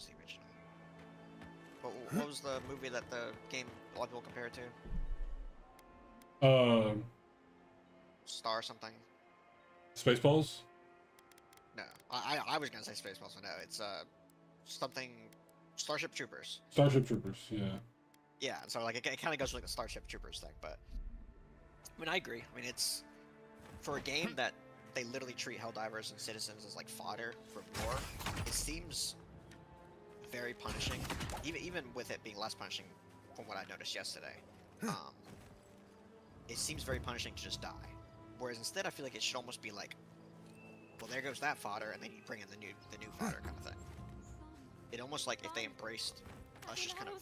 was the original? What was the movie that the game a lot of people compare it to? Star something? Spaceballs? No, I was gonna say Spaceballs, but no, it's something Starship Troopers. Starship Troopers, yeah. Yeah, so like it kind of goes with like the Starship Troopers thing, but I mean I agree. I mean it's for a game that they literally treat Helldivers and citizens as like fodder for war. It seems very punishing, even with it being less punishing from what I noticed yesterday. It seems very punishing to just die. Whereas instead, I feel like it should almost be like, well, there goes that fodder, and then you bring in the new fodder kind of thing. It almost like if they embraced us just kind of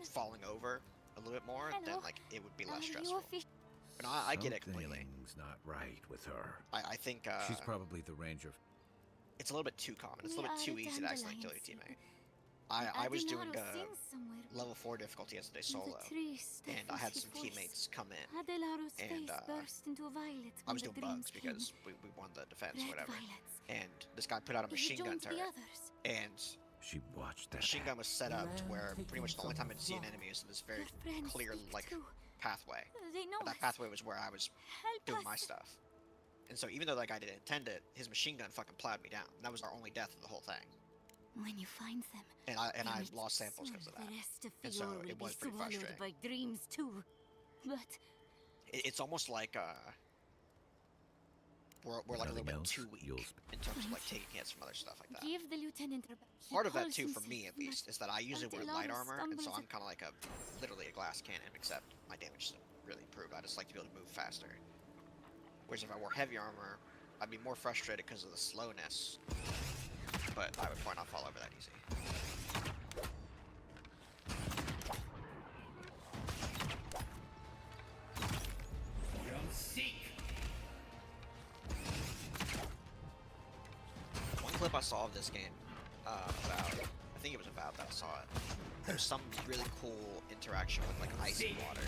falling over a little bit more, then like it would be less stressful. But no, I get it completely. Something's not right with her. I think She's probably the Ranger. it's a little bit too common. It's a little bit too easy to accidentally kill your teammate. I was doing level 4 difficulty yesterday solo, and I had some teammates come in, and I was doing bugs because we won the defense or whatever, and this guy put out a machine gun turret, and She watched that. the machine gun was set up to where pretty much the only time I'd see an enemy is in this very clear like pathway, but that pathway was where I was doing my stuff, and so even though that guy didn't intend it, his machine gun fucking plowed me down, and that was our only death of the whole thing. When you find them, and I lost samples because of that. And so it was pretty frustrating. By dreams too. But it's almost like we're like a little bit too weak in terms of like taking hits from other stuff like that. give the lieutenant Part of that too, for me at least, is that I usually wear light armor, and so I'm kind of like literally a glass cannon, except my damage isn't really improved. I just like to be able to move faster. Whereas if I wore heavy armor, I'd be more frustrated because of the slowness. But I would probably not fall over that easy. One clip I saw of this game, I think it was about that I saw it. There was some really cool interaction with like ice and water.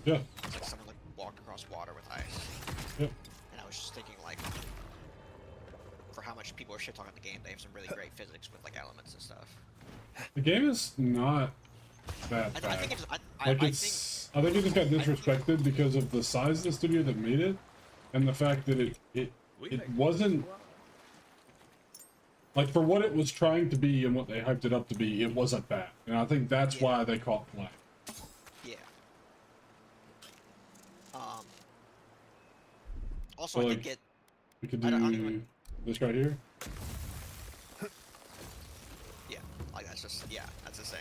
Yeah. It's like someone like walked across water with ice. Yep. And I was just thinking like, for how much people are shit talking the game, they have some really great physics with like elements and stuff. The game is not that bad. I think it's, I think it just got disrespected because of the size of the studio that made it, and the fact that it wasn't like, for what it was trying to be and what they hyped it up to be, it wasn't bad, and I think that's why they caught flack. Yeah. Also, So, I like, think it. we could I don't do even- this right here. Yeah, like that's just that's insane.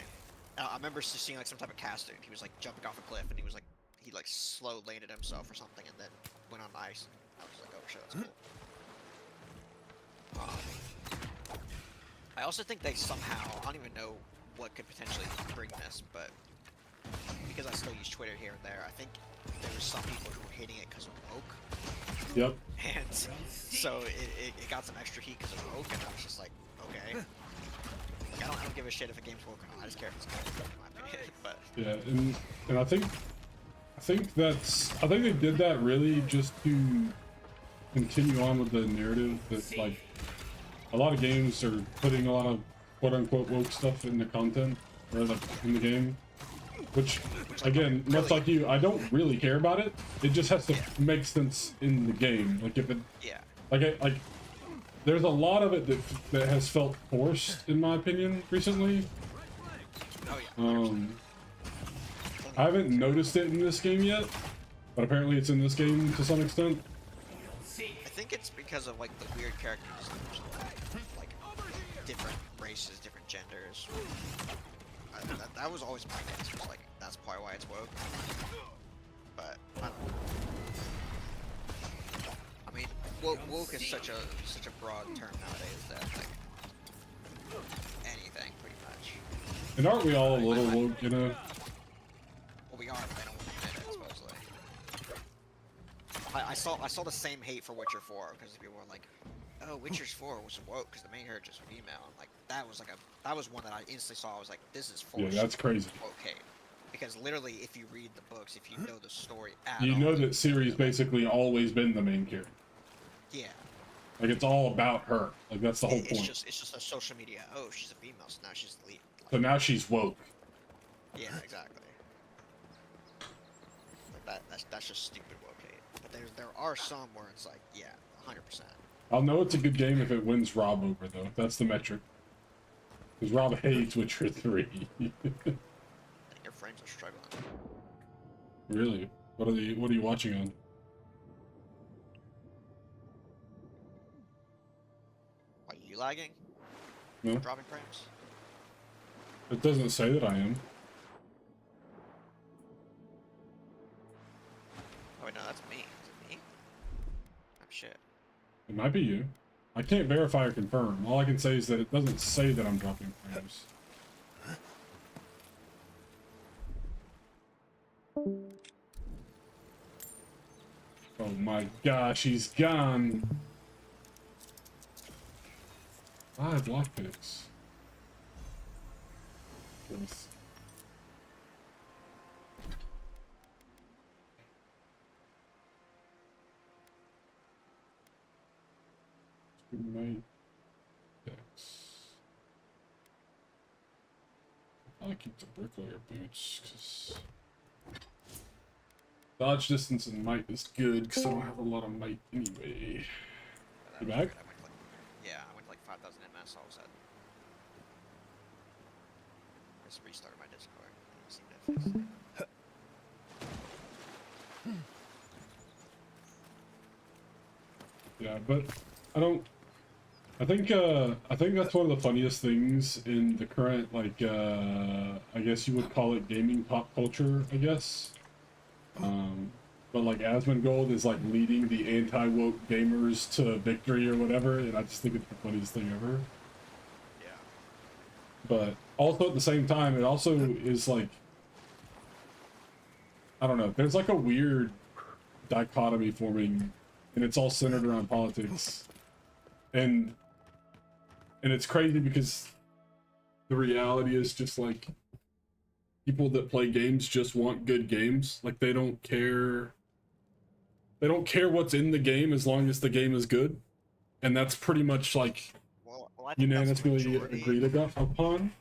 I remember just seeing like some type of caster, and he was like jumping off a cliff, and he like slow landed himself or something, and then went on ice. I was like, oh shit, that's cool. I also think they somehow, I don't even know what could potentially bring this, but because I still use Twitter here and there, I think there was some people who were hating it because of woke. Yep. And so it got some extra heat because of woke, and I was just like, okay. Like, I don't give a shit if a game's woke or not. I just care if it's good, in my opinion. But Yeah, and I think they did that really just to continue on with the narrative that, like, a lot of games are putting a lot of quote unquote woke stuff in the content or like in the game. Which, again, much like you, I don't really care about it. It just has to make sense in the game. Like, if it, like, there's a lot of it that has felt forced, in my opinion, recently. I haven't noticed it in this game yet, but apparently it's in this game to some extent. I think it's because of like the weird character designs, like different races, different genders. That was always my guess. Was like that's probably why it's woke. But I don't know. I mean, woke is such a broad term nowadays that like anything pretty much. And aren't we all a little woke, you know? Well, we are, but they don't want to admit it, supposedly. I saw the same hate for Witcher 4 because people were like, "Oh, Witcher's 4 was woke because the main character is female." I'm like, that was one that I instantly saw. I was like, "This is forced." Yeah, that's crazy. Okay, because literally, if you read the books, if you know the story You all, know that Ciri's basically always been the main character. yeah, Like it's all about her. Like that's the whole It's point. just a social media. Oh, she's a female, so now she's the lead. So now she's woke. Yeah, exactly. Like that's just stupid woke hate. But there are some where it's like, yeah, 100%. I'll know it's a good game if it wins Rob over though. That's the metric. Because Rob hates Witcher 3. I think your friends are struggling. Really? What are you watching on? Are you lagging? No. Dropping frames? It doesn't say that I am. Oh wait, no, that's me. Is it me? Oh shit. It might be you. I can't verify or confirm. All I can say is that it doesn't say that I'm dropping frames. Oh my gosh, he's gone. 5 lockpicks. Yes. Night decks. I keep the bricklayer boots because dodge distance and might is good because I don't have a lot of might anyway. That You was back? good. I went to like 5,000 MS all of a sudden. I just restarted my Discord. It seemed to fix it. Yeah, but I think that's one of the funniest things in the current, like, I guess you would call it gaming pop culture, I guess. But like Asmongold is like leading the anti-woke gamers to victory or whatever, and I just think it's the funniest thing ever. Yeah. But also at the same time, it also is like, I don't know, there's like a weird dichotomy forming, and it's all centered around politics. And it's crazy because the reality is just like people that play games just want good games. Like they don't care what's in the game as long as the game is good. And that's pretty much like Well, I think that's the unanimously majority. agreed upon.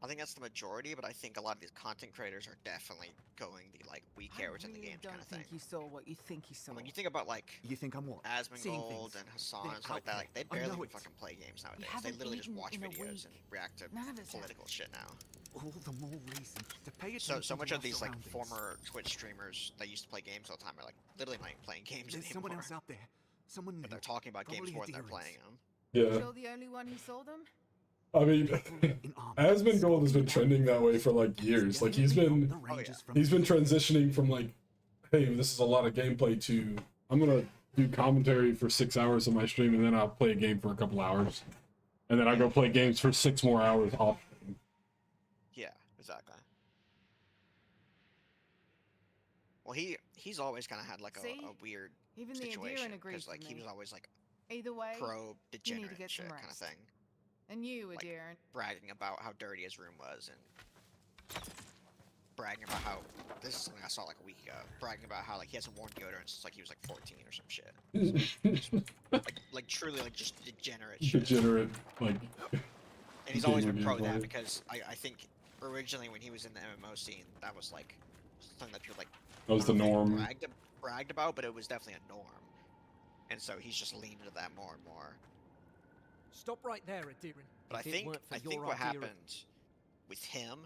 I think that's the majority, but I think a lot of these content creators are definitely going the like we care what's in the game kind of thing. You saw what you think you saw. When you think about like You think I'm what? Seeing Asmongold things. and Hassan They're and stuff like that, out like they there. I barely know even it. fucking play games nowadays. They haven't literally just eaten watch in a videos and week. react to None of us have. political shit now. All the more reason to pay attention. So much to of our these like surroundings. former Twitch streamers that used to play games all the time are like literally not even playing games There's someone anymore. else out there. Someone new. But they're talking about games Probably more than they're adherents. playing them. Yeah. You're the only one who saw them? I mean, In arms. Asmongold has been trending that way for like years. Like he's been The Rangers from transitioning from like, hey, this is a lot of gameplay to I'm gonna do commentary for 6 hours on my stream and then I'll play a game for a couple hours. And then I go play games for 6 more hours off. Yeah, exactly. Well, he's always kind of had like See? a weird Even the situation Adherin agrees because like with he me. was always like Either way, pro degenerate get shit some kind of rest. thing, and you, like- Adherin. bragging about how dirty his room was and bragging about how this is something I saw like a week ago. Bragging about how like he hasn't worn deodorant since like he was like 14 or some shit. Like truly like just degenerate shit. Degenerate, like And he's always gamer been pro that gameplay. because I think originally when he was in the MMO scene, that was like something that people like that was the I don't know if norm. they bragged about, but it was definitely a norm. And so he's just leaned into that more and more. Stop right there, Adherin. But If it weren't for I think your what idea of- happened with him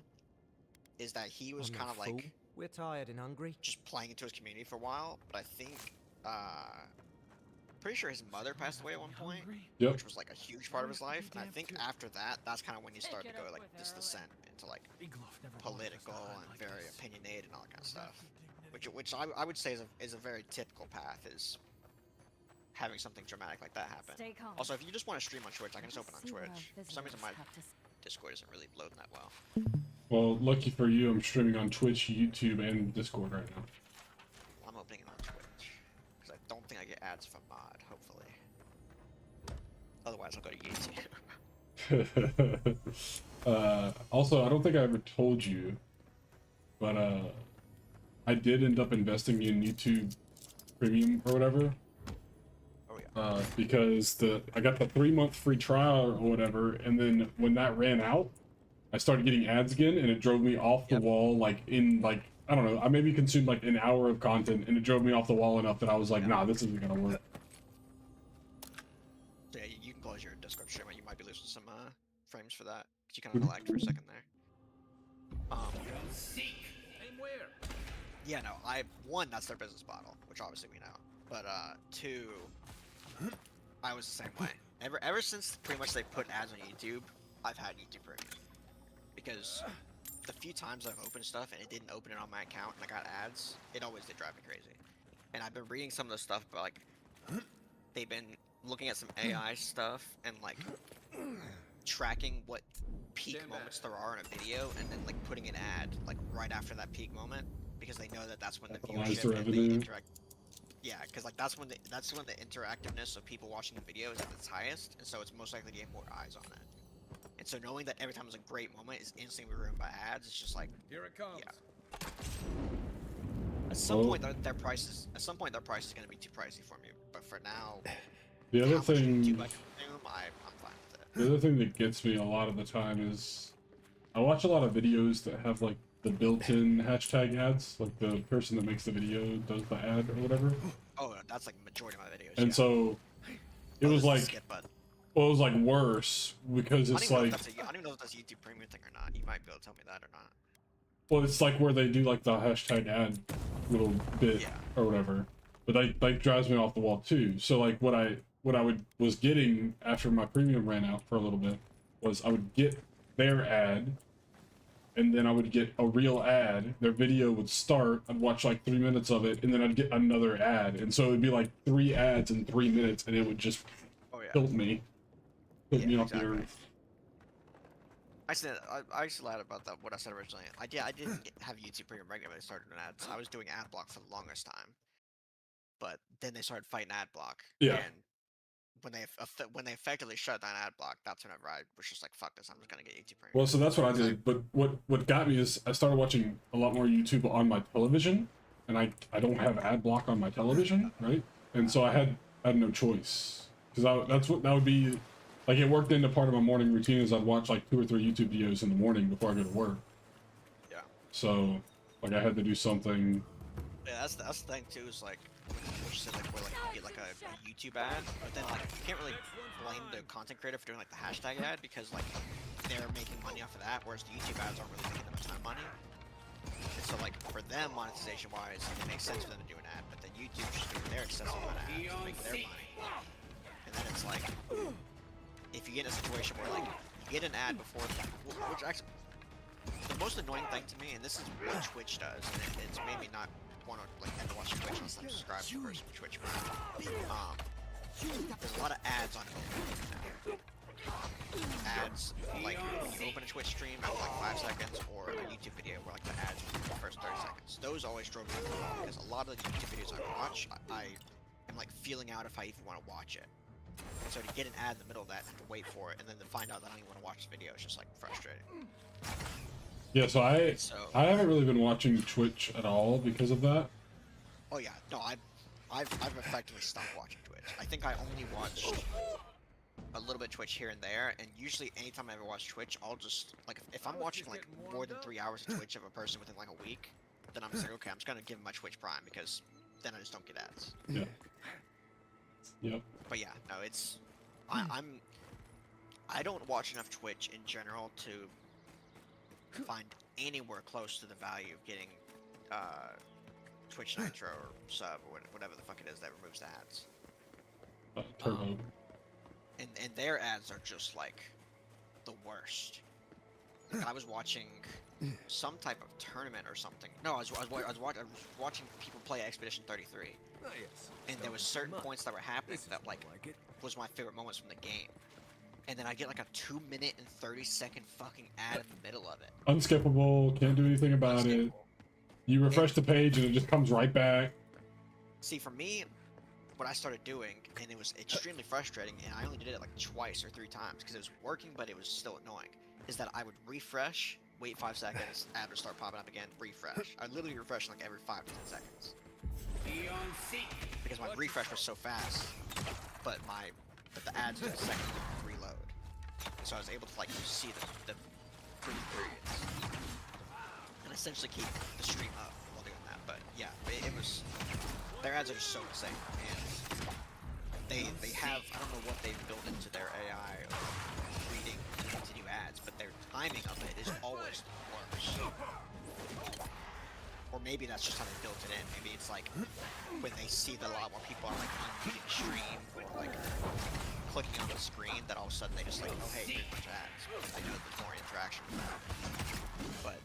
is that he was I'm no kind of fool. like We're tired and hungry. just playing into his community for a while. But I think pretty sure his mother passed away at one point, Yep. which was like a huge part of his life. And I think after that, that's kind of when he started to go like this descent into like political and very opinionated and all that kind of stuff. Which I would say is a very typical path, is having something dramatic like that happen. Stay calm. Also, if you just want to stream on Twitch, I can just open on See what our Twitch. For some reason, my visitors have to Discord isn't really loading that well. Well, lucky for you, I'm streaming on Twitch, YouTube, and Discord right now. I'm opening it on Twitch because I don't think I get ads if I'm mod. Hopefully, otherwise I'll go to YouTube. Also, I don't think I ever told you, but I did end up investing in YouTube Premium or whatever. Oh yeah. because I got the 3-month free trial or whatever, and then when that ran out, I started getting ads again, and it drove me off the wall. Like in like I don't know, I maybe consumed like an hour of content, and it drove me off the wall enough that I was like, nah, this isn't gonna work. So yeah, you can close your Discord stream. You might be losing some frames for that because you kind of lagged for a second there. Yeah, no, one, that's their business model, which obviously we know. But two, I was the same way. Ever since pretty much they put ads on YouTube, I've had YouTube Premium. Because the few times I've opened stuff and it didn't open it on my account and I got ads, it always did drive me crazy. And I've been reading some of the stuff, but like, they've been looking at some AI stuff and like tracking what peak moments there are in a video and then like putting an ad like right after that peak moment because they know that that's when the viewership and the interact. Yeah, because like that's when the interactiveness of people watching the video is at its highest, and so it's most likely to get more eyes on it. And so knowing that every time it's a great moment is instantly ruined by ads, it's just like Here it comes. Yeah. At some point their price is going to be too pricey for me, but for now, The other thing, I'm fine with it. the other thing that gets me a lot of the time is I watch a lot of videos that have like the built-in hashtag ads, like the person that makes the video does the ad or whatever. Oh, that's like the majority of my videos. And yeah. so it was like, skip button. well, it was like worse because it's like, I don't even know if that's a YouTube Premium thing or not. You might be able to tell me that or not. well, it's like where they do like the hashtag ad little bit or whatever, but that like drives me off the wall too. So like what I was getting after my premium ran out for a little bit was I would get their ad, and then I would get a real ad. Their video would start. I'd watch like 3 minutes of it, and then I'd get another ad, and so it'd be like 3 ads in 3 minutes, and it would just tilt me off the earth. I used to lie about that. What I said originally. I didn't have YouTube Premium regularly. Started doing ads. I was doing ad block for the longest time, but then they started fighting ad block. Yeah. And when they effectively shut down ad block, that's whenever I was just like, "Fuck this! I'm just gonna get YouTube Premium." Well, so that's what I did. But what got me is I started watching a lot more YouTube on my television, and I don't have ad block on my television, right? And so I had no choice because that would be like it worked into part of my morning routine is I'd watch like 2 or 3 YouTube videos in the morning before I go to work. Yeah. So like I had to do something. Yeah, that's the thing too. Is like what you said, like where like you get like a YouTube ad, but then like you can't really blame the content creator for doing like the hashtag ad because like they're making money off of that, whereas the YouTube ads aren't really making them a ton of money. And so like for them, monetization wise, it makes sense for them to do an ad, but then YouTube just doing their excessive amount of ads to make their money. And then it's like if you get in a situation where like you get an ad before, which actually the most annoying thing to me, and this is what Twitch does, and it's made me not want to like ever watch Twitch unless I'm subscribed to Twitch. There's a lot of ads on it. Ads like when you open a Twitch stream after like 5 seconds, or a YouTube video where like the ads for the first 30 seconds. Those always drove me wrong because a lot of the YouTube videos I watch, I am like feeling out if I even want to watch it. And so to get an ad in the middle of that and have to wait for it, and then to find out that I don't even want to watch the video, is just like frustrating. Yeah, so I haven't really been watching Twitch at all because of that. Oh yeah, no, I've effectively stopped watching Twitch. I think I only watched a little bit of Twitch here and there, and usually anytime I ever watch Twitch, I'll just like if I'm watching like more than 3 hours of Twitch of a person within like a week, then I'm just like, okay, I'm just gonna give them my Twitch Prime because then I just don't get ads. Yeah. Yep. But yeah, no, it's I don't watch enough Twitch in general to find anywhere close to the value of getting Twitch Nitro or sub or whatever the fuck it is that removes the ads. Turbo. And their ads are just like the worst. Like, I was watching some type of tournament or something. No, I was watching people play Expedition 33. Oh, yes. And there was certain points that were happening that like was my favorite moments from the game. And then I get like a 2-minute and 30-second fucking ad in the middle of it. Unskippable, can't do anything about it. You refresh the page and it just comes right back. See, for me, what I started doing, and it was extremely frustrating, and I only did it like twice or 3 times because it was working, but it was still annoying, is that I would refresh, wait 5 seconds, ad would start popping up again, refresh. I'd literally refresh like every 5 to 10 seconds. because my refresh was so fast, but the ads took a second to reload. So I was able to like see the free periods and essentially keep the stream up while doing that. But yeah, it was, their ads are just so insane, and they have, I don't know what they've built into their AI or reading to do ads, but their timing of it is always worse. Or maybe that's just how they built it in. Maybe it's like when they see that a lot more people are like unmuting stream or like clicking on the screen, that all of a sudden they just like, oh hey, here's a bunch of ads. I know there's more interaction with that. But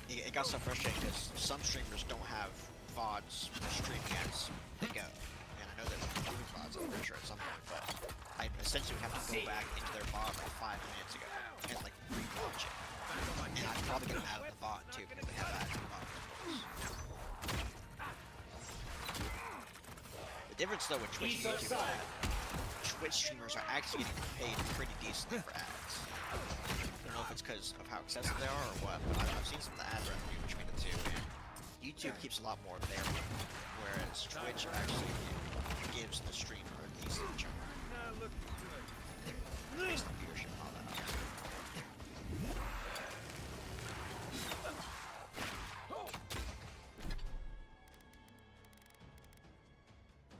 it got so frustrating because some streamers don't have VODs streaming as they go. And I know they're doing VODs, I'm pretty sure at some point, but I essentially would have to go back into their VOD like 5 minutes ago and like rewatch it. And I'd probably get mad at the VOD too because they have ads in the VOD. The difference though with Twitch and YouTube is that Twitch streamers are actually getting paid pretty decently for ads. I don't know if it's because of how excessive they are or what, but I've seen some of the ad revenue between the two, and YouTube keeps a lot more of their money, whereas Twitch actually gives the streamer a decent chunk. Based on viewership and all that.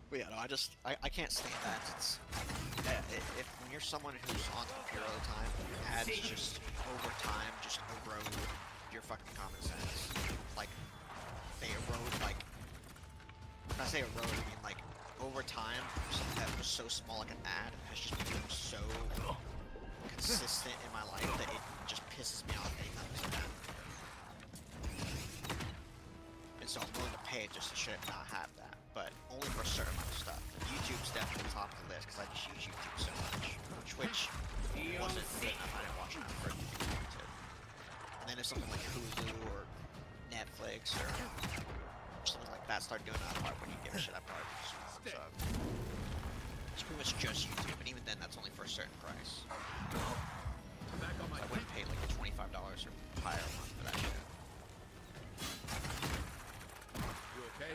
But yeah, no, I can't stand that. It's, if when you're someone who's on the computer all the time, ads just over time just erode your fucking common sense. Like, they erode, like, when I say erode, I mean like, over time, something that was so small like an ad has just become so consistent in my life that it just pisses me off anytime I see that. And so I'm willing to pay just to straight up not have that, but only for a certain amount of stuff. YouTube's definitely top of the list because I just use YouTube so much. Twitch wasn't good enough, I didn't watch enough for it to be limited. And then if something like Hulu or Netflix or something like that started doing that, I probably wouldn't give a shit. I probably would just sub. It's pretty much just YouTube, and even then that's only for a certain price. So I wouldn't pay like $25 or higher a month for that shit. You okay?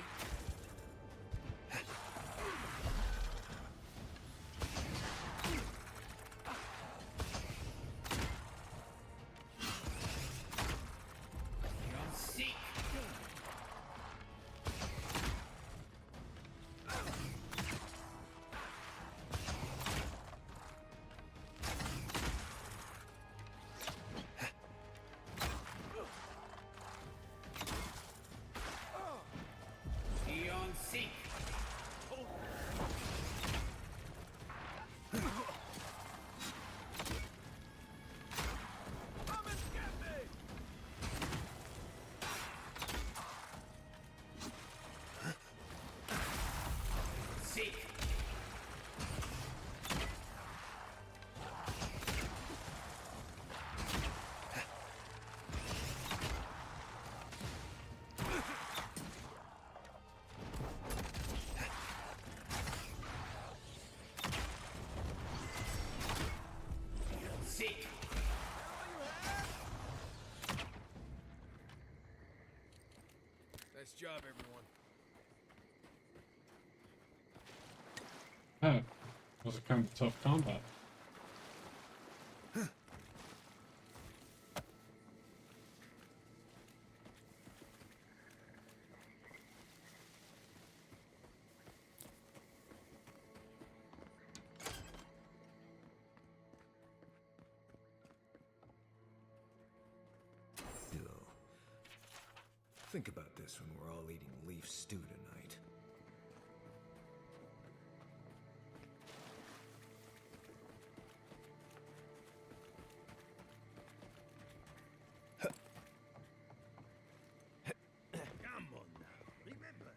Nice job, everyone. That was a kind of tough combat. Think about this when we're all eating leaf stew tonight. Come on now, remember.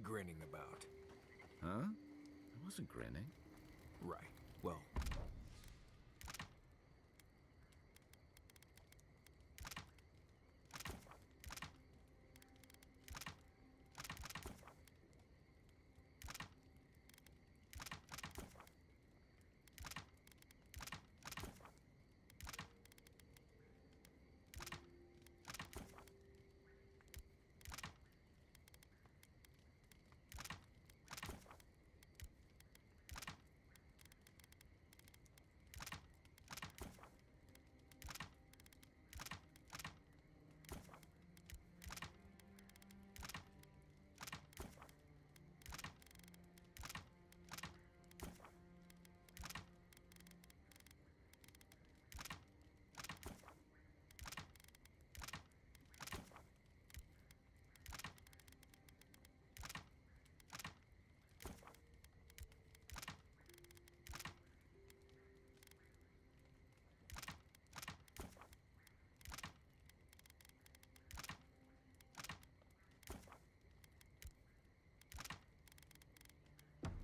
grinning about? Huh? I wasn't grinning. Right. Well,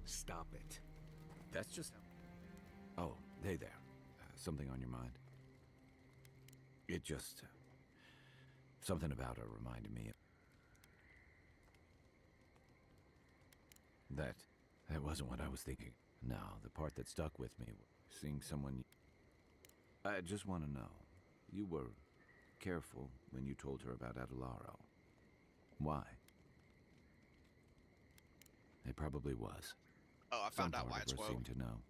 stop it. That's just... Oh, hey there. Something on your mind? It just... something about her reminded me of... That wasn't what I was thinking. No, the part that stuck with me was seeing someone... I just want to know. You were careful when you told her about Adelaro. Why? It probably was. Oh, I Some found out part why of it's her woke. seemed to know.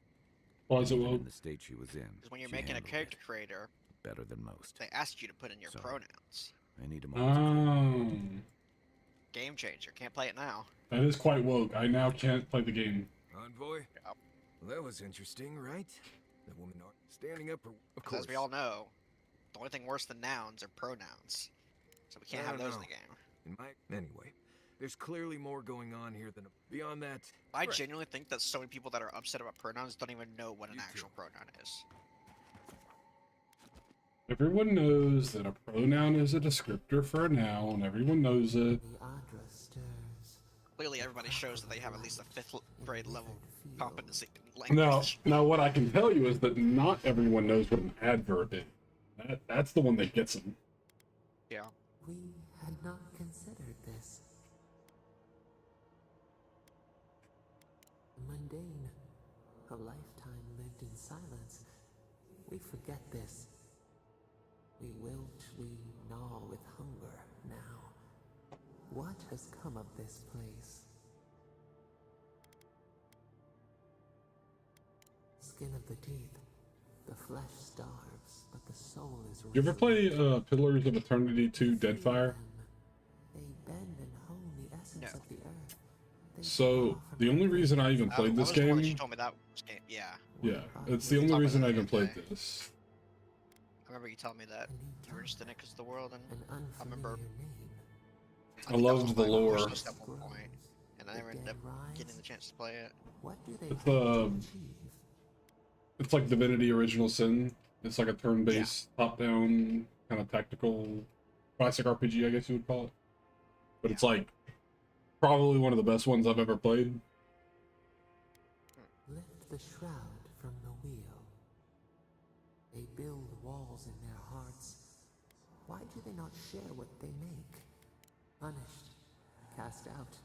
Why is it Even woke? in the state she was in, Because when you're she making a handled character it creator, better than most. they ask you to put in your So- pronouns. I need a moment. Oh, Game changer. Can't play it now. that is quite woke. I now can't play the game. Envoy? Yep. Well, that was interesting, right? The woman standing up, of 'Cause course. as we all know, the only thing worse than nouns are pronouns. So we can't I have don't those in know. the game. Anyway, there's clearly more going on here than beyond that. I Right. genuinely think that so many people that are upset about pronouns don't even know what an You actual too. pronoun is. Everyone knows that a pronoun is a descriptor for a noun. Everyone knows it. Clearly, everybody shows that they have at least a fifth grade level competency in Now, language. now, what I can tell you is that not everyone knows what an adverb is. That's the one that gets them. Yeah. We had not considered this. Mundane, a lifetime lived in silence. We forget this. We wilt, we gnaw with hunger now. What has come of this place? Skin of the teeth, the flesh starves, but the soul is You ever resolute. play Pillars of Eternity 2 Deadfire? They bend and hone the essence No. of the earth. They So, draw from the only reason I even That played this was the one that you game... told me that was yeah. Yeah, it's the only Talk about reason that I the even other played day. this. I remember you telling me that you were interested in it because of the world, and An I remember unfamiliar name. I I think that was loved one the of my lore. wish list at one point, and I never ended up getting the chance to play it. What do they It's, hope to achieve? It's like Divinity Original Sin. It's like a turn-based, top-down, kind of tactical, classic RPG, I guess you would call it. But it's like, probably one of the best ones I've ever played. Lift the shroud from the wheel. They build walls in their hearts. Why do they not share what they make? Punished, cast out.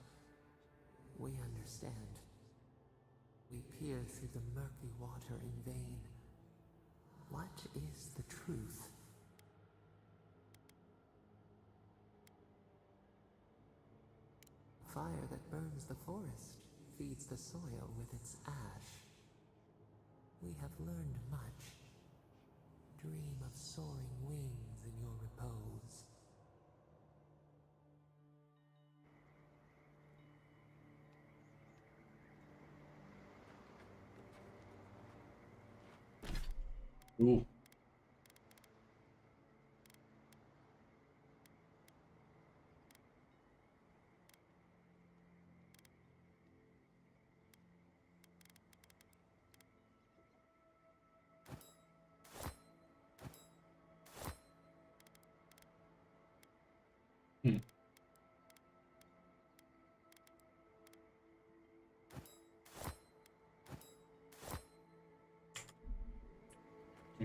We understand. We peer through the murky water in vain. What is the truth? Fire that burns the forest feeds the soil with its ash. We have learned much. Dream of soaring wings in your repose. Ooh.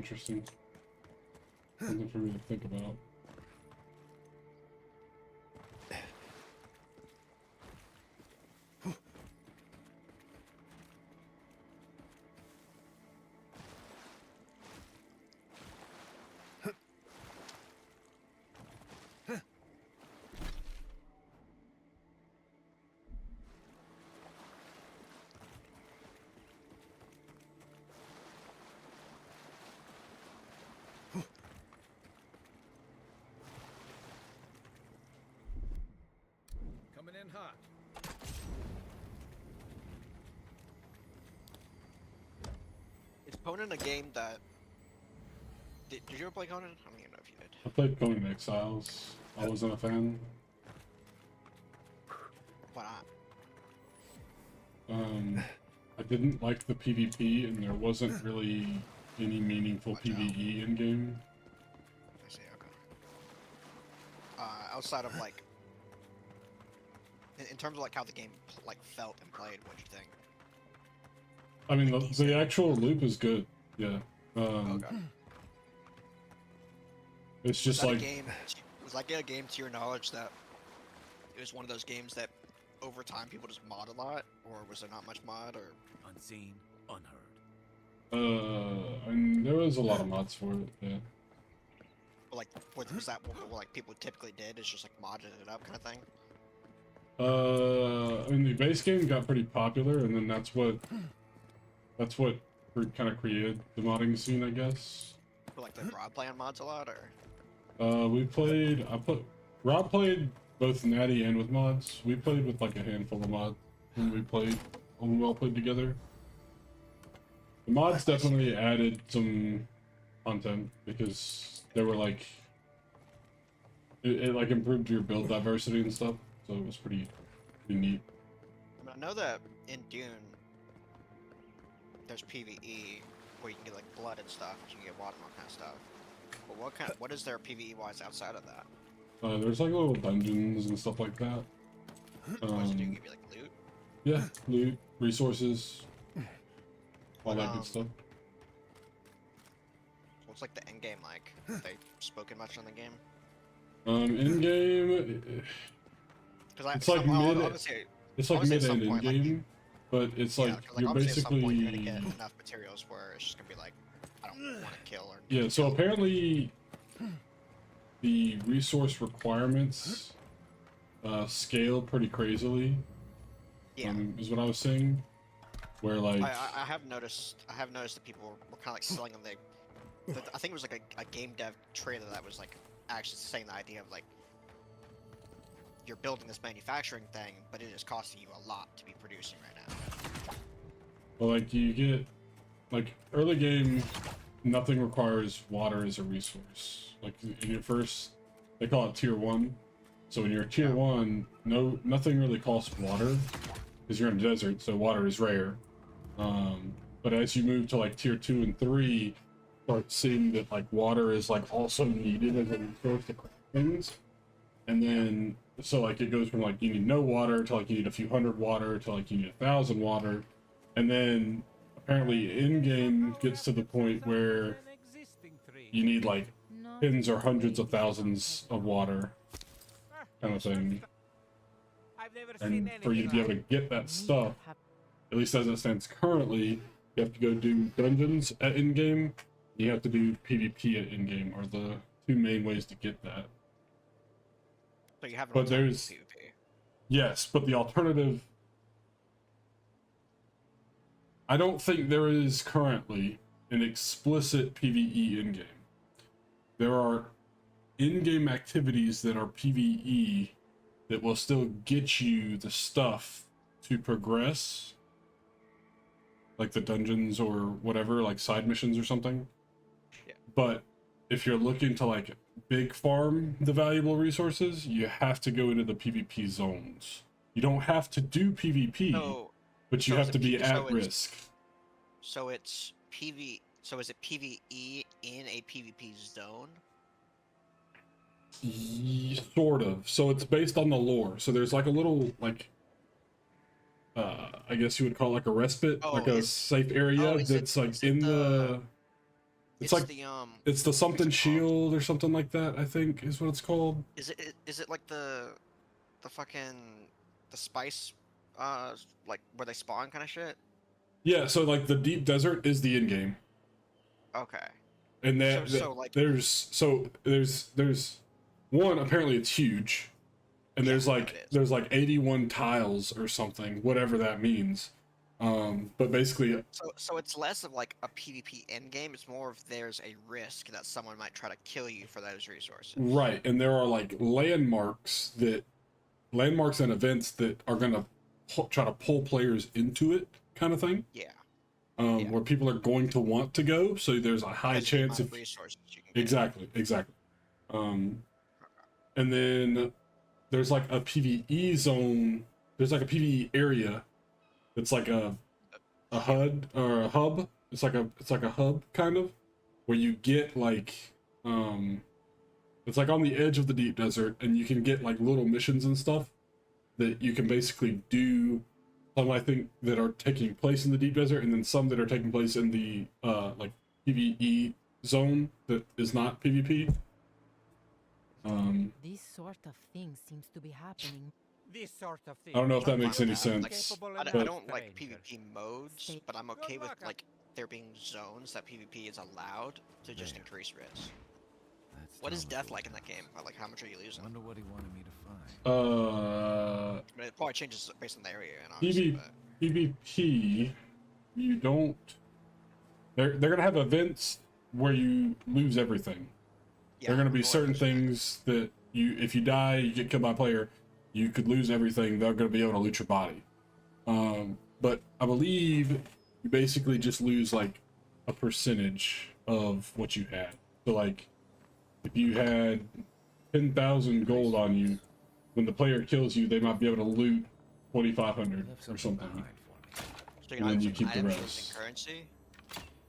interesting. Something for me to think about. Coming in hot. Is Conan a game that... Did you ever play Conan? I don't even know if you did. I played Conan Exiles. I wasn't a fan. Why not? I didn't like the PvP, and there wasn't really any meaningful PvE in game. I see, okay. Outside of like... In terms of like how the game like felt and played, what do you think? I mean, the actual loop is good. Yeah. Okay. It's just Was that like a game, was that a game to your knowledge that it was one of those games that over time people just mod a lot, or was there not much mod, or Unseen, unheard. I mean, there was a lot of mods for it. Yeah. like was that what like people typically did? Is just like modded it up kind of thing? I mean, the base game got pretty popular, and then that's what kind of created the modding scene, I guess. Or like the Rob playing mods a lot, or Rob played both natty and with mods. We played with like a handful of mods when we all played together. The mods definitely added some content because they were like it like improved your build diversity and stuff, so it was pretty neat. I mean, I know that in Dune there's PvE where you can get like blood and stuff, you can get water and all kind of stuff. But what is there PvE wise outside of that? There's like little dungeons and stuff like that. What does it do? Give you like loot? Yeah, loot, resources, all that good stuff. What's like the end game like? Have they spoken much on the game? In game, it's like mid and in game, but it's like you're basically at some point you're gonna get enough materials where it's just gonna be like, I don't want to kill or. Yeah. So apparently, the resource requirements scale pretty crazily. Yeah. Is what I was saying. Where like I have noticed that people were kind of like selling them. I think it was like a game dev trailer that was like actually saying the idea of like you're building this manufacturing thing, but it is costing you a lot to be producing right now. well, like you get like early game, nothing requires water as a resource. Like in your first, they call it tier 1. So in your tier 1, nothing really costs water because you're in a desert, so water is rare. But as you move to like tier 2 and 3, start seeing that like water is like also needed as a resource to craft things. And then so like it goes from like you need no water to like you need a few hundred water to like you need 1,000 water. And then apparently in-game gets to the point where you need like tens or hundreds of thousands of water kind of thing. And for you to be able to get that stuff, at least as it stands currently, you have to go do dungeons at in-game. You have to do PvP at in-game are the two main ways to get that. So you have an But alternative there's to PvP. yes, but the alternative, I don't think there is currently an explicit PvE in-game. There are in-game activities that are PvE that will still get you the stuff to progress, like the dungeons or whatever, like side missions or something. Yeah. But if you're looking to like big farm the valuable resources, you have to go into the PvP zones. You don't have to do PvP, but you have to be at risk. So it's PV. So is it PvE in a PvP zone? Sort of. So it's based on the lore. So there's like a little like I guess you would call it like a respite, like a safe area that's like in the It's like it's the something shield or something like that. I think is what it's called. Is it like the fucking the spice like where they spawn kind of shit? Yeah. So like the deep desert is the end game. Okay. And that like there's one, apparently it's huge, and there's like 81 tiles or something, whatever that means. But basically, so it's less of like a PvP endgame. It's more of there's a risk that someone might try to kill you for those resources. right, and there are like landmarks and events that are gonna try to pull players into it, kind of thing. Yeah. Where people are going to want to go, so there's a high chance of resources you can get. exactly. And then there's like a PvE zone. There's like a PvE area that's like a HUD or a hub. It's like a hub kind of, where you get like it's like on the edge of the deep desert, and you can get like little missions and stuff that you can basically do. Some I think that are taking place in the deep desert, and then some that are taking place in the like PvE zone that is not PvP. This sort of thing seems to be happening. This sort of thing. I don't know if that makes any sense. I don't like PvP modes, but I'm okay with like there being zones that PvP is allowed to just increase risk. What is death like in that game? Like how much are you losing? Wonder what he wanted me to find. I mean, it probably changes based on the area. And PvP, you don't. They're gonna have events where you lose everything. Yeah, there are gonna be certain things that if you die, you get killed by a player, you could lose everything. They're gonna be able to loot your body. But I believe you basically just lose like a percentage of what you had. So like, if you had 10,000 gold on you, when the player kills you, they might be able to loot 2,500 or something. So and then you keep the rest. Currency?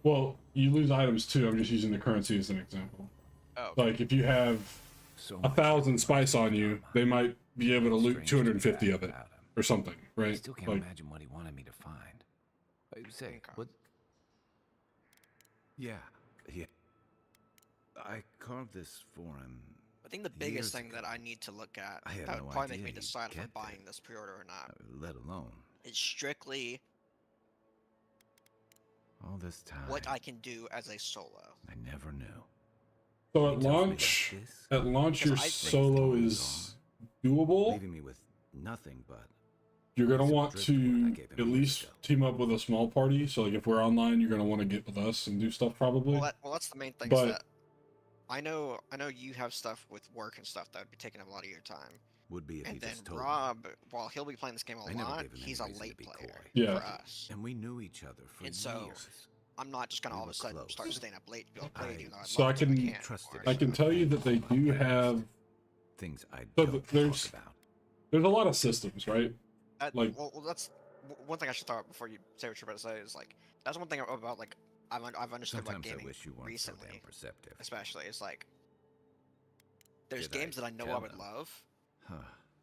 Well, you lose items too. I'm just using the currency as an example. Oh. Like if you have 1,000 spice on you, they might be able to loot 250 of it or something, right? I still can't imagine what he wanted me to find. Say, what? Yeah. I carved this for him. I think the biggest thing that I need to look at that would probably make me decide if I'm buying this pre-order or not. Let alone. It's strictly all this time. What I can do as a solo. I never knew. So at launch, your solo is doable. Leaving me with nothing but. You're gonna want to at least team up with a small party. So like if we're online, you're gonna want to get with us and do stuff probably. Well, that's the main thing. But that I know you have stuff with work and stuff that would be taking up a lot of your time. Would be if and he then just told Rob, me. while he'll be playing this game a lot, he's a late player for us. And we knew each other for years. So I'm not just gonna all of a sudden start staying up late to be able to play with you. So I can tell you that they do have things I there's a lot of systems, right? Like, well, that's one thing I should start before you say what you're about to say is like that's one thing about like I've understood about gaming recently, especially is like there's games that I know I would love,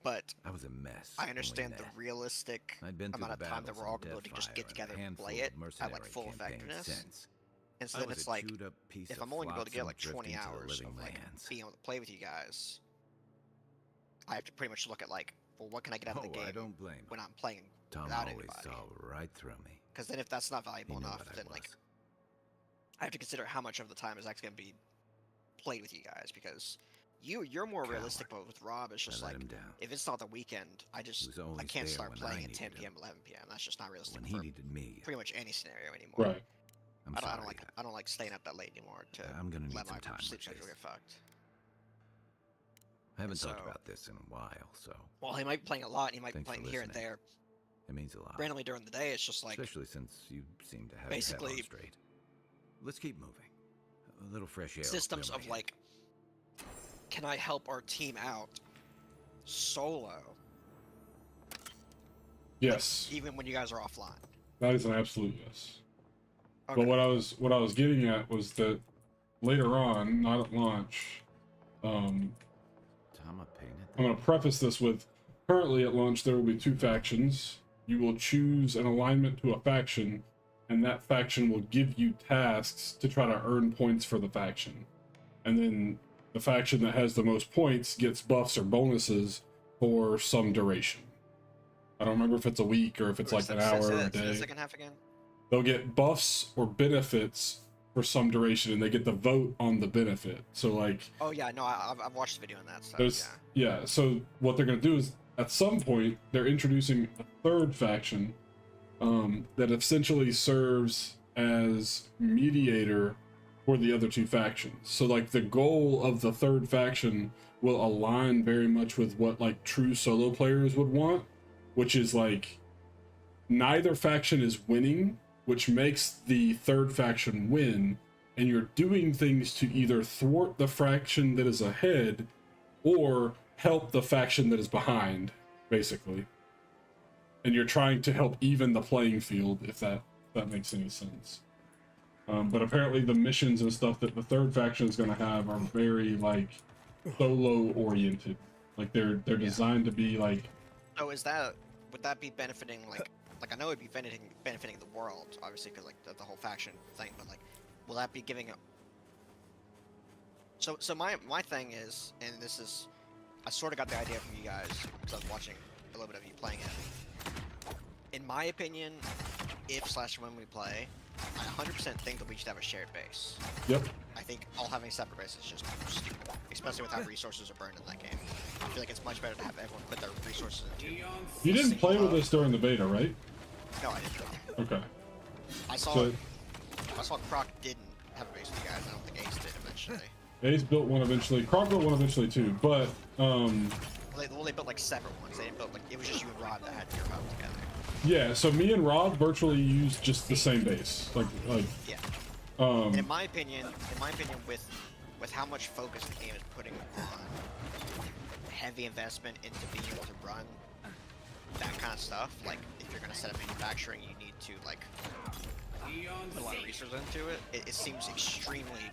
but I was a mess. I understand the realistic amount of time that we're all going to just get together and play it at like full effectiveness. And so then it's like if I'm only going to be able to get like 20 hours of like being able to play with you guys, I have to pretty much look at like, well, what can I get out of the game when I'm playing without anybody? Saw right through me. Because then if that's not valuable enough, then like I have to consider how much of the time is actually going to be played with you guys. Because you're more realistic, but with Rob, it's just like if it's not the weekend, I can't start playing at 10 p.m., 11 p.m. That's just not realistic for pretty much any scenario anymore. Right. I don't like staying up that late anymore to let my sleep schedule get fucked. I haven't talked about this in a while, so. Well, he might be playing a lot. He might be playing here and there. It means a lot. Randomly during the day, it's just like. Especially since you seem to have basically your head on straight. Let's keep moving. A little fresh air. Systems of like, can I help our team out solo? Yes. Like, even when you guys are offline. That is an absolute yes. Okay. But what I was getting at was that later on, not at launch, I'm going to preface this with, currently at launch there will be 2 factions. You will choose an alignment to a faction, and that faction will give you tasks to try to earn points for the faction. And then the faction that has the most points gets buffs or bonuses for some duration. I don't remember if it's a week or if it's like an hour or a day. The second half again? They'll get buffs or benefits for some duration, and they get the vote on the benefit. So like, Oh yeah, no, I've watched the video on that. So there's yeah. yeah. So what they're gonna do is at some point they're introducing a third faction that essentially serves as mediator for the other two factions. So like the goal of the third faction will align very much with what like true solo players would want, which is like neither faction is winning, which makes the third faction win, and you're doing things to either thwart the faction that is ahead or help the faction that is behind, basically. And you're trying to help even the playing field, if that makes any sense. But apparently the missions and stuff that the third faction is going to have are very like solo oriented. Like they're designed to be like. So would that be benefiting like I know it'd be benefiting the world, obviously, because like the whole faction thing, but like will that be giving a so my thing is, and this is, I sort of got the idea from you guys because I was watching a little bit of you playing it. In my opinion, if/when we play, I 100% think that we should have a shared base. Yep. I think all having separate bases is just stupid, especially with how resources are burned in that game. I feel like it's much better to have everyone put their resources into. You didn't play with this during the beta, right? No, I didn't. Okay. I saw Croc didn't have a base with you guys. I don't think Ace did eventually. Ace built one eventually. Croc built one eventually too, but They built like separate ones. They didn't build like, it was just you and Rod that had your hub together. yeah. So me and Rod virtually used just the same base. Like Yeah. And in my opinion, with how much focus the game is putting on heavy investment into being able to run that kind of stuff, like if you're gonna set up manufacturing, you need to like put a lot of resources into it. It seems extremely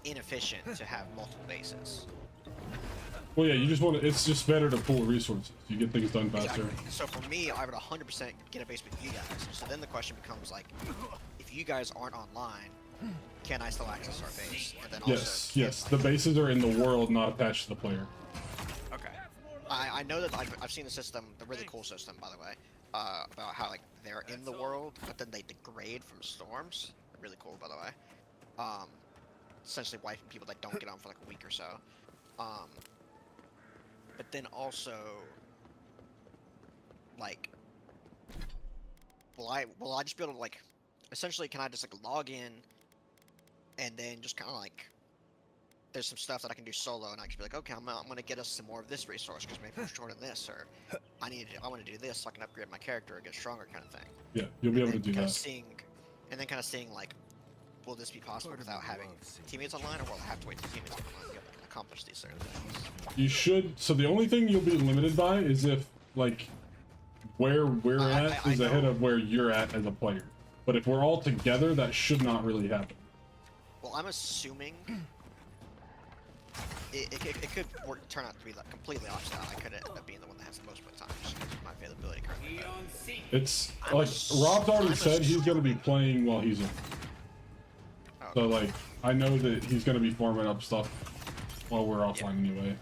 inefficient to have multiple bases. well, yeah. You just want to. It's just better to pool resources. You get things done faster. Exactly. So for me, I would 100% get a base with you guys. So then the question becomes like, if you guys aren't online, can I still access our base? And then Yes, also, yes. The bases are in the world, not attached to the player. Okay. I know that I've seen the system, the really cool system, by the way, about how like they're in the world, but then they degrade from storms. Really cool, by the way. Essentially wiping people that don't get on for like a week or so. But then also, like, will I just be able to like, essentially, can I just like log in, and then just kind of like, there's some stuff that I can do solo, and I can be like, okay, I'm gonna get us some more of this resource because maybe we're short on this, or I want to do this so I can upgrade my character or get stronger, kind of thing. Yeah, you'll be able to do Kind that. of seeing, and then kind of seeing like, will this be possible without having teammates online, or will I have to wait till teammates online to be able to accomplish these certain things? You should. So the only thing you'll be limited by is if like where we're at is ahead of where you're at as a player. But if we're all together, that should not really happen. Well, I'm assuming it could turn out to be like completely opposite. I could end up being the one that has the most play time just because of my availability currently. It's like Rob's already said he's going to be playing while he's in. So like I know that he's going to be farming up stuff while we're offline anyway.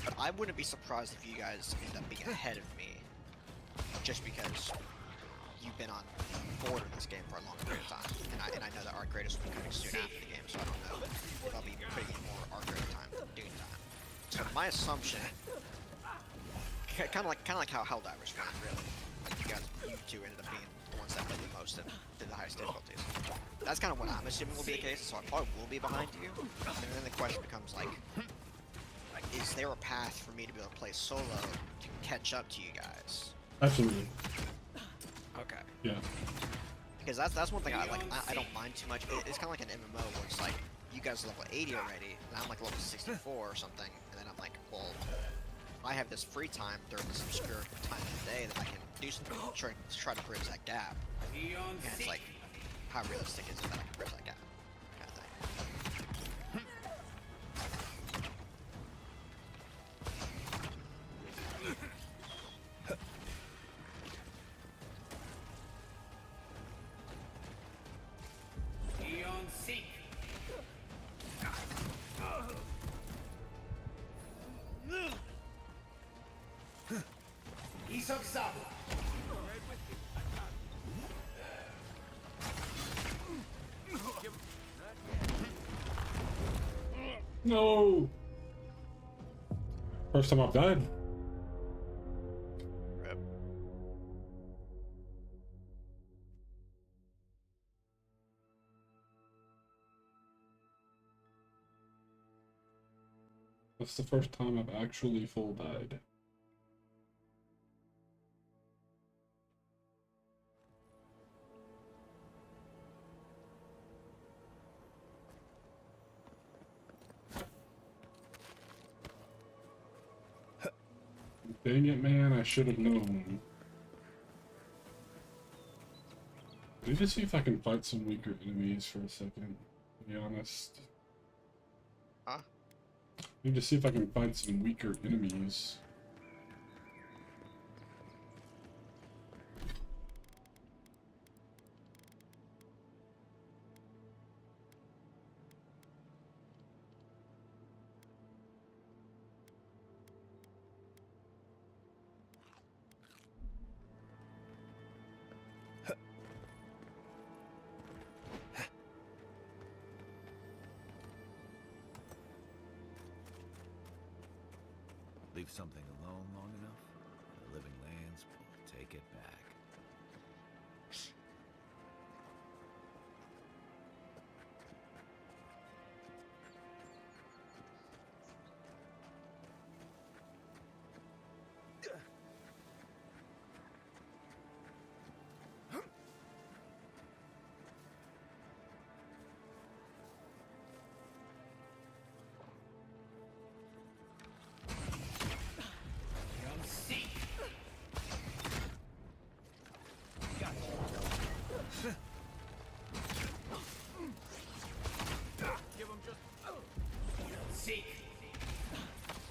But I wouldn't be surprised if you guys end up being ahead of me, just because you've been on board in this game for a long period of time, and I know that Arc Greatest will be coming soon after the game, so I don't know if I'll be putting in more Arc Greatest time doing that. So my assumption, kind of like how Helldivers went, really. Like you two ended up being the ones that played the most and did the highest difficulties. That's kind of what I'm assuming will be the case, so I probably will be behind you. And then the question becomes like, is there a path for me to be able to play solo to catch up to you guys? Absolutely. Okay. Yeah. Because that's one thing I like. I don't mind too much. It's kind of like an MMO where it's like you guys are level 80 already, and I'm like level 64 or something, and then I'm like, well, I have this free time during this obscure time of the day that I can do something to try to bridge that gap. And it's like, how realistic is it that I can bridge that gap? Kind of thing. No. First time I've died. Rip. That's the first time I've actually full died. Dang it, man, I should have known. Let me just see if I can fight some weaker enemies for a second, to be honest. Huh? Let me just see if I can find some weaker enemies. Leave something alone long enough, the living lands will take it back.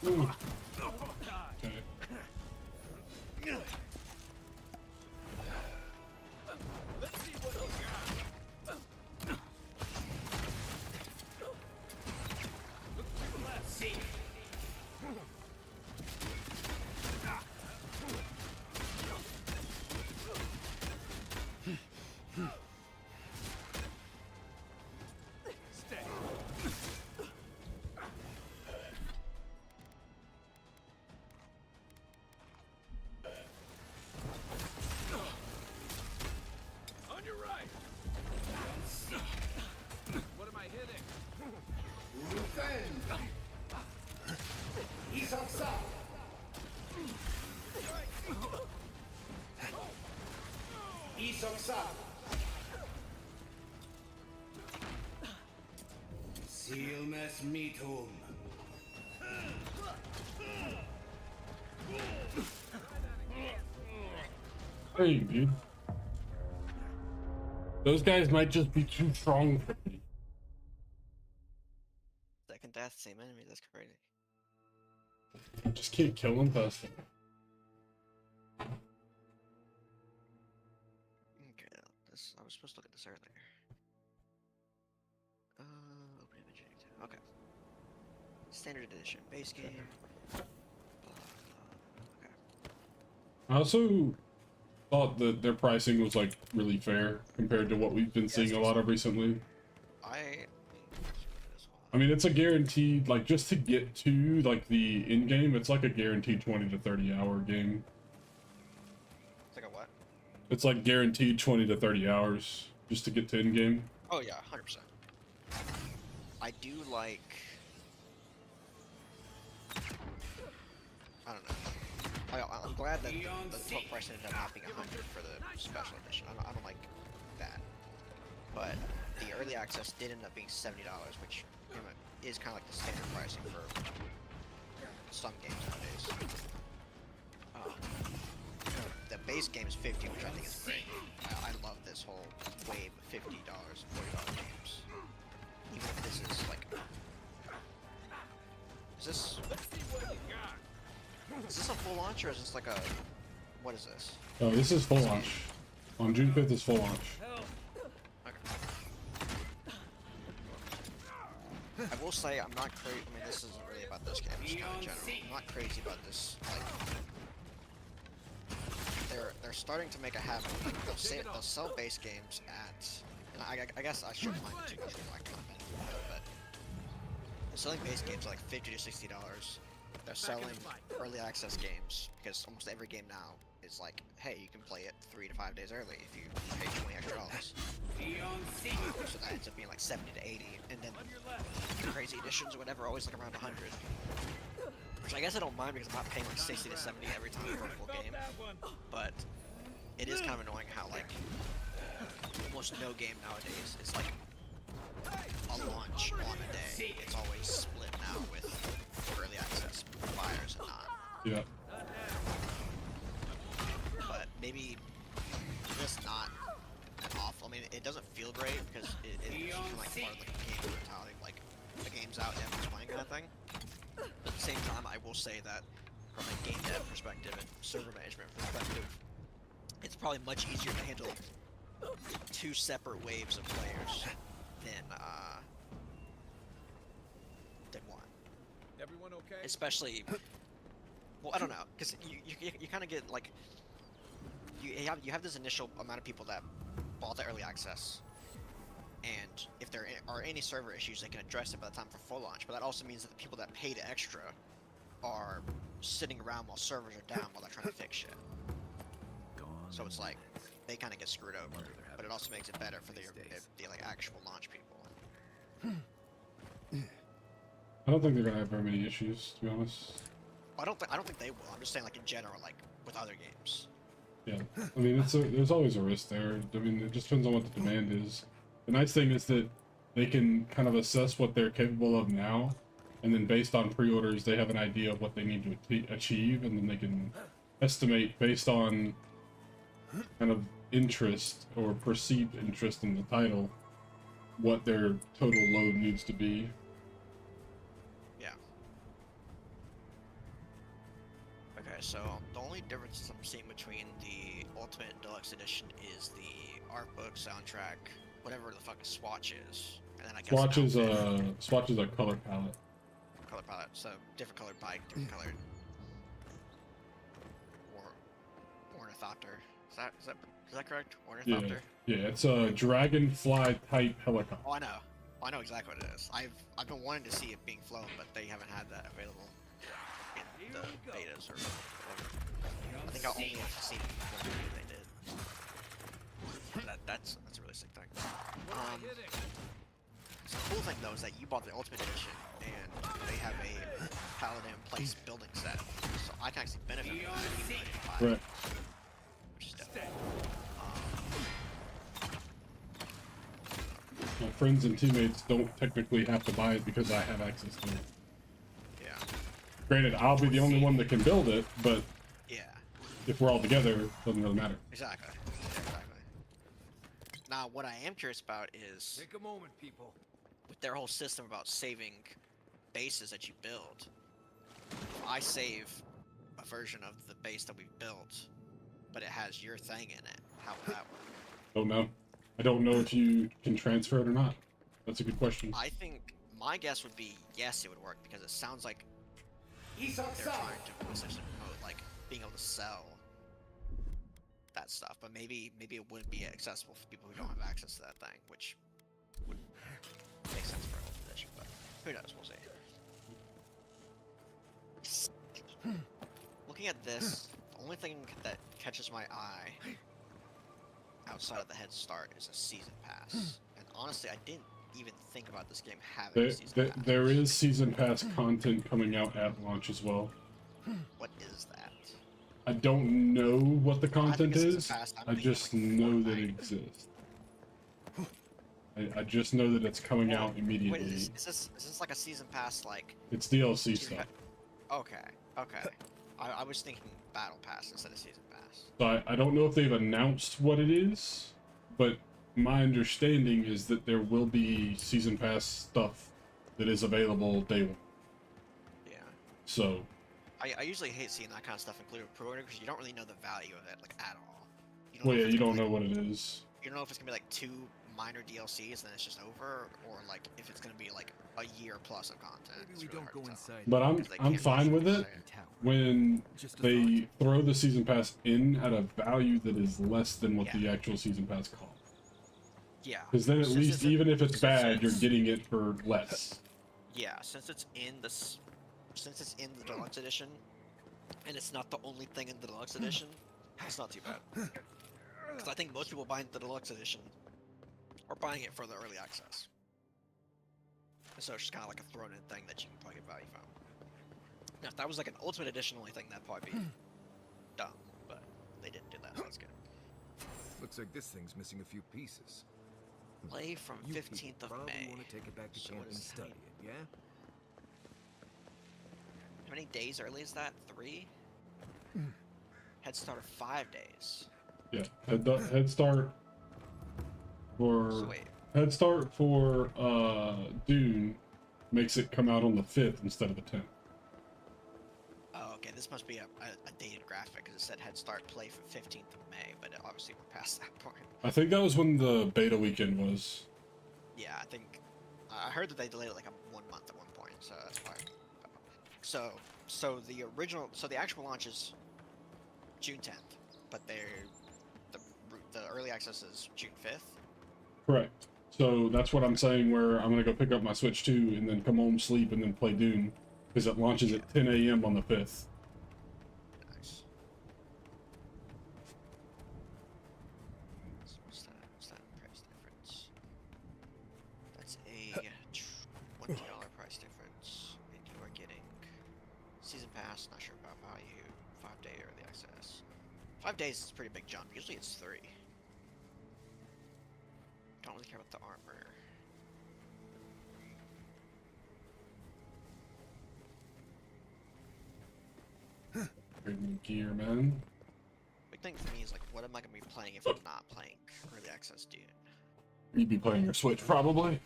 Ooh. Okay. Silmes mitum. Hey, dude. Those guys might just be too strong for me. Second death, same enemy. That's crazy. I just keep killing person. Okay, this I was supposed to look at this earlier. Open image editor. Okay. Standard edition, base game. Okay. I also thought that their pricing was like really fair compared to what we've been seeing a lot of recently. I mean, it's a guaranteed, like, just to get to like the in game, it's like a guaranteed 20 to 30 hour game. It's like a what? It's like guaranteed 20 to 30 hours just to get to in game. Oh yeah, 100%. I do like. I don't know. I'm glad that the total price ended up not being 100 for the special edition. I don't like that. But the early access did end up being $70, which is kind of like the standard pricing for some games nowadays. The base game is $50, which I think is great. I love this whole wave of $50, $40 games. Even if this is like, is this a full launch or is this like a, what is this? Oh, this is full launch. On June 5th is full launch. I will say I'm not crazy. I mean, this isn't really about this game. Just kind of in general. I'm not crazy about this like they're starting to make a habit. Like they'll sell base games at, and I guess I shouldn't mind it too much, I kind of benefit, but they're selling base games at like $50 to $60. They're selling early access games because almost every game now is like, hey, you can play it 3 to 5 days early if you pay $20 extra. So that ends up being like 70 to 80, and then crazy editions or whatever always like around 100. Which I guess I don't mind because I'm not paying like 60 to 70 every time for a full game. But it is kind of annoying how like almost no game nowadays is like a launch on a day. It's always split now with early access buyers and not. Yeah. But maybe just not that awful. I mean, it doesn't feel great because it's kind of like part of the game mentality, like the game's out and everyone's playing kind of thing. But at the same time, I will say that from a game dev perspective and server management perspective, it's probably much easier to handle 2 separate waves of players than one. Everyone okay? Especially, well, I don't know, because you kind of get like you have this initial amount of people that bought the early access, and if there are any server issues, they can address it by the time for full launch. But that also means that the people that paid extra are sitting around while servers are down while they're trying to fix shit. So it's like they kind of get screwed over, but it also makes it better for the like actual launch people. I don't think they're gonna have very many issues, to be honest. I don't think they will. I'm just saying, like in general, like with other games. Yeah, I mean, there's always a risk there. I mean, it just depends on what the demand is. The nice thing is that they can kind of assess what they're capable of now, and then based on pre-orders, they have an idea of what they need to achieve, and then they can estimate based on kind of interest or perceived interest in the title what their total load needs to be. Yeah. Okay, so the only difference I'm seeing between the Ultimate Deluxe Edition is the art book, soundtrack, whatever the fuck a swatch is, and then I guess Swatch is a color palette. Color palette, so different colored bike, different colored ornithopter. Is that correct? Ornithopter? Yeah, it's a dragonfly type helicopter. Oh, I know exactly what it is. I've been wanting to see it being flown, but they haven't had that available in the betas or whatever. I think I only have seen it before they did. That's a really sick thing. So the cool thing though is that you bought the Ultimate Edition and they have a Paladin place building set, so I can actually benefit from that even though I didn't buy it. Right. Which is dope. My friends and teammates don't technically have to buy it because I have access to it. Yeah. Granted, I'll be the only one that can build it, but Yeah. if we're all together, it doesn't really matter. Exactly. Exactly. Now, what I am curious about is Take a moment, people. with their whole system about saving bases that you build. If I save a version of the base that we've built, but it has your thing in it, how would that work? Don't know. I don't know if you can transfer it or not. That's a good question. I think my guess would be yes, it would work because it sounds like they're trying to essentially promote like being able to sell that stuff, but maybe it wouldn't be accessible for people who don't have access to that thing, which would make sense for a whole edition, but who knows, we'll see. Looking at this, the only thing that catches my eye outside of the head start is a season pass, and honestly I didn't even think about this game having a season pass. There is season pass content coming out at launch as well. What is that? I don't know what the content is. I thinking just like know that Fortnite. it exists. I just know that it's coming out Wait, immediately. is this like a season pass like? It's DLC season stuff. Okay. I was thinking battle pass instead of season pass. So I don't know if they've announced what it is, but my understanding is that there will be season pass stuff that is available day one. Yeah. So I usually hate seeing that kind of stuff included with pre-order because you don't really know the value of it like at all. well, if yeah, it's you gonna don't be, know like, what it is. You don't know if it's gonna be like 2 minor DLCs and then it's just over, or like if it's gonna be like a year plus of content. Maybe It's we really don't hard go to tell. inside. But I'm Because they I'm can't fine with really it say Tower. when Just a they thought. throw the season pass in at a value that is less than what the Yeah. actual season pass costs. Yeah. Because then at Since least, it's in- even if it's since bad, you're it's- getting it for less. Yeah, since it's in the deluxe edition, and it's not the only thing in the deluxe edition, it's not too bad. Because I think most people buying the deluxe edition are buying it for the early access. So it's just kind of like a thrown-in thing that you can probably get value from. Now, if that was like an ultimate edition only thing, that'd probably be dumb, but they didn't do that, so that's good. Looks like this thing's missing a few pieces. Play from You 15th of probably May. want to take it back to So camp what and is study that? it, yeah? How many days early is that? 3? Head start of 5 days. Yeah, head start for So wait, Dune makes it come out on the 5th instead of the 10th. oh, okay, this must be a dated graphic because it said head start play for 15th of May, but obviously we're past that point. I think that was when the beta weekend was. Yeah, I think I heard that they delayed it like 1 month at one point, so that's why. So the actual launch is June 10th, but the early access is June 5th. Correct. So that's what I'm saying, where I'm gonna go pick up my Switch 2 and then come home, sleep, and then play Dune, because it launches at 10 a.m. on the 5th. Nice. So what's that price difference? That's a $20 price difference, and you are getting season pass. Not sure about value. 5-day early access. 5 days is a pretty big jump. Usually it's 3. Don't really care about the armor. Great new gear, man. Big thing for me is like, what am I gonna be playing if I'm not playing early access Dune? You'd be playing your Switch, probably.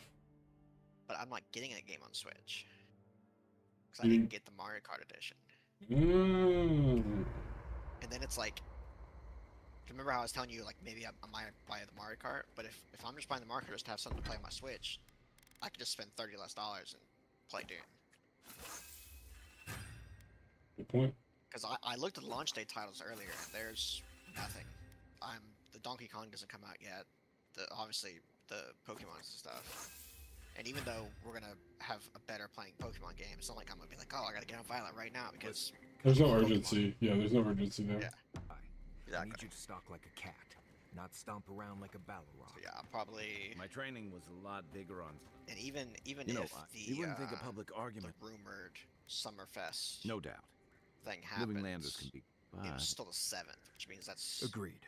But I'm not getting a game on Switch because I You didn't get the Mario Kart edition. Mm. And then it's like, remember how I was telling you like maybe I might buy the Mario Kart, but if I'm just buying the Mario Kart just to have something to play on my Switch, I could just spend $30 less and play Dune. Good point. Because I looked at the launch day titles earlier, and there's nothing. The Donkey Kong doesn't come out yet. Obviously the Pokemon and stuff. And even though we're gonna have a better playing Pokemon game, it's not like I'm gonna be like, oh, I gotta get on Violet right now because There's no Pokemon. urgency. Yeah, there's no urgency there. Yeah. I Exactly. need you to stalk like a cat, not stomp around like a Balrog. So yeah, I'll probably. My training was a lot bigger on. And even You know, if you wouldn't think a public the argument. rumored Summerfest No doubt. thing happens, Living Landers can be. it But was still the 7th, which means that's Agreed.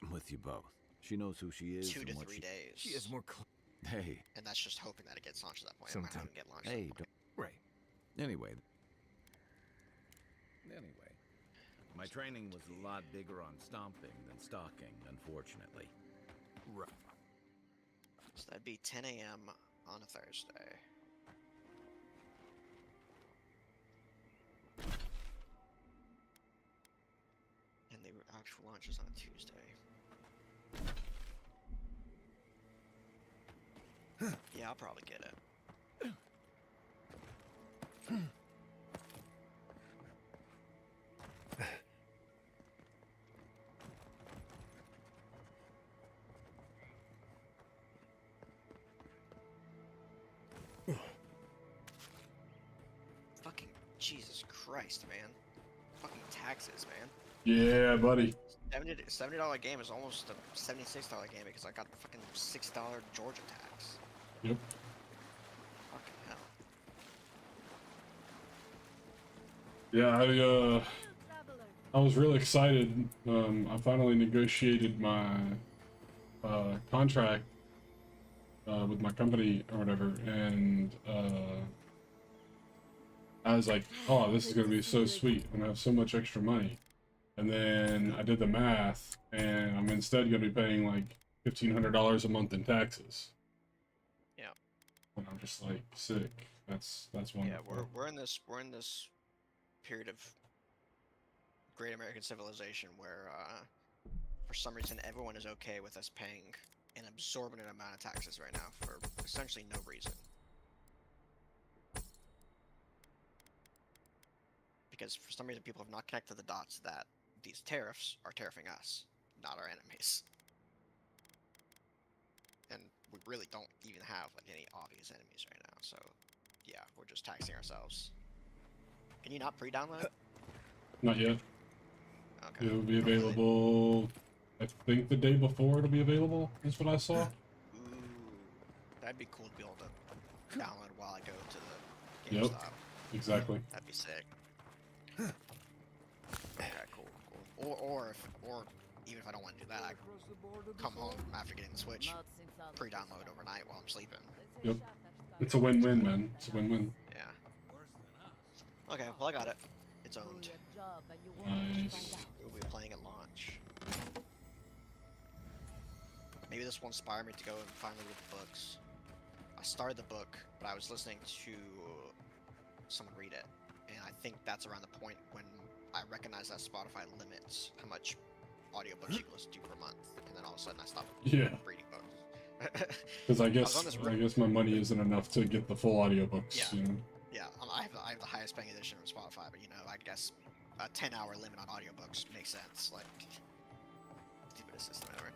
I'm with you both. She knows who she is. 2 to and what 3 she... days. She has more Hey, And that's just hoping that it gets launched at that point. It might not Sometime. even get launched at hey, that point. Right. Anyway, my training was a lot bigger on stomping than stalking, unfortunately. Right. So that'd be 10 a.m. on a Thursday. And the actual launch is on a Tuesday. Yeah, I'll probably get it. Fucking Jesus Christ, man. Fucking taxes, man. Yeah, buddy. $70 game is almost a $76 game because I got the fucking $6 Georgia tax. Yep. Fucking hell. Yeah, I was really excited. I finally negotiated my contract with my company or whatever, and I was like, oh, this is gonna be so sweet. I'm gonna have so much extra money. And then I did the math, and I'm instead gonna be paying like $1,500 a month in taxes. Yeah. And I'm just like, sick. That's wonderful. Yeah, we're in this period of great American civilization where for some reason everyone is okay with us paying an absorbent amount of taxes right now for essentially no reason. because for some reason people have not connected the dots that these tariffs are tariffing us, not our enemies. And we really don't even have like any obvious enemies right now, so yeah, we're just taxing ourselves. Can you not pre-download? Not yet. Okay. It'll be available, I think the day before it'll be available, is what I saw. Ooh, that'd be cool to be able to download while I go to the Yep. GameStop. Exactly. That'd be sick. Okay, cool. Or even if I don't want to do that, I come home after getting the Switch, pre-download overnight while I'm sleeping. Yep. It's a win-win, man. It's a win-win. Yeah. Okay, well I got it. It's owned. Nice. We'll be playing at launch. Maybe this will inspire me to go and finally read the books. I started the book, but I was listening to someone read it, and I think that's around the point when I recognize that Spotify limits how much audiobooks you can listen to per month, and then all of a sudden I stopped reading books. Because I guess my money isn't enough to get the full audiobooks. Yeah. You know? Yeah, I have the highest paying edition of Spotify, but you know, I guess a 10-hour limit on audiobooks makes sense. Like, stupid system, whatever.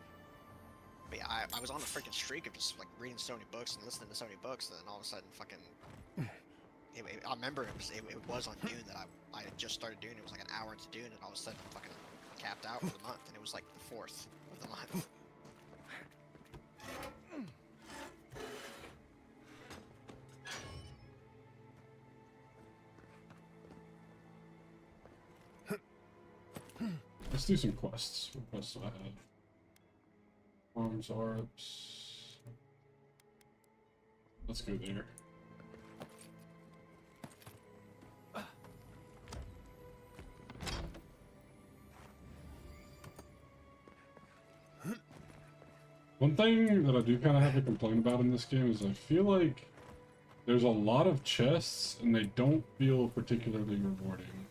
But yeah, I was on a freaking streak of just like reading so many books and listening to so many books, and then all of a sudden, fucking. I remember it was on Dune that I had just started Dune. It was like an hour into Dune, and all of a sudden, I'm fucking capped out for the month, and it was like the 4th of the month. Let's do some quests. What quests do I have? Arms, ARPs. Let's go there. One thing that I do kind of have to complain about in this game is I feel like there's a lot of chests and they don't feel particularly rewarding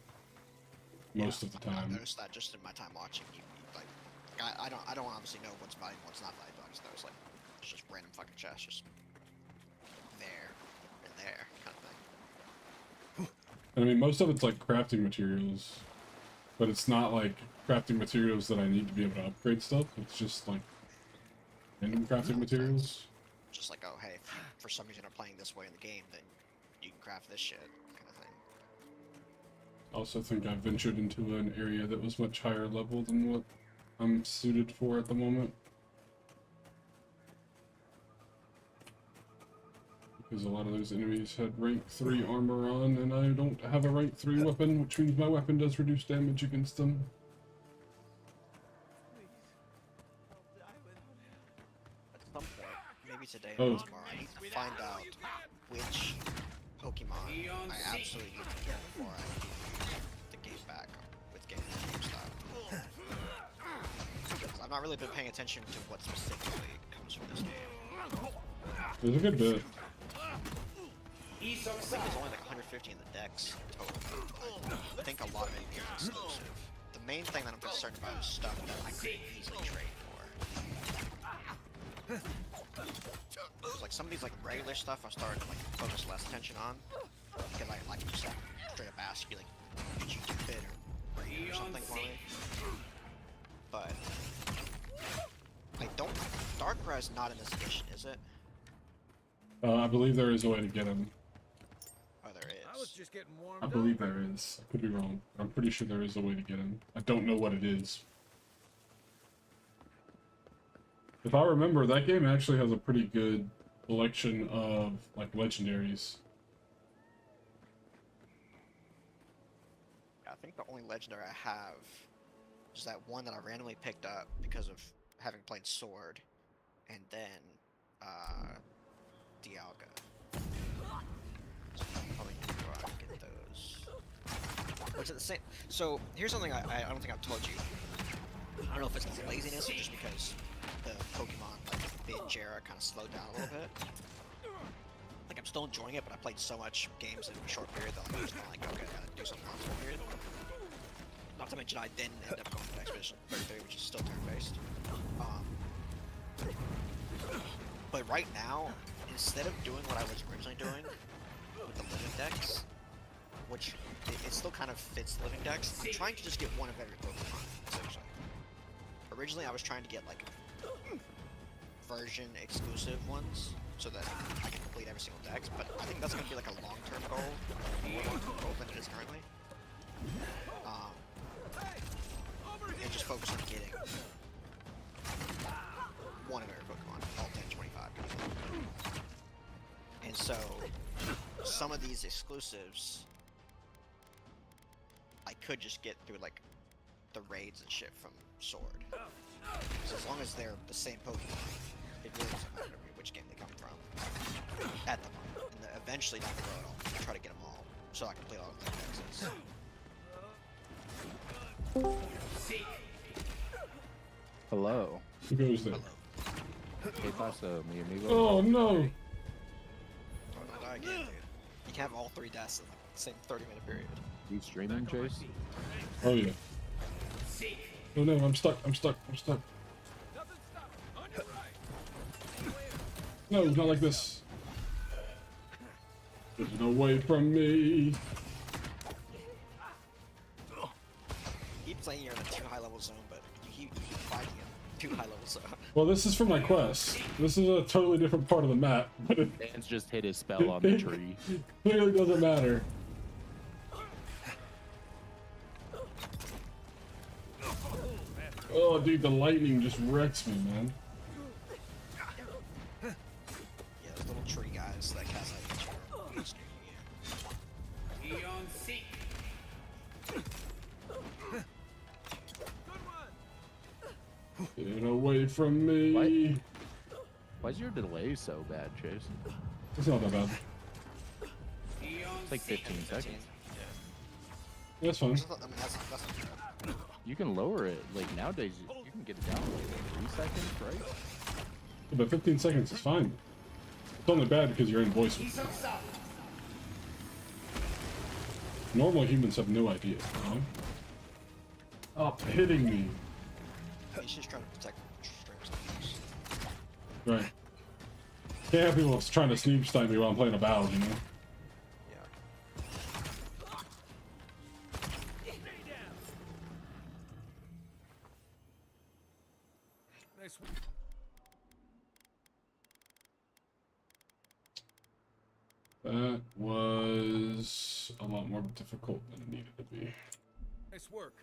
most of the time. I've noticed that just in my time watching. Like, I don't obviously know what's valuable, what's not valuable. I just notice like it's just random fucking chests, just there and there kind of thing. And I mean, most of it's like crafting materials, but it's not like crafting materials that I need to be able to upgrade stuff. It's just like random crafting materials. Just like, oh hey, if you for some reason are playing this way in the game, then you can craft this shit kind of thing. I also think I ventured into an area that was much higher level than what I'm suited for at the moment. Because a lot of those enemies had rank 3 armor on, and I don't have a rank 3 weapon, which means my weapon does reduce damage against them. At some point, maybe today Oh. or tomorrow, I need to find out which Pokemon I absolutely need to get before I do the game back with GameStop. Because I've not really been paying attention to what specifically comes from this game. There's a good bit. I think there's only like 150 in the decks total. I think a lot of it is exclusive. The main thing that I'm concerned about is stuff that I could easily trade for. Like some of these like regular stuff I started to like focus less attention on. Because I like just like straight up ask you like, did you do fit or bring or something for me? But I don't. Darkrai is not in this edition, is it? I believe there is a way to get him. Oh, there I was is. just getting warmed I believe there is. I could be wrong. I'm pretty sure there is a way to get him. I don't know what it is. If I remember, that game actually has a pretty good collection of like legendaries. I think the only legendary I have is that one that I randomly picked up because of having played Sword, and then Dialga. So I'm probably gonna go out and get those. Which at the same, so here's something I don't think I've told you. I don't know if it's laziness or just because the Pokemon like bit Jera kind of slowed down a little bit. Like I'm still enjoying it, but I played so much games in a short period that I'm just kind of like, okay, I gotta do something else for a period. Not to mention I then end up going to Expedition 33, which is still turn-based. But right now, instead of doing what I was originally doing with the living decks, which it still kind of fits Living Dex. I'm trying to just get one of every Pokemon, essentially. Originally, I was trying to get, like, version exclusive ones, so that I can complete every single dex, but I think that's going to be, like, a long-term goal, more long-term goal than it is currently. And just focus on getting one of every Pokemon, all 10, 25. And so, some of these exclusives, I could just get through, like, the raids and shit from Sword. So as long as they're the same Pokemon, it really doesn't matter to me which game they come from. At the moment. And then eventually down the road, I'll try to get them all, so I can play all of their dexes. Hello. Who goes there? Hey, paso, mi amigo. Oh no! Oh, I die again, dude. You can have all 3 deaths in the same 30-minute period. You streaming, Chase? Oh yeah. Oh no, I'm stuck, I'm stuck, I'm stuck. No, not like this. Get away from me. Keep playing you're in a too high level zone, but you keep fighting in too high level zone. Well, this is for my quest. This is a totally different part of the map, but it Dan's just hit his spell on the tree. clearly doesn't matter. Oh, dude, the lightning just wrecks me, man. Yeah, those little tree guys that cast like Eon Seek. Get away from me. Why's your delay so bad, Chase? It's not that bad. It's like 15 seconds. That's fine. I mean, that's not bad. You can lower it. Like nowadays, you can get it down to like 3 seconds, right? But 15 seconds is fine. It's only bad because you're in voice. Normal humans have no idea, you know? Stop hitting me. He's just trying to protect streams. Right. Can't have people trying to sneak snipe me while I'm playing a battle, you know? Nice. That was a lot more difficult than it needed to be. Nice work.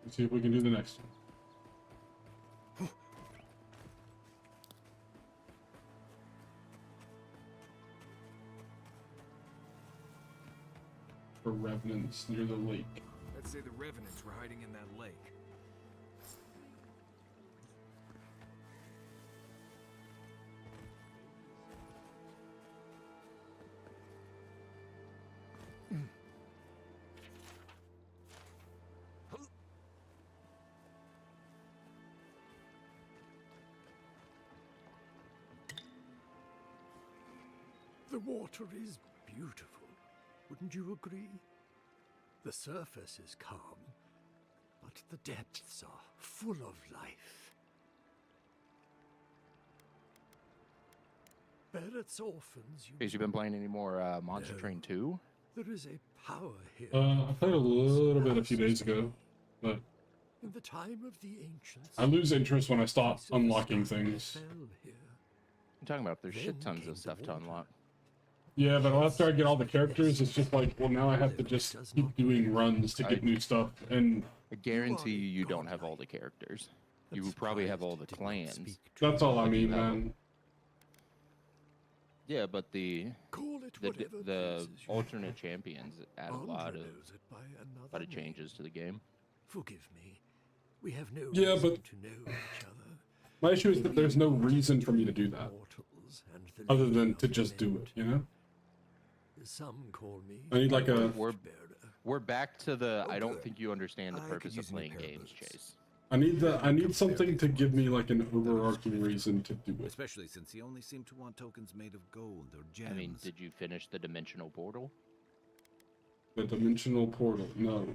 Let's see if we can do the next one. For revenants near the lake. Let's say the revenants were hiding in that lake. The water is beautiful, wouldn't you agree? The surface is calm, but the depths are full of life. Barrett's orphans. Chase, you been playing any more Monster Train 2? There is a power here. I played a little bit a few days ago, but in the time of the ancients, I lose interest when I stop unlocking things. I'm talking about there's shit tons of stuff to unlock. Yeah, but after I get all the characters, it's just like, well, now I have to just keep doing runs to get new stuff, and I guarantee you don't have all the characters. You probably have all the clans. that's all I mean, man. Yeah, but the alternate champions add a lot of changes to the game. Forgive me. We have no Yeah, reason but to know each other. my issue is that there's no reason for me to do that, other than to just do it, you know? some call me. I need like a. We're back to the. Oh, I don't good. think you understand the I purpose could of use any playing pair of games, boots. Chase. I need something to give me like an overarching reason to do it. Especially since he only seemed to want tokens made of gold or gems. I mean, did you finish the dimensional portal? The dimensional portal, no.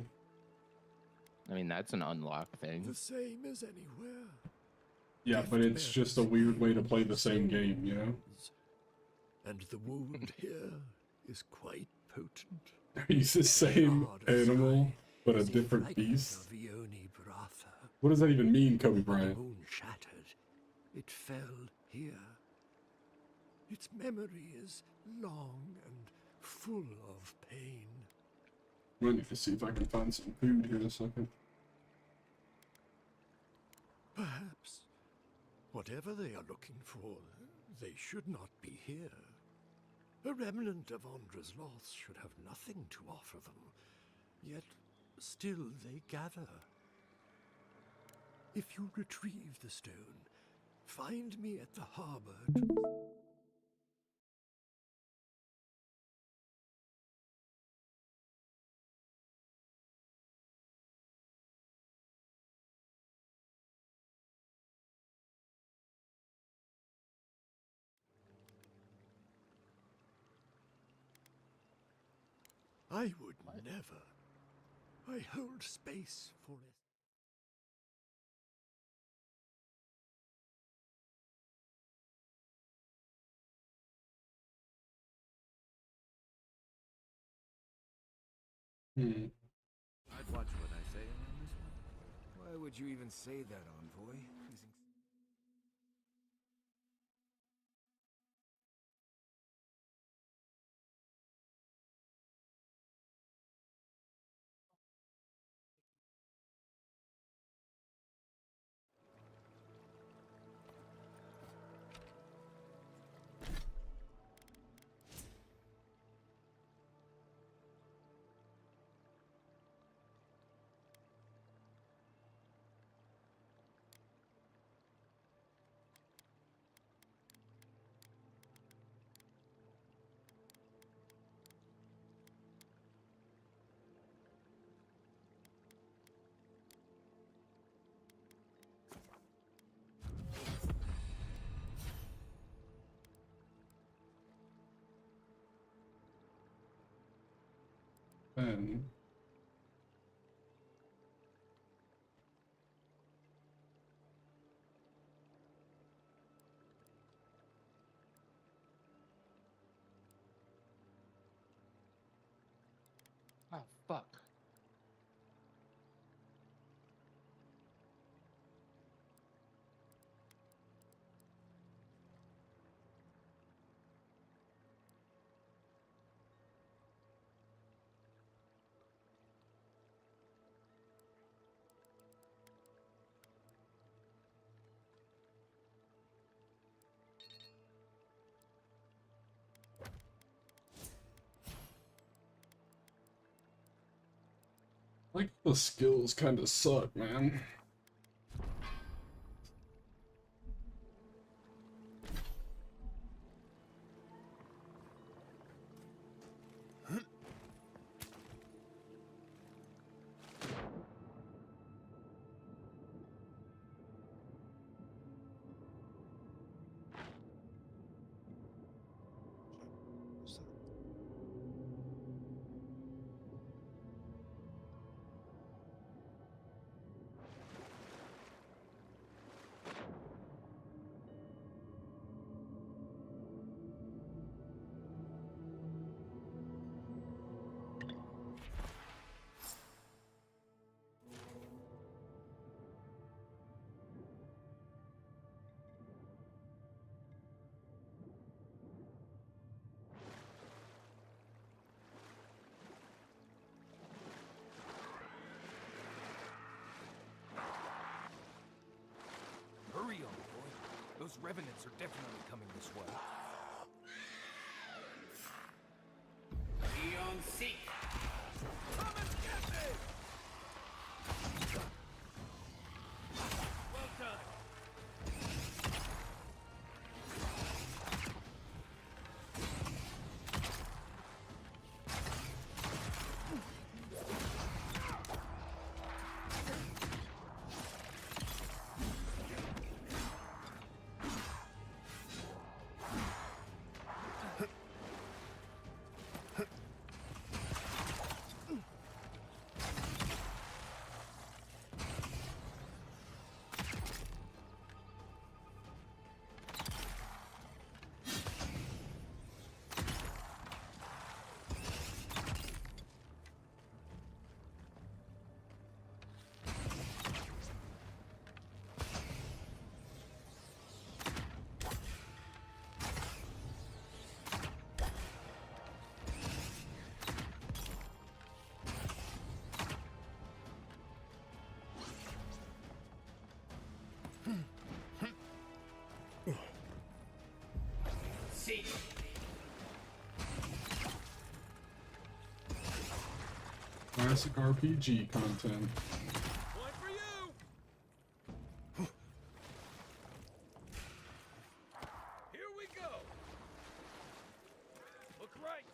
I mean, that's an unlock thing. The same as anywhere. Yeah, but it's just a weird way to play the same game, you know? And the wound here is quite potent. He's the same animal, but a different beast. What does that even mean, Kobe Bryant? The moon shattered. It fell here. Its memory is long and full of pain. I need to see if I can find some food here in a second. Perhaps, whatever they are looking for, they should not be here. A remnant of Andra's loss should have nothing to offer them, yet still they gather. If you retrieve the stone, find me at the harbor to... I would never. I hold space for it. I'd watch what I say on this one. Why would you even say that, Envoy? Ben. Oh, fuck. Like, the skills kind of suck, man. Hurry, Envoy. Those revenants are definitely coming this way. Be on seek. Come and get me! Well done. seek. Classic RPG content. One for you. Here we go. Look right.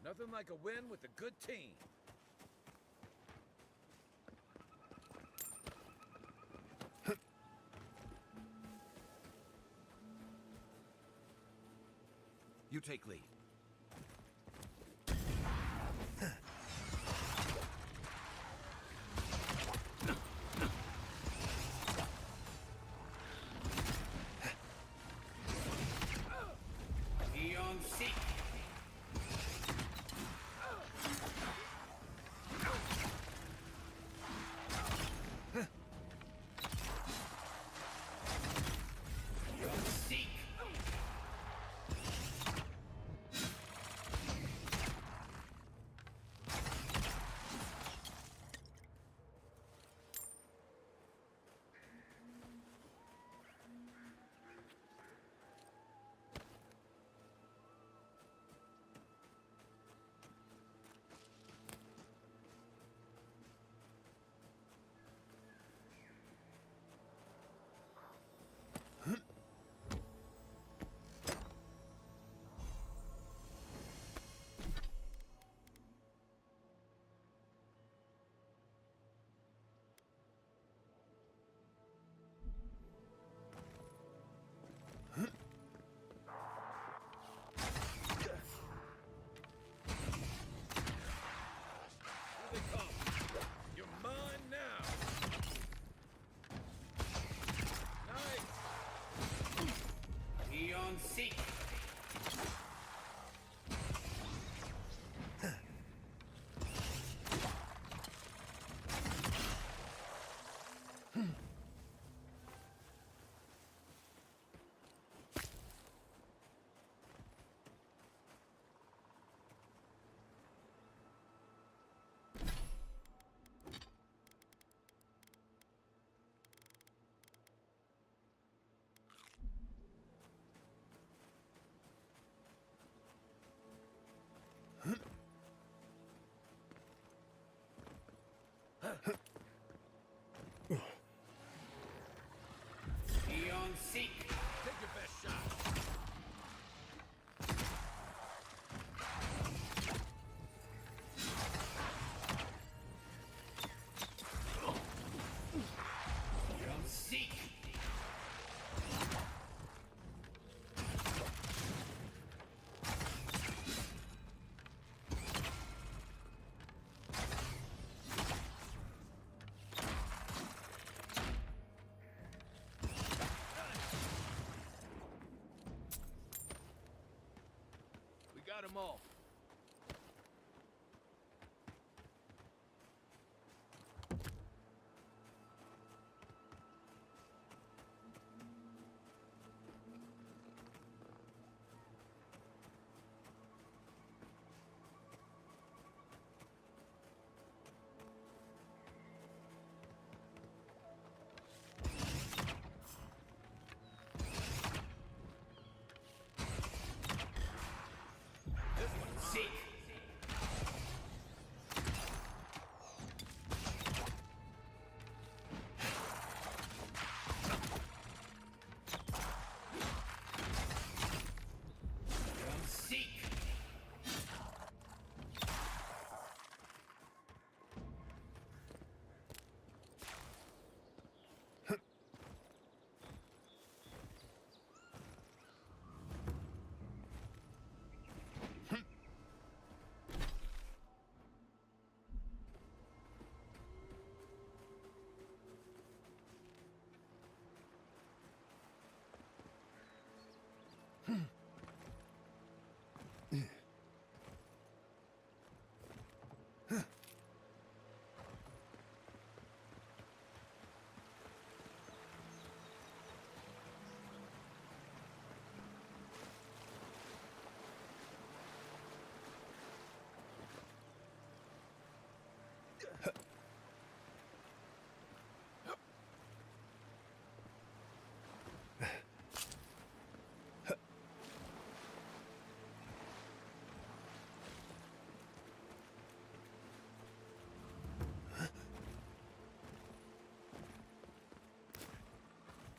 Nothing like a win with a good team. You take lead. Beyond seek. Beyond seek.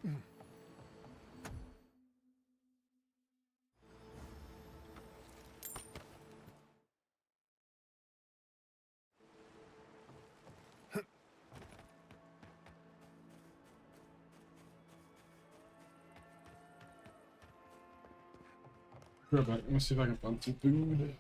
Right back. Let me see if I can find some food.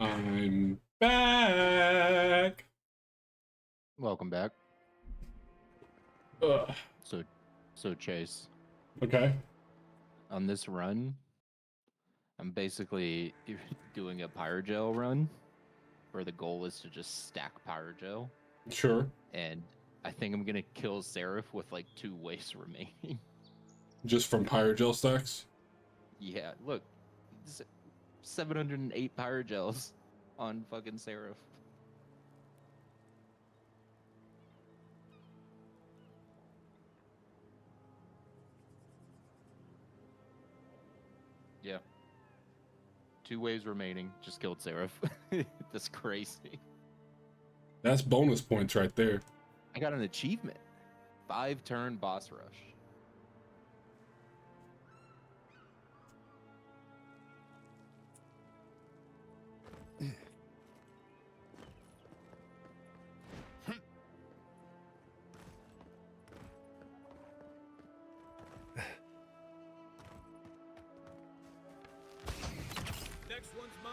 I'm back. Welcome back. Ugh. So Chase. Okay. On this run, I'm basically doing a Pyrogel run, where the goal is to just stack Pyrogel. Sure. And I think I'm gonna kill Seraph with like 2 wastes remaining. Just from Pyrogel stacks? Yeah, look. 708 Pyrogels on fucking Seraph. Yeah. 2 waves remaining. Just killed Seraph. That's crazy. That's bonus points right there. I got an achievement. 5-turn boss rush. Next one's mine.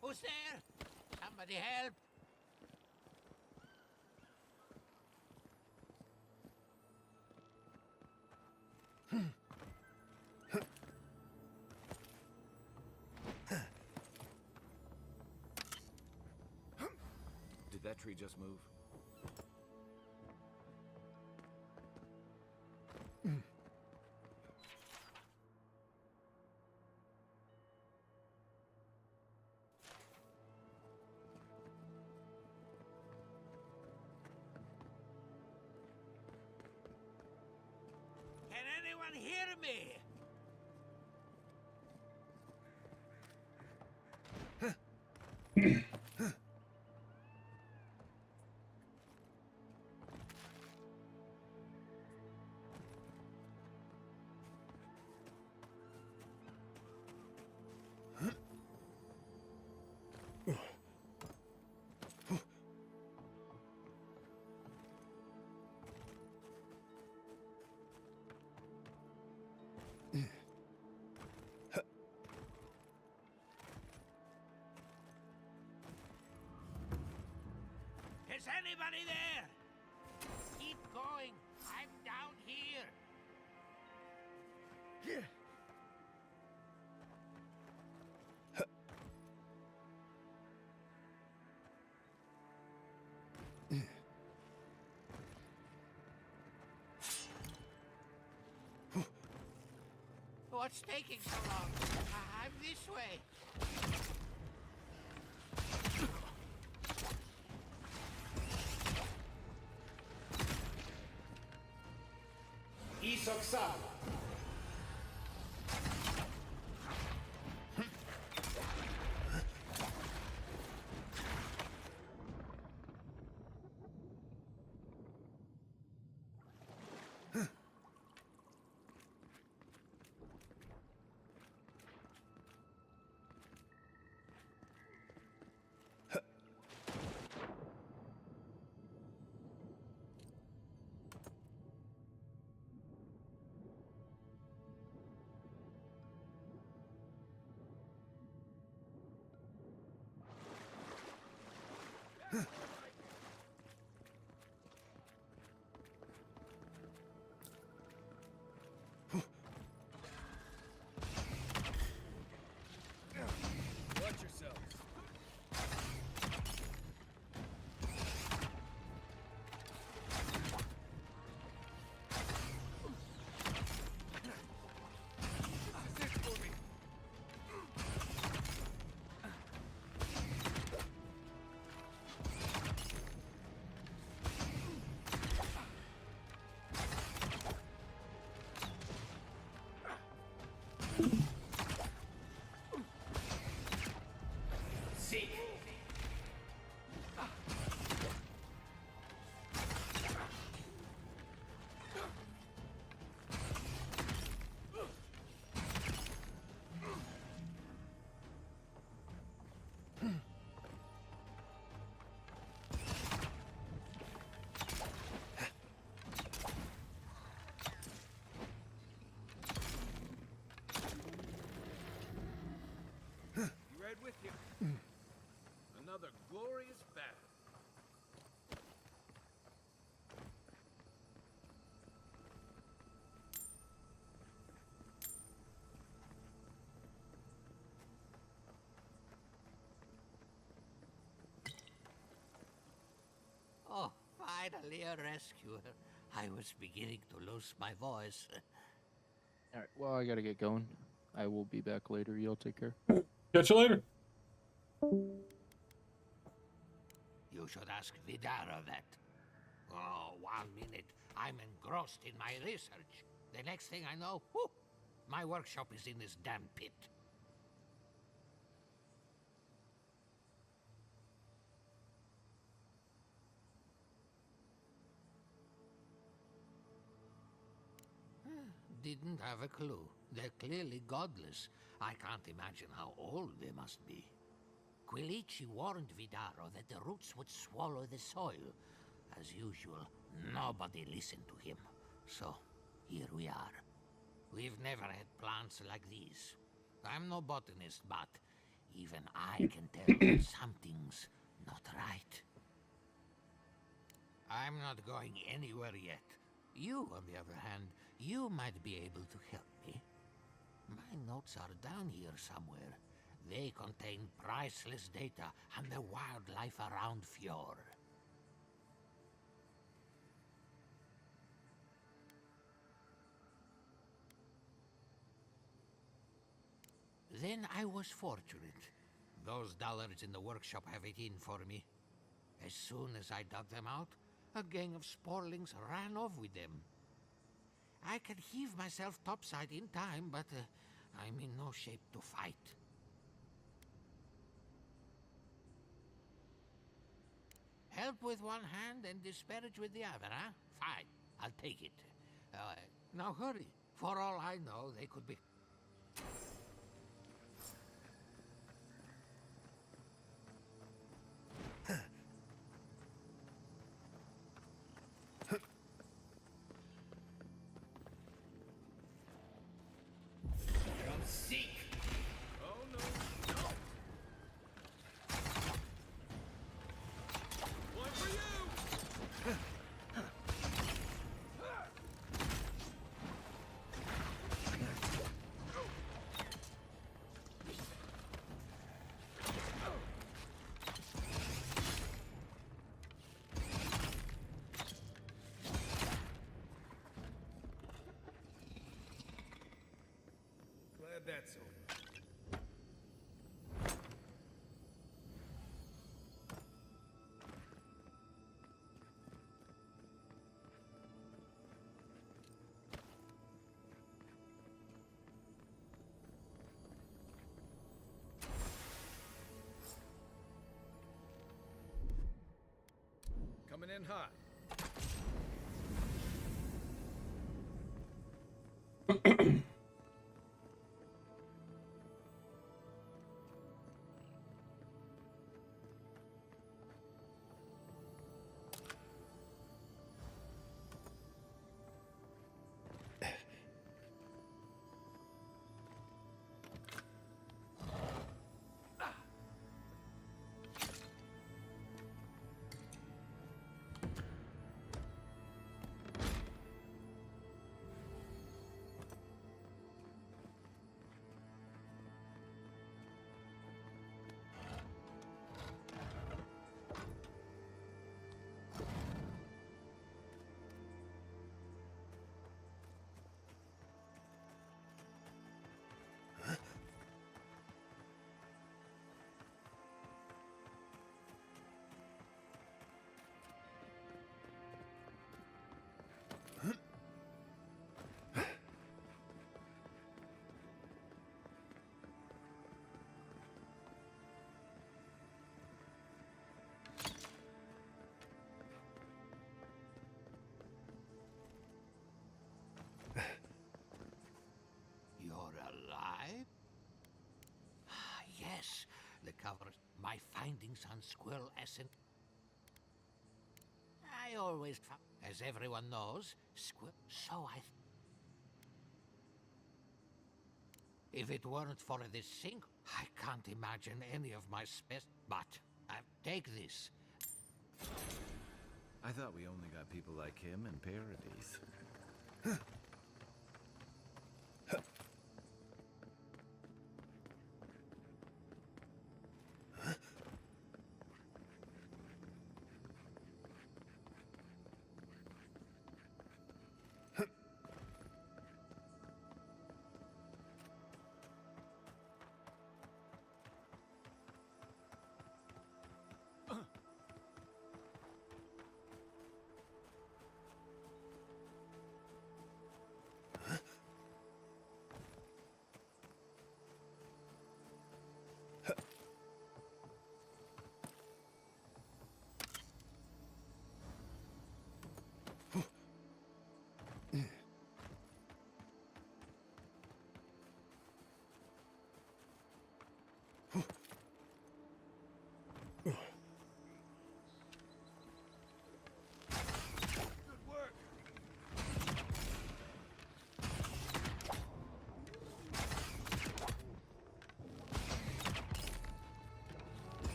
Who's there? Somebody help! Did that tree just move? Can anyone hear me? Is anybody there? Keep going. I'm down here. What's taking so long? I'm this way. Isok-san. Watch yourself. Seek. Finally a rescuer. I was beginning to lose my voice. Alright, well, I gotta get going. I will be back later. Y'all take care. Catch you later. You should ask Vidara that. Oh, 1 minute. I'm engrossed in my research. The next thing I know, whew, my workshop is in this damn pit. Didn't have a clue. They're clearly godless. I can't imagine how old they must be. Quilici warned Vidaro that the roots would swallow the soil. As usual, nobody listened to him. So, here we are. We've never had plants like these. I'm no botanist, but even I can tell that something's not right. I'm not going anywhere yet. You, on the other hand, you might be able to help me. My notes are down here somewhere. They contain priceless data on the wildlife around Fjord. Then I was fortunate. Those dullards in the workshop have it in for me. As soon as I dug them out, a gang of sporlings ran off with them. I can heave myself topside in time, but I'm in no shape to fight. Help with one hand and disparage with the other, huh? Fine, I'll take it. Now hurry. For all I know, they could be... Glad that's over. Coming in hot. Yes, the cover. My findings on Squirrel Essence. I always found, as everyone knows, so I... If it weren't for this sink, I can't imagine any of my but take this. I thought we only got people like him in Paradise.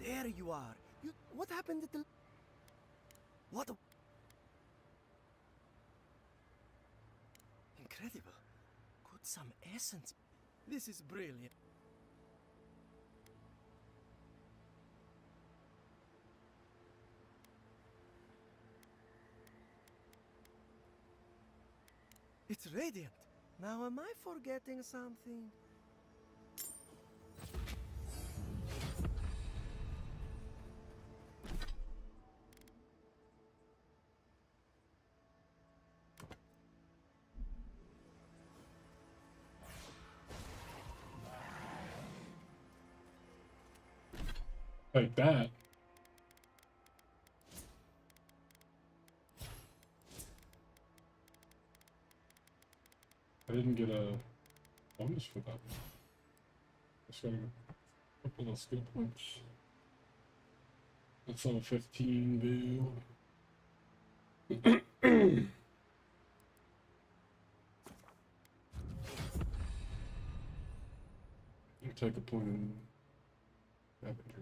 There you are. What happened at the... What a... Incredible. Got some essence. This is brilliant. It's radiant. Now am I forgetting something? Like that. I didn't get a bonus for that. Just got a couple of skill points. That's on a 15 view. Take a point in Avenger.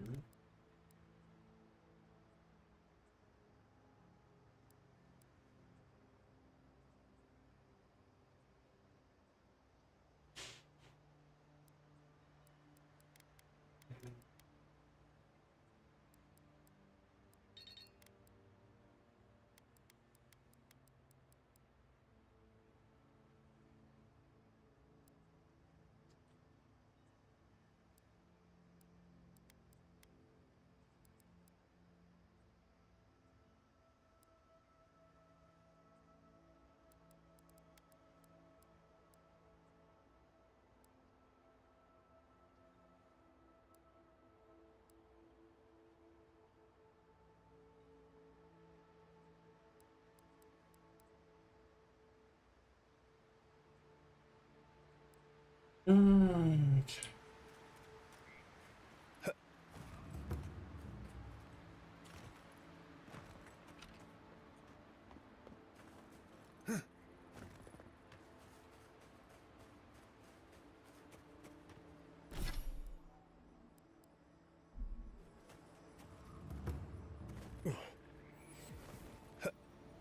Okay.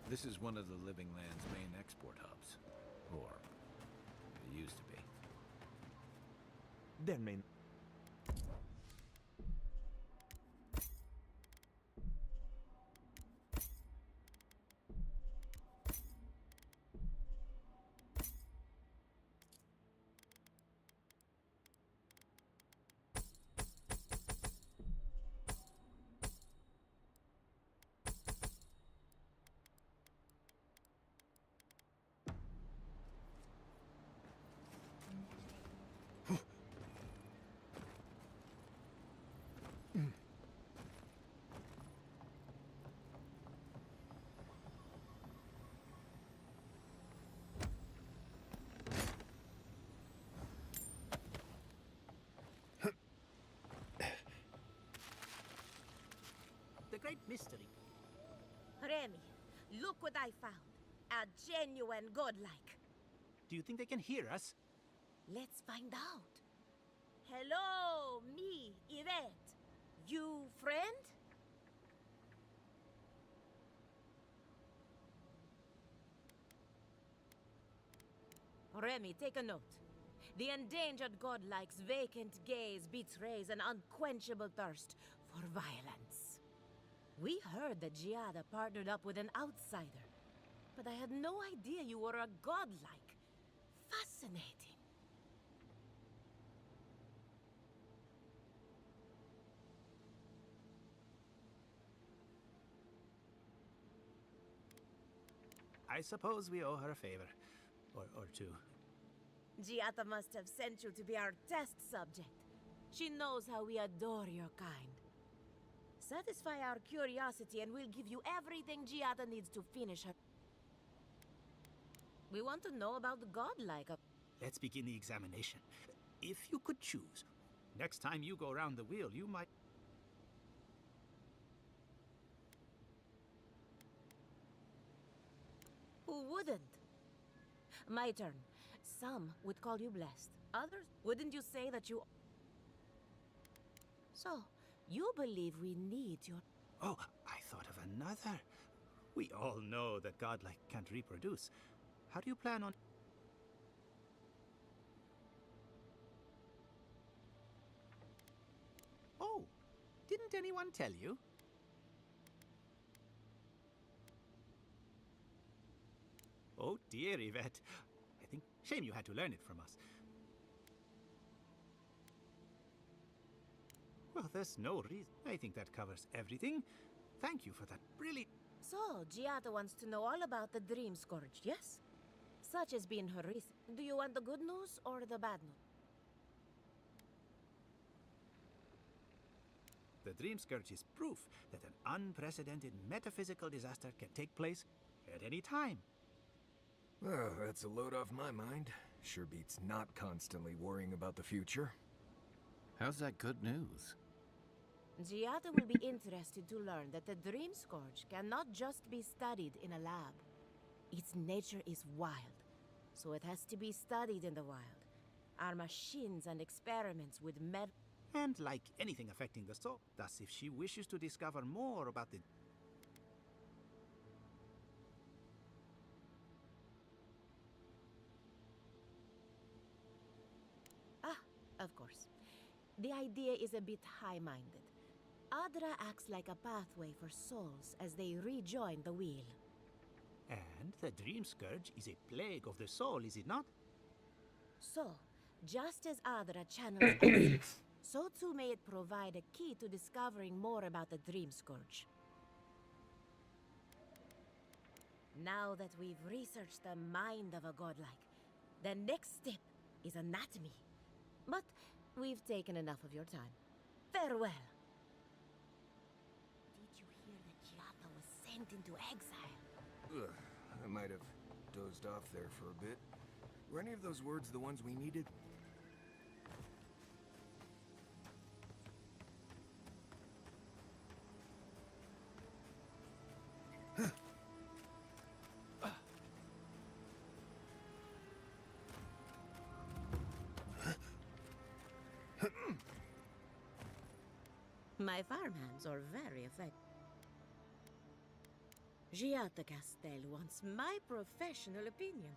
This is one of the Living Land's main export hubs. Or it used to be. Their main... The great mystery. Remy, look what I found. A genuine godlike. Do you think they can hear us? Let's find out. Hello, me, Yvette. You friend? Remy, take a note. The endangered godlike's vacant gaze betrays an unquenchable thirst for violence. We heard that Giada partnered up with an outsider, but I had no idea you were a godlike. Fascinating. I suppose we owe her a favor. Or two. Giada must have sent you to be our test subject. She knows how we adore your kind. Satisfy our curiosity and we'll give you everything Giada needs to finish her. We want to know about the godlike. Let's begin the examination. If you could choose, Next time you go round the wheel, you might... Who wouldn't? My turn. Some would call you blessed. Others, wouldn't you say that you... So, you believe we need your... Oh, I thought of another. We all know that godlike can't reproduce. How do you plan on... Oh, didn't anyone tell you? Oh dear, Yvette. I think shame you had to learn it from us. Well, there's no reason. I think that covers everything. Thank you for that brilliant... So, Giada wants to know all about the Dream Scourge, yes? Such has been her reason. Do you want the good news or the bad news? The Dream Scourge is proof that an unprecedented metaphysical disaster can take place at any time. Well, that's a load off my mind. Sure beats not constantly worrying about the future. How's that good news? Giada will be interested to learn that the Dream Scourge cannot just be studied in a lab. Its nature is wild, so it has to be studied in the wild. Our machines and experiments with And like anything affecting the soul, thus if she wishes to discover more about the... Of course. The idea is a bit high-minded. Adra acts like a pathway for souls as they rejoin the wheel. And the Dream Scourge is a plague of the soul, is it not? So, just as Adra channels essence, so too may it provide a key to discovering more about the Dream Scourge. Now that we've researched the mind of a godlike, the next step is anatomy. But we've taken enough of your time. Farewell. Did you hear that Giada was sent into exile? Ugh, I might have dozed off there for a bit. Were any of those words the ones we needed? My farmhands are very effective. Giada Castel wants my professional opinion.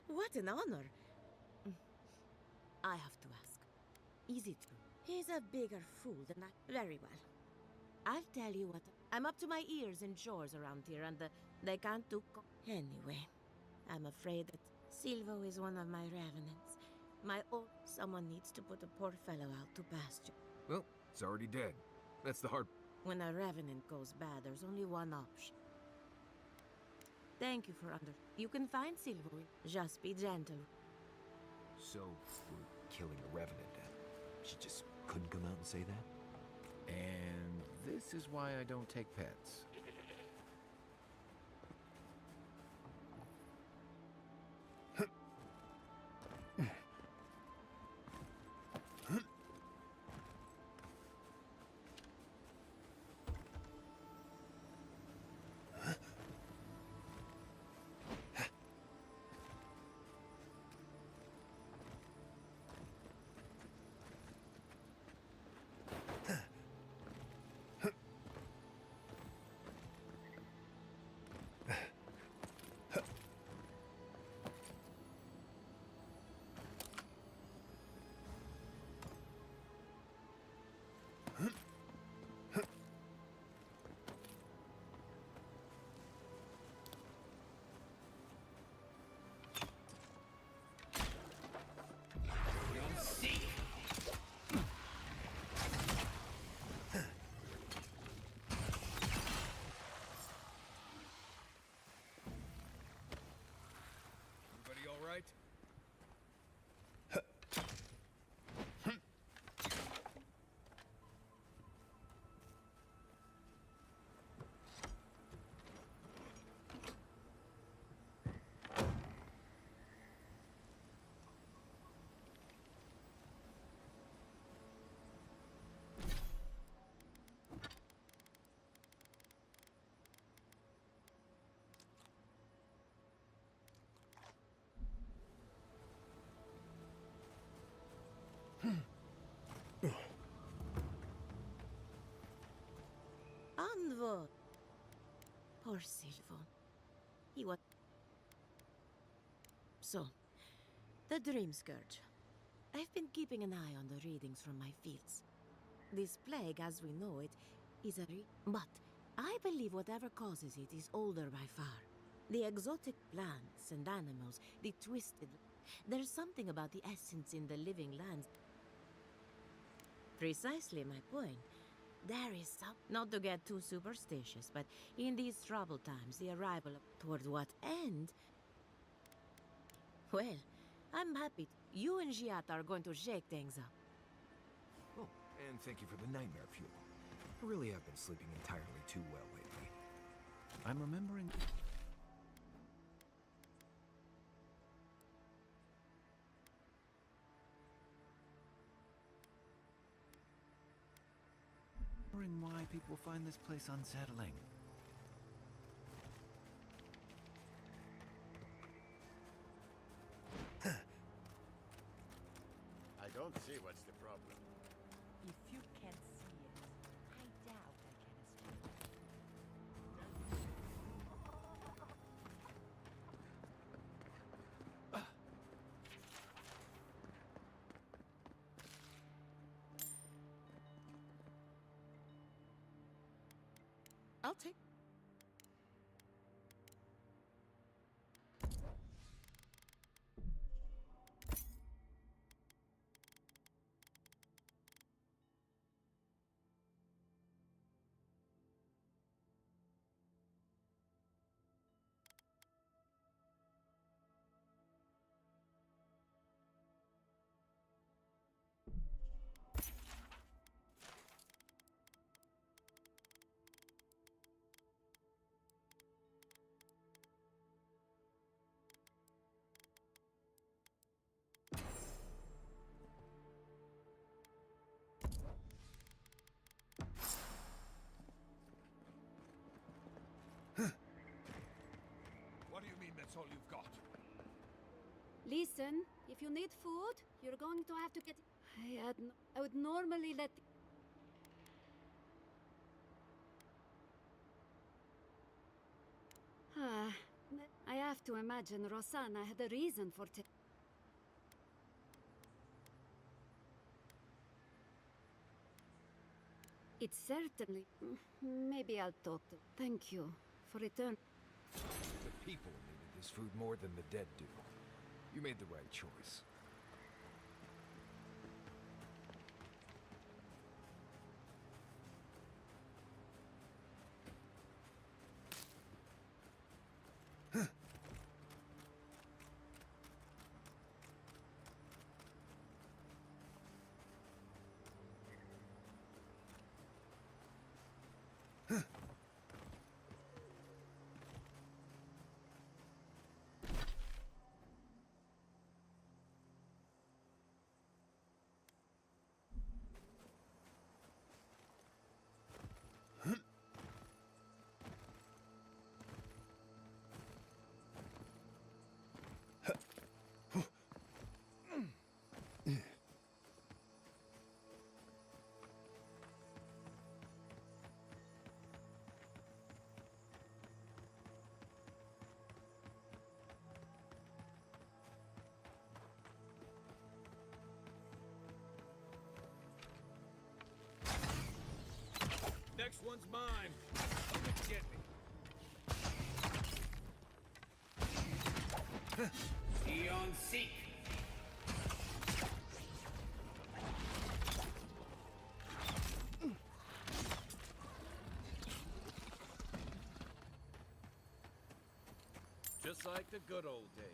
What an honor. I have to ask. Is it true? He's a bigger fool than I... Very well. I'll tell you what. I'm up to my ears in chores around here and they can't do... Anyway, I'm afraid that Silvo is one of my revenants. Someone needs to put a poor fellow out to pasture. Well, it's already dead. That's the hard... When a revenant goes bad, there's only one option. Thank you for You can find Silvo. Just be gentle. So, we're killing a revenant then? She just couldn't come out and say that? And this is why I don't take pets. Poor Silvo. He was... So, the Dream Scourge. I've been keeping an eye on the readings from my fields. This plague, as we know it, is but I believe whatever causes it is older by far. The exotic plants and animals, the twisted... There's something about the essence in the living lands. Precisely my point. There is some... Not to get too superstitious, but in these troubled times, the arrival of... Toward what end? Well, I'm happy. You and Giat are going to shake things up. Oh, and thank you for the nightmare fuel. I really have been sleeping entirely too well lately. I'm remembering... why people find this place unsettling. I don't see what's the problem. If you can't see it, I doubt I can explain. I'll take... What do you mean that's all you've got? Listen, if you need food, you're going to have to get... I would normally let... I have to imagine Rosanna had a reason for It's certainly... Maybe I'll talk to... Thank you for return. The people needed this food more than the dead do. You made the right choice. Next one's mine. Come and get me. Eon Seek. Just like the good old days.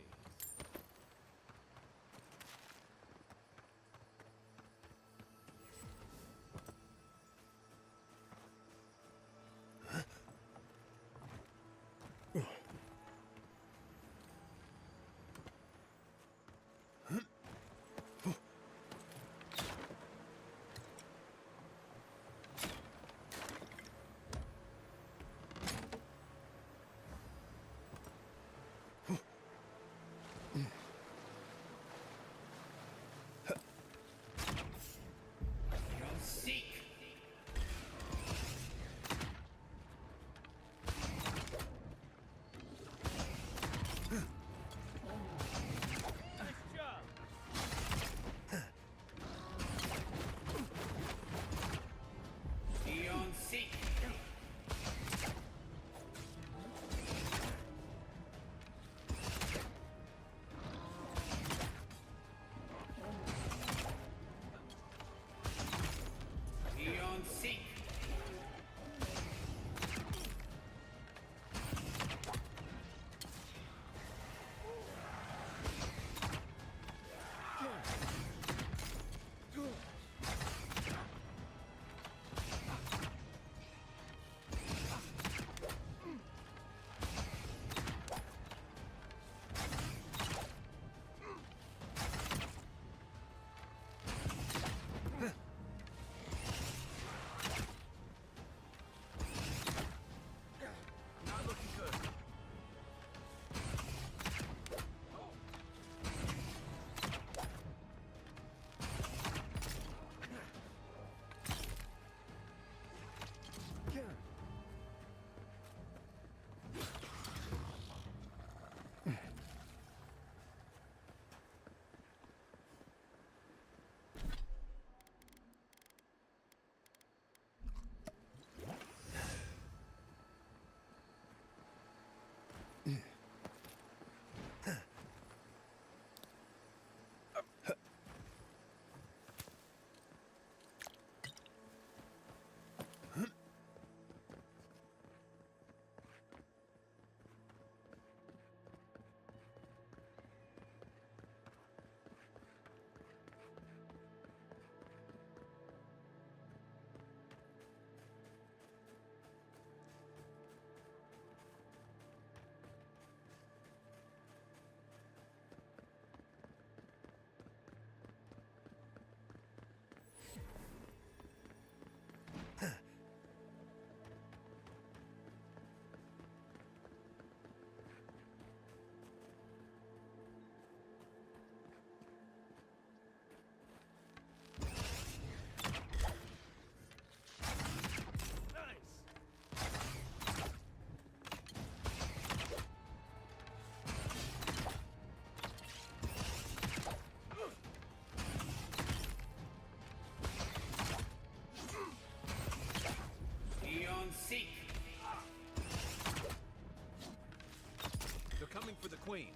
mean?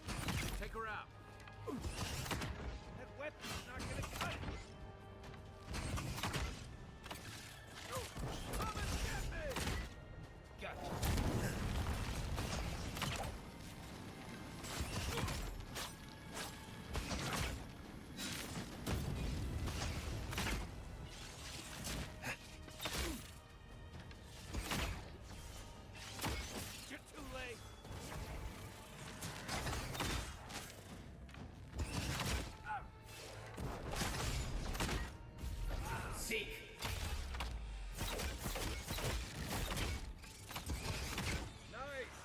Take her out. That weapon's not gonna cut it. Come and get me! Gotcha. You're too late. Seek. Nice.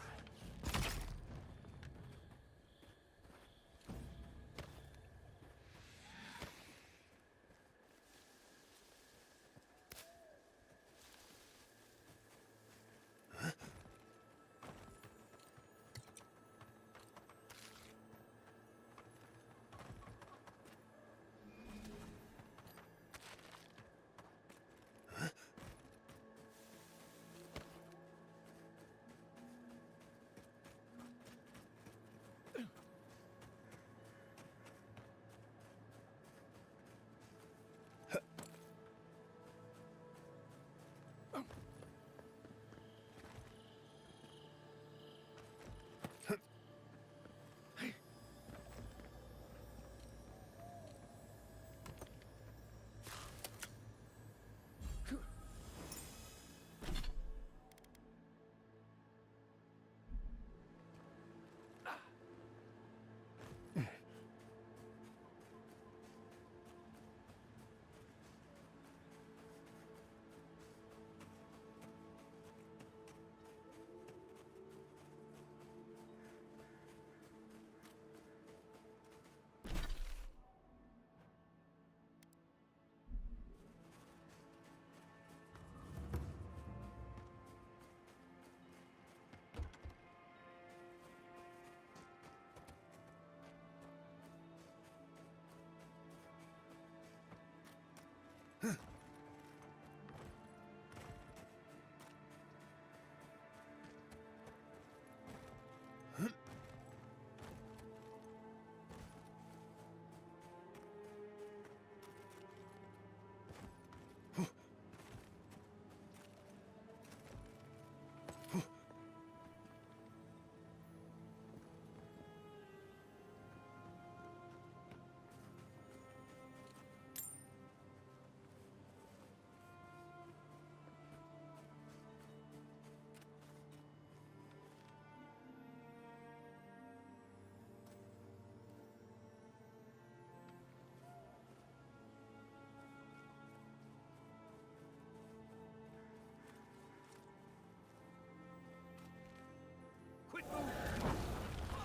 Quit moving!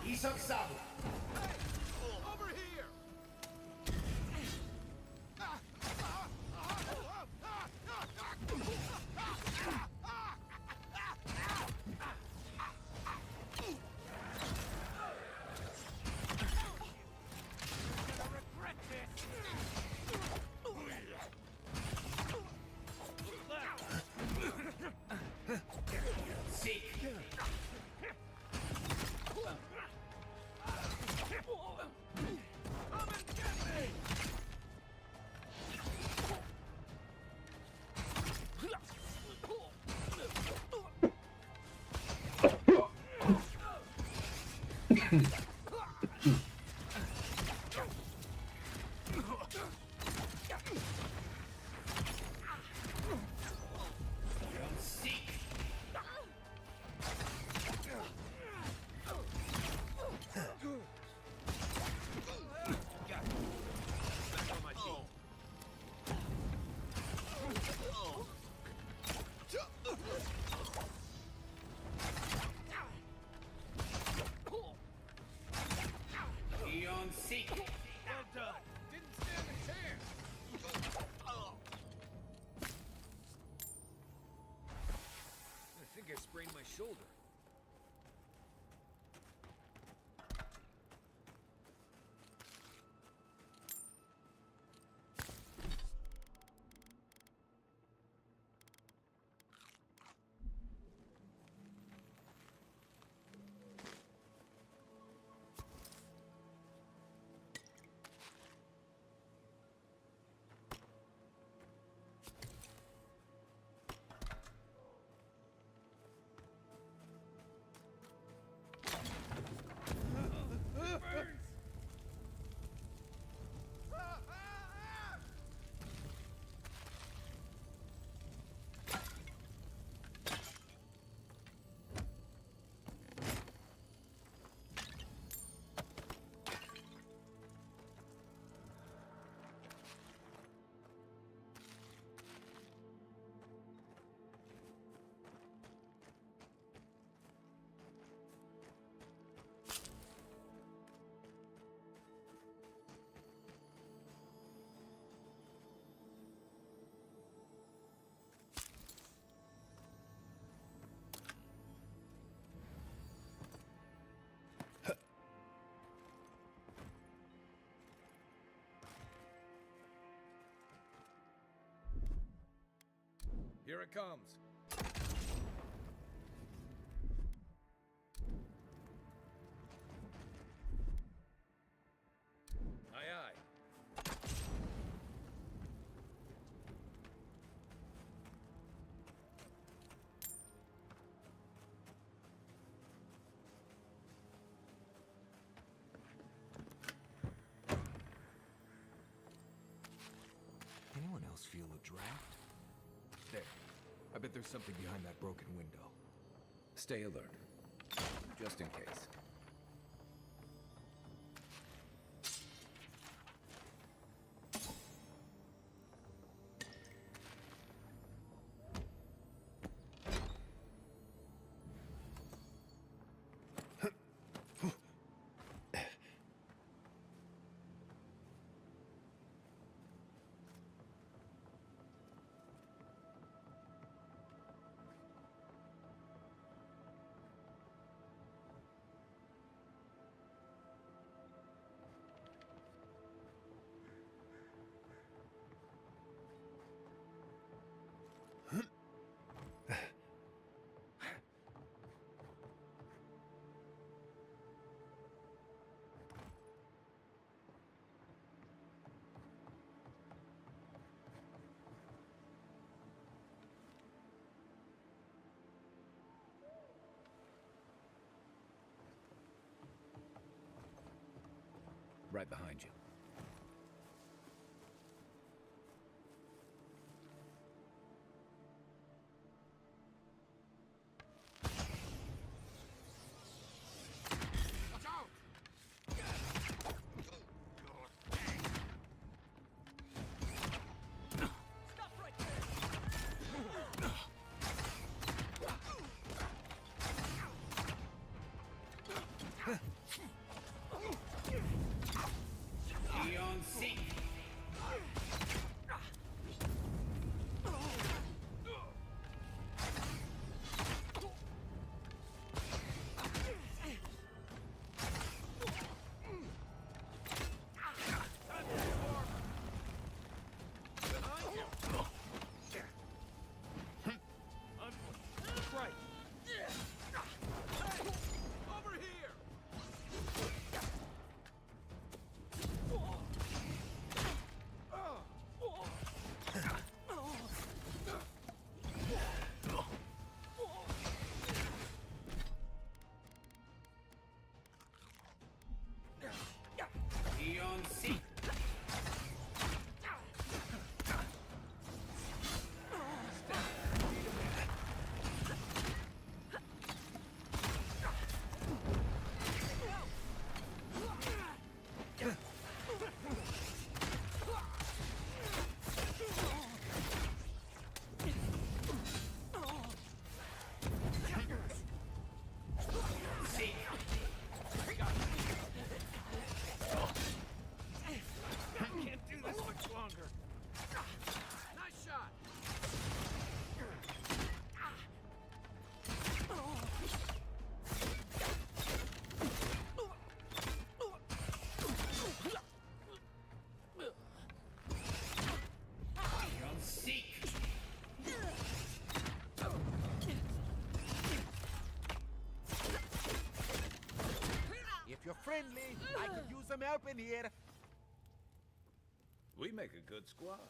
Isang Sabu! Over here! Seek! Seek! Well done. Didn't stand a chance. I think I sprained my shoulder. Here it comes. Aye, aye. Anyone else feel a draft? There. I bet there's something behind that broken window. Stay alert. Just in case. Right behind you. Watch out! Stop right there! Leon Sink! Right. Over here! Leon Sink! Can't do this much longer. Nice shot. Leon Sink! If you're friendly, I could use some help in here. We make a good squad.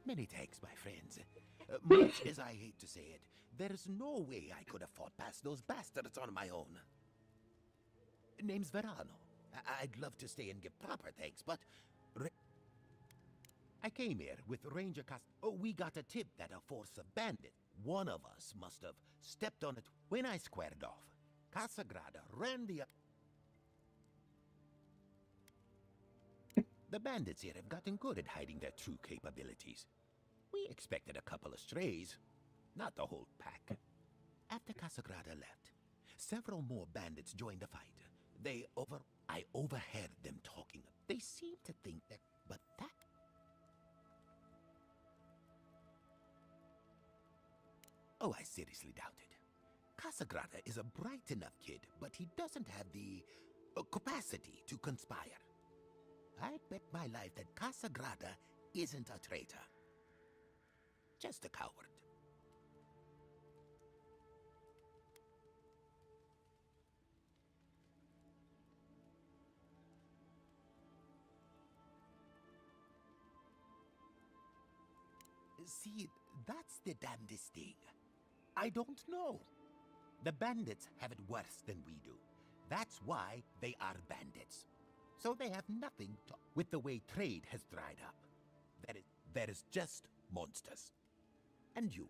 Many thanks, my friends. Much as I hate to say it, there's no way I could have fought past those bastards on my own. Name's Verano. I'd love to stay and give proper thanks, but... I came here with Ranger Oh, we got a tip that a force of bandits. One of us must have stepped on it when I squared off. Casagrada ran the... The bandits here have gotten good at hiding their true capabilities. We expected a couple of strays, not the whole pack. After Casagrada left, several more bandits joined the fight. I overheard them talking. They seemed to think that... But that... Oh, I seriously doubt it. Casagrada is a bright enough kid, but he doesn't have the capacity to conspire. I'd bet my life that Casagrada isn't a traitor. Just a coward. See, that's the damnedest thing. I don't know. The bandits have it worse than we do. That's why they are bandits. So they have nothing to... With the way trade has dried up, there is just monsters. And you.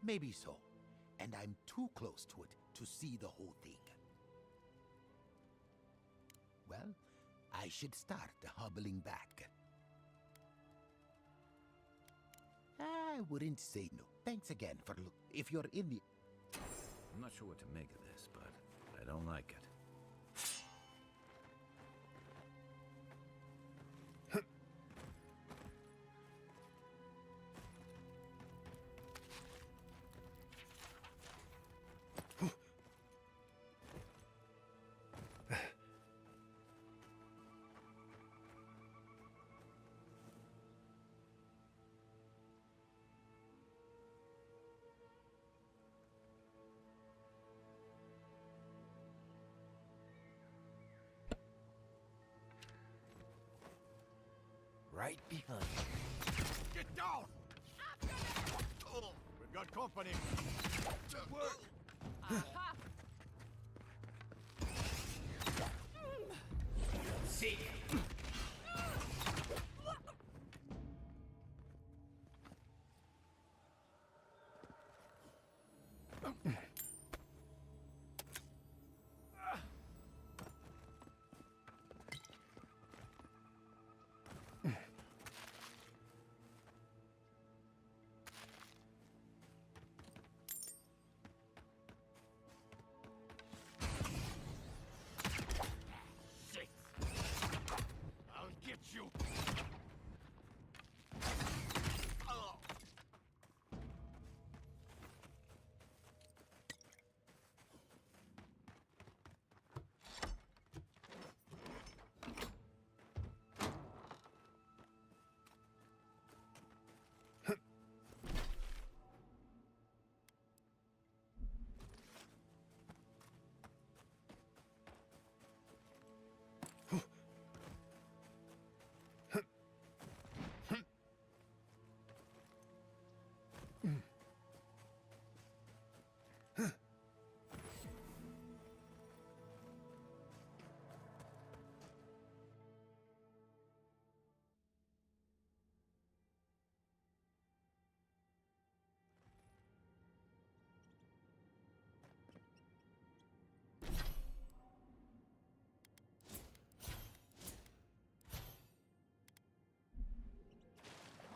Maybe so. And I'm too close to it to see the whole thing. Well, I should start hobbling back. I wouldn't say no. Thanks again for look. If you're in the... I'm not sure what to make of this, but I don't like it. Right behind you. Get down! We've got company. See. I'll get you.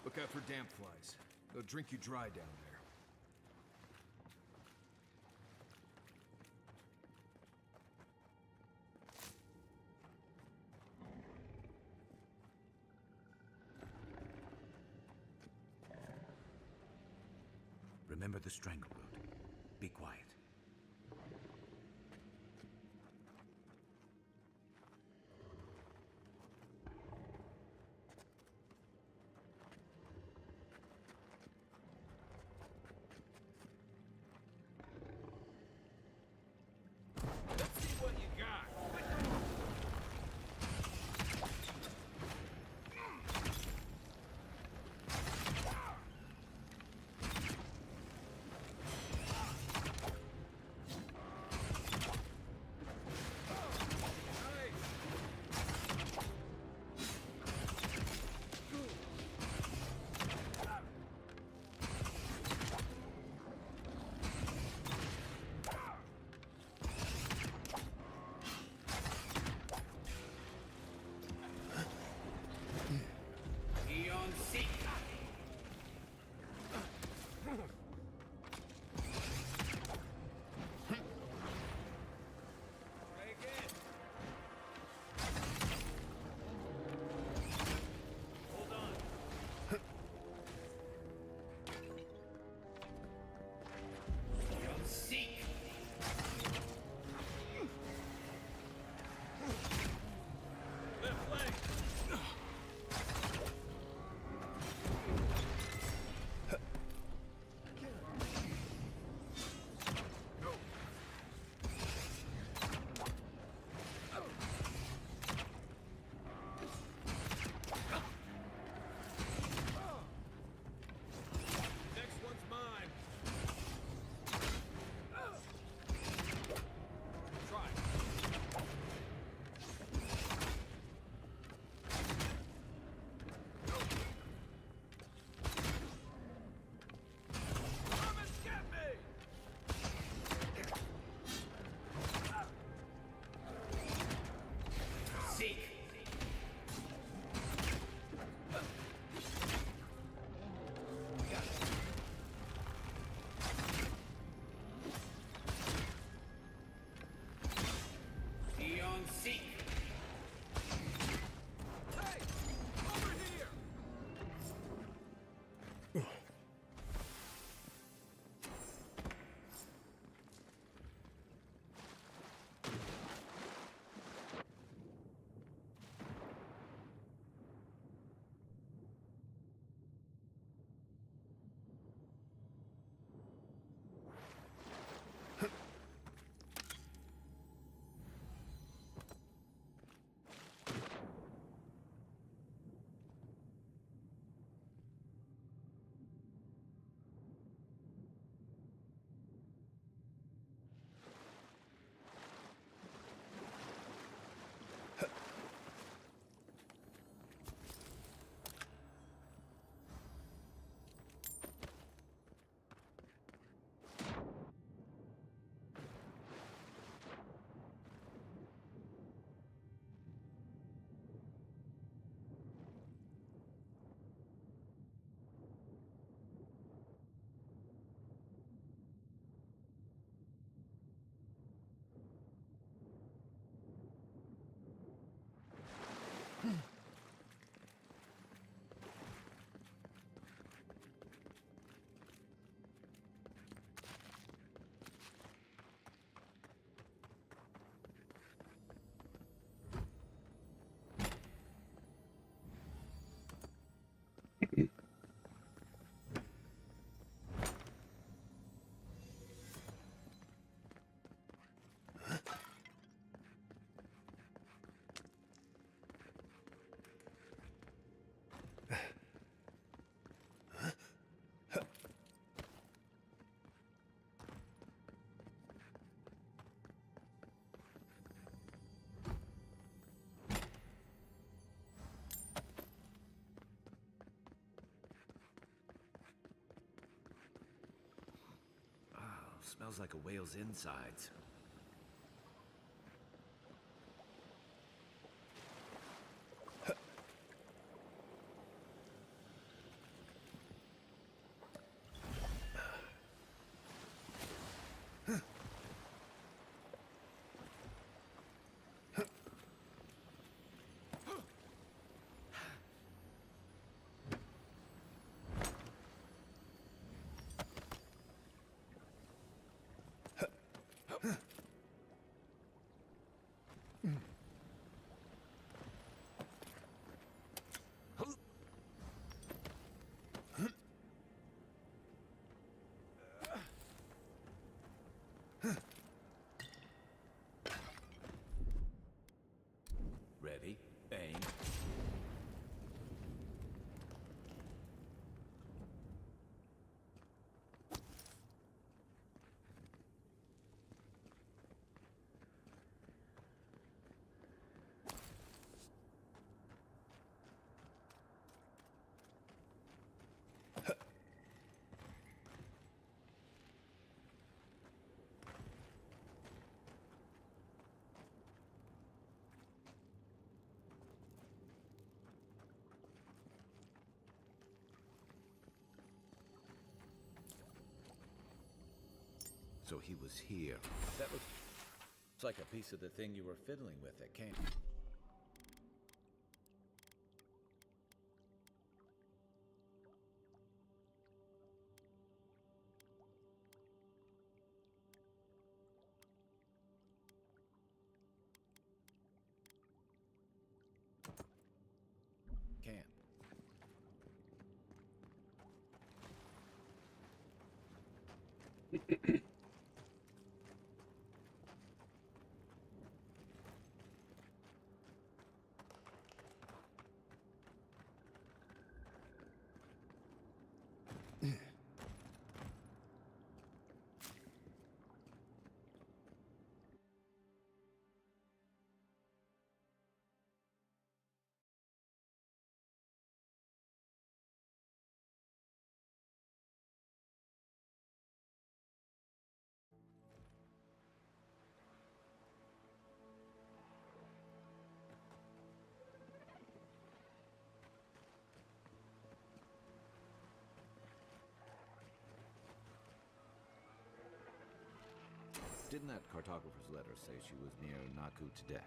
Look out for damp flies. They'll drink you dry down there. Remember the strangle root. Be quiet. Smells like a whale's insides. Ready, aim. So he was here. That looks like a piece of the thing you were fiddling with at camp. Camp. Didn't that cartographer's letter say she was near Naku Tedek?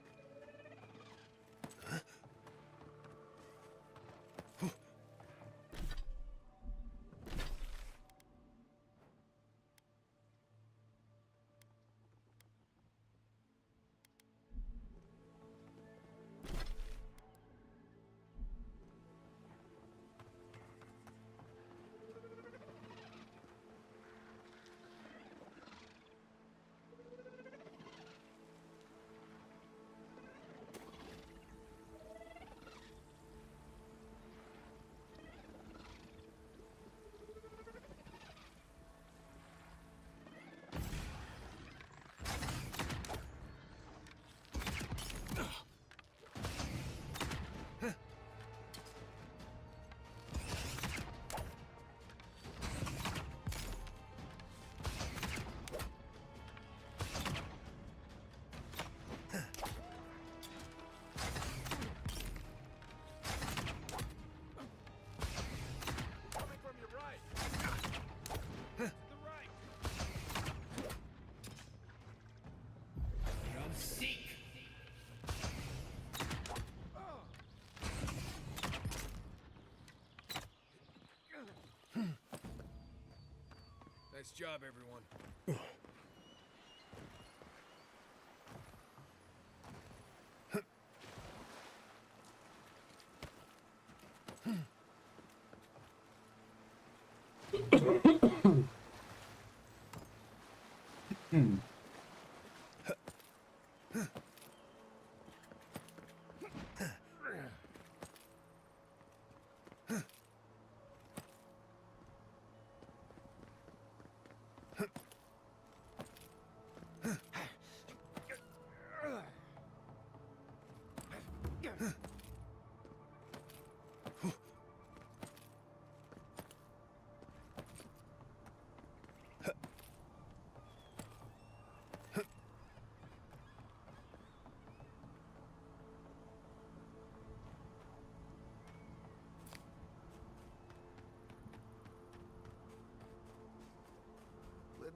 Nice job, everyone.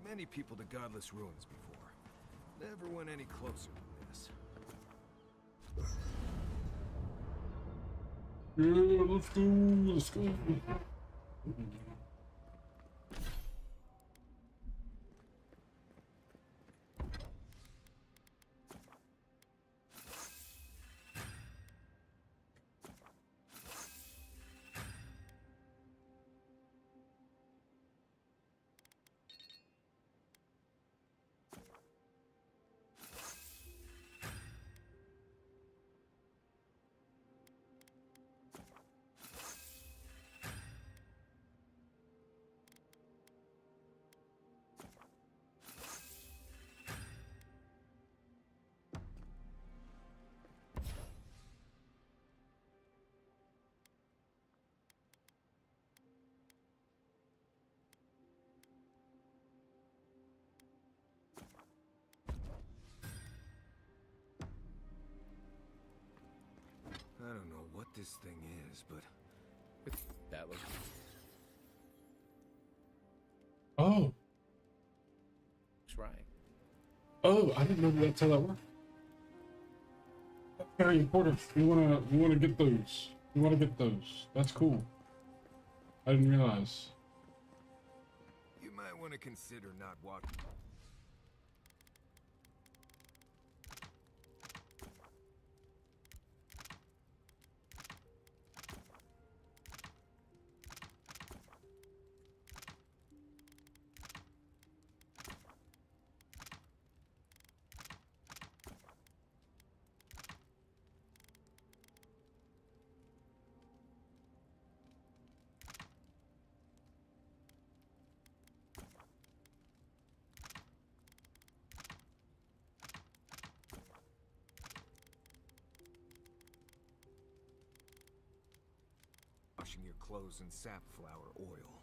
many people to Godless Ruins before. Never went any closer than this. Yeah, let's go, let's go. I don't know what this thing is, but That looks... Oh. right. Oh, I didn't know that's how that worked. That's very important. We wanna get those. We wanna get those. That's cool. I didn't realize. you might want to consider not walking. Washing your clothes in safflower oil.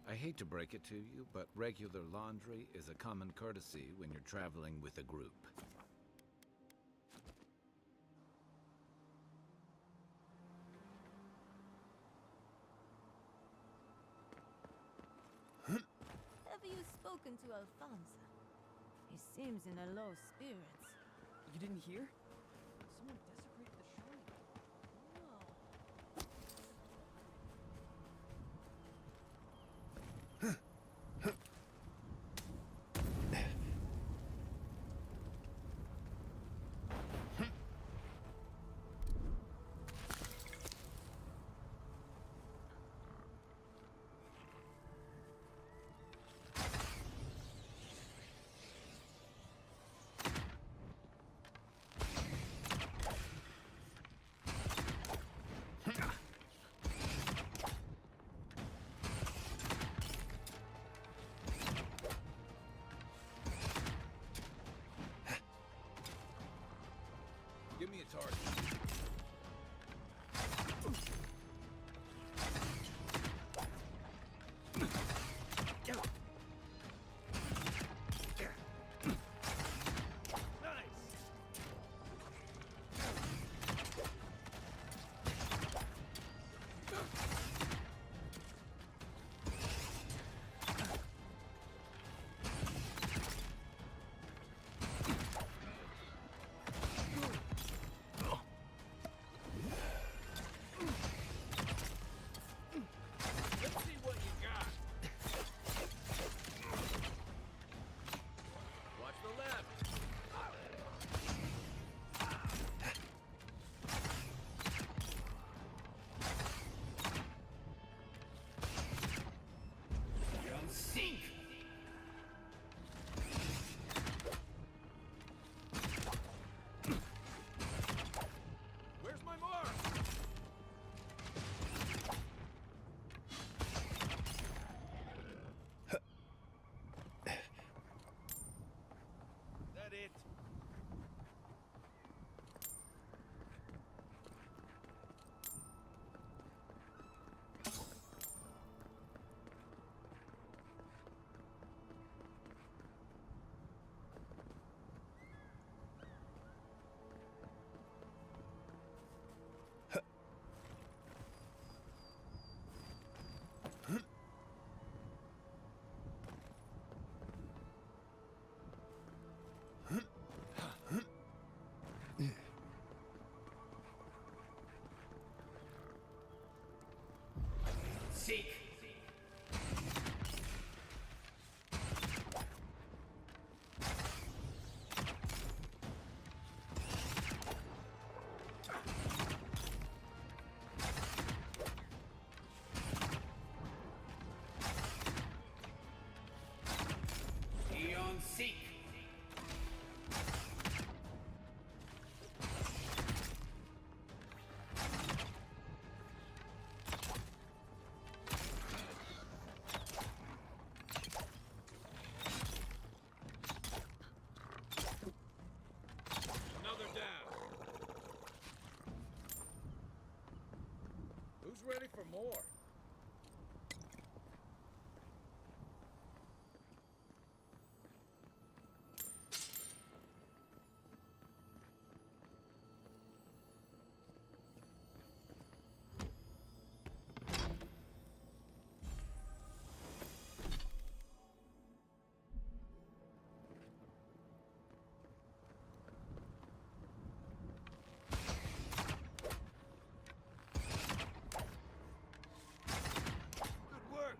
I hate to break it to you, but regular laundry is a common courtesy when you're traveling with a group. Have you spoken to Alfonso? He seems in a low spirits. You didn't hear? Someone desecrated the shrine. Give me a target. Seek. Another down. Who's ready for more? Good work.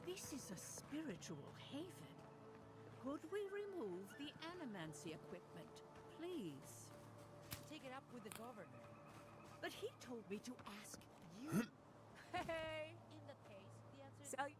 This is a spiritual haven. Could we remove the animancy equipment, please? Take it up with the governor. But he told me to ask you. Hey! In that case, the answer Sally.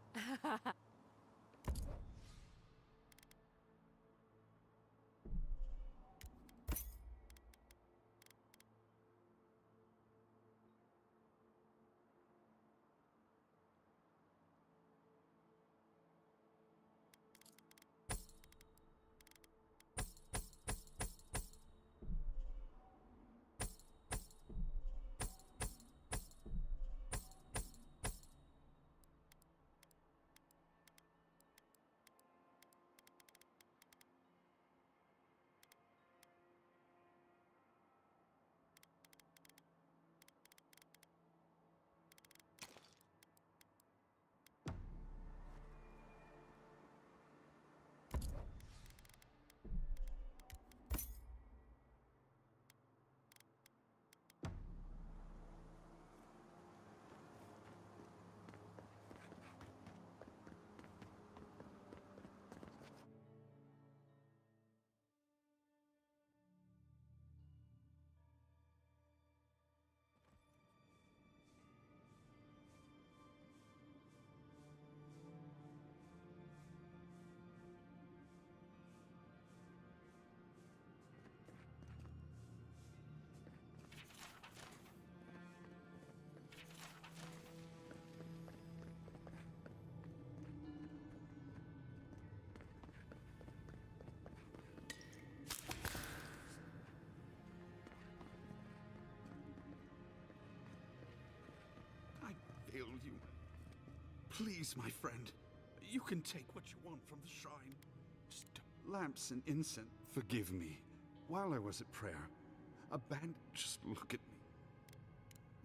Fail you. Please, my friend, you can take what you want from the shrine. Just lamps and incense. Forgive me. While I was at prayer, a bandit just look at me.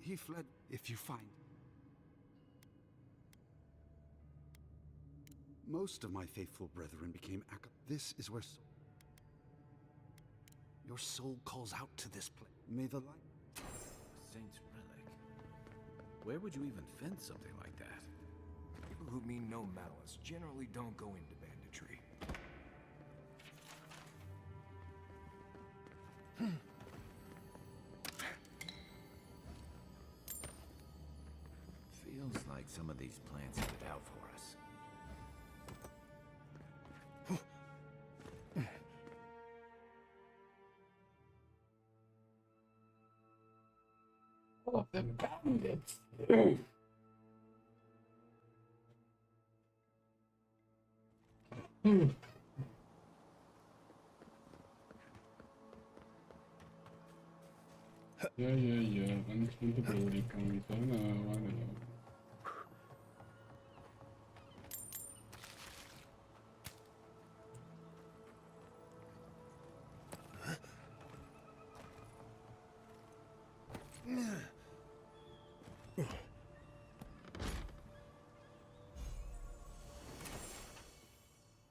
He fled. If you find most of my faithful brethren became This is where your soul calls out to this place. May the light. Saint's relic. Where would you even fence something like that? People who mean no malice generally don't go into banditry. Feels like some of these plants have it out for us. Oh, the bandits. Yeah. 1, 2, ability points. I know, I know.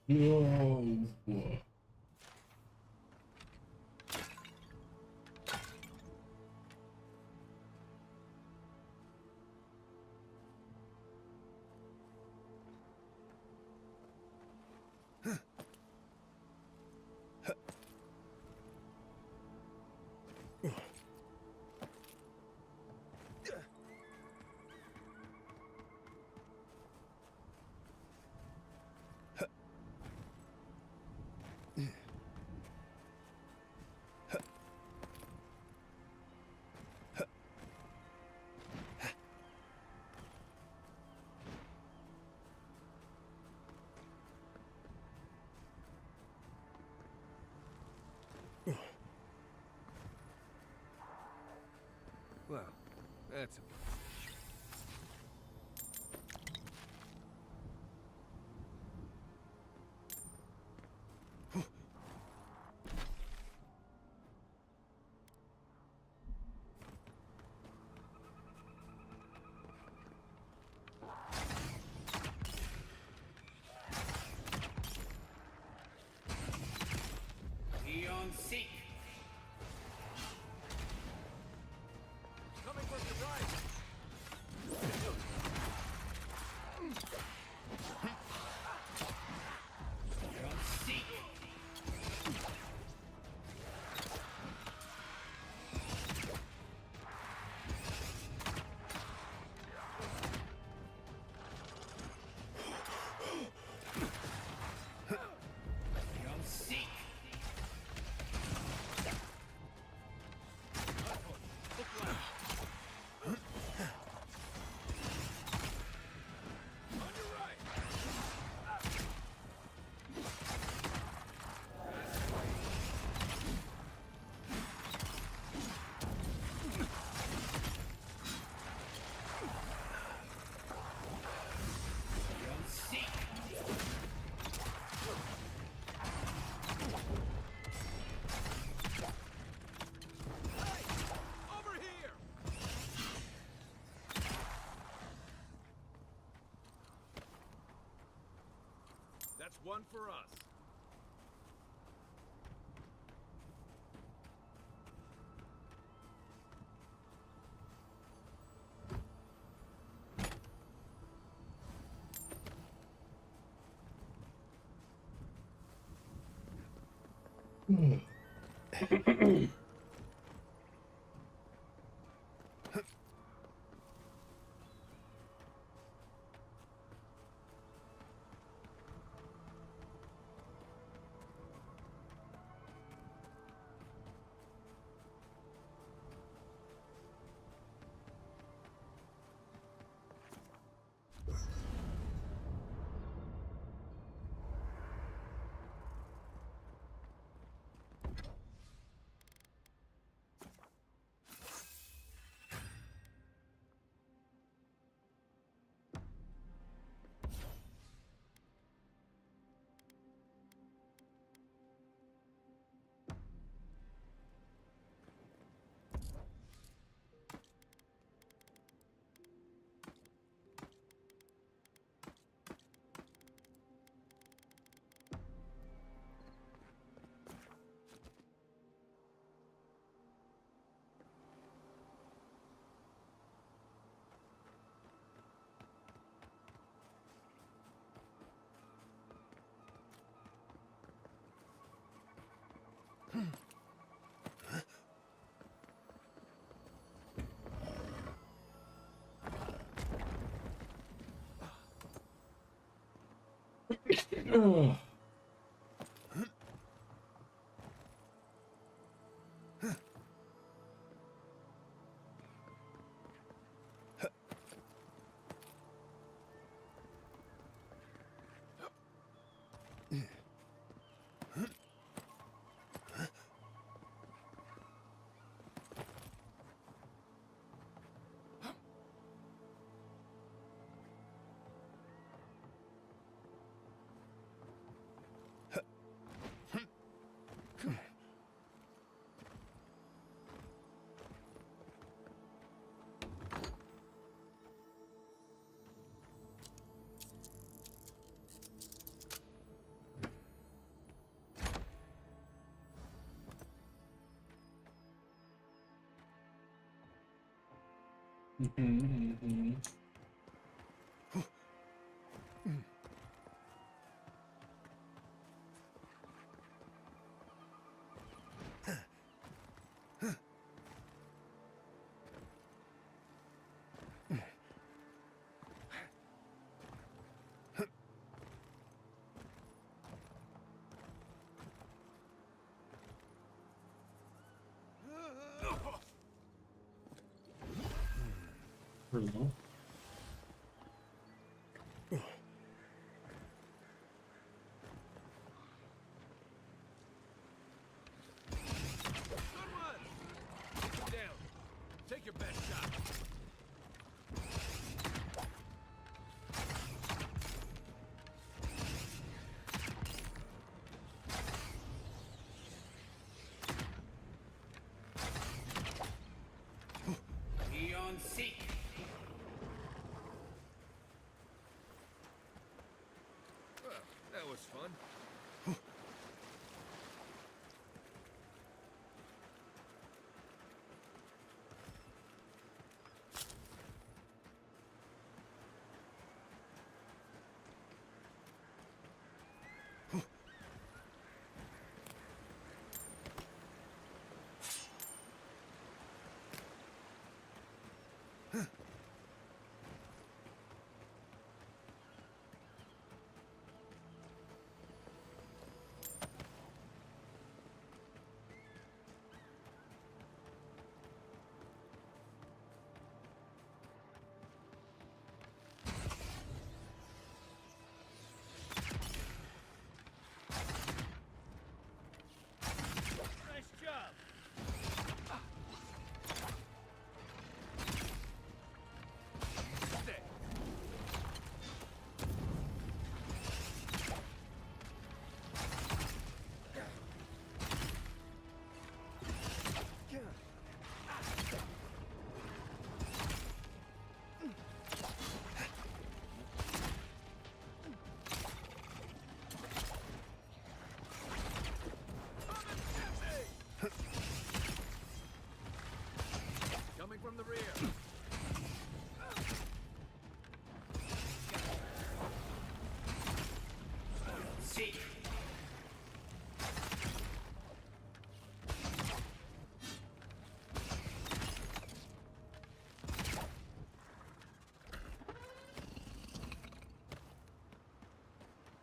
Oh, boy. Well, that's a Eon Seek. Coming from the right. Eon Seek. Eon Seek. That's one for us. Ugh. Pretty low. Good one! Get him down. Take your best shot. Eon Seek. Well, that was fun. Nice job. Stay. Coming from the rear. Seek.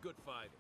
Good fighting.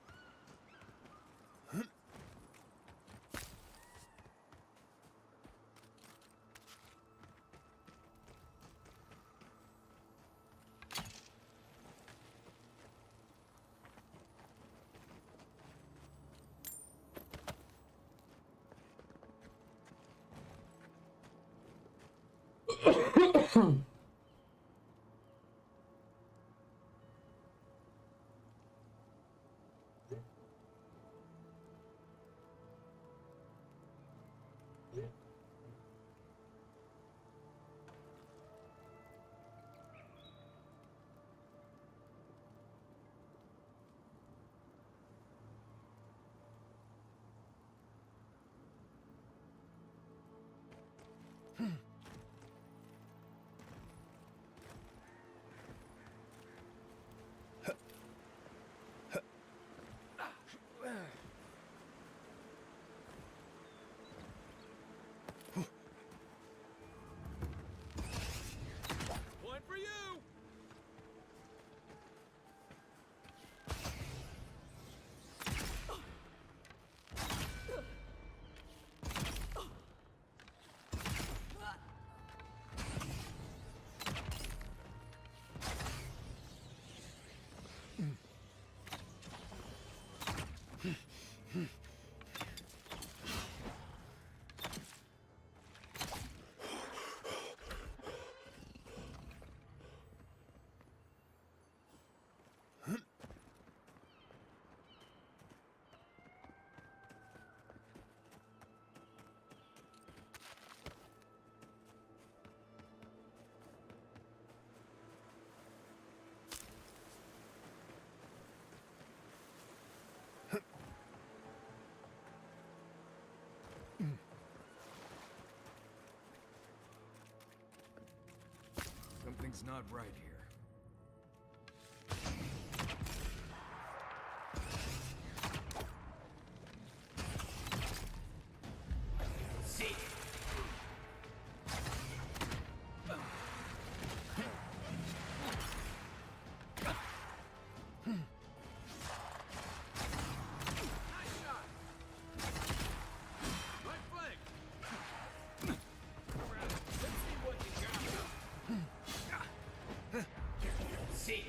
Something's not right here. Seek. Seek.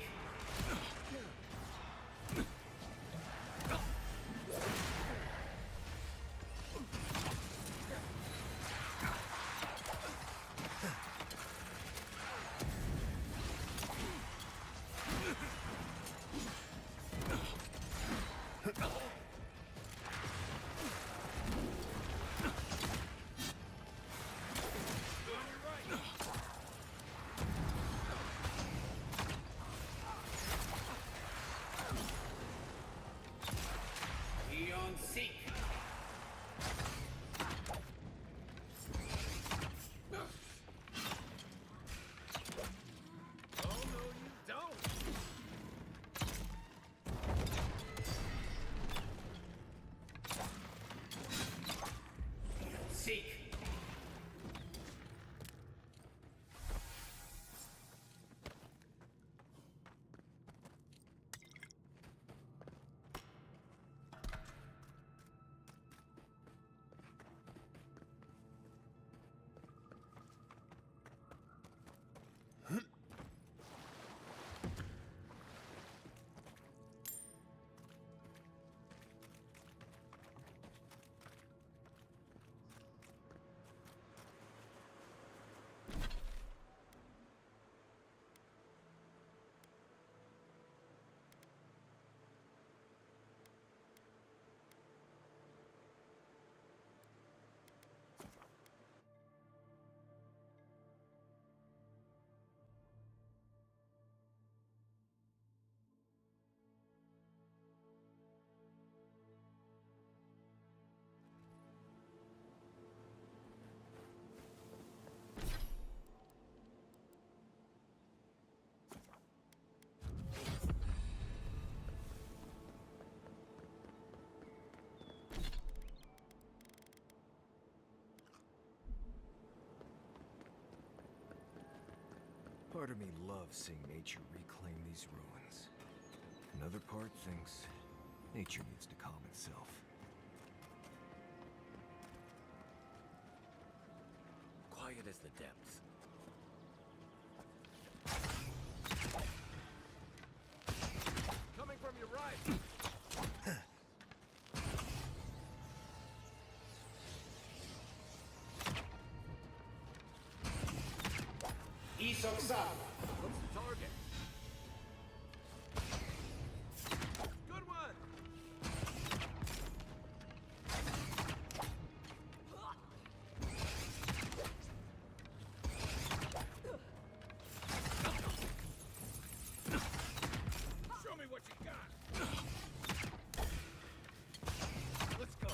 Eon Seek. Oh, no, you don't. Seek. Part of me loves seeing nature reclaim these ruins. Another part thinks nature needs to calm itself. Quiet as the depths. Coming from your right. Isoksa. What's the target? Good one. Show me what you got. Let's go.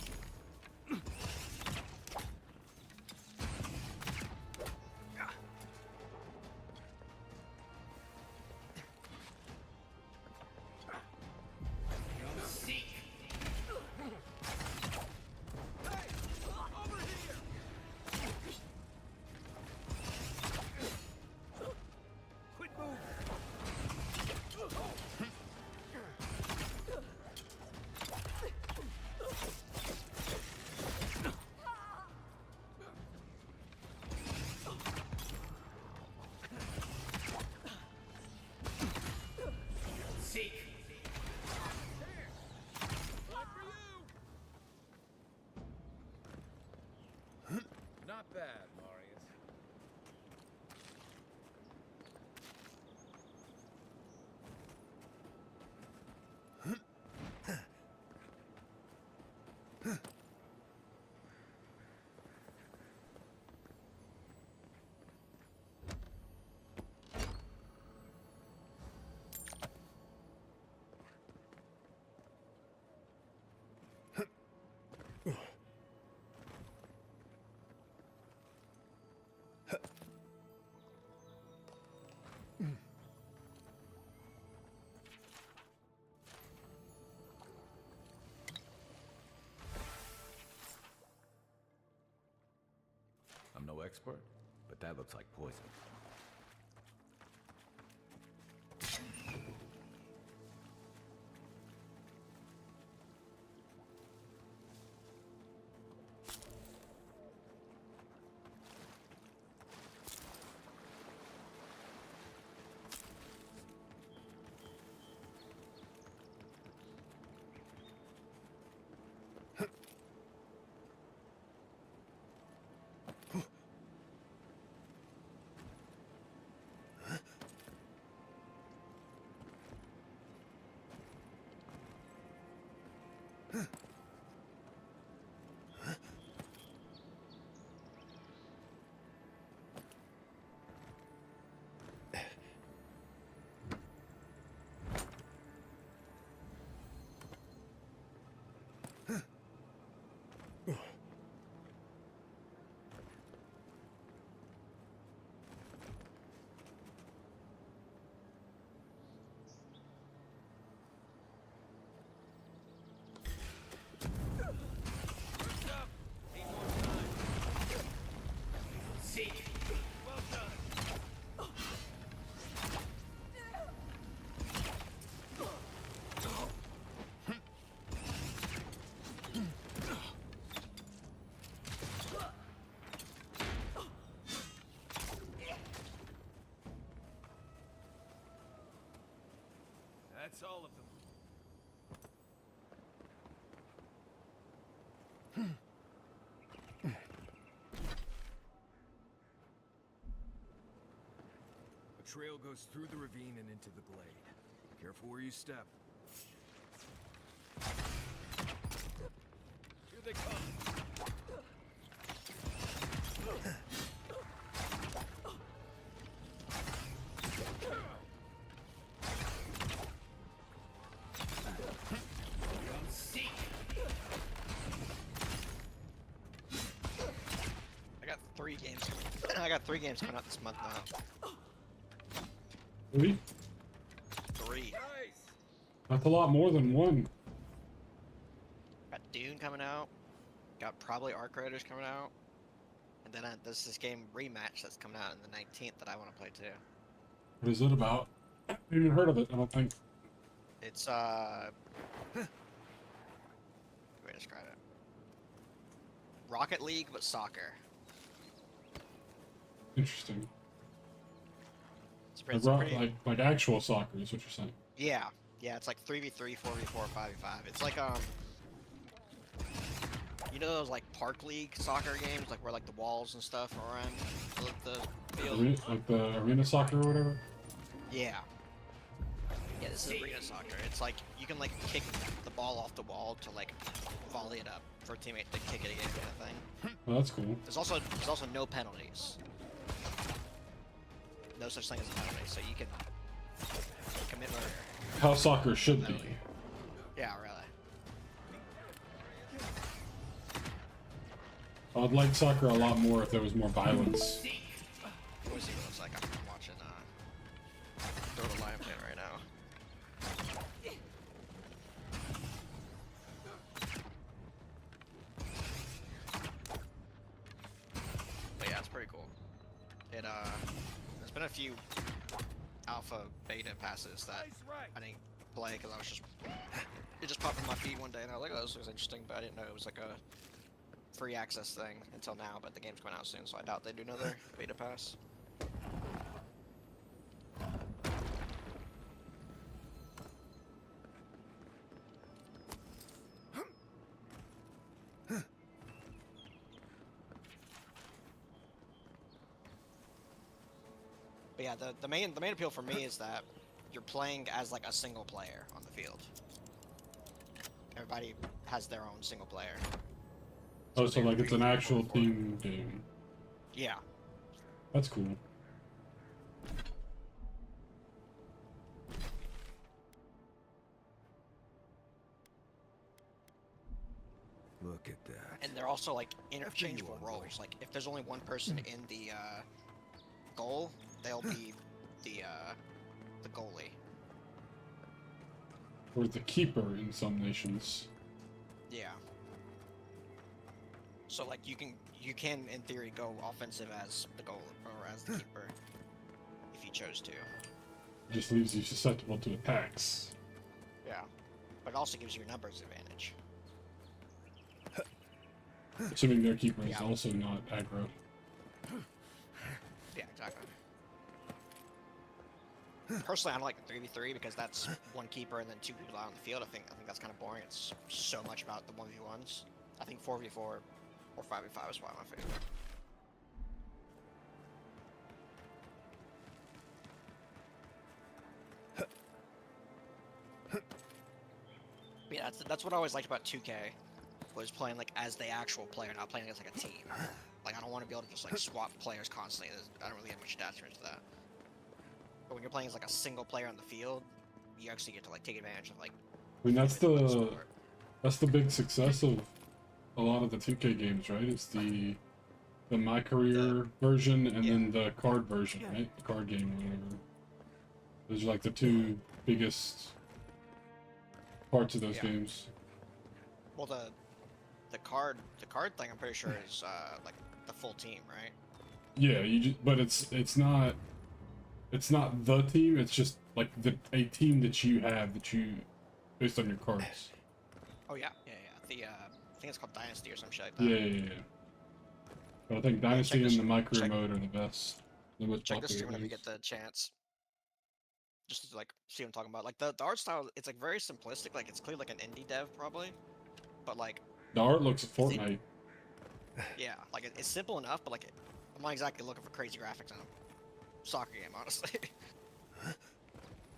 expert, but that looks like poison. Seek. Well done. That's all of them. The trail goes through the ravine and into the glade. Careful where you step. Here they come. Seek. I got 3 games. I got 3 games coming out this month now. Really? 3. That's a lot more than one. Got Dune coming out. Got probably Arc Raiders coming out. And then there's this game Rematch that's coming out on the 19th that I want to play too. What is it about? I haven't even heard of it, I don't think. It's how do I describe it? Rocket League, but soccer. Interesting. It's pretty... like actual soccer is what you're saying. Yeah, it's like 3v3, 4v4, 5v5. It's like you know those like park league soccer games, like where like the walls and stuff are around the field. Like the arena soccer or whatever. Yeah. Yeah, this is arena soccer. It's like you can like kick the ball off the wall to like volley it up for a teammate to kick it again, kind of thing. Well, that's cool. There's also no penalties. No such thing as a penalty, so you can commit murder. How soccer should be. Yeah, really. I'd like soccer a lot more if there was more violence. Let me see what it looks like. I'm watching Throw the Lion Plan right now. But yeah, it's pretty cool. There's been a few alpha beta passes that I didn't play because I was just it just popped in my feed one day and I was like, oh, this looks interesting, but I didn't know it was like a free access thing until now. But the game's coming out soon, so I doubt they do another beta pass. But yeah, the main appeal for me is that you're playing as like a single player on the field. Everybody has their own single player. Oh, so like it's an actual team game. Yeah. That's cool. Look at that. And they're also like interchangeable roles. Like if there's only one person in the goal, they'll be the goalie. Or the keeper in some nations. Yeah. So like you can in theory go offensive as the goal or as the keeper if you chose to. It just leaves you susceptible to attacks. Yeah, but it also gives you a numbers advantage. Assuming their keeper is also not aggro. Yeah, exactly. Personally, I don't like the 3v3 because that's one keeper and then two people out on the field. I think that's kind of boring. It's so much about the 1v1s. I think 4v4 or 5v5 is probably my favorite. But yeah, that's what I always liked about 2K, was playing like as the actual player, not playing as like a team. Like I don't want to be able to just like swap players constantly. I don't really have much attachment to that. But when you're playing as like a single player on the field, you actually get to like take advantage of like. I mean that's the big success of a lot of the 2K games, right? It's the My Career version and then the card version, right? The card game or whatever. Those are like the two biggest parts of those games. Well, the card thing I'm pretty sure is like the full team, right? Yeah, but it's not the team. It's just like a team that you have based on your cards. Oh yeah. I think it's called Dynasty or some shit like that. Yeah. But I think Dynasty and the My Career mode are the best. The most Check the popular stream whenever you ones. get the chance. Just to like see what I'm talking about. Like the art style, it's like very simplistic. Like it's clearly like an indie dev probably, but like The art looks like Fortnite. yeah, like it's simple enough. But like I'm not exactly looking for crazy graphics in a soccer game, honestly.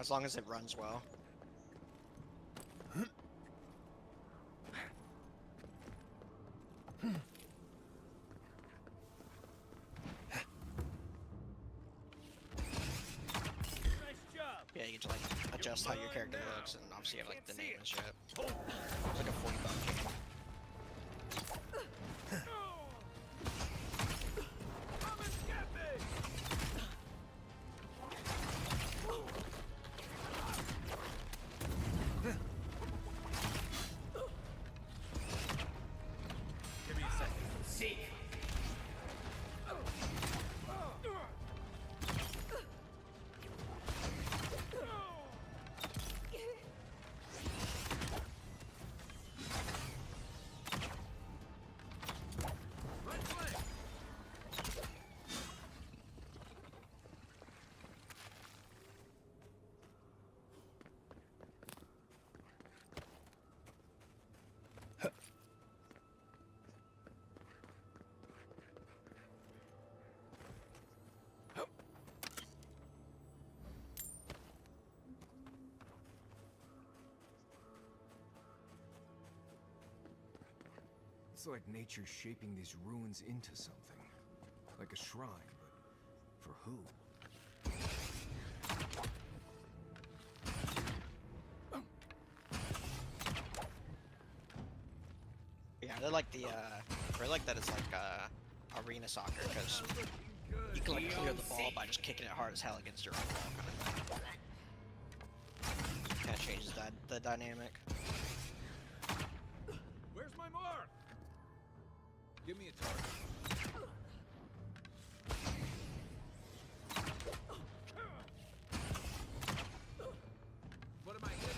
As long as it runs well. Yeah, you get to like adjust how your character looks, and obviously you have like the name and shit. It's like a $40 game. Give me a second. Seek. It's like nature's shaping these ruins into something. Like a shrine, but for who? Yeah, I really like the I really like that it's like arena soccer because you can like clear the ball by just kicking it hard as hell against your own wall kind of thing. Kind of changes the dynamic. Where's my mark? Give me a target. What am I hitting?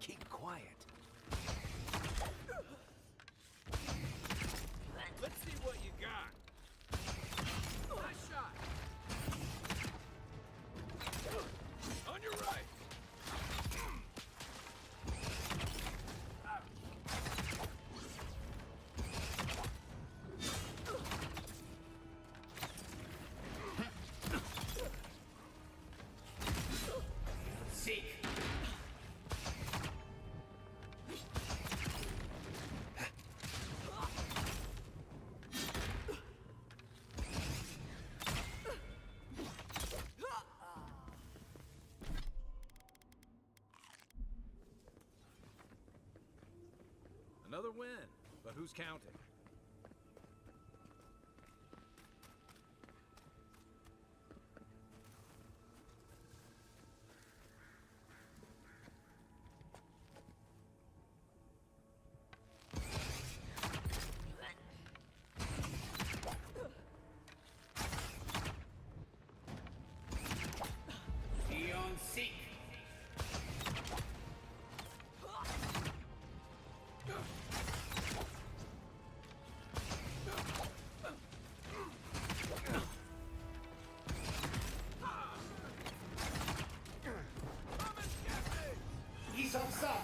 Keep quiet. Let's see what you got. Nice shot. On your right. Seek. Another win, but who's counting? He's outside.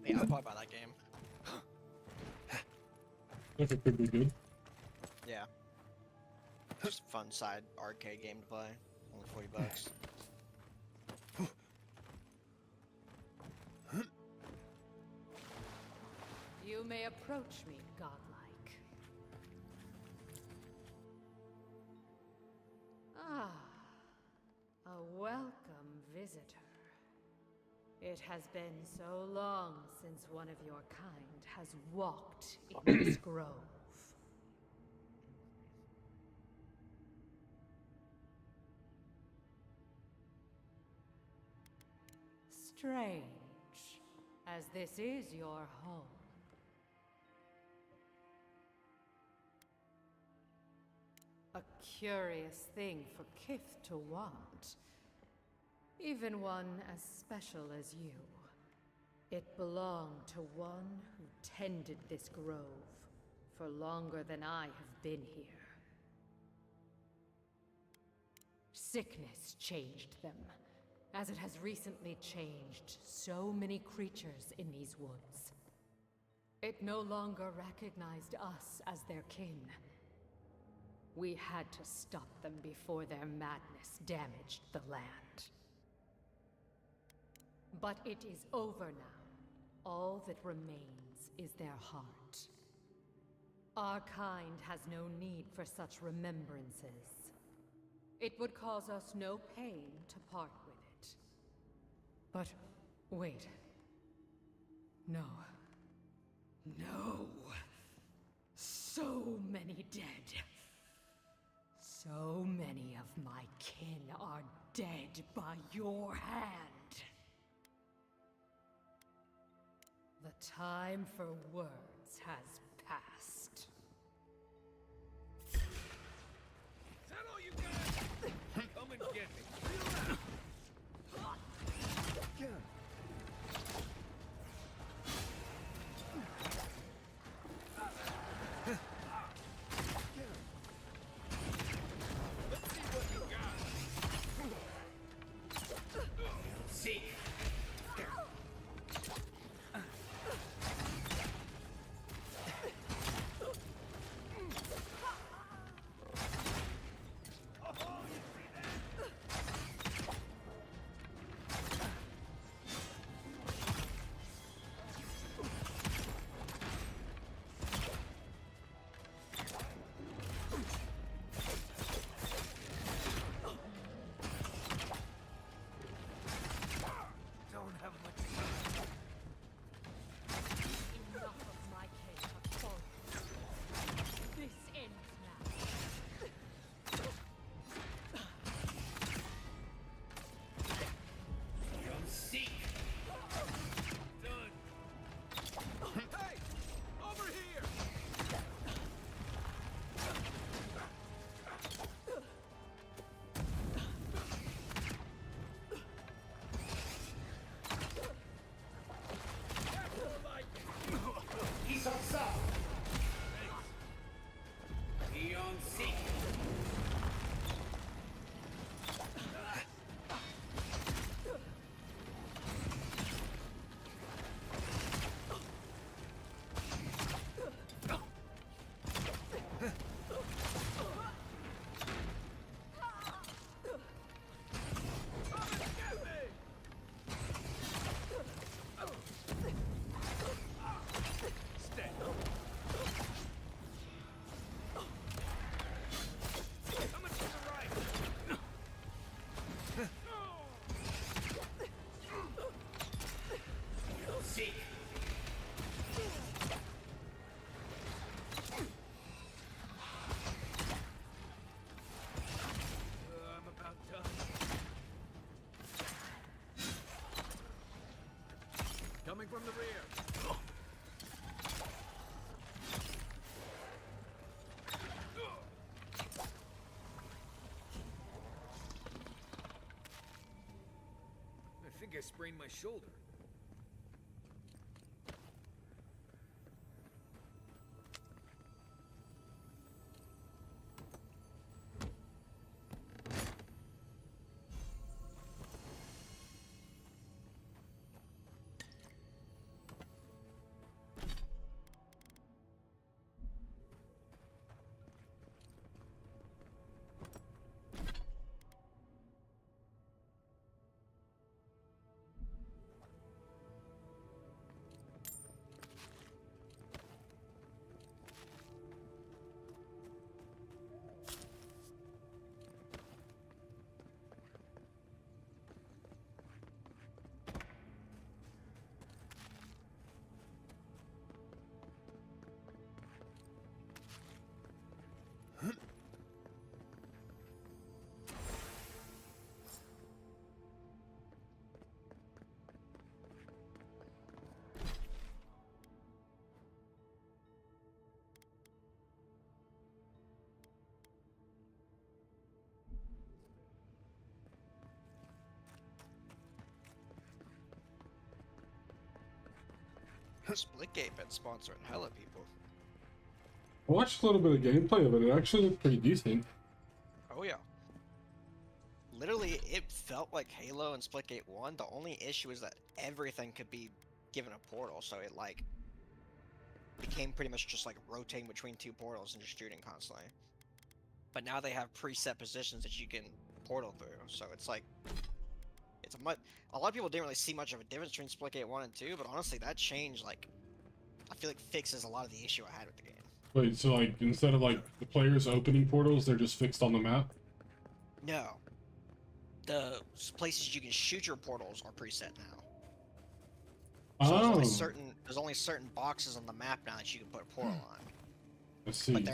Yeah, I'll probably buy that game. If it could be good. Yeah. Just a fun side arcade game to play. Only 40 bucks. You may approach me, godlike. Ah, a welcome visitor. It has been so long since one of your kind has walked in this grove. Strange, as this is your home. A curious thing for Kith to want. Even one as special as you. It belonged to one who tended this grove for longer than I have been here. Sickness changed them, as it has recently changed so many creatures in these woods. It no longer recognized us as their kin. We had to stop them before their madness damaged the land. But it is over now. All that remains is their heart. Our kind has no need for such remembrances. It would cause us no pain to part with it. But wait. No. No. So many dead. So many of my kin are dead by your hand. The time for words has passed. Is that all you got? Come and get me. Let's see what you got. See. seek. I'm about done. Coming from the rear. I think I sprained my shoulder. Splitgate been sponsoring hella people. I watched a little bit of gameplay of it. It actually looked pretty decent. Oh yeah. Literally, it felt like Halo and Splitgate 1. The only issue is that everything could be given a portal, so it like became pretty much just like rotating between two portals and just shooting constantly. But now they have preset positions that you can portal through, so it's like a lot of people didn't really see much of a difference between Splitgate 1 and 2, but honestly, that change, like, I feel like fixes a lot of the issue I had with the game. Wait, so like instead of like the players opening portals, they're just fixed on the map? No. The places you can shoot your portals are preset now. So there's only certain boxes on the map now that you can put a portal on. I see. But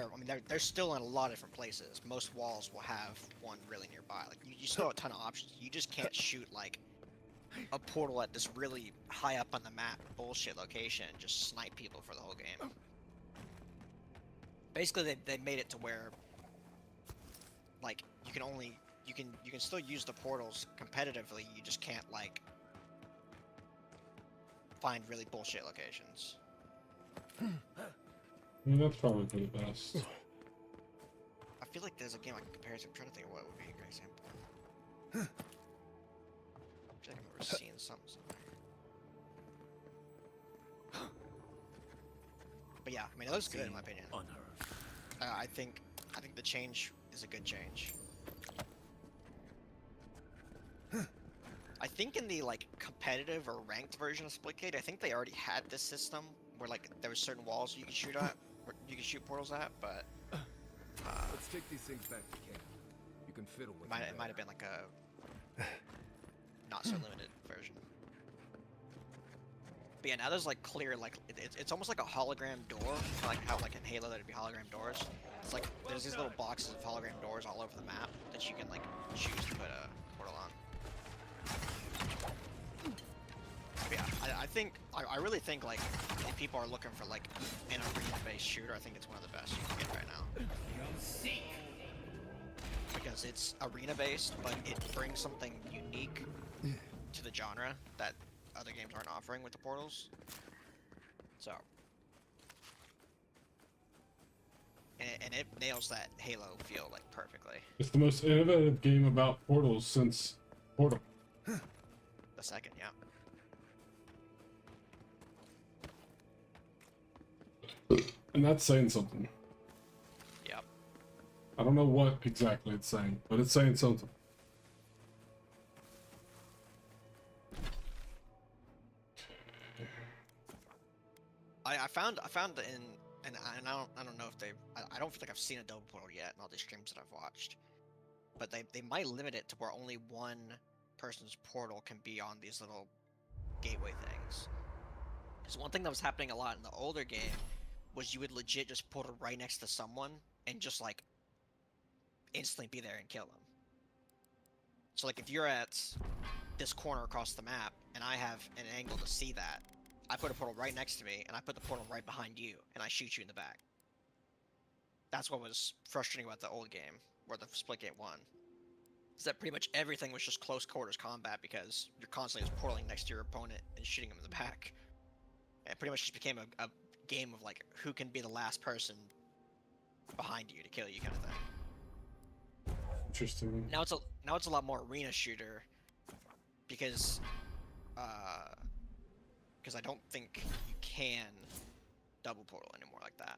they're still in a lot of different places. Most walls will have one really nearby. Like you still have a ton of options. You just can't shoot like a portal at this really high up on the map bullshit location and just snipe people for the whole game. Basically, they made it to where like you can still use the portals competitively. You just can't like find really bullshit locations. I mean, that's probably for the best. I feel like there's a game I can compare it to. I'm trying to think of what would be a great example. I feel like I remember seeing something somewhere. But yeah, I mean, it looks good in my opinion. I think the change is a good change. I think in the like competitive or ranked version of Splitgate, I think they already had this system where like there were certain walls you could shoot at, or you could shoot portals at, but let's take these things back to camp. You can fiddle with it might have been like a not so limited version. But yeah, now there's like clear, like it's almost like a hologram door, like how like in Halo there'd be hologram doors. It's like there's these little boxes of hologram doors all over the map that you can like choose to put a portal on. But yeah, I really think like if people are looking for like an arena-based shooter, I think it's one of the best you can get right now. Because it's arena-based, but it brings something unique to the genre that other games aren't offering with the portals. So, and it nails that Halo feel like perfectly. It's the most innovative game about portals since Portal. The second, yeah. And that's saying something. Yep. I don't know what exactly it's saying, but it's saying something. I found and I don't know if I don't feel like I've seen a double portal yet in all these streams that I've watched, but they might limit it to where only one person's portal can be on these little gateway things. Because one thing that was happening a lot in the older game was you would legit just portal right next to someone and just like instantly be there and kill them. So like if you're at this corner across the map and I have an angle to see that, I put a portal right next to me and I put the portal right behind you and I shoot you in the back. That's what was frustrating about the old game, or the Splitgate 1. Is that pretty much everything was just close quarters combat because you're constantly just portaling next to your opponent and shooting him in the back. And it pretty much just became a game of like who can be the last person behind you to kill you kind of thing. Interesting. Now it's a lot more arena shooter because I don't think you can double portal anymore like that.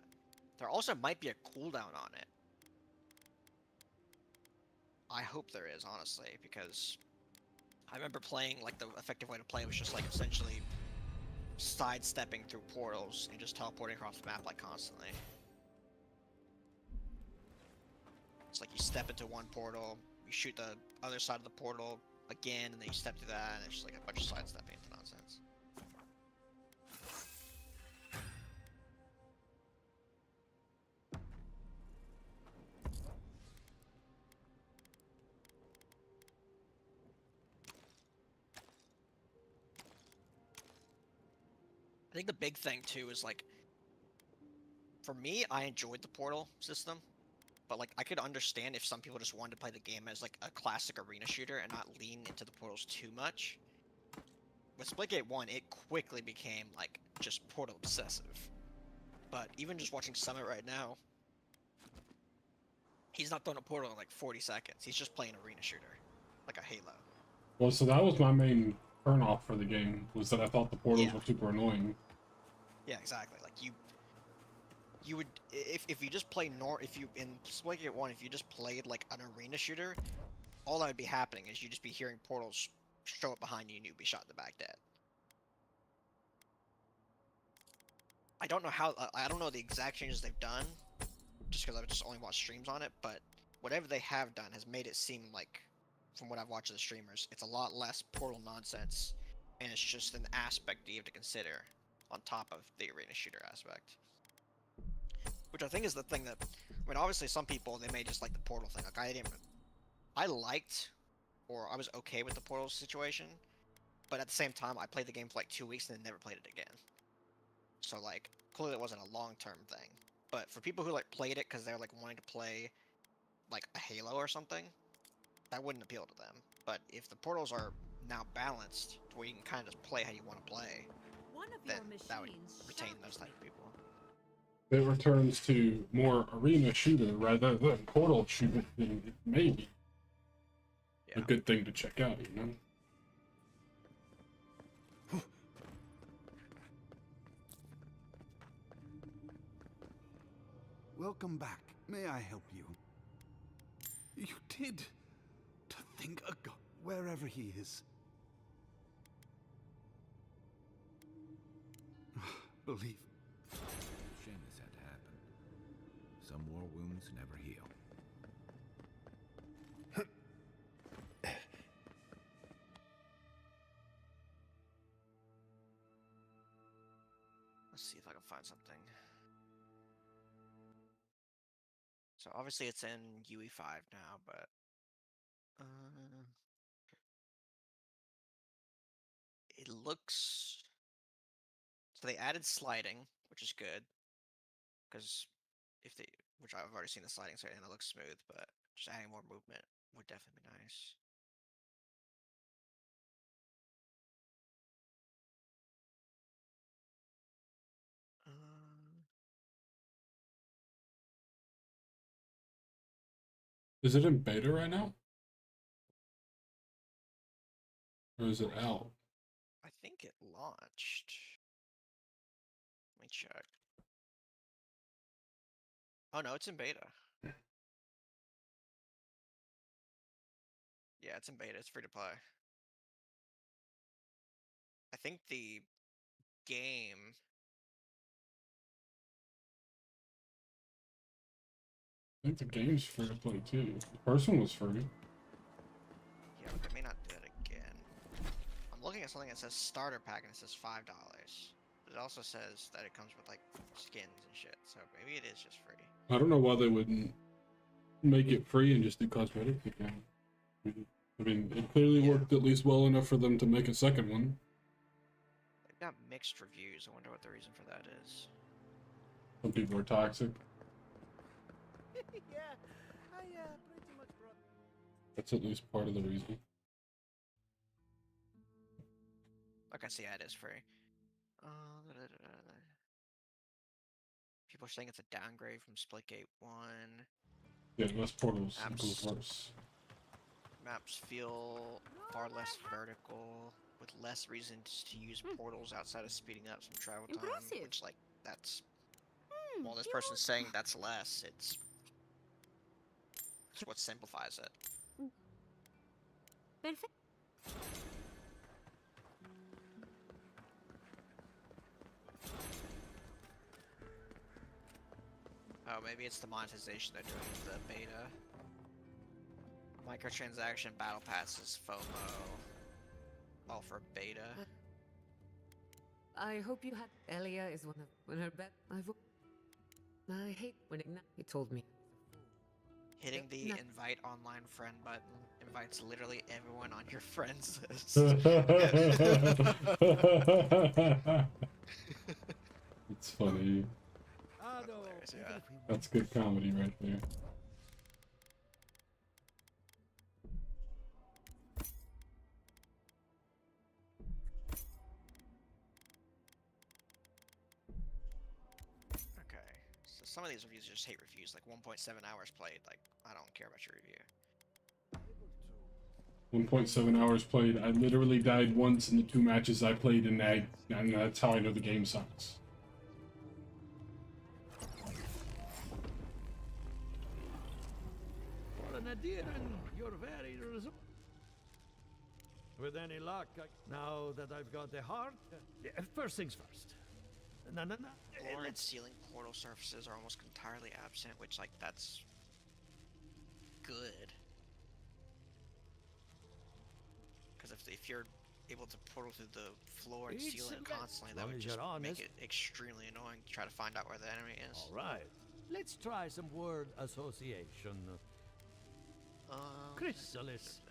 There also might be a cooldown on it. I hope there is, honestly, because I remember playing, like, the effective way to play was just, like, essentially sidestepping through portals and just teleporting across the map, like, constantly. It's like you step into one portal, you shoot the other side of the portal again, and then you step through that, and it's just, like, a bunch of sidestepping into nonsense. I think the big thing too is like, for me, I enjoyed the portal system, but like I could understand if some people just wanted to play the game as like a classic arena shooter and not lean into the portals too much. With Splitgate 1, it quickly became like just portal obsessive. But even just watching Summit right now, he's not throwing a portal in like 40 seconds. He's just playing arena shooter, like a Halo. Well, so that was my main turn off for the game, was that I thought the portals were super annoying. Yeah, exactly. Like you would if you just play if you in Splitgate 1, if you just played like an arena shooter, all that would be happening is you'd just be hearing portals show up behind you and you'd be shot in the back dead. I don't know how I don't know the exact changes they've done, just because I've just only watched streams on it, but whatever they have done has made it seem like, from what I've watched of the streamers, it's a lot less portal nonsense, and it's just an aspect that you have to consider on top of the arena shooter aspect. Which I think is the thing that, I mean, obviously some people, they may just like the portal thing. Like I liked, or I was okay with the portal situation, but at the same time, I played the game for like 2 weeks and then never played it again. So like, clearly it wasn't a long-term thing. But for people who like played it because they're like wanting to play like a Halo or something, that wouldn't appeal to them. But if the portals are now balanced to where you can kind of just play how you want to play, then that would retain those type of people. It returns to more arena shooter rather than portal shooter. It may be a good thing to check out, you know? Welcome back. May I help you? You did. To think a god, wherever he is. Believe. Shame this had to happen. Some war wounds never heal. Let's see if I can find something. So obviously it's in UE5 now, but it looks, so they added sliding, which is good, because which I've already seen the sliding, so and it looks smooth, but just adding more movement would definitely be nice. Is it in beta right now? Or is it out? I think it launched. Let me check. Oh no, it's in beta. Yeah, it's in beta. It's free to play. I think the game... I think the game's free to play too. The first one was free. Yeah, but they may not do it again. I'm looking at something that says starter pack and it says $5. But it also says that it comes with like skins and shit, so maybe it is just free. I don't know why they wouldn't make it free and just do cosmetics again. I mean, it clearly worked at least well enough for them to make a second one. They've got mixed reviews. I wonder what the reason for that is. Some people are toxic. Yeah, I pretty much brought. That's at least part of the reason. Okay, so yeah, it is free. People are saying it's a downgrade from Splitgate 1. Yeah, less portals Maps. equals worse. Maps feel far less vertical, with less reasons to use portals outside of speeding up some travel time. Impressive. Which, like, that's... Well, this person's saying that's less. It's what simplifies it. Perfect. Oh, maybe it's the monetization they're doing with the beta. Microtransaction battle passes FOMO. All for beta. I hope you had. Elia is one of when her bet. I hate when he told me. Hitting the invite online friend button invites literally everyone on your friends list. It's funny. Yeah. That's good comedy right there. Okay, so some of these reviews are just hate reviews, like 1.7 hours played. Like, I don't care about your review. 1.7 hours played. I literally died once in the 2 matches I played in Nag, and that's how I know the game sucks. For an idea, you're very resourceful. With any luck, now that I've got the heart, first things first. No. Floor and ceiling portal surfaces are almost entirely absent, which, like, that's good. Because if you're able to portal through the floor and ceiling constantly, that would just make it extremely annoying to try to find out where the enemy is. All right, let's try some word association. Chrysalis.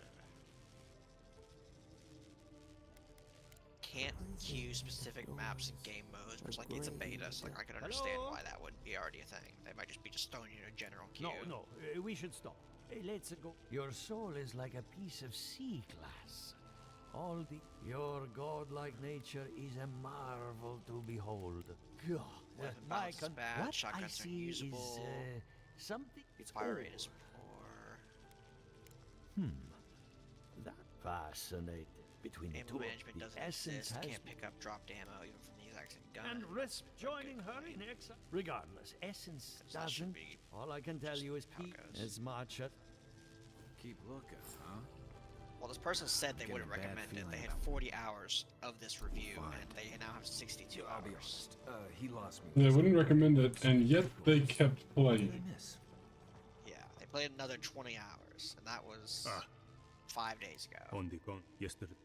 Can't queue specific maps in game modes, which, like, it's a beta, so like I can understand why that wouldn't be already a thing. They might just be throwing you in a general queue. No, we should stop. Let's go. Your soul is like a piece of sea glass. Your godlike nature is a marvel to behold. God, Weapon my balance is bad, what I shotguns are see usable. is something. Fire rate is poor. That fascinating. Between the Ammo two, management the doesn't essence exist. has Can't pick up dropped ammo even from the exact same gun. and risk joining her in exile. Regardless, essence that should doesn't. be All I can tell you is keep as much. Keep looking, huh? Well, this person said they Getting wouldn't a bad recommend it. They feeling had 40 hours of this review, and they now have 62 hours. I'll be honest. He lost me. They wouldn't recommend it, and yet they kept playing. Yeah, they played another 20 hours, and that was 5 days ago. On the con yesterday.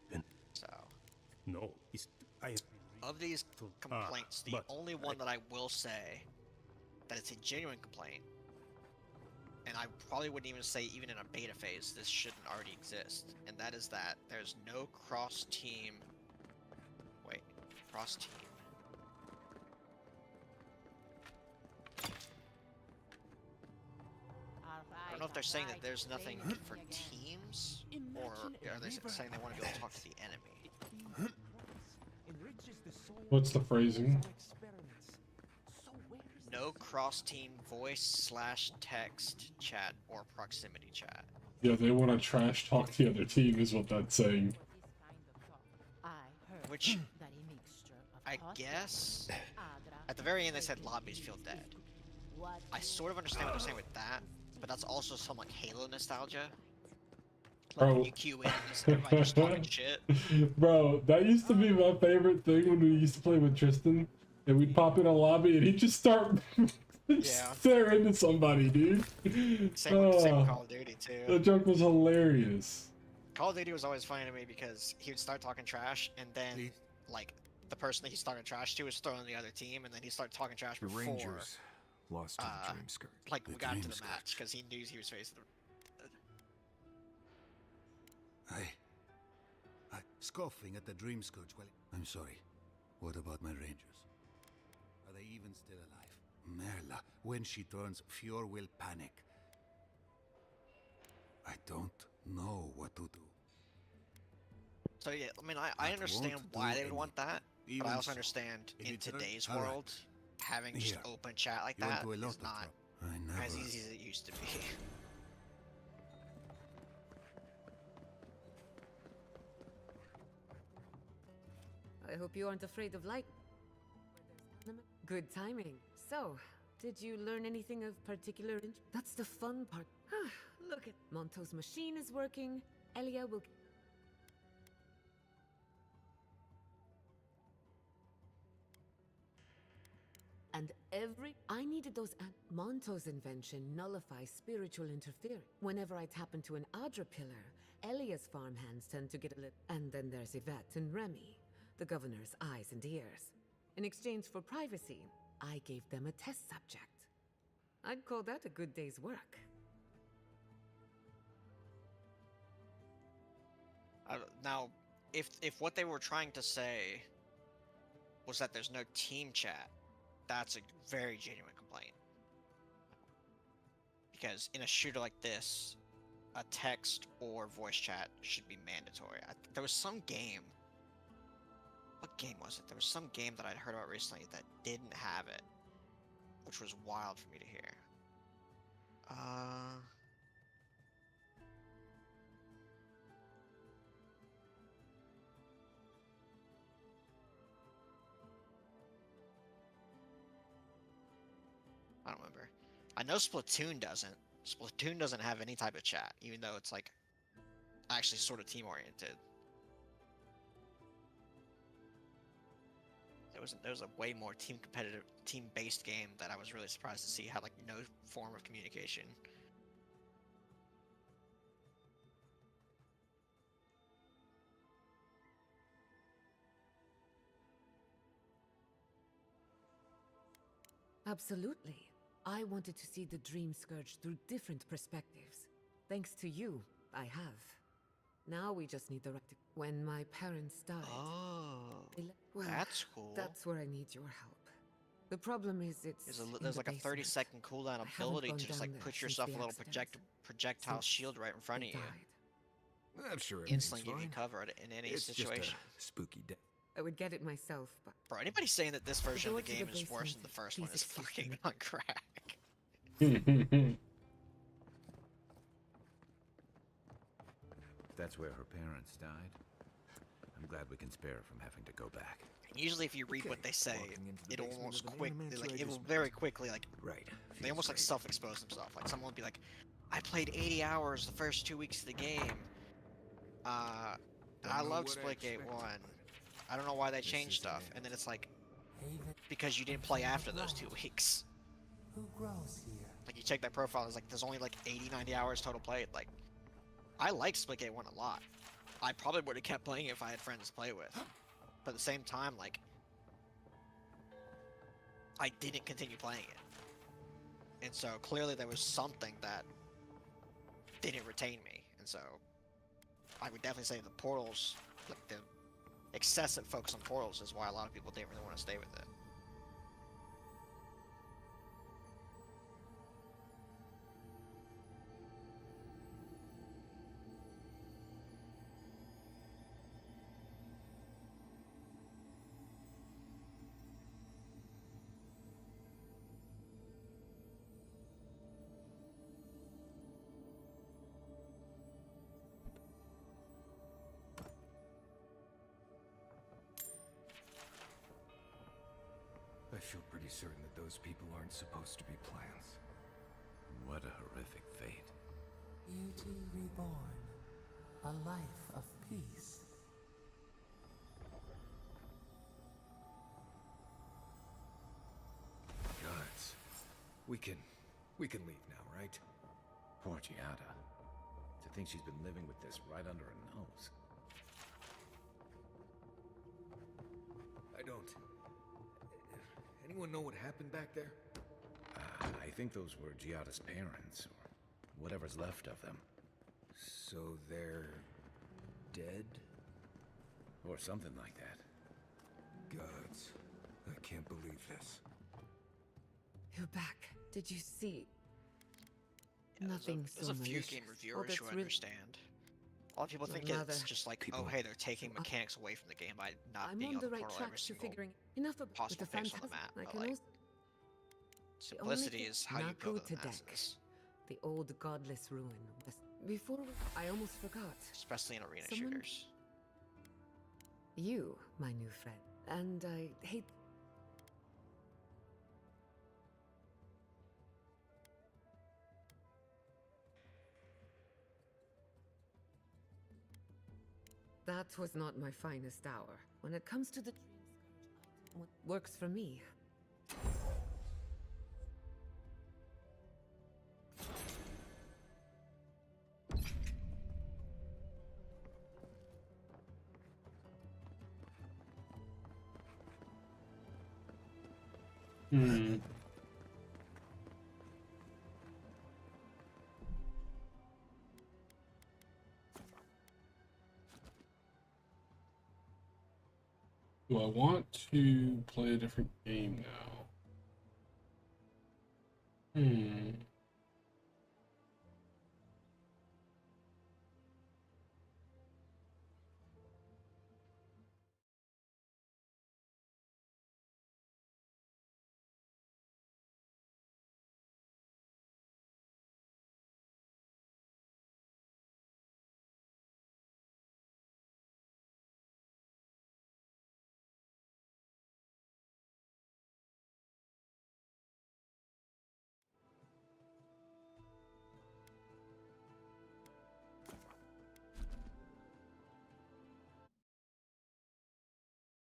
So, No, I have of these complaints, the but only one that I will say that it's a genuine complaint, and I probably wouldn't even say even in a beta phase this shouldn't already exist, and that is that there's no cross-team... Wait, cross-team... I don't know if they're saying that there's nothing for teams, or are they saying they want to be able to talk to the enemy? What's the phrasing? No cross-team voice/text chat or proximity chat. Yeah, they want to trash talk the other team is what that's saying. Which, I guess, at the very end they said lobbies feel dead. I sort of understand what they're saying with that, but that's also some like Halo nostalgia. Like when you queue in, everybody just talking shit. Bro, that used to be my favorite thing when we used to play with Tristan. And we'd pop in a lobby and he'd just start stare into somebody, dude. Same with Call of Duty too. The joke was hilarious. Call of Duty was always funny to me because he would start talking trash and then, like, the person that he's talking trash to is throwing the other team, and then he started talking trash The before. Rangers lost to the Dream Scourge. Like we got into the Dream match because he knew he was facing the. I scoffing at the Dream Scourge. Well, I'm sorry. What about my Rangers? Are they even still alive? Merla, when she turns pure will panic. I don't know what to do. So yeah, I mean, I understand won't why do they would want that, but Even I also so, understand if in it's hurt- today's all right. world, having just Here. open chat like You went that to a lot is of not trouble. I never. as easy as it used to be. I hope you aren't afraid of light. Good timing. So, did you learn anything of particular interest? That's the fun part. Look at Monto's machine is working. Elia will. And I needed those. Monto's invention nullifies spiritual interference. Whenever I tap into an Adra pillar, Elia's farmhands tend to get a little. And then there's Yvette and Remy, the governor's eyes and ears. In exchange for privacy, I gave them a test subject. I'd call that a good day's work. Now, if what they were trying to say was that there's no team chat, that's a very genuine complaint. Because in a shooter like this, a text or voice chat should be mandatory. There was some game. What game was it? There was some game that I'd heard about recently that didn't have it, which was wild for me to hear. I don't remember. I know Splatoon doesn't. Splatoon doesn't have any type of chat, even though it's like actually sort of team oriented. There was a way more team based game that I was really surprised to see had like no form of communication. Absolutely. I wanted to see the Dream Scourge through different perspectives. Thanks to you, I have. Now we just need the right. When my parents died. Oh, well, that's cool. That's where I need your help. The problem is there's like a 30-second cooldown ability to just like put yourself a little projectile shield right in front of you. I'm sure Instantly give you cover in any it's situation. Just a spooky day. I would get it myself, but bro, anybody saying that this version of the game is worse than the first one is fucking on crack. That's where her parents died. I'm glad we can spare her from having to go back. Usually, if you read what they say, it'll almost it will very quickly they almost like self-expose themselves. Like someone will be like, "I played 80 hours the first 2 weeks of the game. I loved Splitgate 1. I don't know why they changed stuff." And then it's like, because you didn't play after those 2 weeks. Who grows here? Like you check that profile, it's like there's only like 80, 90 hours total played. Like, I like Splitgate 1 a lot. I probably would have kept playing it if I had friends to play with. But at the same time, like, I didn't continue playing it. And so clearly there was something that didn't retain me. And so I would definitely say the Portals, like the excessive focus on Portals is why a lot of people didn't really want to stay with it. I feel pretty certain that those people aren't supposed to be plants. What a horrific fate. Beauty reborn. A life of peace. Guards. We can leave now, right? Poor Giada. To think she's been living with this right under her nose. I don't. Anyone know what happened back there? I think those were Giada's parents, or whatever's left of them. So they're dead? Or something like that. Gods, I can't believe this. You're back. Did you see? Yeah, Nothing there's a few malicious. game All reviewers that's who really- understand. A lot of people think Another- it's just like, oh hey, they're taking mechanics away from the game by not I'm being on able the to right portal track every to single figuring enough about with possible the fix on the phantasm. map. I But can like, also simplicity is how you not build go the to deck. masses, The old godless ruin. Before I almost forgot. especially in arena Someone- shooters. You, my new friend, and I hate. That was not my finest hour. When it comes to the what works for me. Hmm. Do I want to play a different game now? Hmm.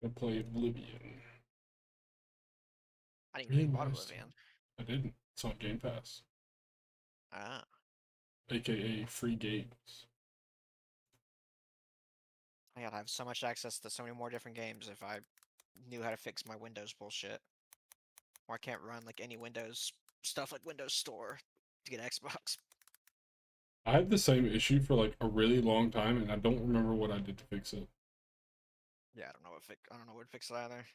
I play Oblivion. I didn't even know you bought Interesting. Oblivion. I didn't. It's on Game Pass, Ah, aka free games. I gotta have so much access to so many more different games if I knew how to fix my Windows bullshit. Or I can't run like any Windows stuff like Windows Store to get Xbox. I had the same issue for like a really long time, and I don't remember what I did to fix it. Yeah, I don't know what fix it either.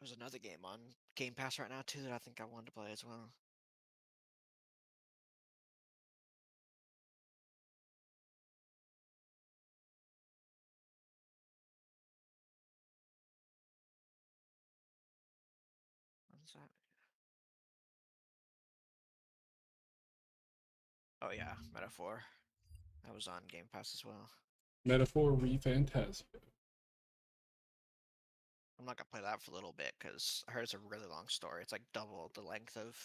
There's another game on Game Pass right now too that I think I wanted to play as well. What's that? Oh yeah, Metaphor. That was on Game Pass as well. Metaphor ReFantasia. I'm not gonna play that for a little bit because I heard it's a really long story. It's like double the length of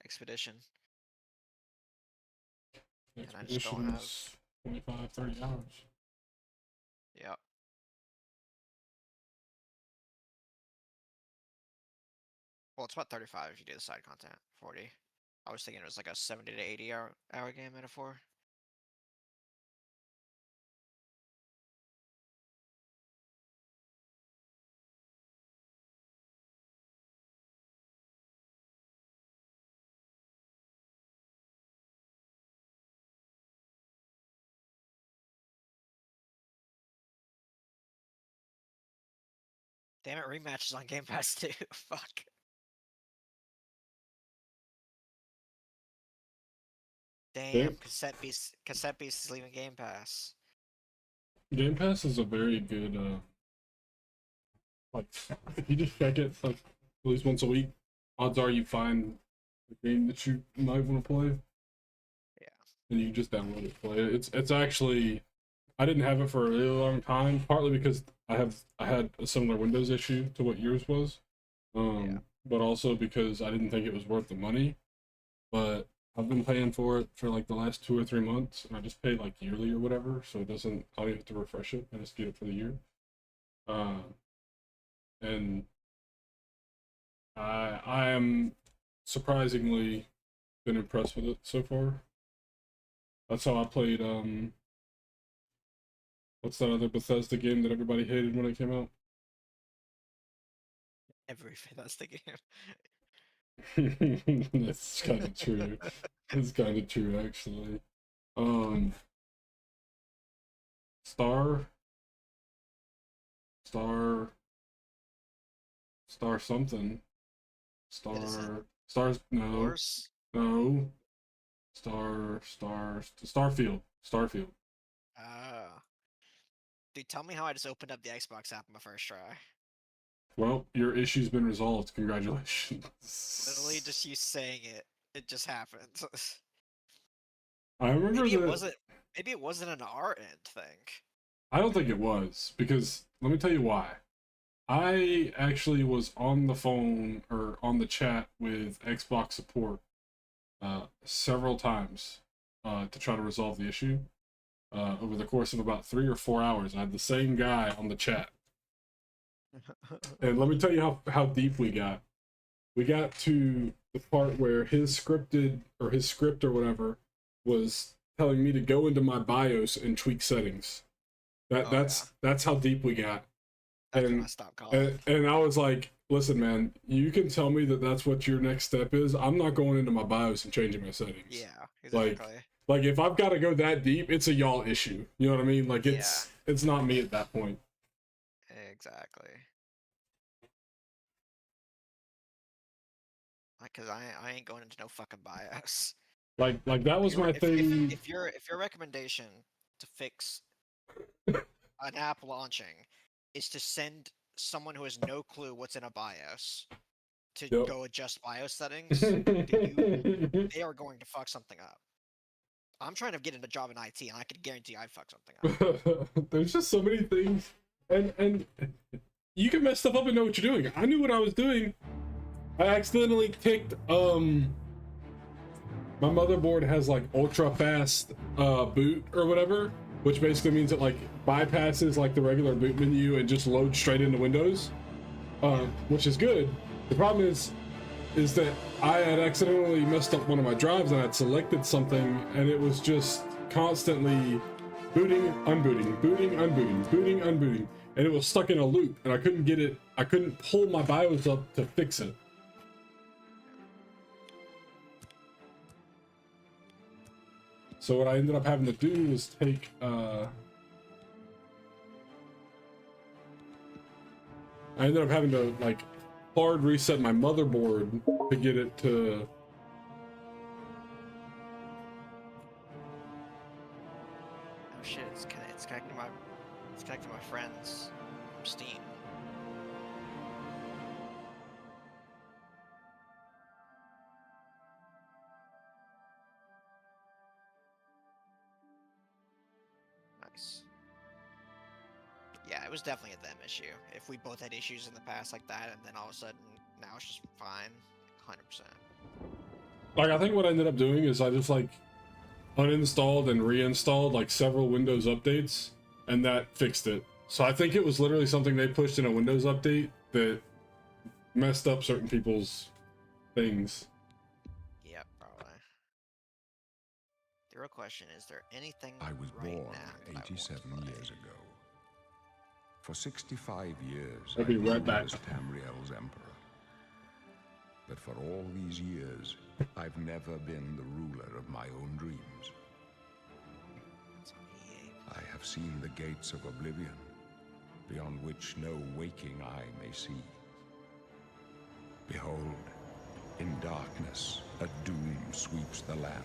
Expedition. And I just don't have. Expedition's 25, 30 hours. Yeah. Well, it's about 35 if you do the side content. 40. I was thinking it was like a 70 to 80 hour game Metaphor. Damn it, Rematch is on Game Pass too. Fuck. Damn, Cassette Beast is leaving Game Pass. Game Pass is a very good, like, if you just check it like at least once a week, odds are you find the game that you might want to play. Yeah. And you just download it, play it. It's actually, I didn't have it for a really long time, partly because I had a similar Windows issue to what yours was, but also because I didn't think it was worth the money. But I've been paying for it for like the last 2 or 3 months, and I just pay like yearly or whatever, so it doesn't. I don't have to refresh it. I just get it for the year. And I am surprisingly been impressed with it so far. That's how I played, what's that other Bethesda game that everybody hated when it came out? That's the game. That's kind of true. It's kind of true, actually. Star something. Stars, no. Wars? No. Starfield. Dude, tell me how I just opened up the Xbox app on my first try. Well, your issue's been resolved. Congratulations. Literally, just you saying it, it just happened. I remember Maybe it wasn't an our end thing. I don't think it was, because let me tell you why. I actually was on the phone or on the chat with Xbox support several times to try to resolve the issue. Over the course of about 3 or 4 hours, I had the same guy on the chat. And let me tell you how deep we got. We got to the part where his script or whatever was telling me to go into my BIOS and tweak settings. That's how deep we got. And I was like, listen, man, you can tell me that that's what your next step is. I'm not going into my BIOS and changing my settings. Yeah, exactly. Like if I've got to go that deep, it's a y'all issue. You know what I mean? Like it's not me at that point. Exactly. Like, cause I ain't going into no fucking BIOS. Like that was my thing. If your recommendation to fix an app launching is to send someone who has no clue what's in a BIOS to go adjust BIOS settings, they are going to fuck something up. I'm trying to get into a job in IT, and I can guarantee I'd fuck something up. There's just so many things, and you can mess stuff up and know what you're doing. I knew what I was doing. I accidentally ticked my motherboard has like ultra fast boot or whatever, which basically means it like bypasses like the regular boot menu and just loads straight into Windows, which is good. The problem is that I had accidentally messed up one of my drives and I'd selected something and it was just constantly booting, unbooting, booting, unbooting, booting, unbooting, and it was stuck in a loop and I couldn't pull my BIOS up to fix it. So what I ended up having to do was take I ended up having to like hard reset my motherboard to get it to Oh shit, it's connecting to my friends from Steam. Nice. Yeah, it was definitely a them issue. If we both had issues in the past like that, and then all of a sudden, now it's just fine, 100%. Like, I think what I ended up doing is I just, like, uninstalled and reinstalled, like, several Windows updates, and that fixed it. So I think it was literally something they pushed in a Windows update that messed up certain people's things. Yep, probably. The real question is there anything I was right born now 87 years ago. For 65 years, I'll be I right ruled back. as Tamriel's emperor. But for all these years, I've never been the ruler of my own dreams. I have seen the gates of oblivion, beyond which no waking eye may see. Behold, in darkness, a doom sweeps the land.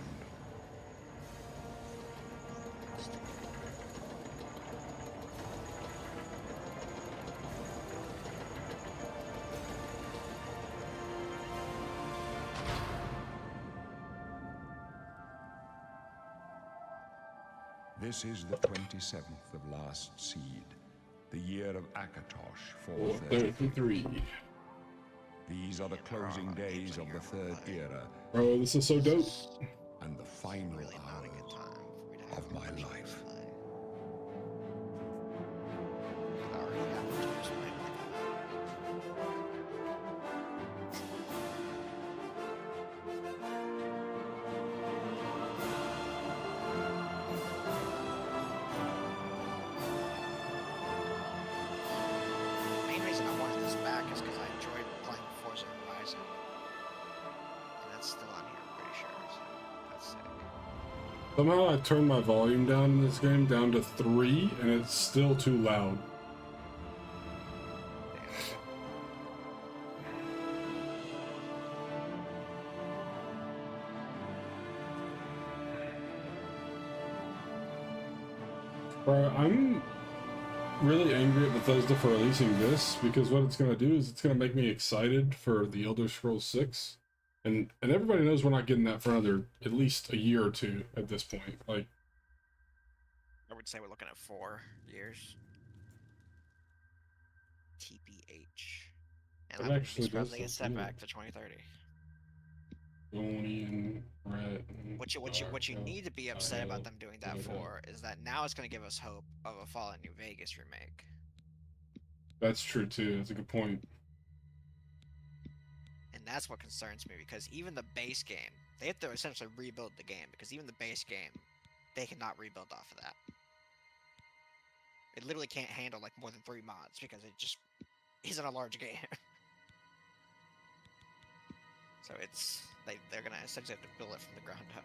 This is the 27th of last seed, the year of Akatosh 433. These are the closing days of the third era. Bro, this is so dope. And the final hours of my life. Somehow I turned my volume down in this game down to 3, and it's still too loud. Bro, I'm really angry at Bethesda for releasing this, because what it's going to do is it's going to make me excited for The Elder Scrolls 6. And everybody knows we're not getting that for another at least a year or two at this point. Like, I would say we're looking at 4 years. TPH. And It I wouldn't actually be surprised does they get look set good. back to 2030. Tony and Brett. And What you need to be upset about them doing that yeah. for is that now it's going to give us hope of a Fallout New Vegas remake. That's true too. That's a good point. And that's what concerns me, because even the base game, they have to essentially rebuild the game, because even the base game, they cannot rebuild off of that. It literally can't handle like more than 3 mods, because it just isn't a large game. So they're gonna essentially have to build it from the ground up.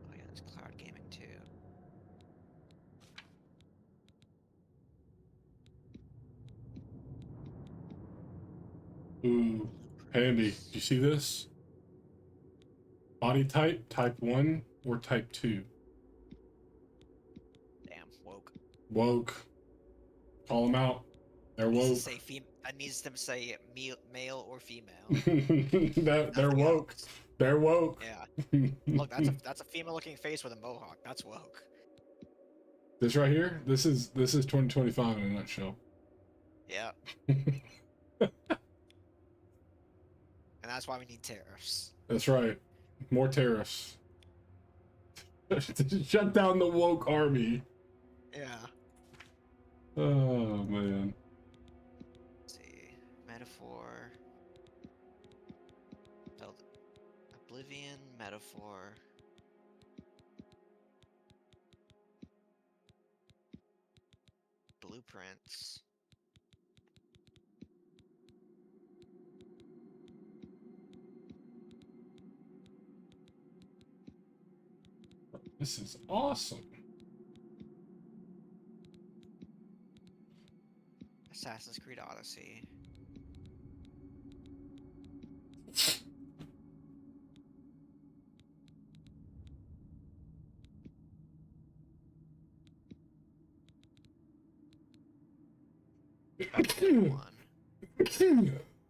Oh yeah, it's cloud gaming too. Ooh, handy. Do you see this? Body type, type 1 or type 2? Damn, woke. Woke. Call them out. They're woke. I needs them to say male or female. They're woke. They're woke. Yeah. Look, that's a female-looking face with a mohawk. That's woke. This right here, this is 2025 in a nutshell. Yeah. And that's why we need tariffs. That's right. More tariffs. Shut down the woke army. Yeah. Oh man. Let's see. Metaphor. Oblivion, Metaphor. Blueprints. This is awesome. Assassin's Creed Odyssey.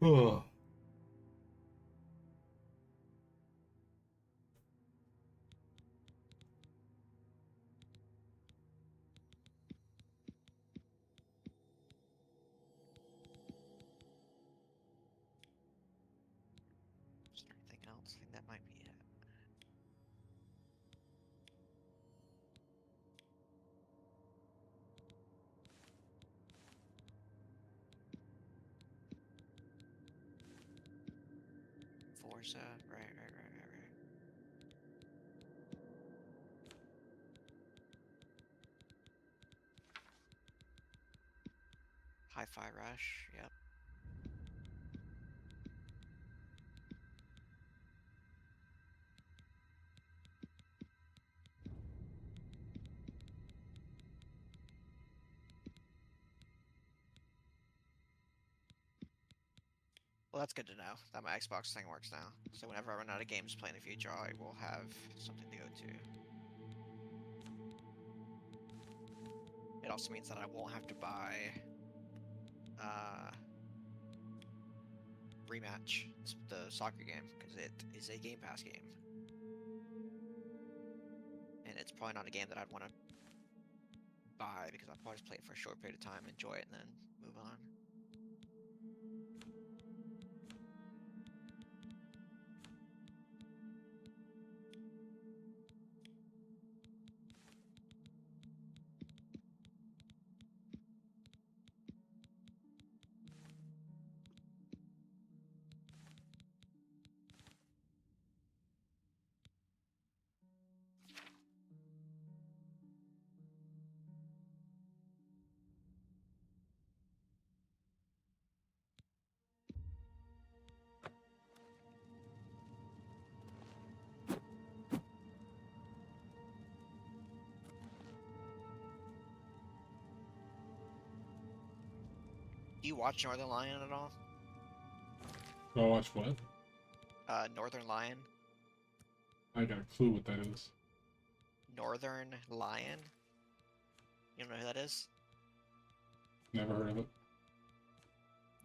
Oh. Is there anything else? I think that might be it. Forza, right. Hi-Fi Rush, yep. Well, that's good to know that my Xbox thing works now. So whenever I run out of games to play in the future, I will have something to go to. It also means that I won't have to buy Rematch, the soccer game, because it is a Game Pass game. And it's probably not a game that I'd want to buy, because I'll probably just play it for a short period of time, enjoy it, and then move on. Do you watch Northern Lion at all? Do I watch what? Northern Lion. I got a clue what that is. Northern Lion. You don't know who that is? Never heard of it.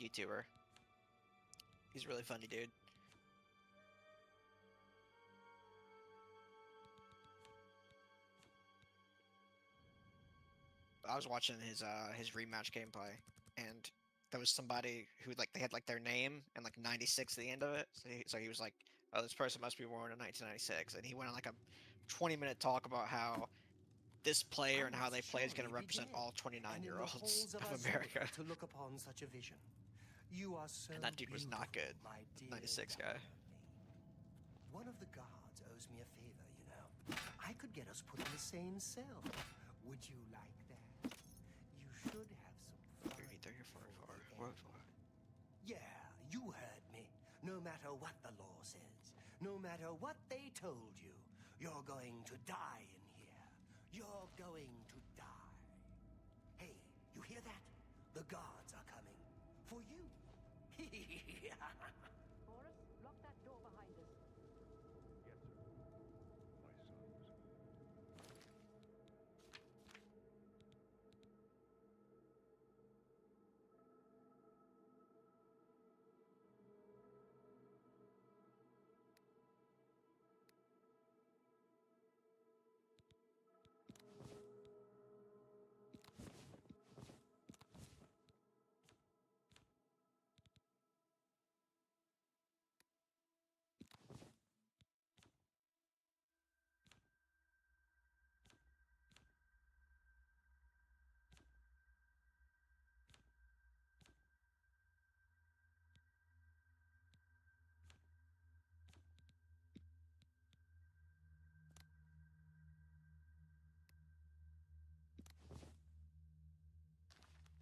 YouTuber. He's a really funny dude. I was watching his rematch gameplay, and there was somebody who they had like their name and like 96 at the end of it. So he was like, "Oh, this person must be born in 1996," and he went on like a 20-minute talk about how this player and how they play is going to represent all 29-year-olds of America. To look upon such a vision. You are so And that dude was not good. my dear 96 guy. One of the guards owes me a favor, you know. I could get us put in the same cell. Would you like that? You should have some fun. 33 or 44. Yeah, you heard me. No matter what the law says, no matter what they told you, you're going to die in here. You're going to die. Hey, you hear that? The guards are coming. For you. Boris, lock that door behind us.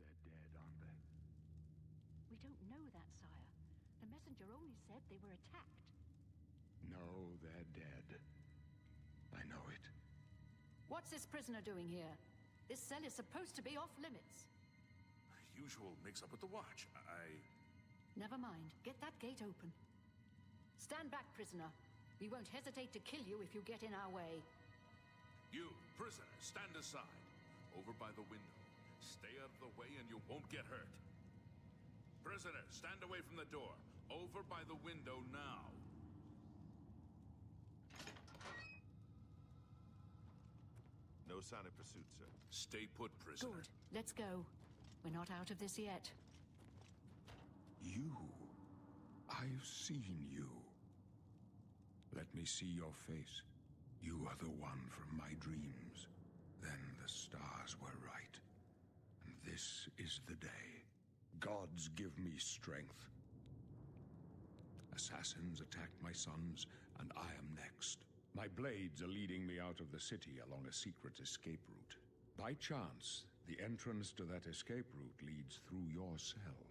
Yes, sir. My sons. We don't know that, sire. The messenger only said they were attacked. No, they're dead. I know it. What's this prisoner doing here? This cell is supposed to be off limits. Usual mix-up with the watch. Never mind. Get that gate open. Stand back, prisoner. We won't hesitate to kill you if you get in our way. You, prisoner, stand aside. Over by the window. Stay out of the way and you won't get hurt. Prisoner, stand away from the door. Over by the window now. No sign of pursuit, sir. Stay put, prisoner. Good. Let's go. We're not out of this yet. You. I've seen you. Let me see your face. You are the one from my dreams. Then the stars were right. And this is the day. Gods give me strength. Assassins attacked my sons, and I am next. My blades are leading me out of the city along a secret escape route. By chance, the entrance to that escape route leads through your cell.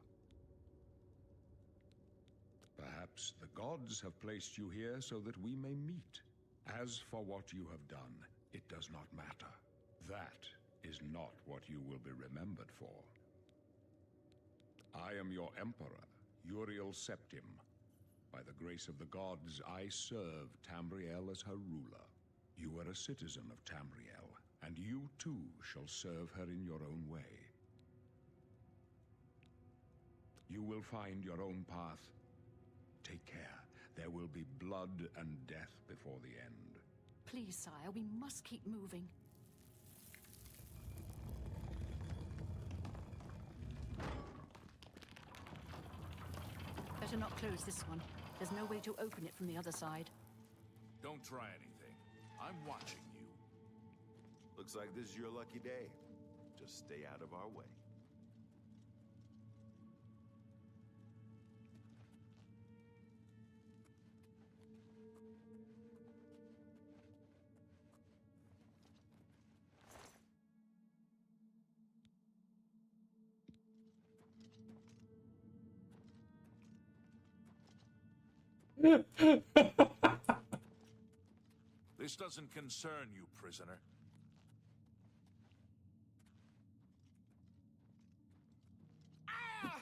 Perhaps the gods have placed you here so that we may meet. As for what you have done, it does not matter. That is not what you will be remembered for. I am your emperor, Uriel Septim. By the grace of the gods, I serve Tamriel as her ruler. You are a citizen of Tamriel, and you too shall serve her in your own way. You will find your own path. Take care. There will be blood and death before the end. Please, sire, we must keep moving. Better not close this one. There's no way to open it from the other side. Don't try anything. I'm watching you. Looks like this is your lucky day. Just stay out of our way. This doesn't concern you, prisoner. Ah!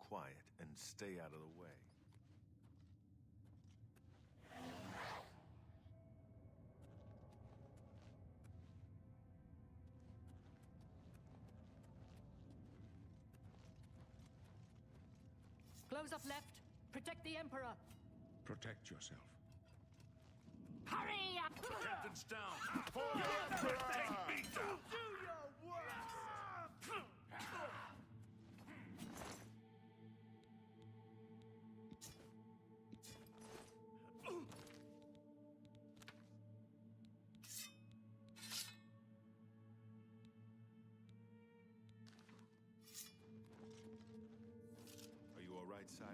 quiet and stay out of the way. Close up left. Protect the Emperor. Protect yourself. Hurry up! Captain's down! For the Emperor! Take me down! Do your work! Are you all right, sire?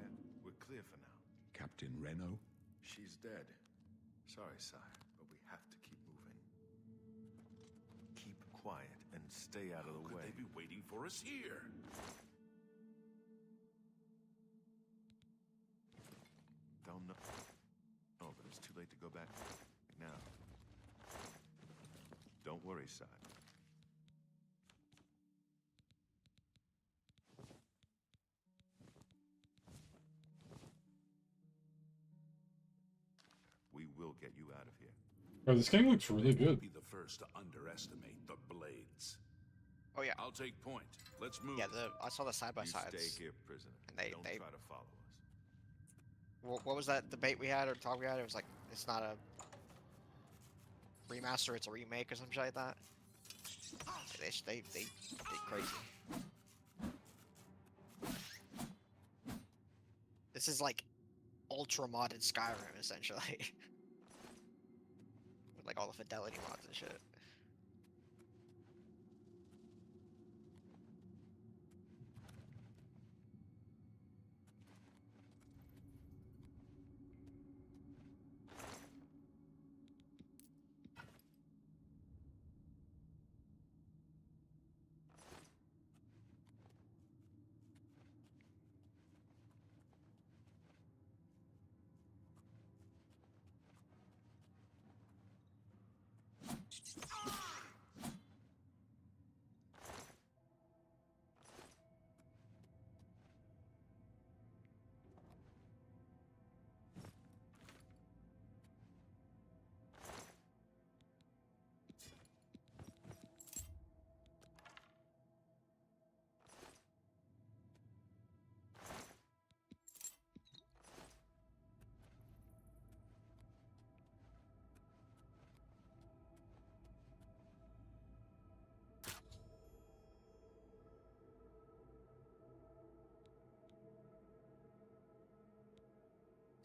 We're clear for now. Captain Reno? She's dead. Sorry, sire, but we have to keep moving. Keep quiet and stay out of the way. Could they be waiting for us here? Don't know. No, but it's too late to go back now. Don't worry, sire. We will get you out of here. Bro, this game looks really good. Be the first to underestimate the blades. Oh yeah. I'll take point. Let's move. Yeah, I saw the side by You sides. stay here, prisoner. And they Don't try to follow us. What was that debate we had or talk we had? It was like it's not a remaster, it's a remake or some shit like that. They crazy. This is like ultra modded Skyrim essentially. With like all the fidelity mods and shit.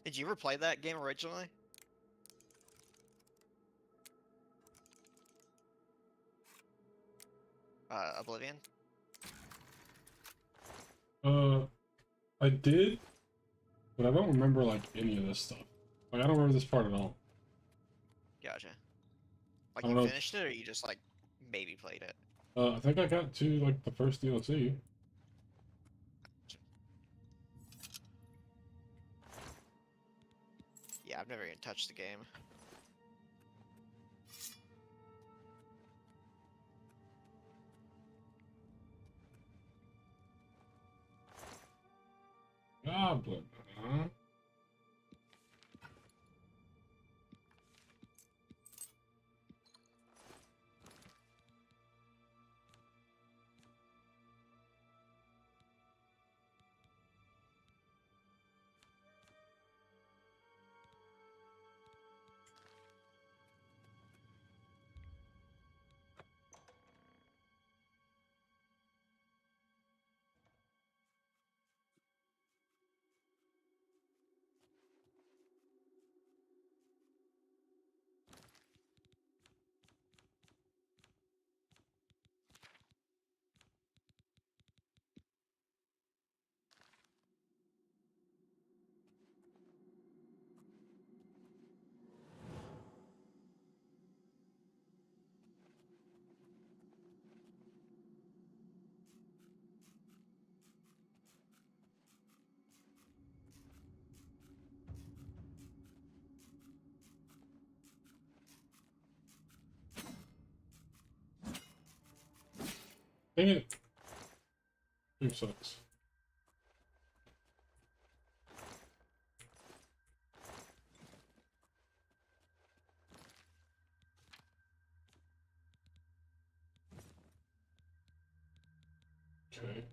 Did you ever play that game originally? Oblivion? I did, but I don't remember like any of this stuff. Like I don't remember this part at all. Gotcha. Like I you don't know. finished it or you just like maybe played it? I think I got to like the first DLC. Yeah, I've never even touched the game. Goblin, huh? Dang it. Game sucks. Okay.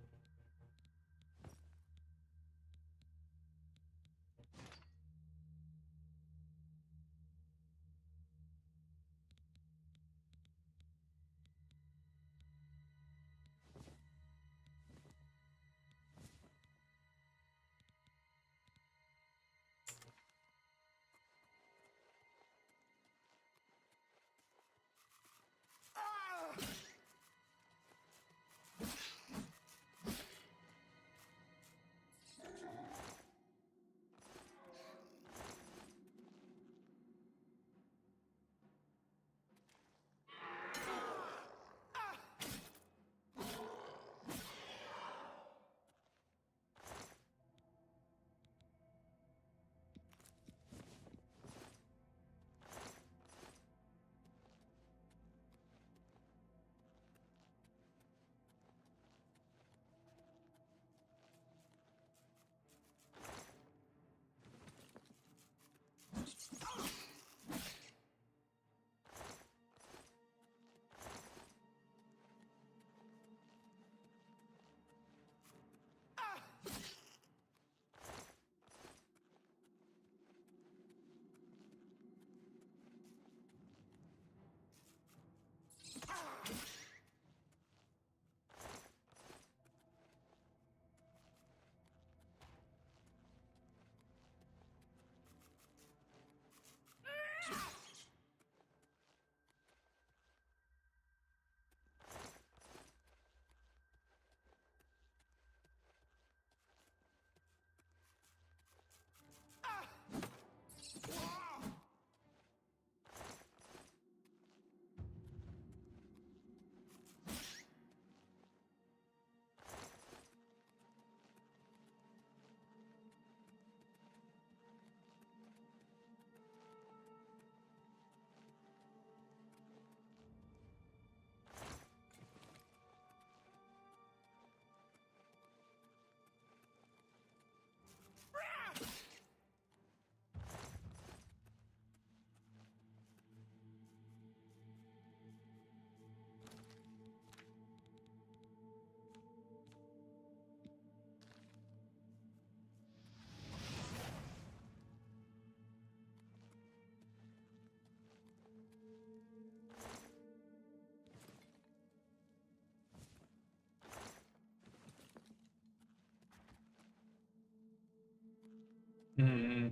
Hmm.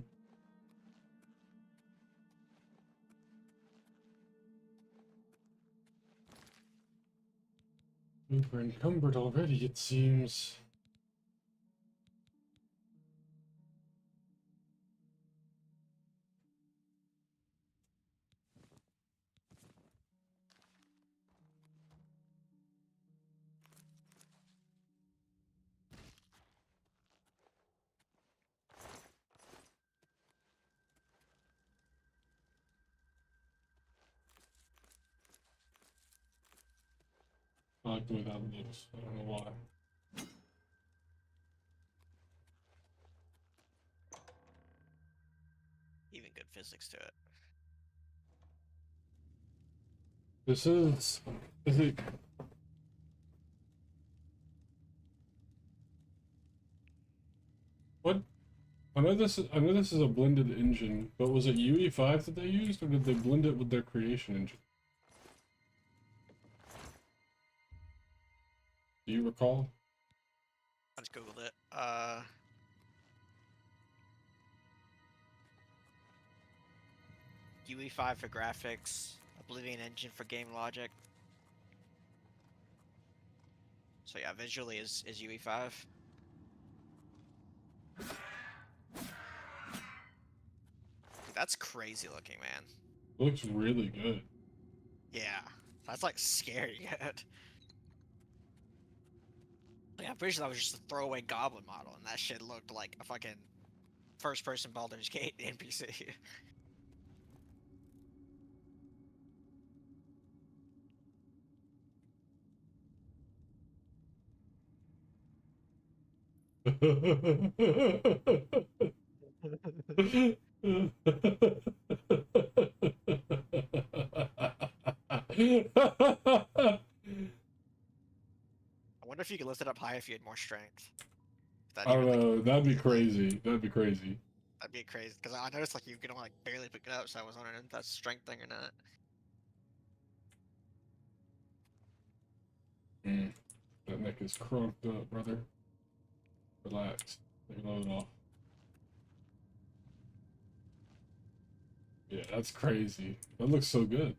We're encumbered already, it seems. I like the way that looks. I don't know why. Even good physics to it. This is it? What? I know this is a blended engine, but was it UE5 that they used, or did they blend it with their creation engine? Do you recall? I just googled it. UE5 for graphics, Oblivion Engine for game logic. So yeah, visually is UE5. Dude, that's crazy looking, man. It looks really good. Yeah, that's like scary good. Yeah, I'm pretty sure that was just a throwaway goblin model, and that shit looked like a fucking first-person Baldur's Gate NPC. I wonder if you could lift it up high if you had more strength? I don't know. That'd be crazy. That'd be crazy. That'd be crazy because I noticed like you can only like barely pick it up, so I was wondering if that's a strength thing or not. That neck is crunked up, brother. Relax. Take a load off. Yeah, that's crazy. That looks so good.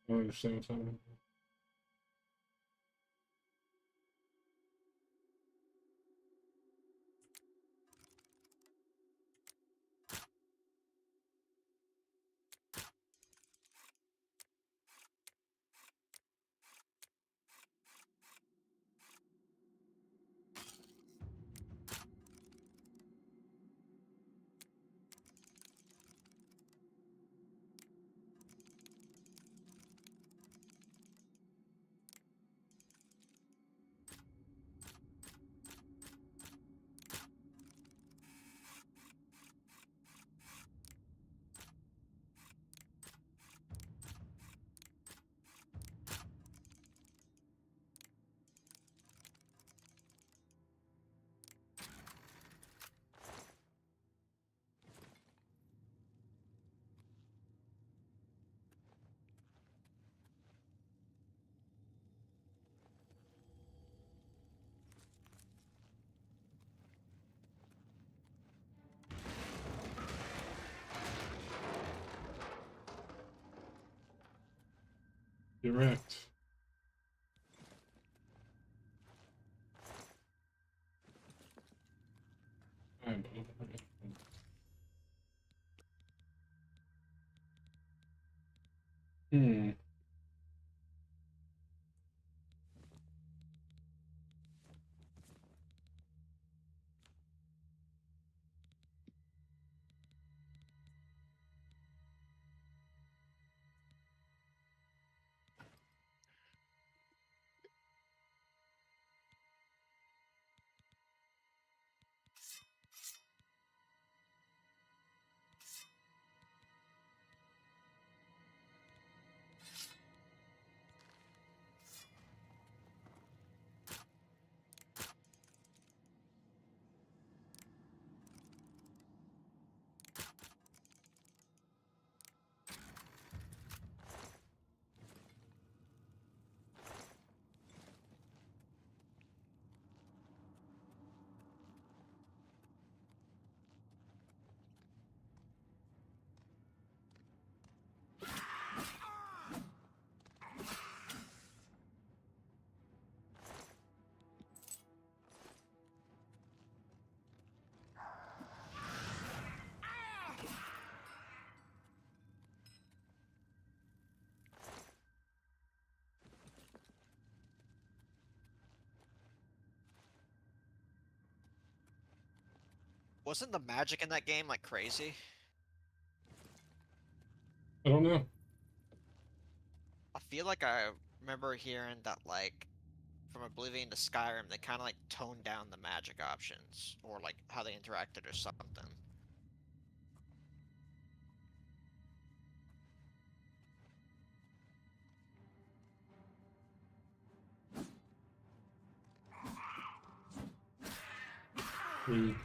I don't understand what's happening. Get wrecked. Hmm. Wasn't the magic in that game like crazy? I don't know. I feel like I remember hearing that like from Oblivion to Skyrim they kind of like toned down the magic options or like how they interacted or something. Rude.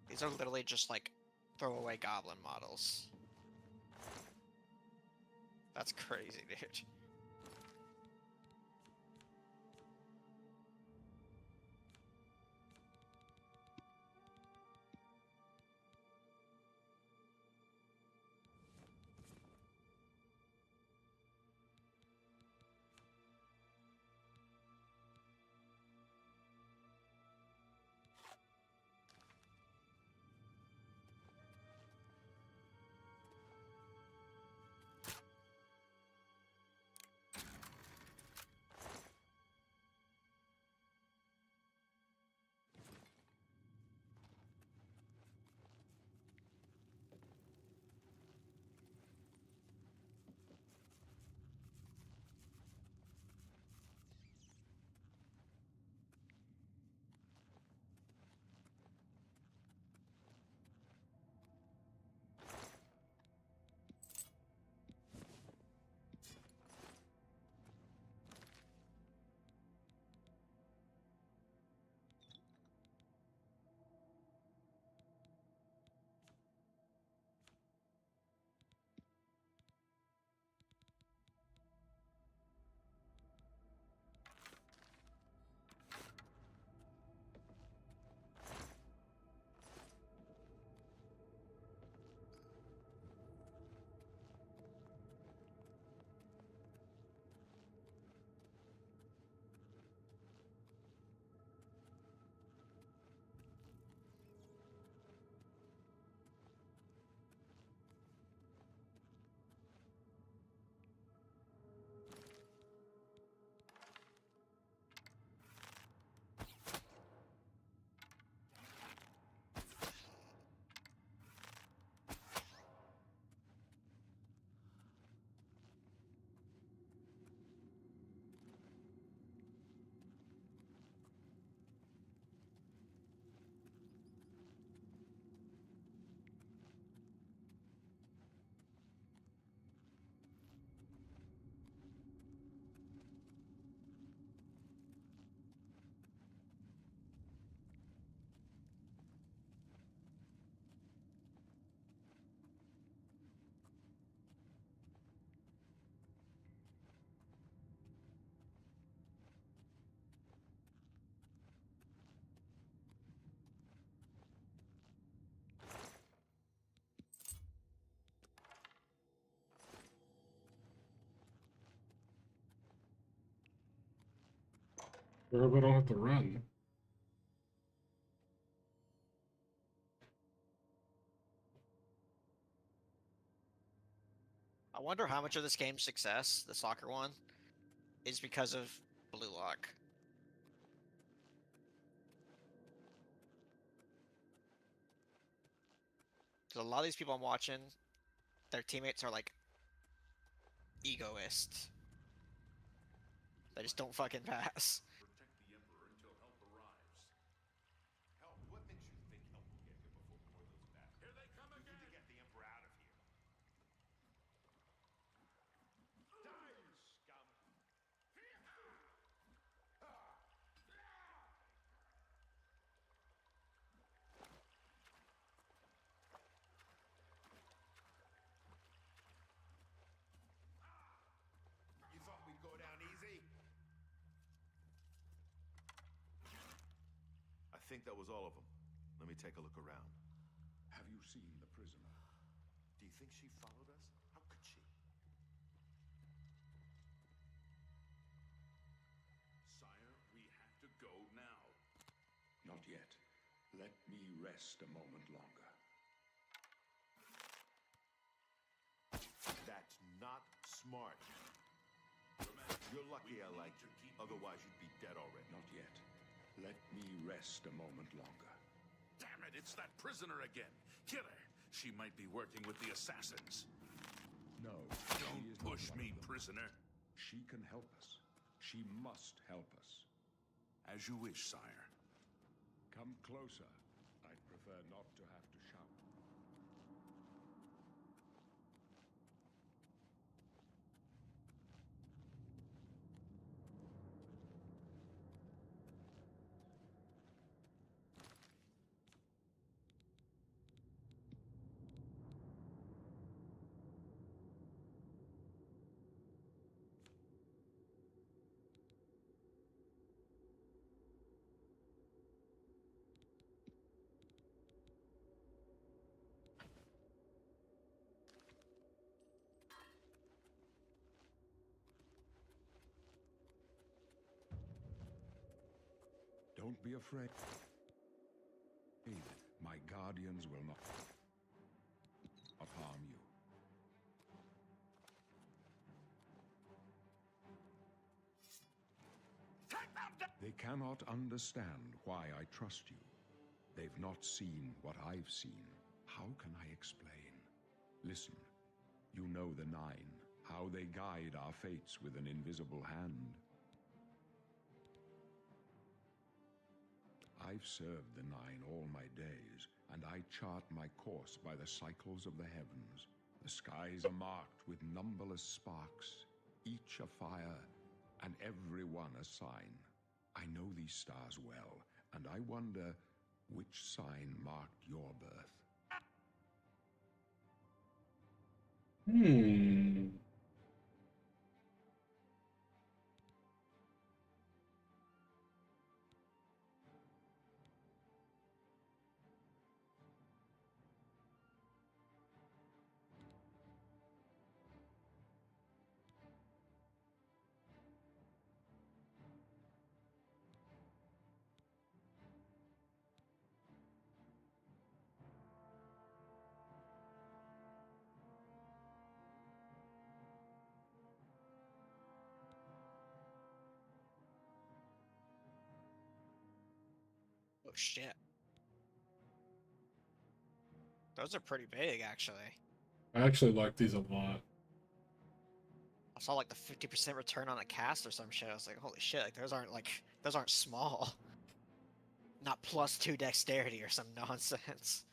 These are literally just like throwaway goblin models. That's crazy, dude. I hope I don't have to run. I wonder how much of this game's success, the soccer one, is because of Blue Lock. Because a lot of these people I'm watching, their teammates are like egoists. They just don't fucking pass. Protect the Emperor until help arrives. Help? What makes you think help will get here before more of those bastards? Here they come We again! need to get the Emperor out of here. Die, you scum! You thought we'd go down easy? I think that was all of them. Let me take a look around. Have you seen the prisoner? Do you think she followed us? How could she? Sire, we have to go now. Not yet. Let me rest a moment longer. That's not smart. You're lucky I like you. Otherwise, you'd be dead already. Not yet. Let me rest a moment longer. Damn it, it's that prisoner again. Kill her. She might be working with the assassins. No. Don't push me, prisoner. She can help us. She must help us. As you wish, sire. Come closer. I'd prefer not to have to shout. Don't be afraid. My guardians will not harm you. They cannot understand why I trust you. They've not seen what I've seen. How can I explain? Listen, you know the Nine, how they guide our fates with an invisible hand. I've served the Nine all my days, and I chart my course by the cycles of the heavens. The skies are marked with numberless sparks, each a fire, and every one a sign. I know these stars well, and I wonder which sign marked your birth. Oh shit. Those are pretty big, actually. I actually like these a lot. I saw like the 50% return on a cast or some shit. I was like, holy shit, like those aren't small. Not +2 dexterity or some nonsense.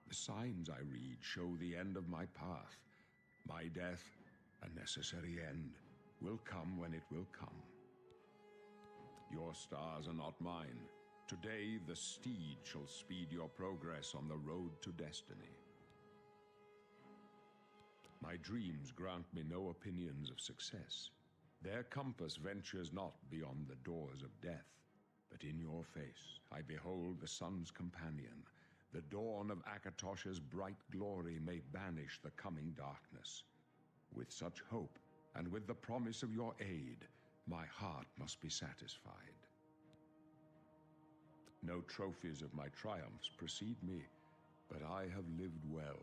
The signs I read show the end of my path. My death, a necessary end, will come when it will come. Your stars are not mine. Today, the steed shall speed your progress on the road to destiny. My dreams grant me no opinions of success. Their compass ventures not beyond the doors of death. But in your face, I behold the sun's companion. The dawn of Akatosh's bright glory may banish the coming darkness. With such hope, and with the promise of your aid, my heart must be satisfied. No trophies of my triumphs precede me, but I have lived well,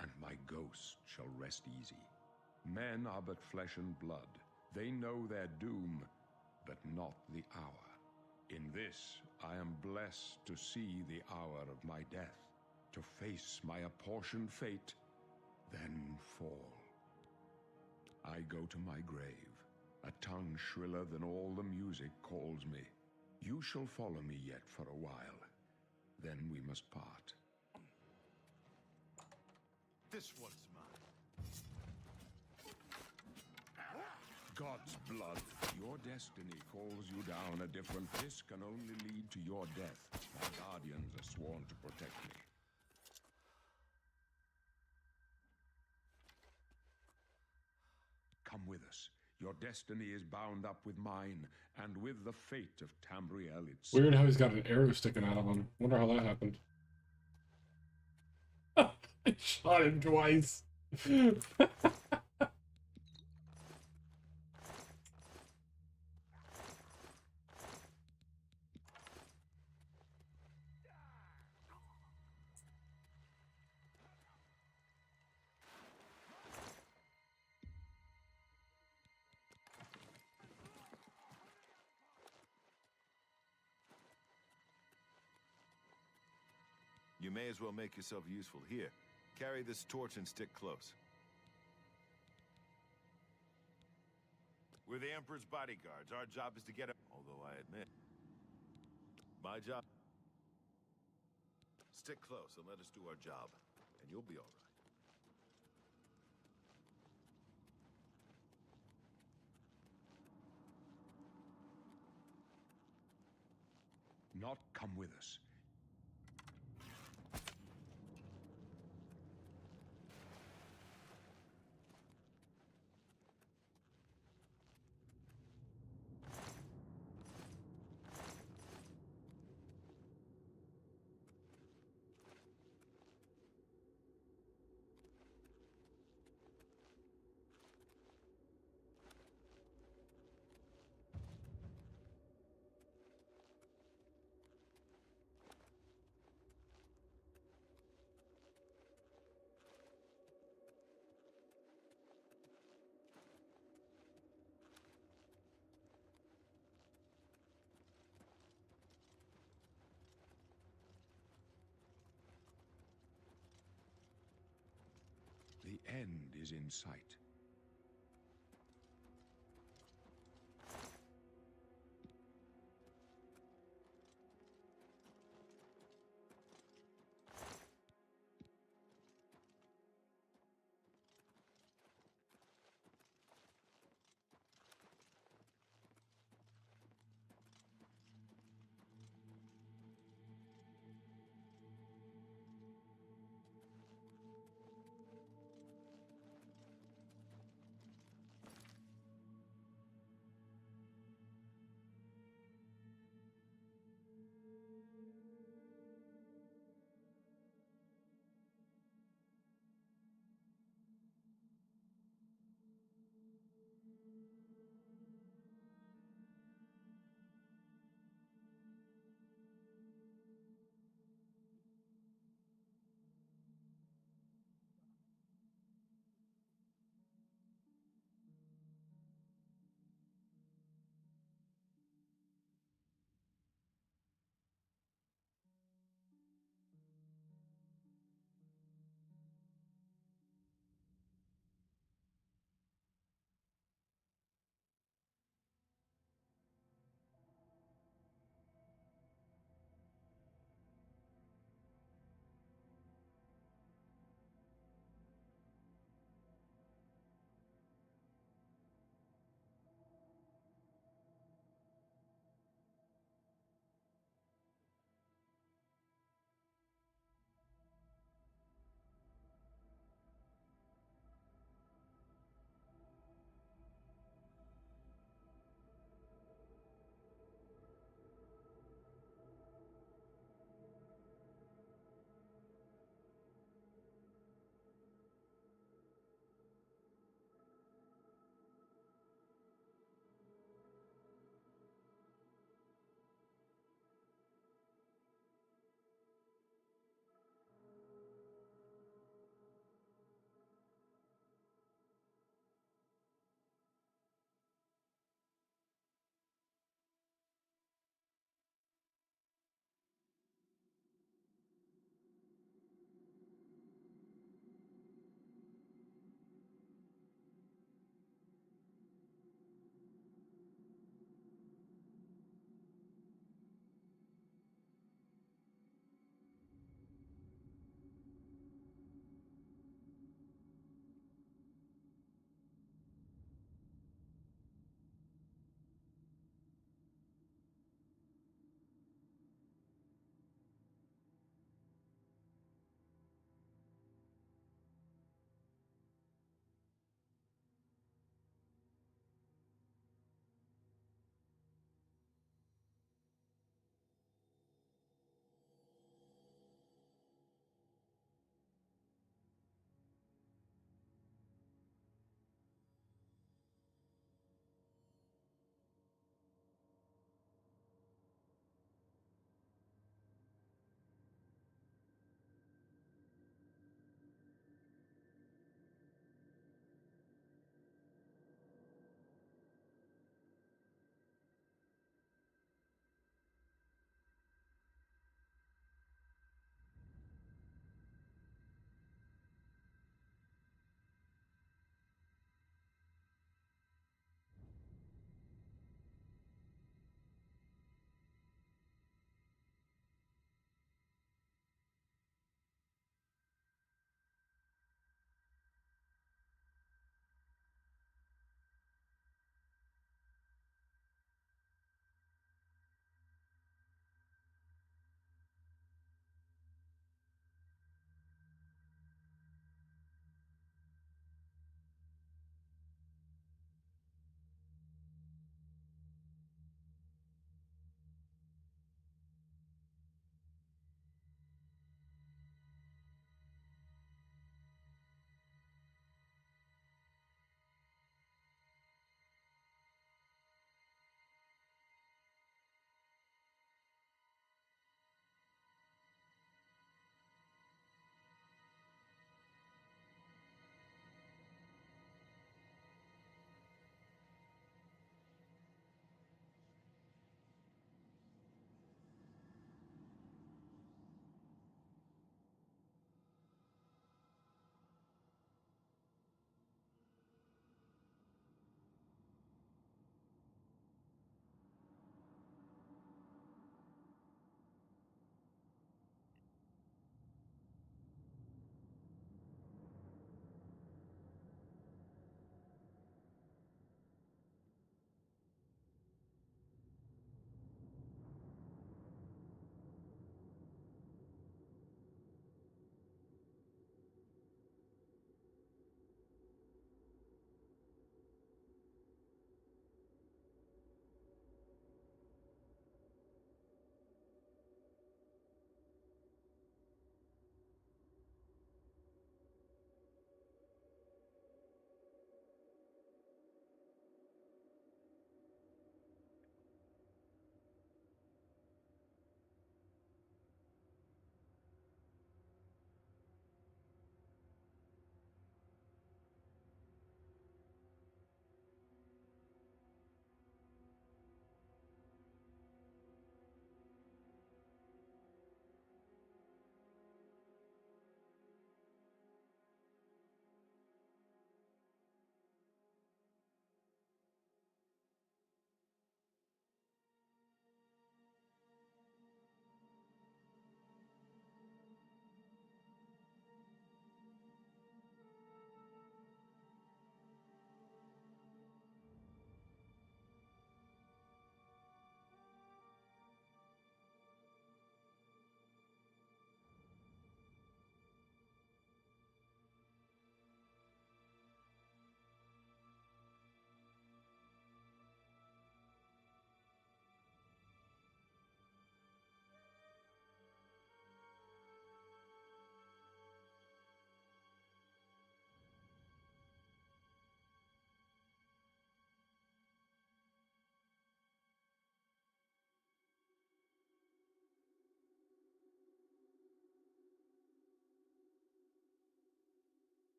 and my ghost shall rest easy. Men are but flesh and blood. They know their doom, but not the hour. In this, I am blessed to see the hour of my death, to face my apportioned fate, then fall. I go to my grave. A tongue shriller than all the music calls me. You shall follow me yet for a while. Then we must part. This one's mine. God's blood. Your destiny calls you down a different. This can only lead to your death. My guardians are sworn to protect me. Come with us. Your destiny is bound up with mine, and with the fate of Tamriel itself. Weird how he's got an arrow sticking out of him. Wonder how that happened. I shot him twice. You may as well make yourself useful. Here, carry this torch and stick close. We're the Emperor's bodyguards. Our job is to get him. Although I admit, My job. Stick close and let us do our job, and you'll be all right. Not come with us. The end is in sight.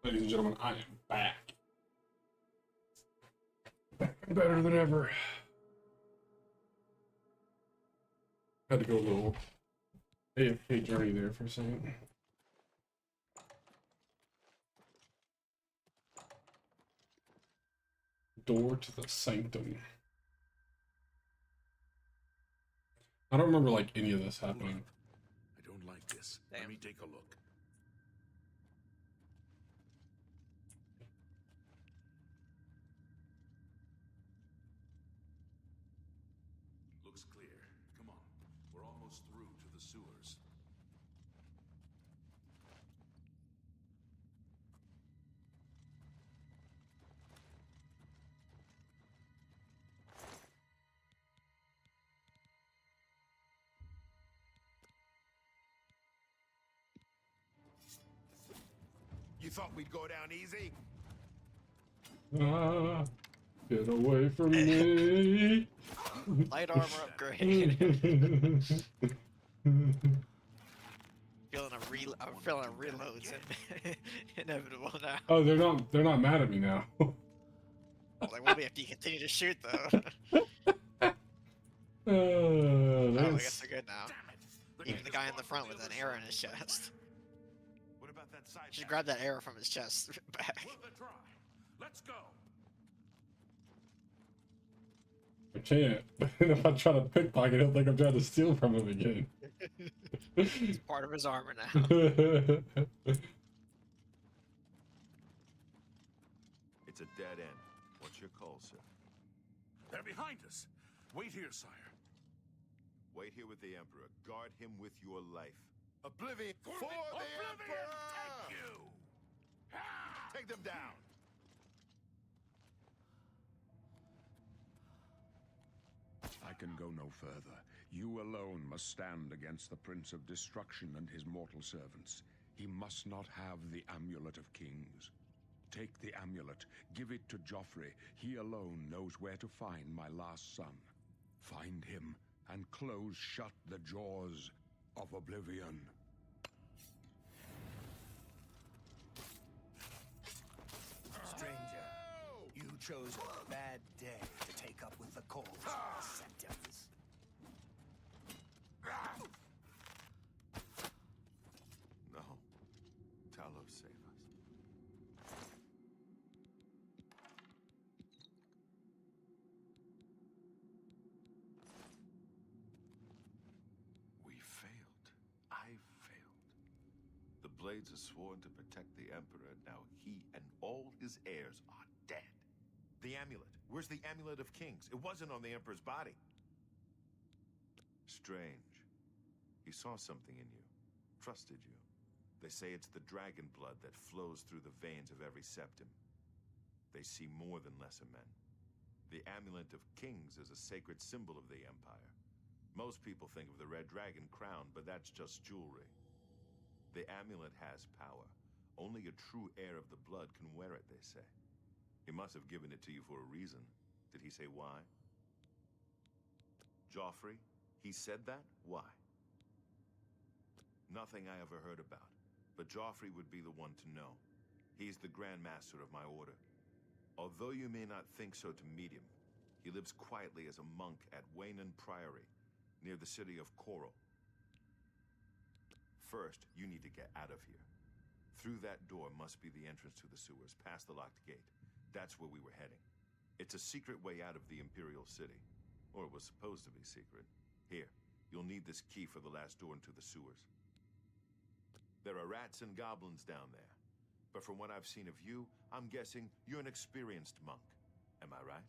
Ladies and gentlemen, I am back. Better than ever. Had to go a little AFK journey there for a second. Door to the sanctum. I don't remember like any of this happening. I don't like this. Let me take a look. Looks clear. Come on. We're almost through to the sewers. You thought we'd go down easy? Ah, get away from me. Light armor upgrade. I'm feeling a reload's inevitable now. Oh, they're not mad at me now. Well, they will be if you continue to shoot though. Oh, I guess they're good now. Even the guy in the front with an arrow in his chest. What about that side? Should grab that arrow from his chest back. Let's go. I can't. If I try to pickpocket, he'll think I'm trying to steal from him again. It's part of his armor now. It's a dead end. What's your call, sir? They're behind us. Wait here, sire. Wait here with the Emperor. Guard him with your life. Oblivion for the Oblivion, Emperor! take you! Take them down! I can go no further. You alone must stand against the Prince of Destruction and his mortal servants. He must not have the Amulet of Kings. Take the amulet, give it to Joffrey. He alone knows where to find my last son. Find him and close shut the jaws of Oblivion. Stranger, you chose a bad day to take up with the cause of the Septums. No. Talos, save us. We failed. I failed. The Blades are sworn to protect the Emperor. Now he and all his heirs are dead. The amulet. Where's the Amulet of Kings? It wasn't on the Emperor's body. Strange. He saw something in you. Trusted you. They say it's the dragon blood that flows through the veins of every septim. They see more than lesser men. The Amulet of Kings is a sacred symbol of the Empire. Most people think of the Red Dragon crown, but that's just jewelry. The amulet has power. Only a true heir of the blood can wear it, they say. He must have given it to you for a reason. Did he say why? Joffrey? He said that? Why? Nothing I ever heard about. But Joffrey would be the one to know. He's the Grand Master of my order. Although you may not think so to meet him, he lives quietly as a monk at Waynon Priory, near the city of Coral. First, you need to get out of here. Through that door must be the entrance to the sewers, past the locked gate. That's where we were heading. It's a secret way out of the Imperial City. Or it was supposed to be secret. Here, you'll need this key for the last door into the sewers. There are rats and goblins down there. But from what I've seen of you, I'm guessing you're an experienced monk. Am I right?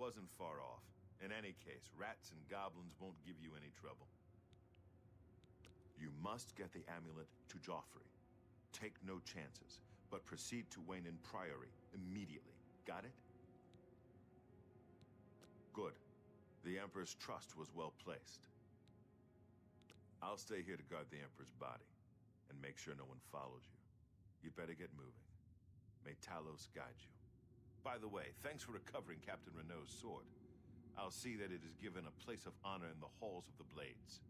wasn't far off. In any case, rats and goblins won't give you any trouble. You must get the amulet to Joffrey. Take no chances, but proceed to Wayne Priory immediately. Got it? Good. The Emperor's trust was well placed. I'll stay here to guard the Emperor's body, and make sure no one follows you. You'd better get moving. May Talos guide you. By the way, thanks for recovering Captain Renault's sword. I'll see that it is given a place of honor in the halls of the Blades.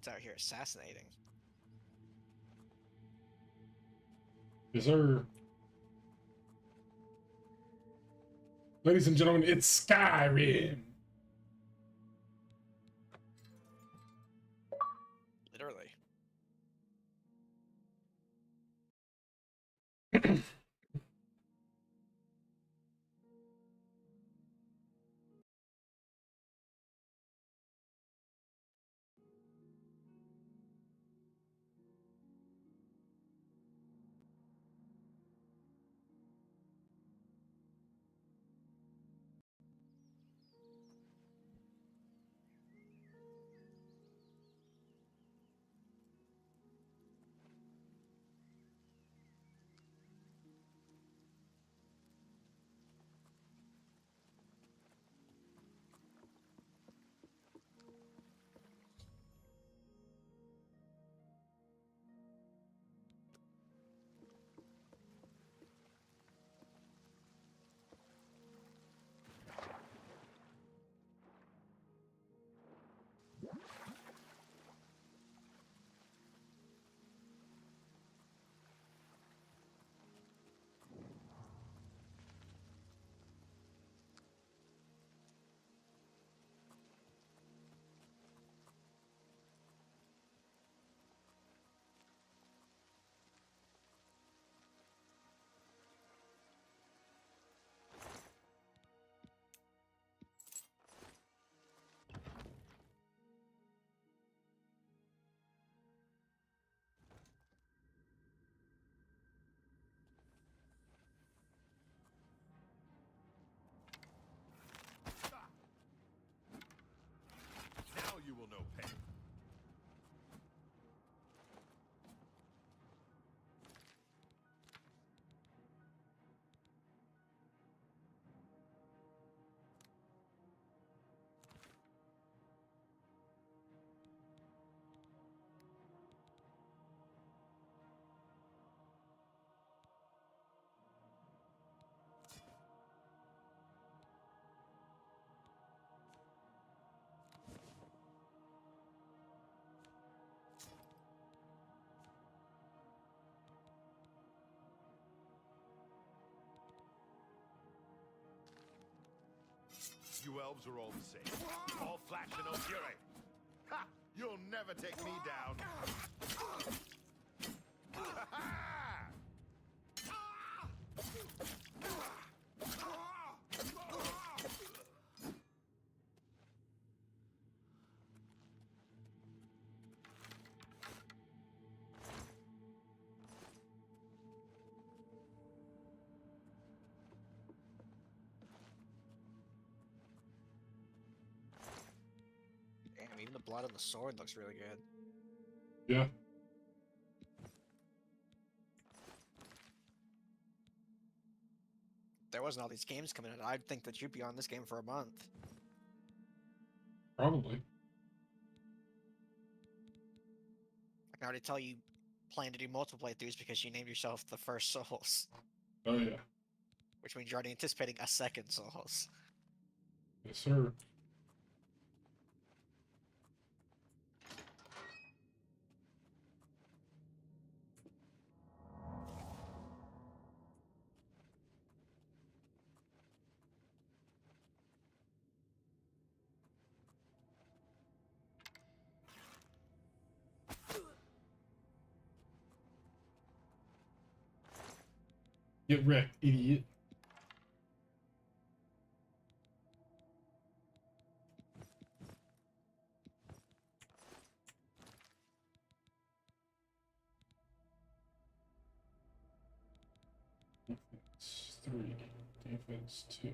Dude's out here assassinating. Yes, sir. Ladies and gentlemen, it's Skyrim. Literally. elves are all the same. All flash and no fury. Ha! You'll never take me down. Damn, even the blood on the sword looks really good. Yeah. If there wasn't all these games coming out, I'd think that you'd be on this game for a month. Probably. I can already tell you plan to do multiple playthroughs because you named yourself the first Souls. Oh yeah. Which means you're already anticipating a second Souls. Yes, sir. Get wrecked, idiot. Defense 3, defense 2.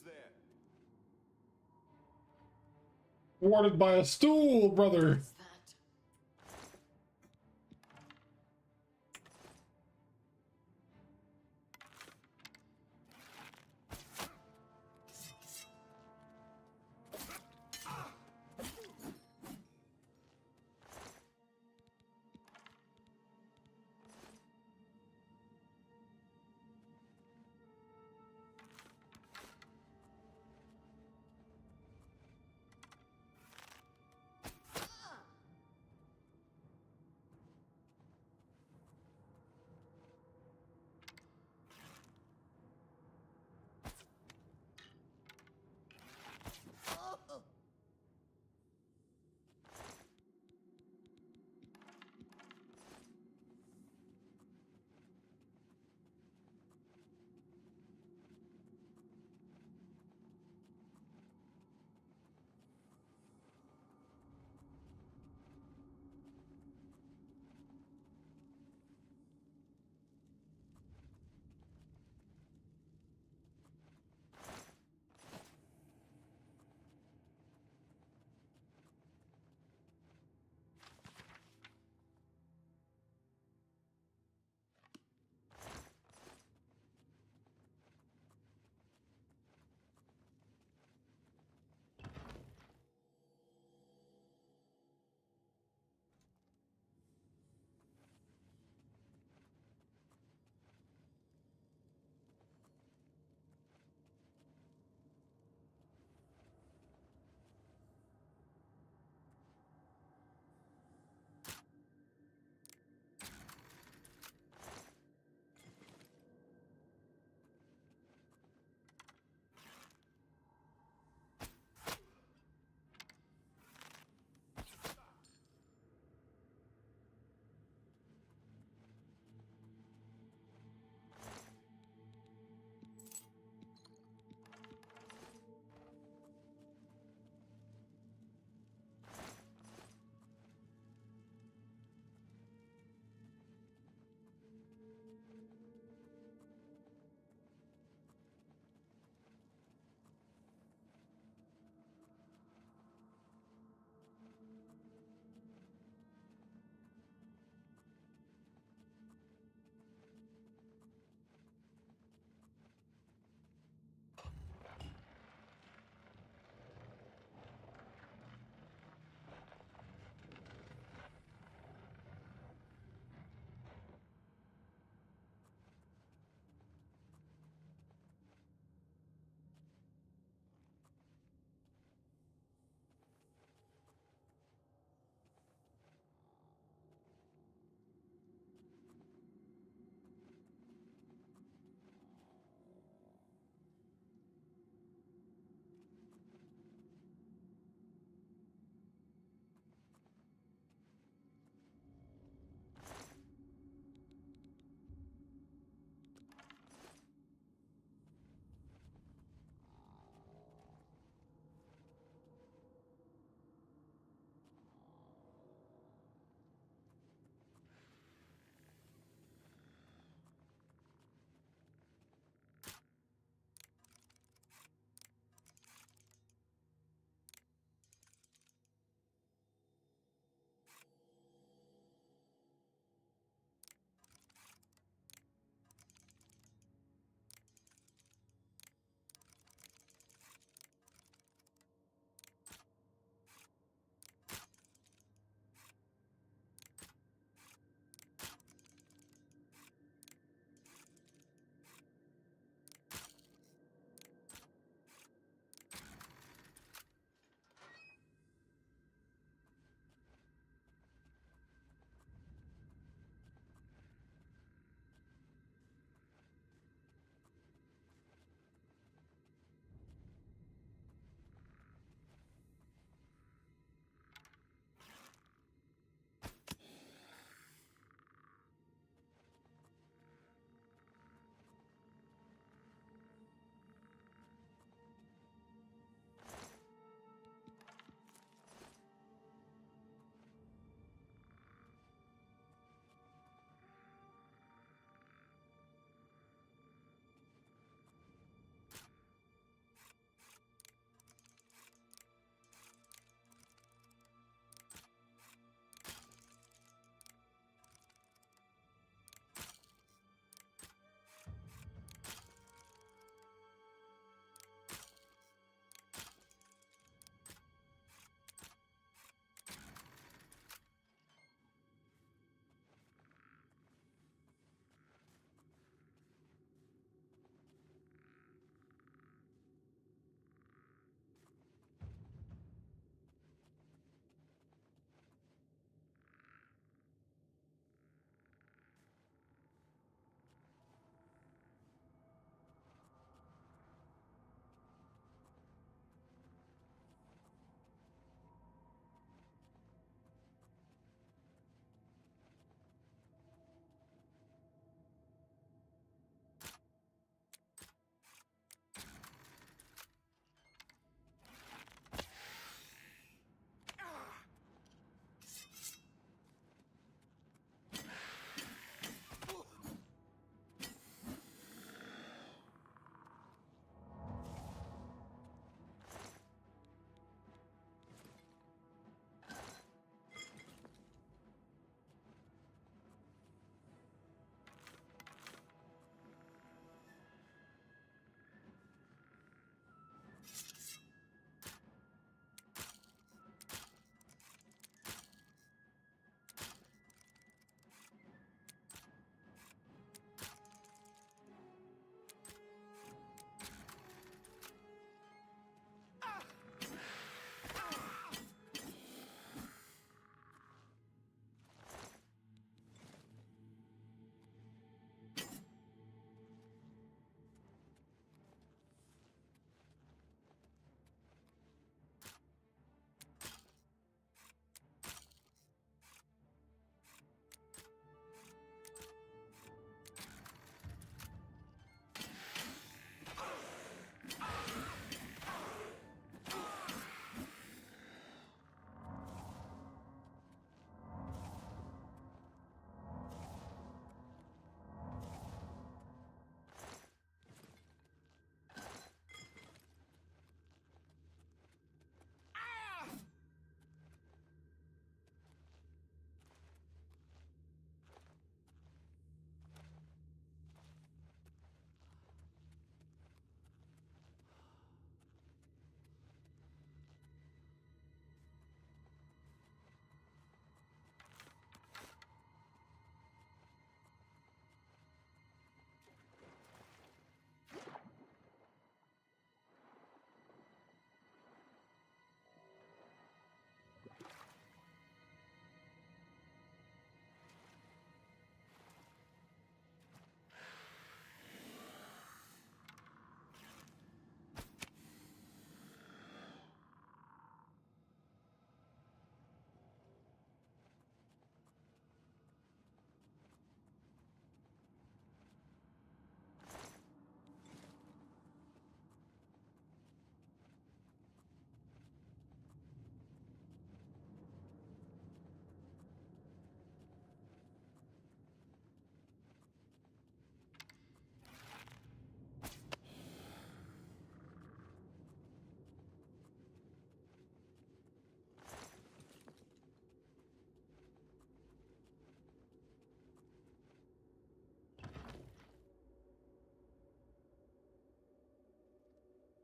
Who's there? Warded by a stool, brother.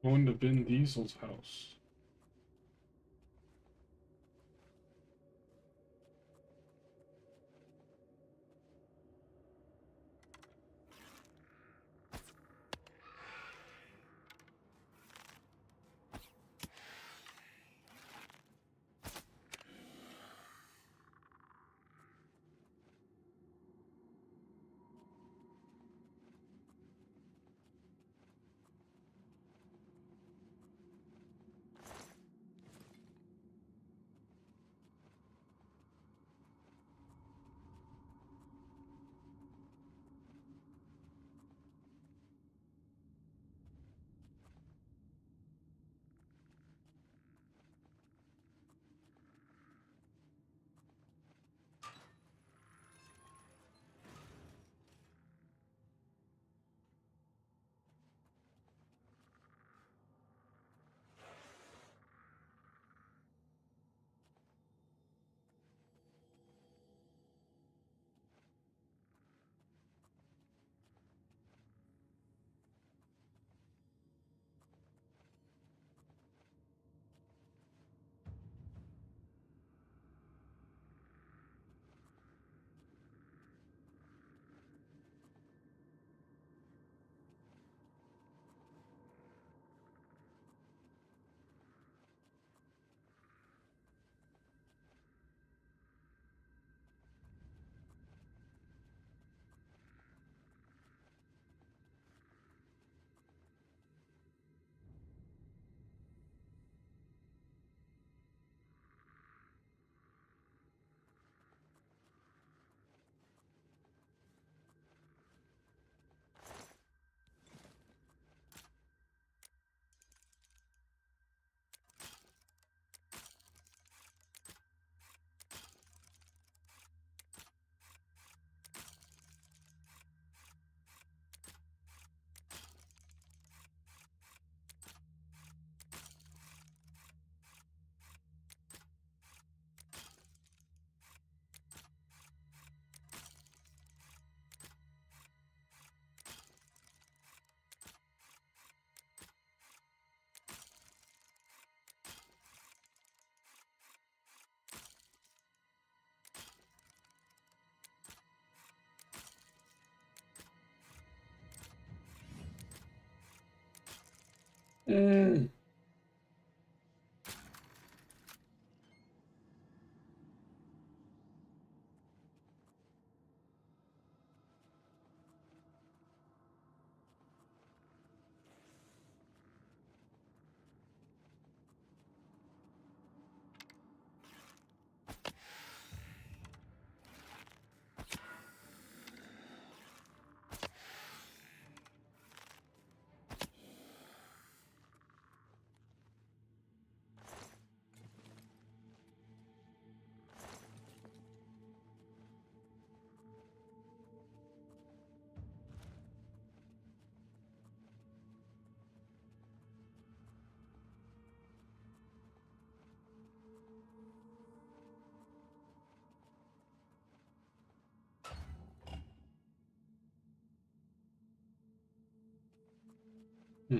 Going to Vin Diesel's house. Mm. Hmm.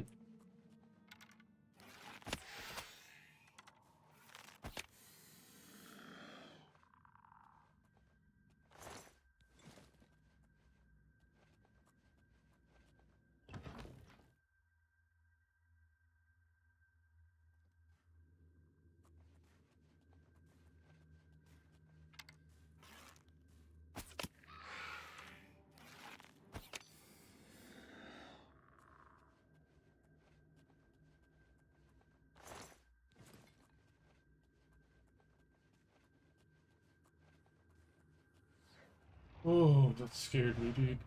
Oh, that scared me, dude.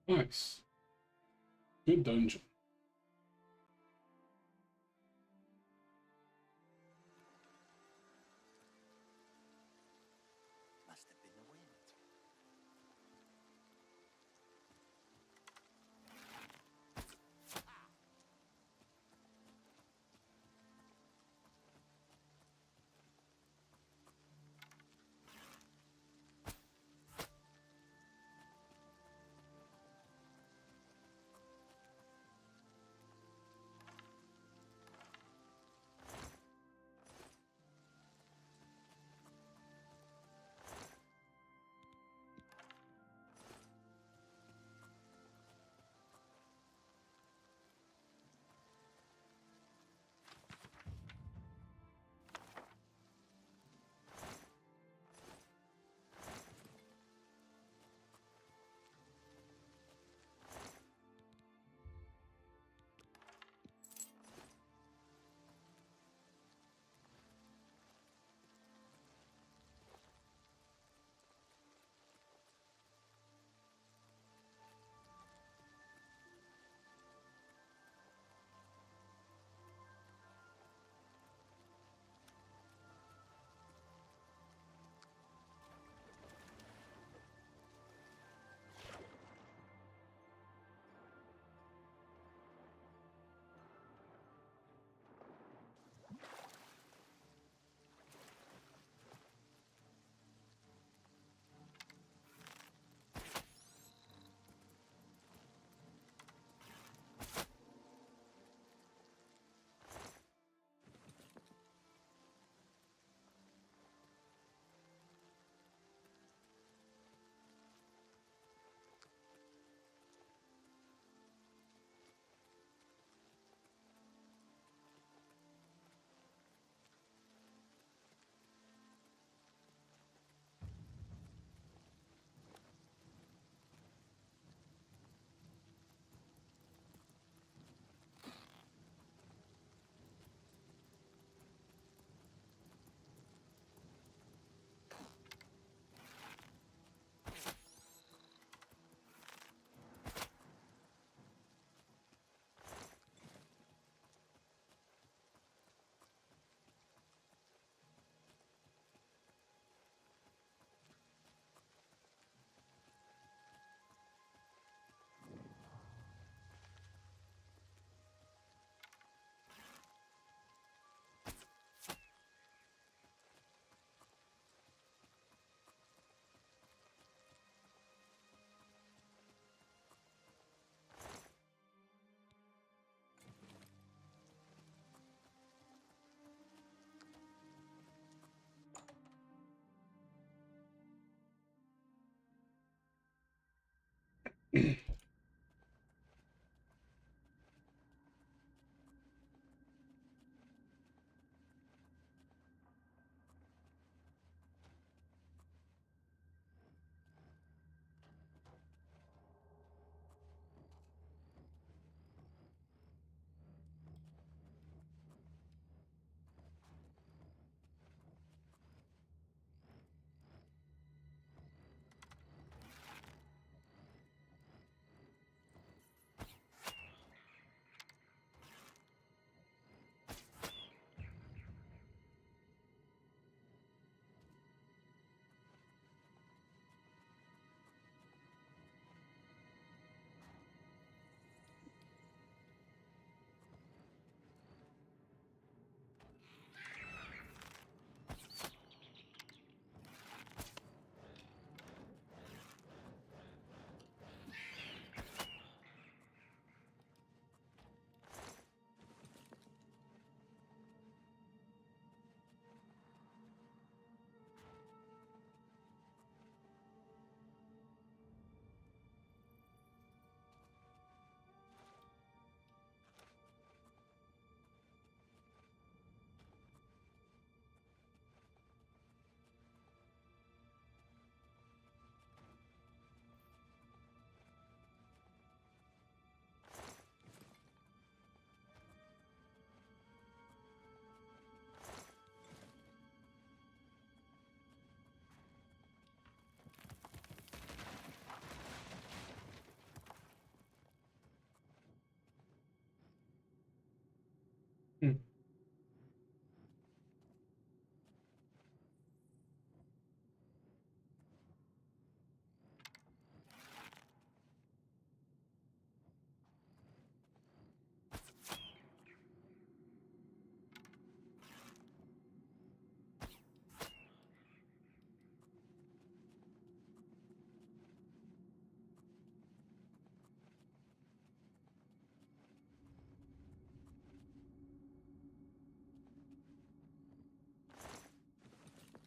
Nice. Good dungeon. Must have been the wind.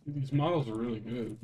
These models are really good.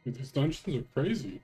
Dude, these dungeons are crazy.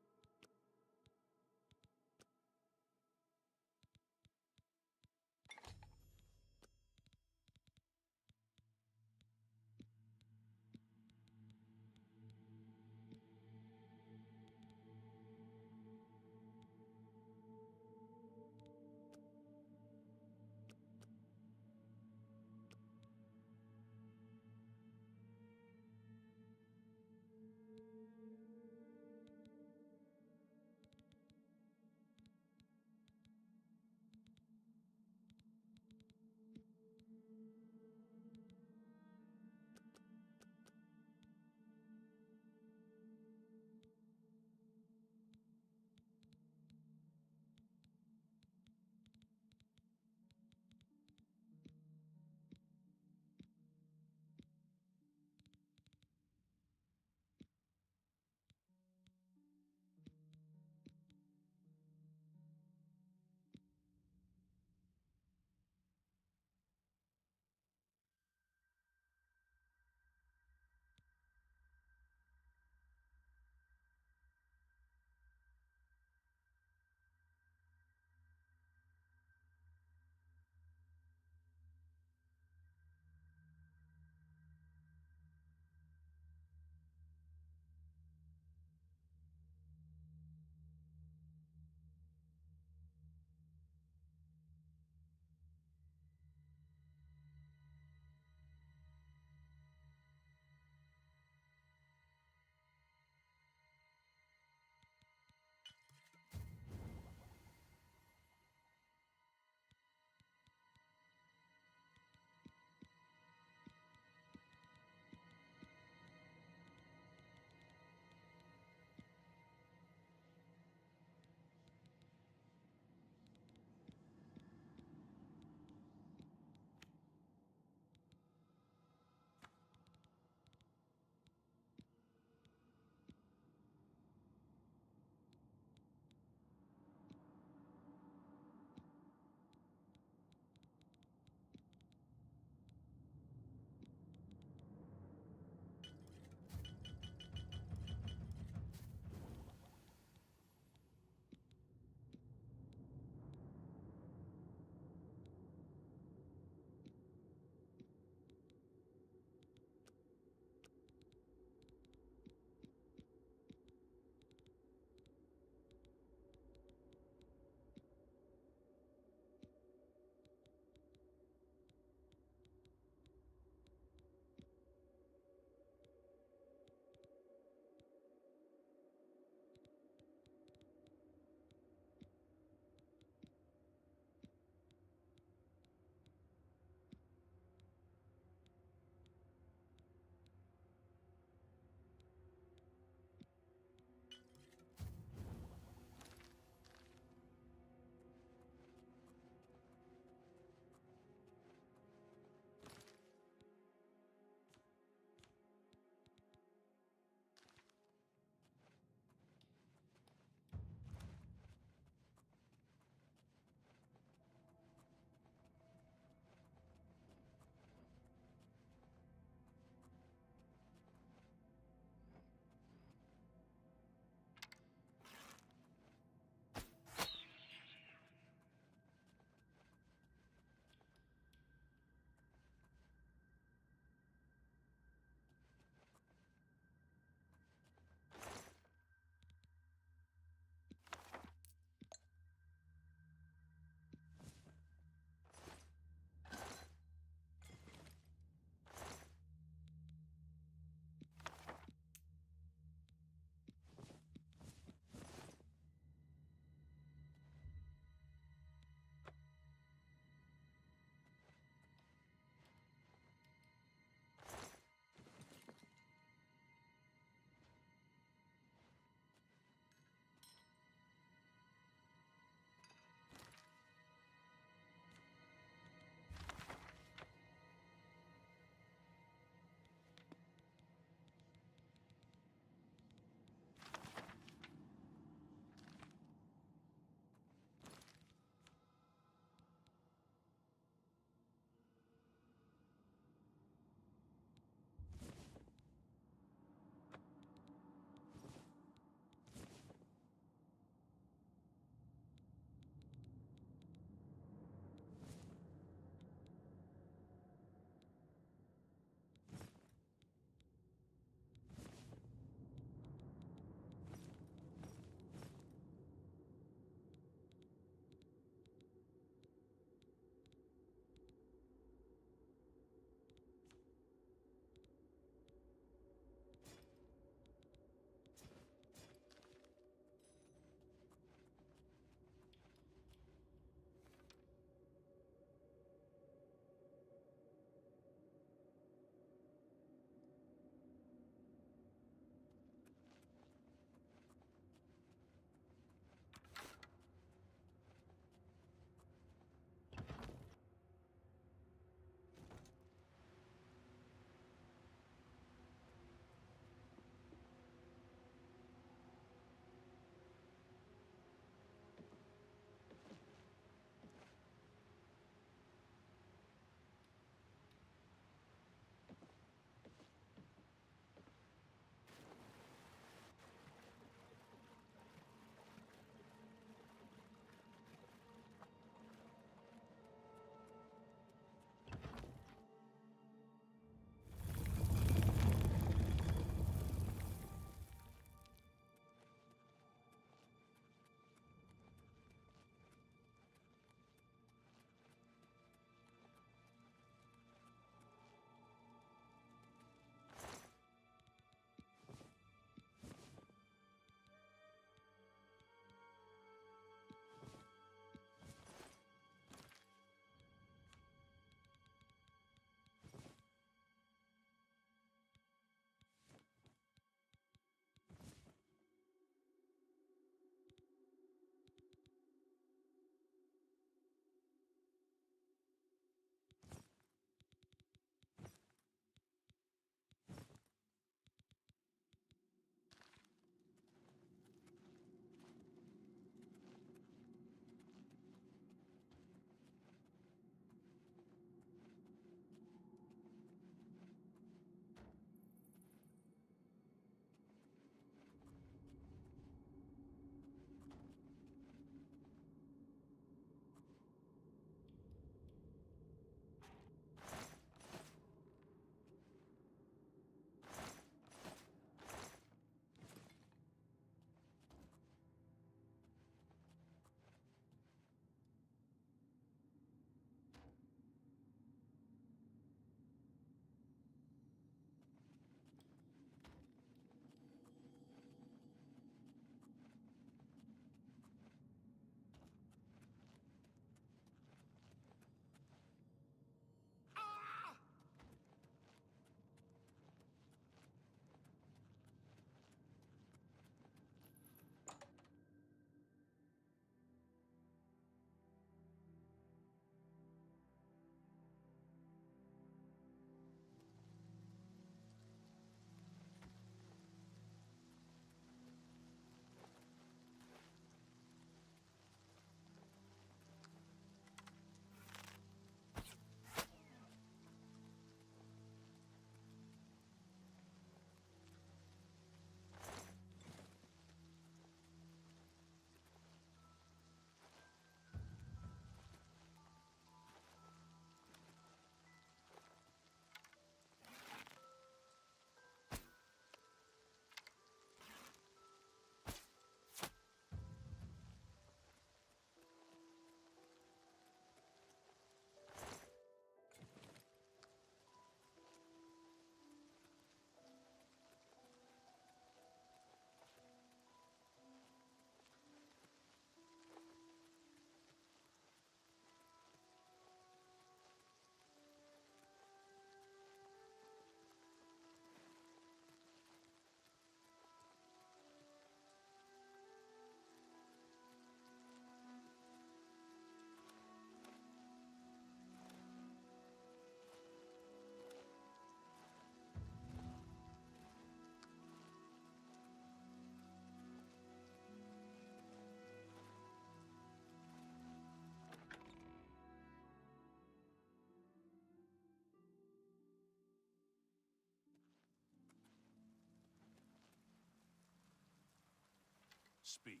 Speak.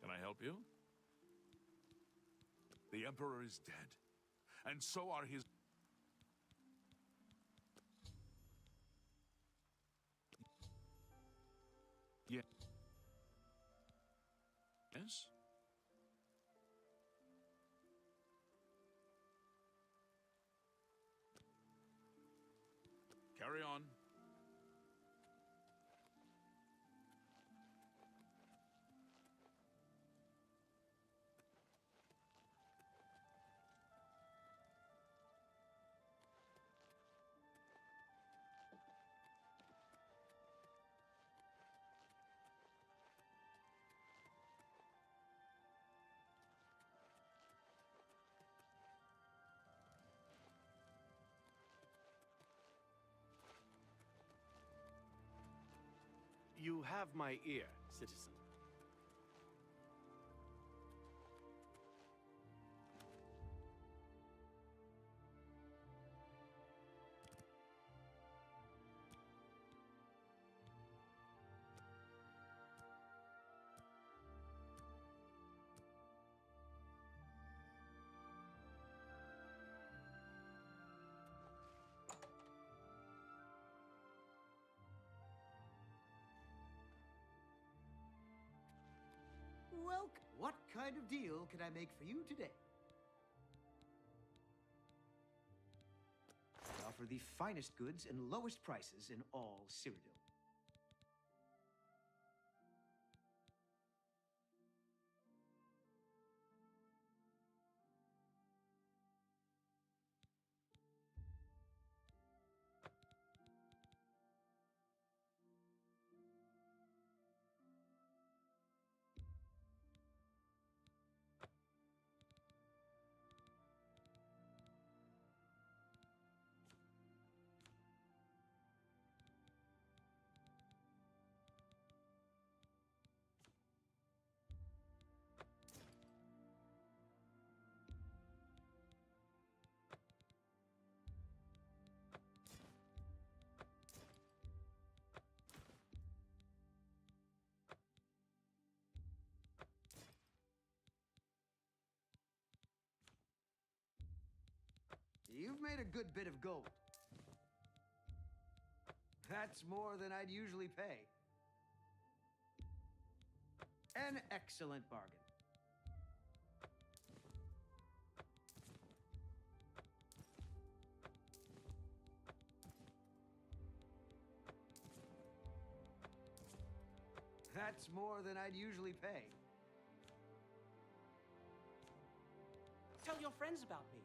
Can I help you? The Emperor is dead, and so are his... Yeah. Yes? Carry on. You have my ear, citizen. Welcome. What kind of deal can I make for you today? I offer the finest goods and lowest prices in all Cyrodiil. You've made a good bit of gold. That's more than I'd usually pay. An excellent bargain. That's more than I'd usually pay. Tell your friends about me.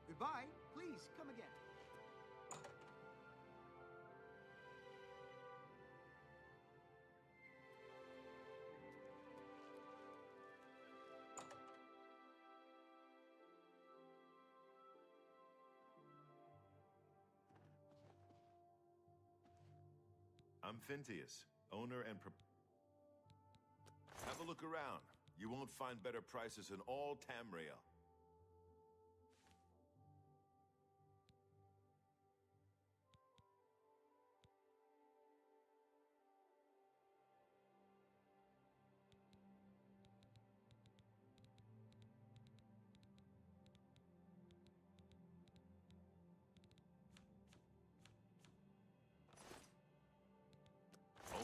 Goodbye. Please, come again. I'm Phintius, owner and Have a look around. You won't find better prices in all Tamriel.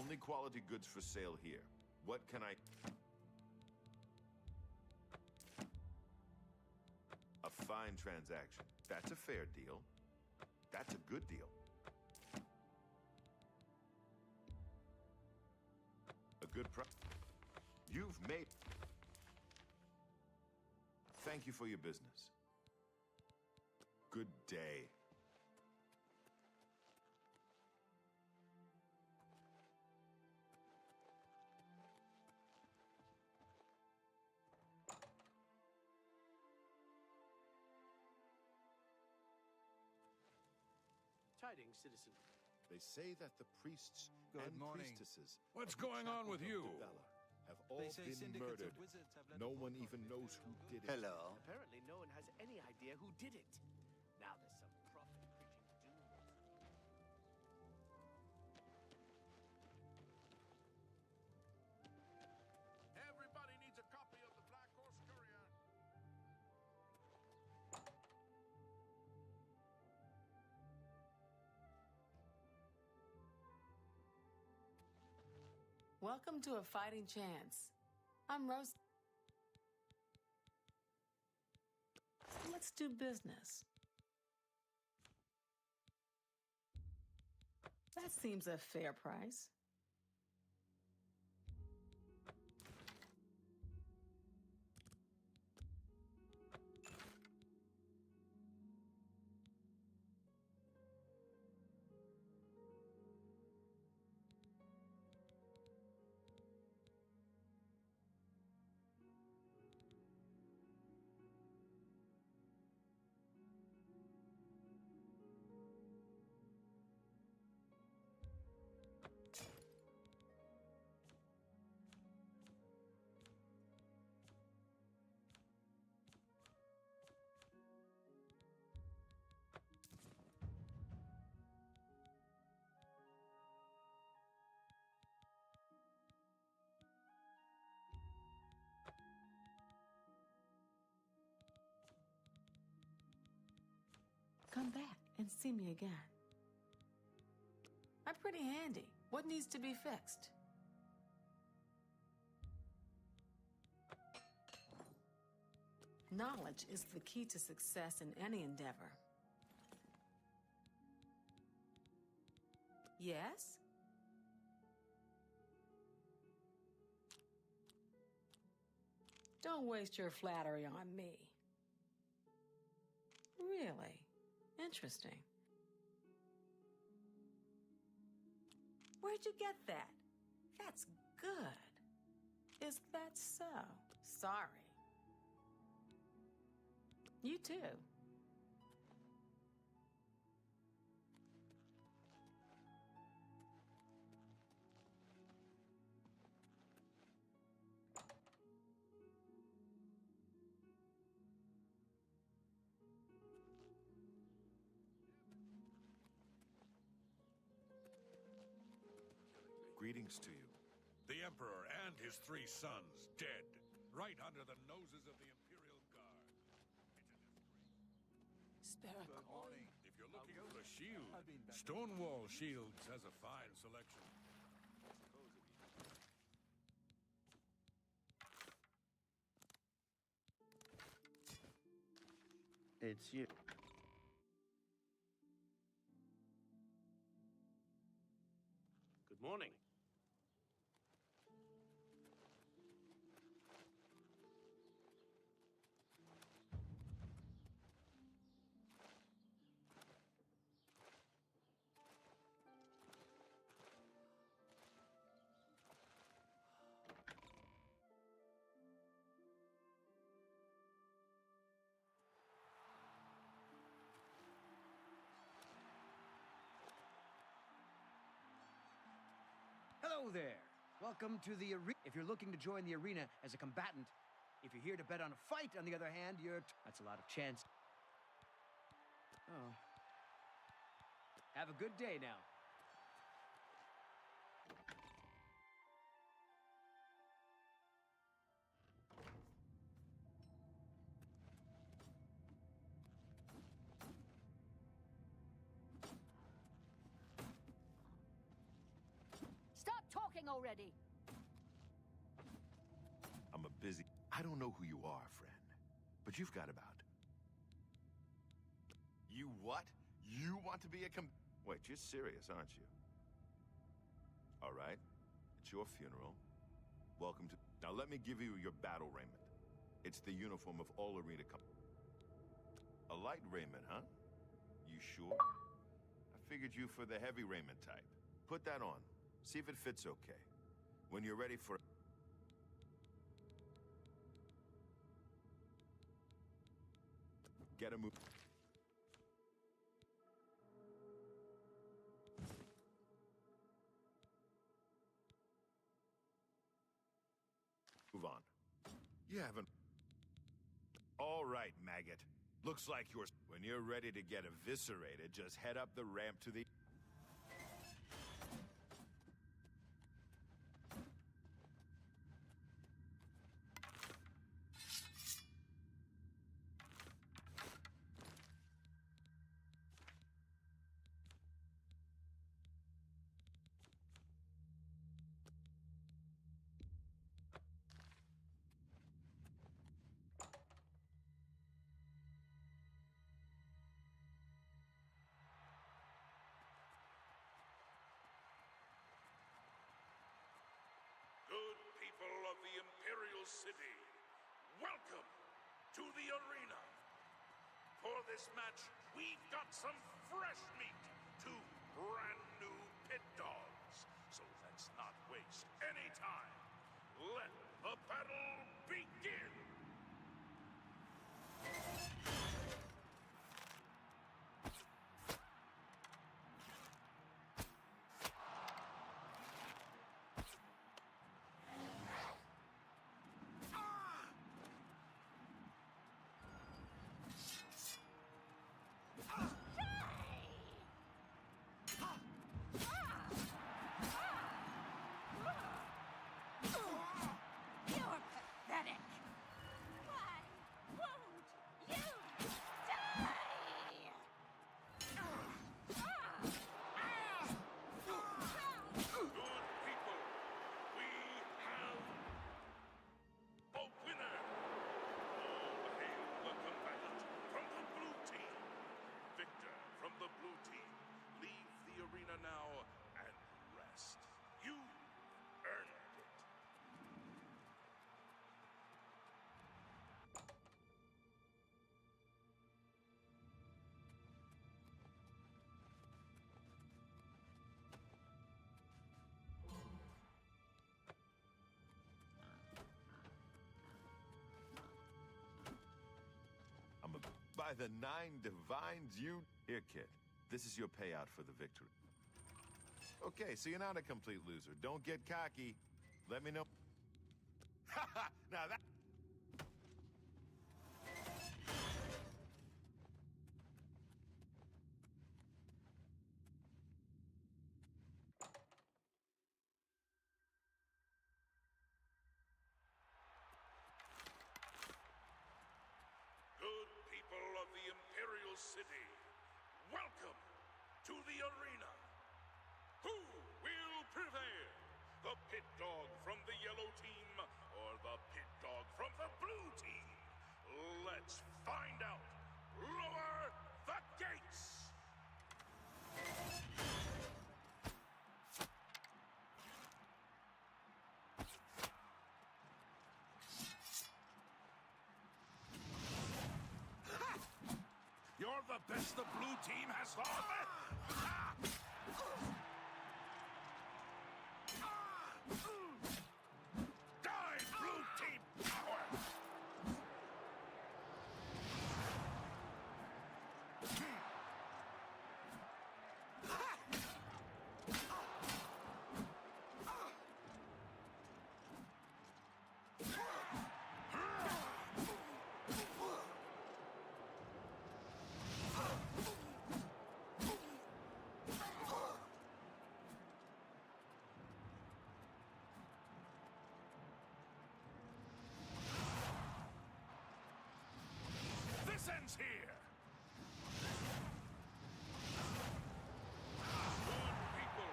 Only quality goods for sale here. What can I... A fine transaction. That's a fair deal. That's a good deal. A good price. You've made... Thank you for your business. Good day. Tidings, citizen. They say that the priests Good and morning. priestesses What's of the going on Chapel with of you? Duvela have all They say been syndicates murdered. of wizards have let No the one whole even country knows who did it. Hello. Apparently, no one has any idea who did it. Now there's some prophet preaching doom. Welcome to a fighting chance. I'm Rose. Let's do business. That seems a fair price. Come back and see me again. I'm pretty handy. What needs to be fixed? Knowledge is the key to success in any endeavor. Yes? Don't waste your flattery on me. Really? Interesting. Where'd you get that? That's good. Is that so? Sorry. You too. Greetings to you. The Emperor and his 3 sons dead, right under the noses of the Imperial Guard. Spare a coin. If you're looking for a shield, Stonewall Shields has a fine selection. It's you. Good morning. Hello there. Welcome to the arena. If you're looking to join the arena as a combatant, if you're here to bet on a fight, on the other hand, that's a lot of chance. Oh. Have a good day now. Stop talking already! I'm a busy... I don't know who you are, friend. But you've got about... You what? You want to be a Wait, you're serious, aren't you? All right. It's your funeral. Welcome to... Now let me give you your battle raiment. It's the uniform of all arena A light raiment, huh? You sure? I figured you for the heavy raiment type. Put that on. See if it fits okay. When you're ready for... Get a move. Move on. You haven't... All right, maggot. Looks like yours. When you're ready to get eviscerated, just head up the ramp to the... people of the Imperial City, welcome to the arena. For this match, we've got some fresh meat, 2 brand new pit dogs. So let's not waste any time. Let the battle begin! You're pathetic. Why won't you die? Good people, we have a winner! All hail the combatant from the blue team. Victor from the blue team, leave the arena now and rest. You earned it. By the 9 divines, you... Here, kid. This is your payout for the victory. Okay, so you're not a complete loser. Don't get cocky. Let me know... Ha! Now that... Good people of the Imperial City, welcome to the arena. Who will prevail? The pit dog from the yellow team or the pit dog from the blue team? Let's find out. Lower the gates! You're the best the blue team has to offer! Die, blue team power! This ends here! Good people,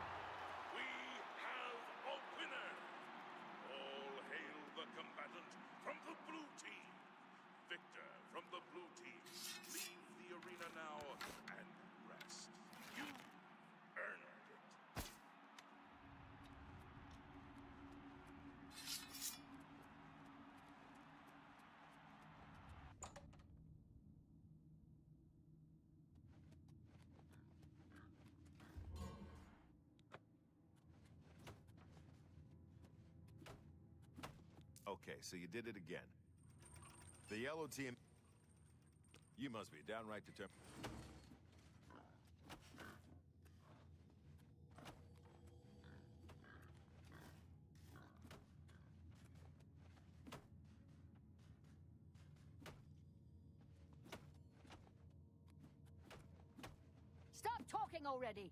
we have a winner! All hail the combatant from the blue team! Victor from the blue team, leave the arena now and rest. You earned it. Okay, so you did it again. The yellow team... You must be downright determined. Stop talking already!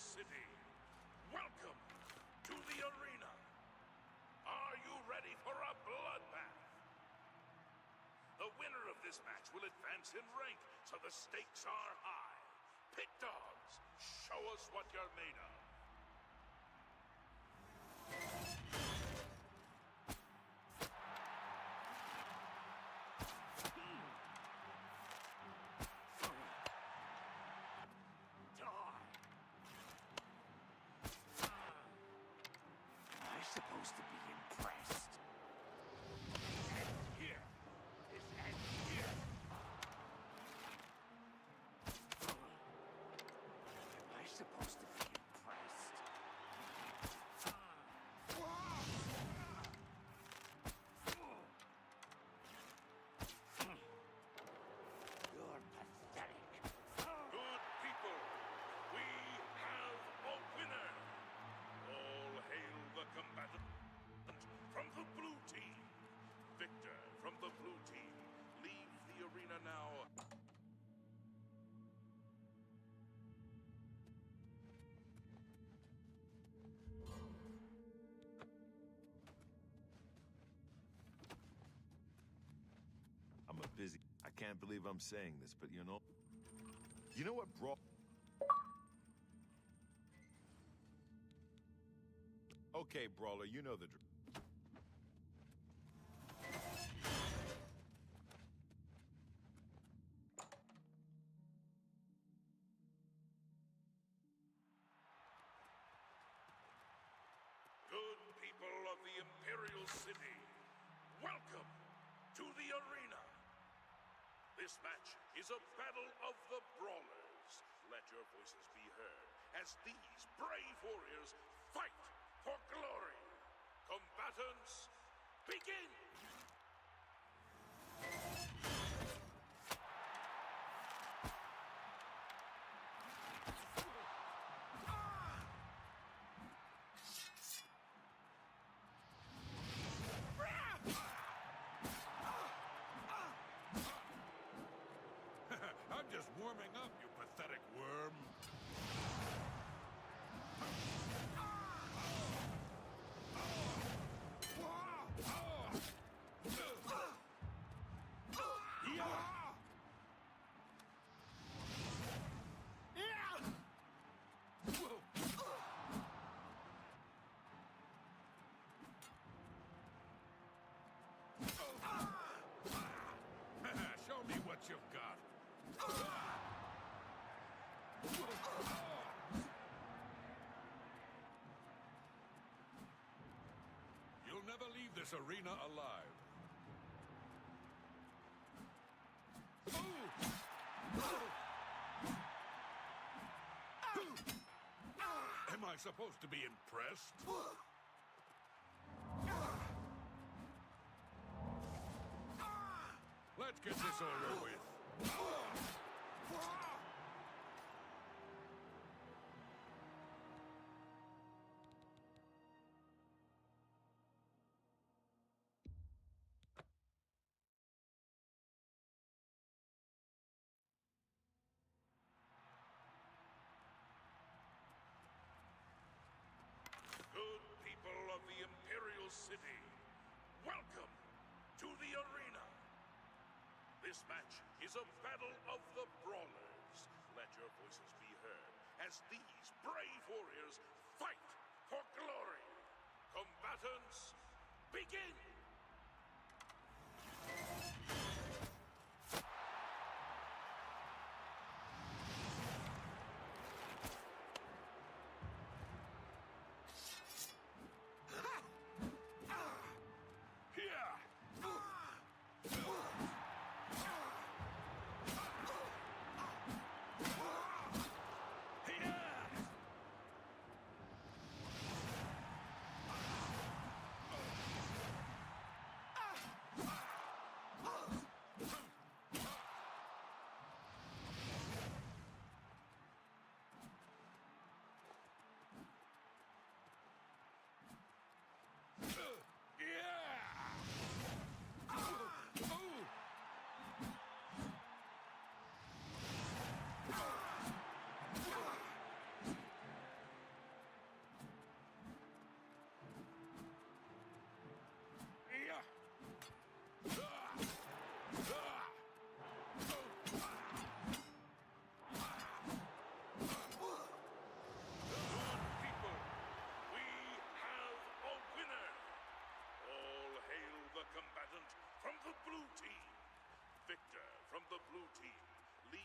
City. Welcome to the arena. Are you ready for a bloodbath? The winner of this match will advance in rank, so the stakes are high. Pit Dogs, show us what you're made of. I'm supposed to be impressed. And here. This and here. Am I supposed to be impressed? You're pathetic. Good people, we have a winner. All hail the combatant from the blue team. Victor from the blue team. Leave the arena now. I'm a busy. I can't believe I'm saying this, but you know what brought. Okay, Brawler, you know the drill. Good people of the Imperial City, welcome to the arena. This match is a battle of the brawlers. Let your voices be heard as these brave warriors fight for glory. Combatants, begin! I'm just warming up, you pathetic worm. Show me what you've got. You'll never leave this arena alive. Am I supposed to be impressed? Let's get this over with. Good people of the Imperial City, welcome to the arena. This match is a battle of the brawlers. Let your voices be heard as these brave warriors fight for glory. Combatants, begin! blue team. Victor from the blue team. Leave.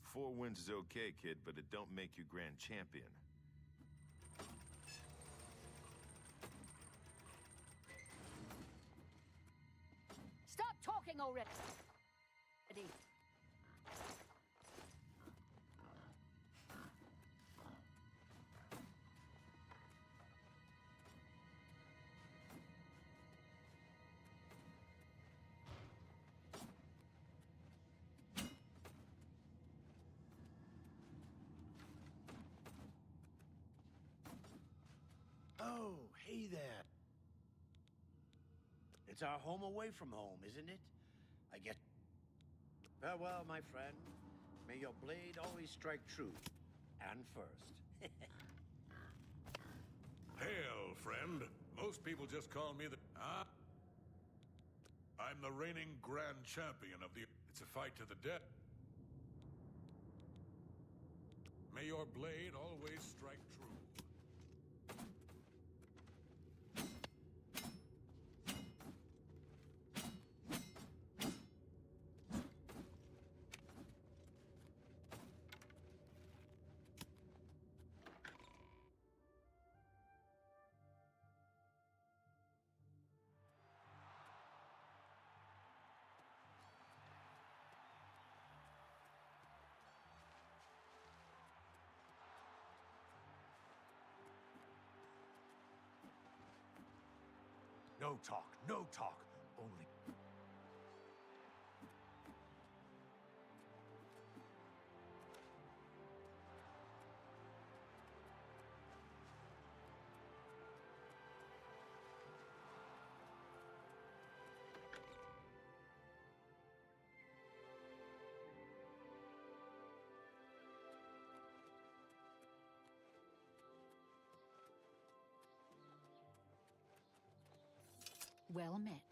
Four wins is okay, kid, but it don't make you grand champion. Stop talking already! Oh, hey there. It's our home away from home, isn't it? I get... Farewell, my friend. May your blade always strike true. And first. Hail, friend. Most people just call me the... I'm the reigning grand champion of the... It's a fight to the death. May your blade always strike true. No talk, no talk. Only... Well met.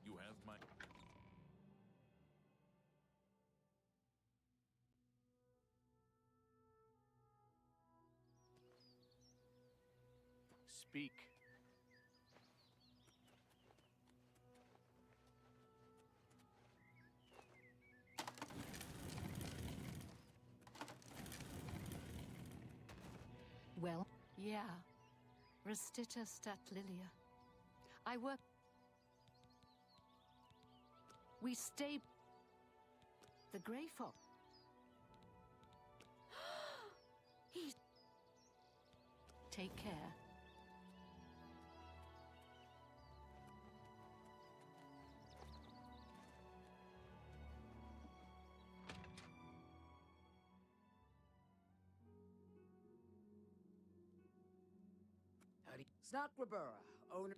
You have my... Speak. Well, yeah. Restita Stat Lilia. I work... We stay... The Grey Fox. He... Take care. Howdy. Snockrabura, owner...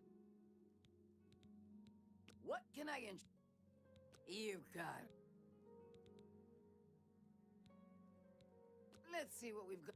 What can I You've got it. Let's see what we've got.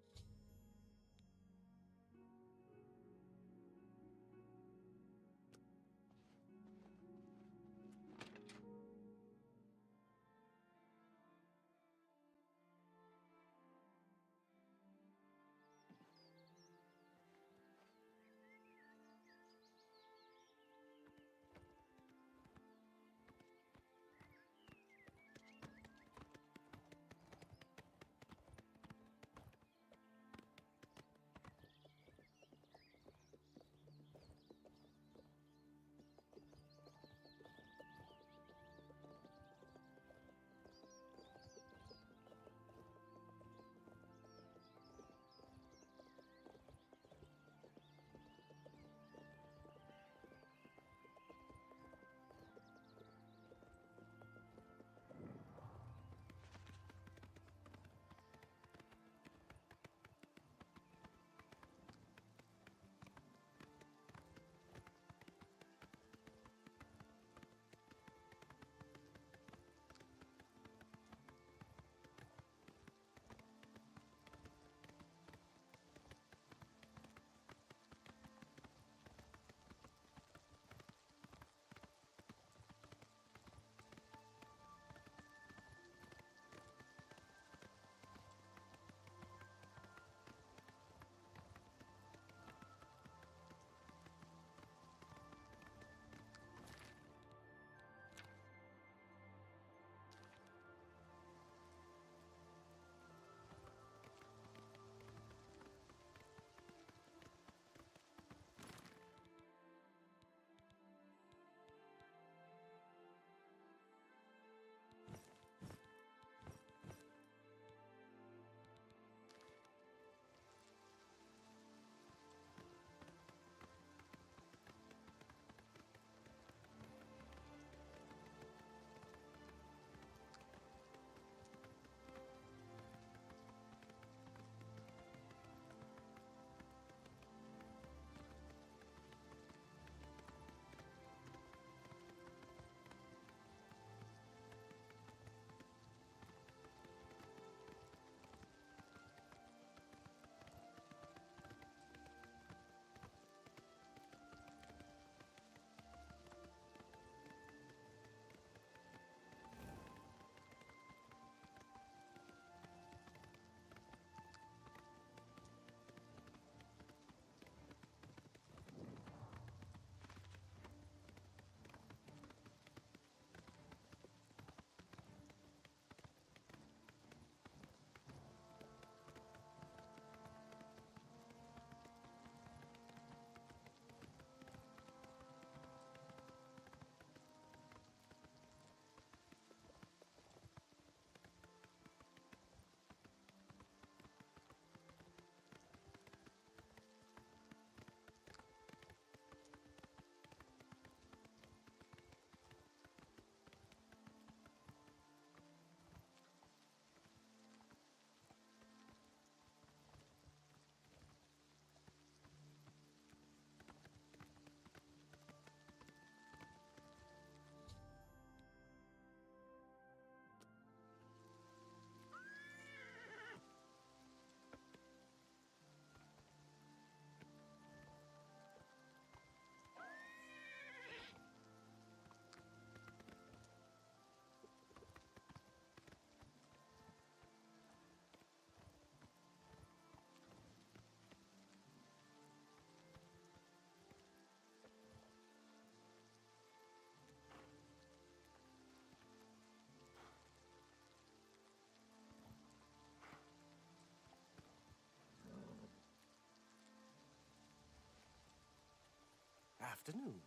afternoon.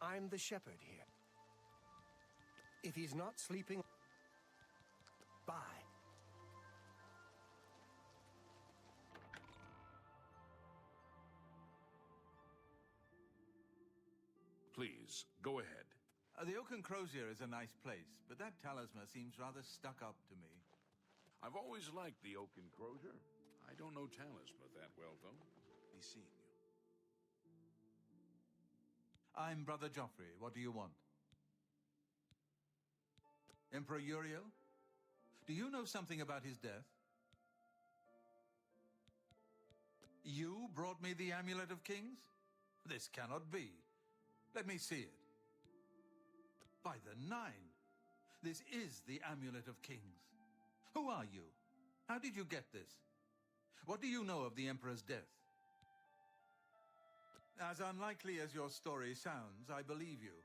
I'm the shepherd here. If he's not sleeping, bye. Please, go ahead. The Oaken Crozier is a nice place, but that talisman seems rather stuck up to me. I've always liked the Oaken Crozier. I don't know Talisman that well, though. Be seeing you. I'm Brother Joffrey. What do you want? Emperor Uriel? Do you know something about his death? You brought me the Amulet of Kings? This cannot be. Let me see it. By the Nine! This is the Amulet of Kings. Who are you? How did you get this? What do you know of the Emperor's death? As unlikely as your story sounds, I believe you.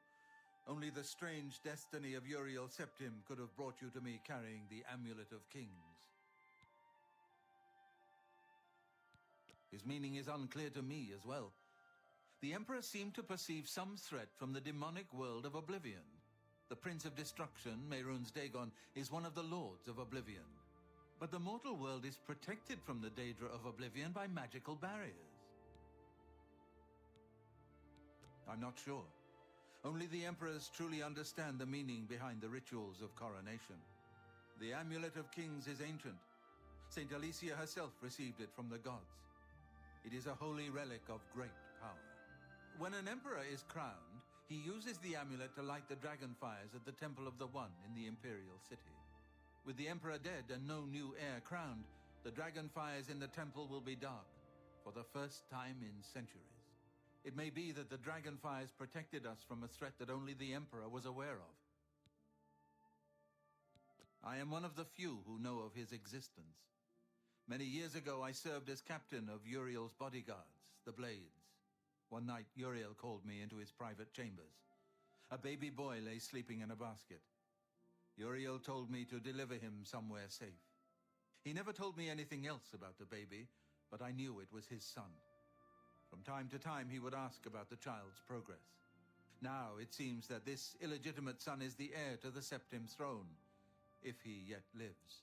Only the strange destiny of Uriel Septim could have brought you to me carrying the Amulet of Kings. His meaning is unclear to me as well. The Emperor seemed to perceive some threat from the demonic world of Oblivion. The Prince of Destruction, Mehrunes Dagon, is one of the Lords of Oblivion. But the mortal world is protected from the Daedra of Oblivion by magical barriers. I'm not sure. Only the Emperors truly understand the meaning behind the rituals of coronation. The Amulet of Kings is ancient. Saint Alicia herself received it from the gods. It is a holy relic of great power. When an emperor is crowned, he uses the amulet to light the dragon fires at the Temple of the One in the Imperial City. With the emperor dead and no new heir crowned, the dragon fires in the temple will be dark, for the first time in centuries. It may be that the dragon fires protected us from a threat that only the emperor was aware of. I am one of the few who know of his existence. Many years ago, I served as captain of Uriel's bodyguards, the Blades. One night, Uriel called me into his private chambers. A baby boy lay sleeping in a basket. Uriel told me to deliver him somewhere safe. He never told me anything else about the baby, but I knew it was his son. From time to time, he would ask about the child's progress. Now, it seems that this illegitimate son is the heir to the Septim throne, if he yet lives.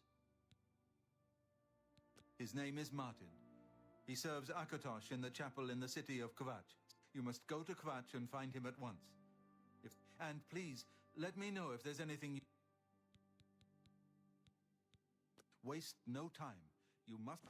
His name is Martin. He serves Akatosh in the chapel in the city of Kvatch. You must go to Kvatch and find him at once. And please, let me know if there's anything you... Waste no time. You must...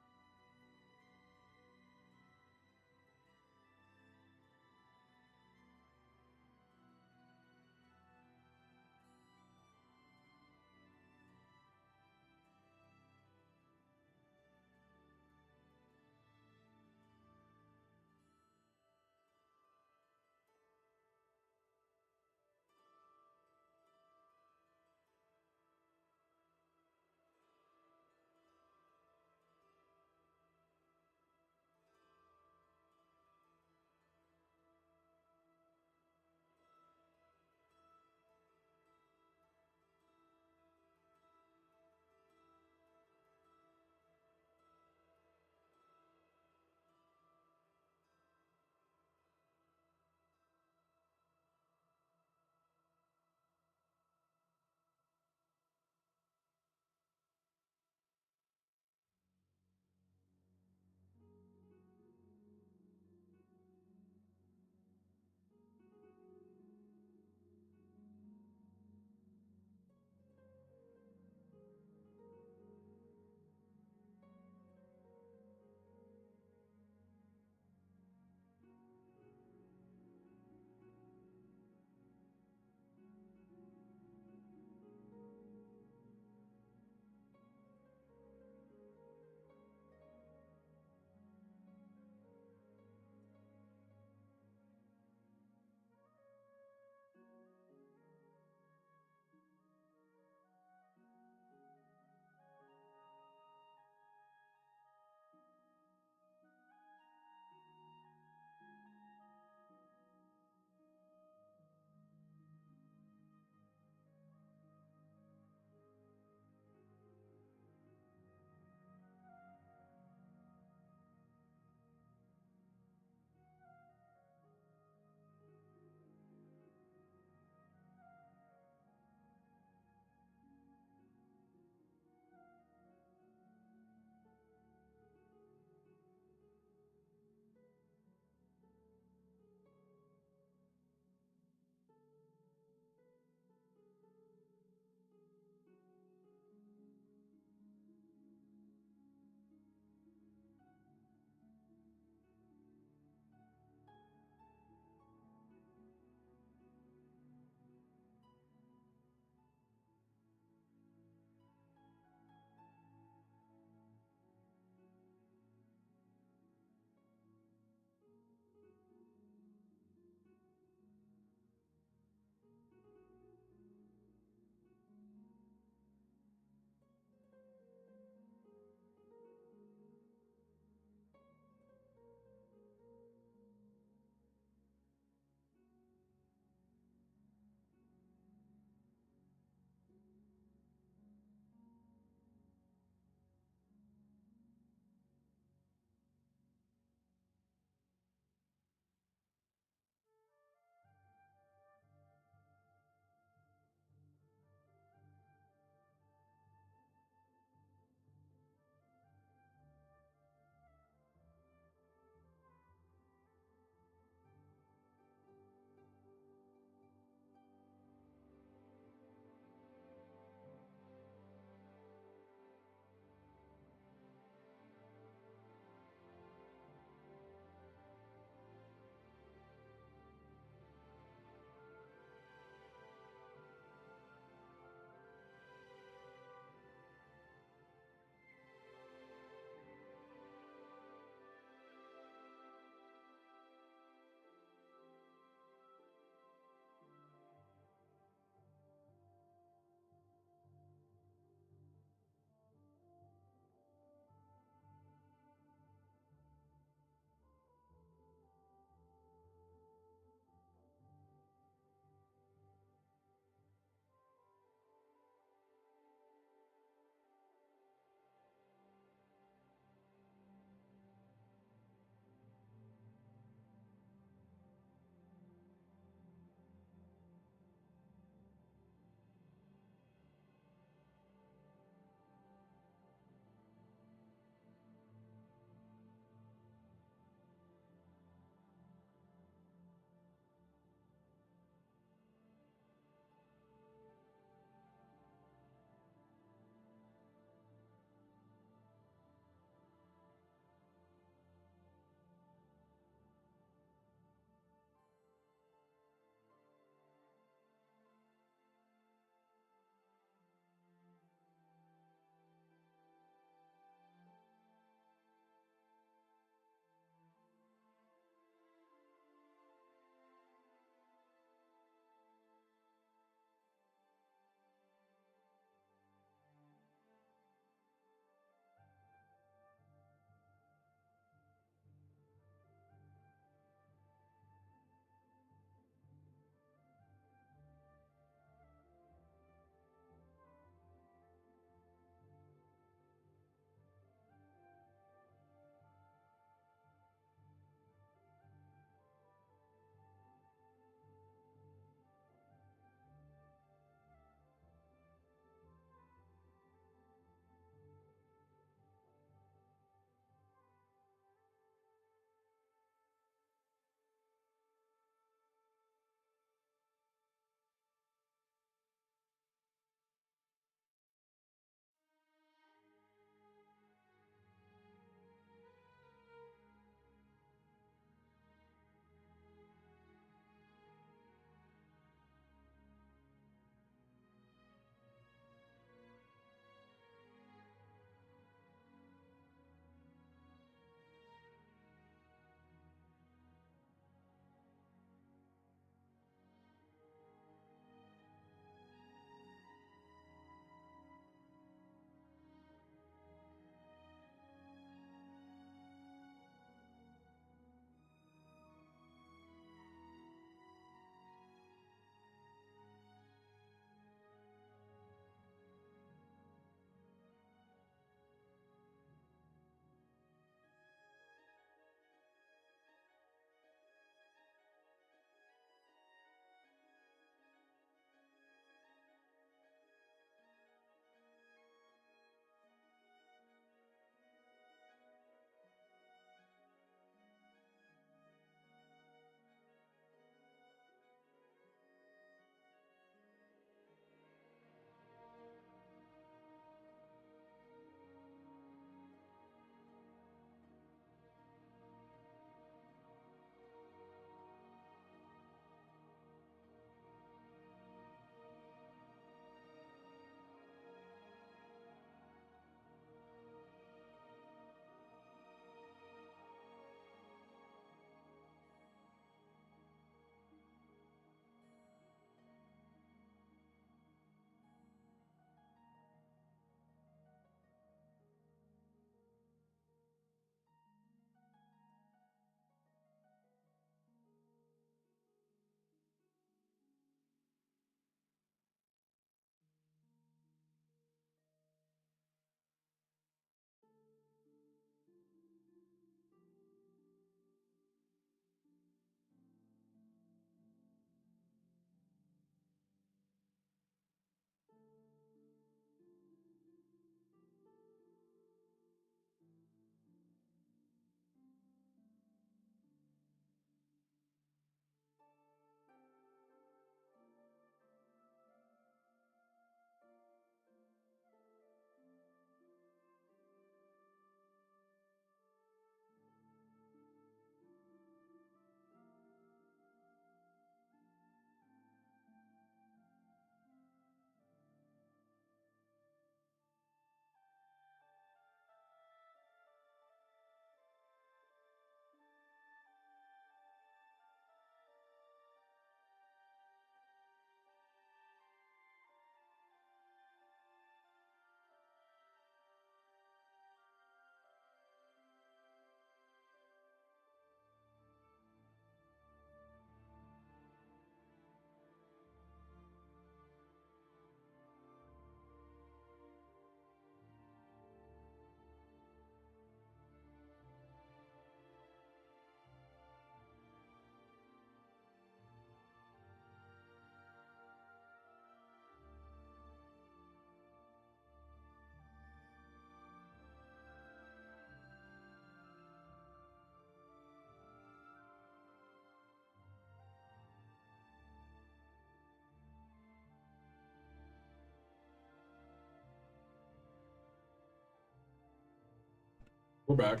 We're back.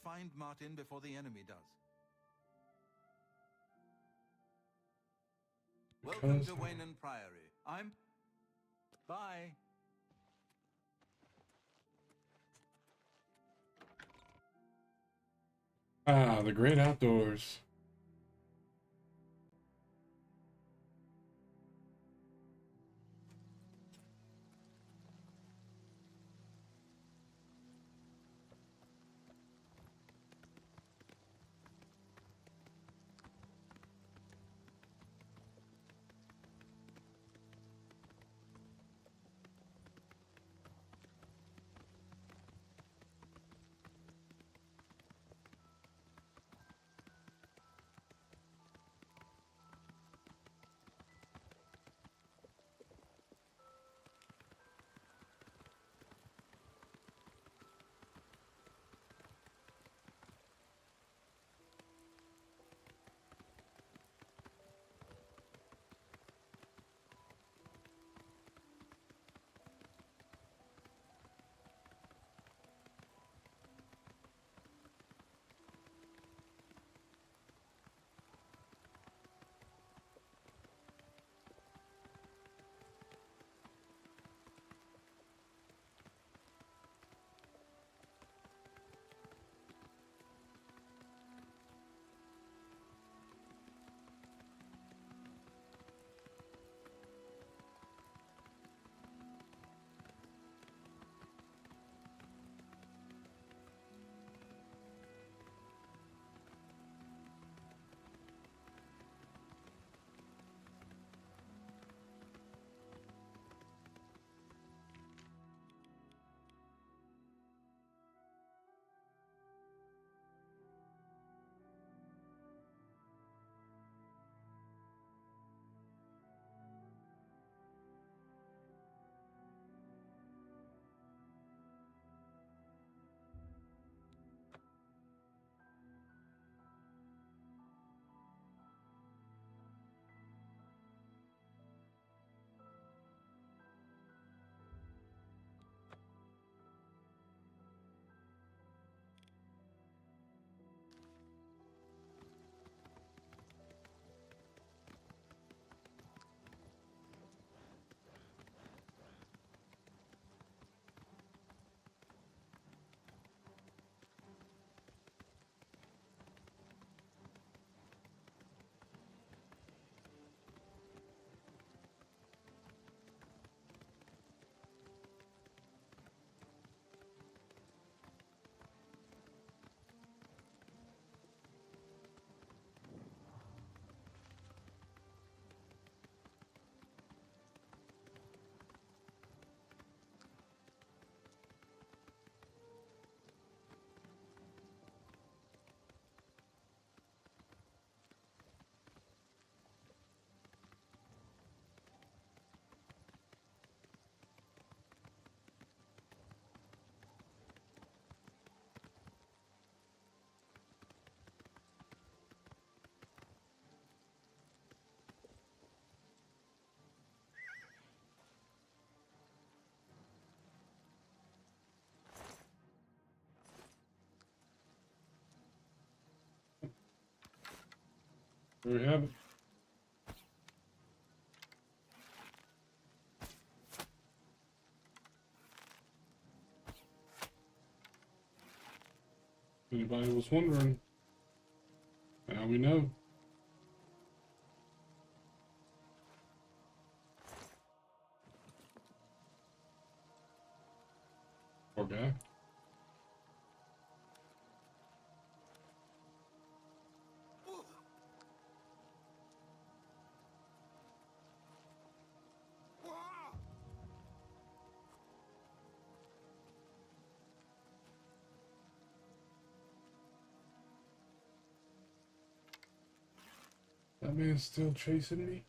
Find Martin before the enemy does. Welcome to Waynon Priory. I'm... Bye. Ah, the great outdoors. There we have it. If anybody was wondering, now we know. Poor guy. That man's still chasing me?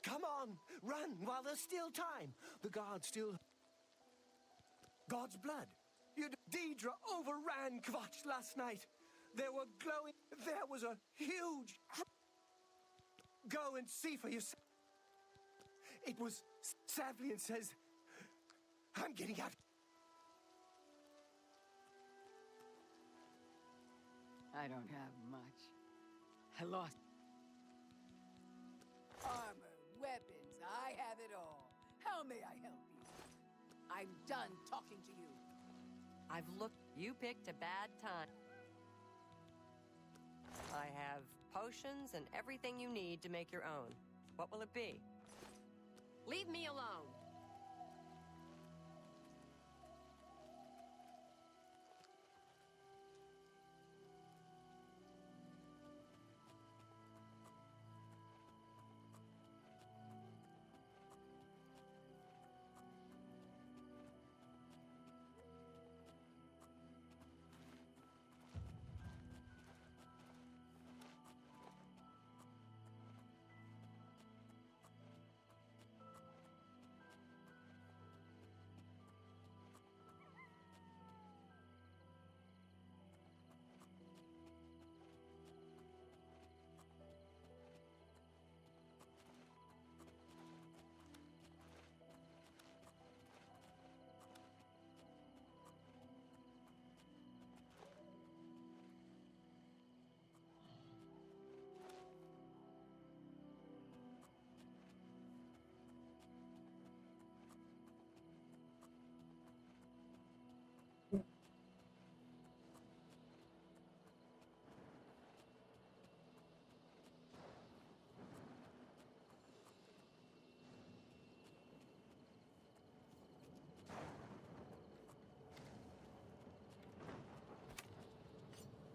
Come on, run while there's still time. The guards still... God's blood. Deidre overran Kvatch last night. There were glowing... There was a huge... Go and see for yourself. It was... Savlian says... I'm getting out. I don't have much. I lost armor, weapons, I have it all. How may I help you? I'm done talking to you. I've looked. You picked a bad time. I have potions and everything you need to make your own. What will it be? Leave me alone.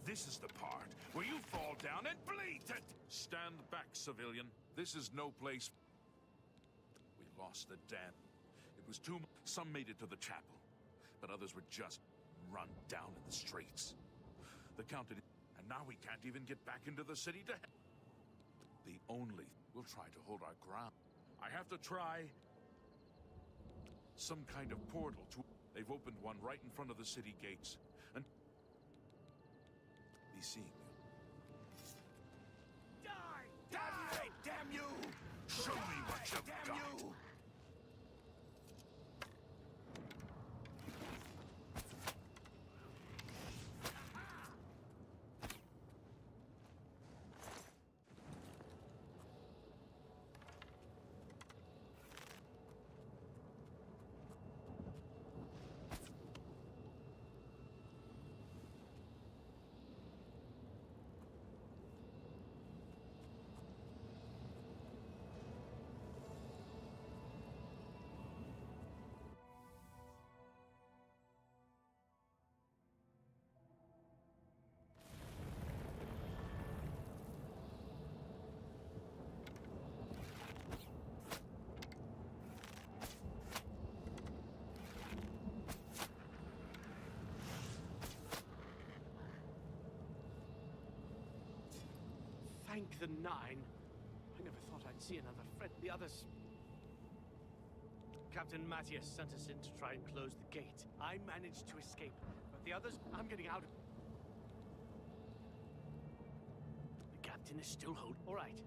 This is the part where you fall down and bleed to... Stand back, civilian. This is no place... We lost the dam. It was too... Some made it to the chapel, but others were just run down in the streets. The Count did... And now we can't even get back into the city to... The only... We'll try to hold our ground. I have to try... some kind of portal to... They've opened one right in front of the city gates. And... Be seeing you. Die! Die! Damn you! Show me what you've Damn got! you! Thank the Nine. I never thought I'd see another friend. The others... Captain Matthias sent us in to try and close the gate. I managed to escape, but the others... I'm getting out. The captain is still holding. All right.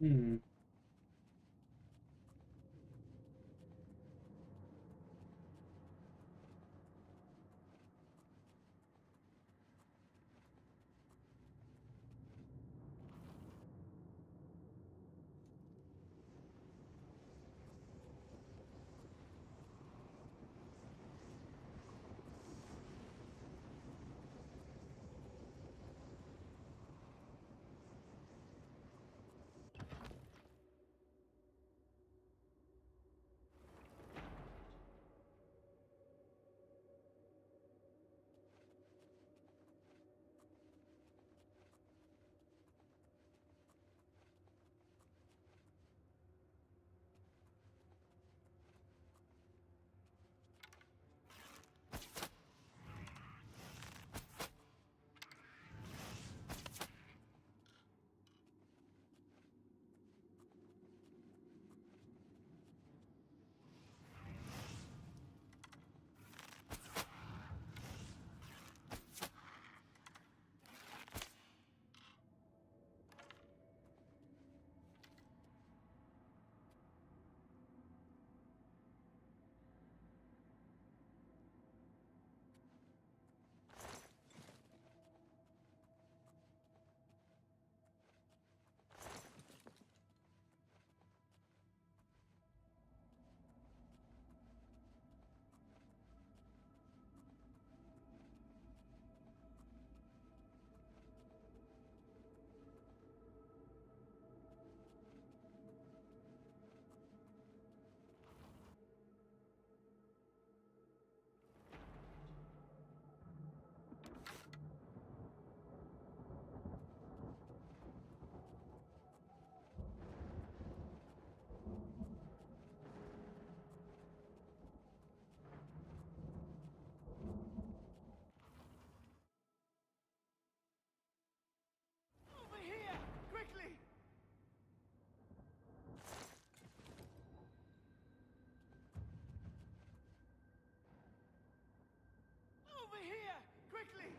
Hmm. Over here! Quickly! Over here! Quickly!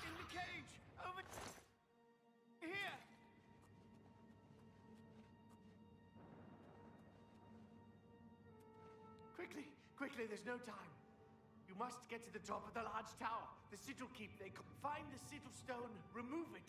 In the cage! Over here! Quickly! Quickly, there's no time. You must get to the top of the large tower. The sigil keep. Find the sigil stone, remove it.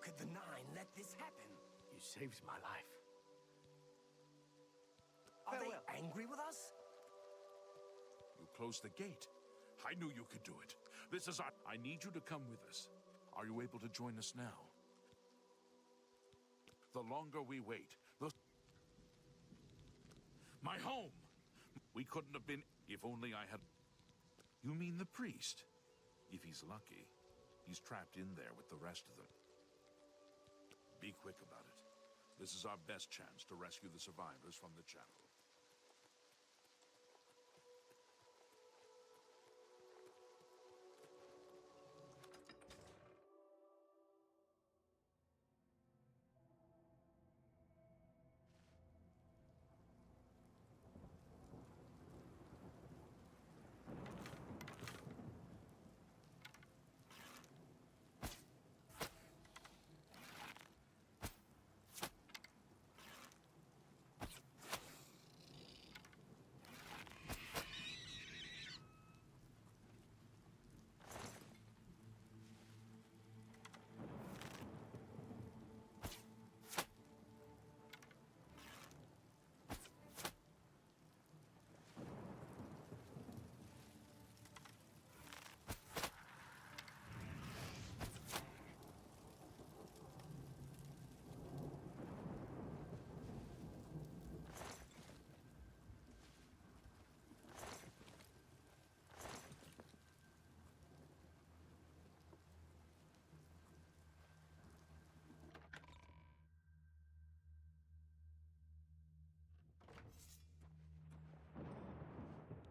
could the Nine let this happen? You saved my life. Are they angry with us? You closed the gate. I knew you could do it. This is our... I need you to come with us. Are you able to join us now? The longer we wait, the... My home! We couldn't have been... If only I had... You mean the priest? If he's lucky, he's trapped in there with the rest of them. Be quick about it. This is our best chance to rescue the survivors from the channel.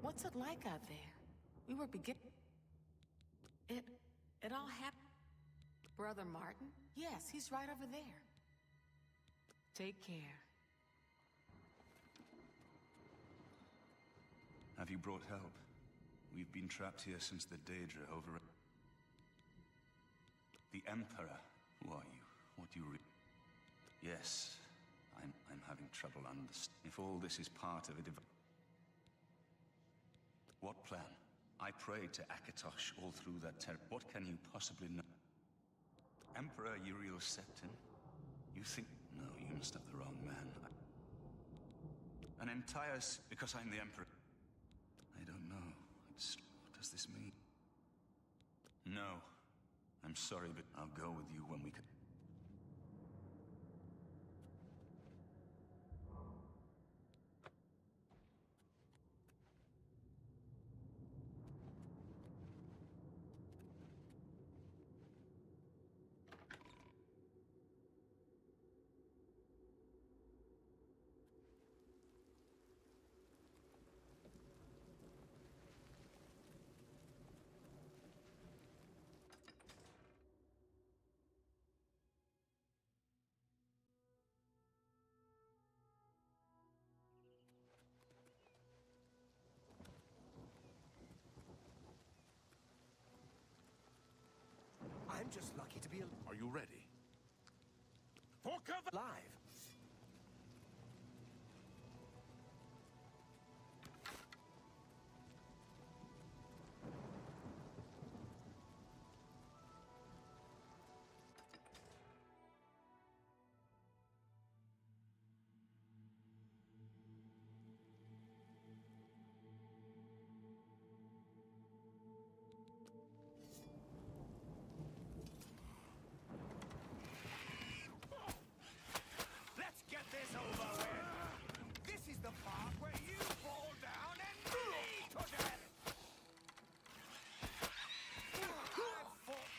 What's it like out there? We were beginning... It all happened... Brother Martin? Yes, he's right over there. Take care. Have you brought help? We've been trapped here since the Daedra over... The Emperor? Who are you? What do you Yes, I'm having trouble understanding. If all this is part of a What plan? I prayed to Akatosh all through that terror. What can you possibly know? Emperor Uriel Septim? You think... No, you must have the wrong man. An entire... Because I'm the Emperor. I don't know. What does this mean? No. I'm sorry, but I'll go with you when we can... I'm just lucky to be Are you ready? For cover! alive. Let's get this over with. This is the part where you fall down and bleed to death. I've fought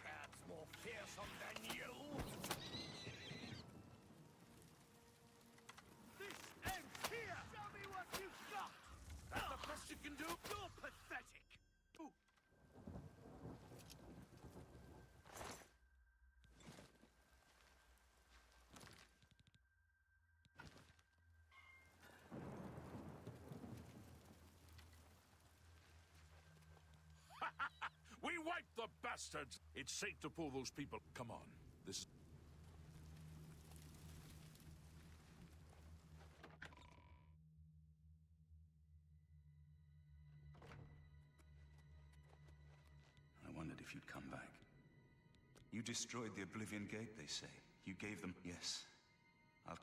cats more fearsome than you. This ends here. Show me what you've got. That's the best you can do. You're pathetic. Ooh. We wiped the bastards! It's safe to pull those people. Come on. This is... I wondered if you'd come back. You destroyed the Oblivion Gate, they say. You gave them... Yes. I'll...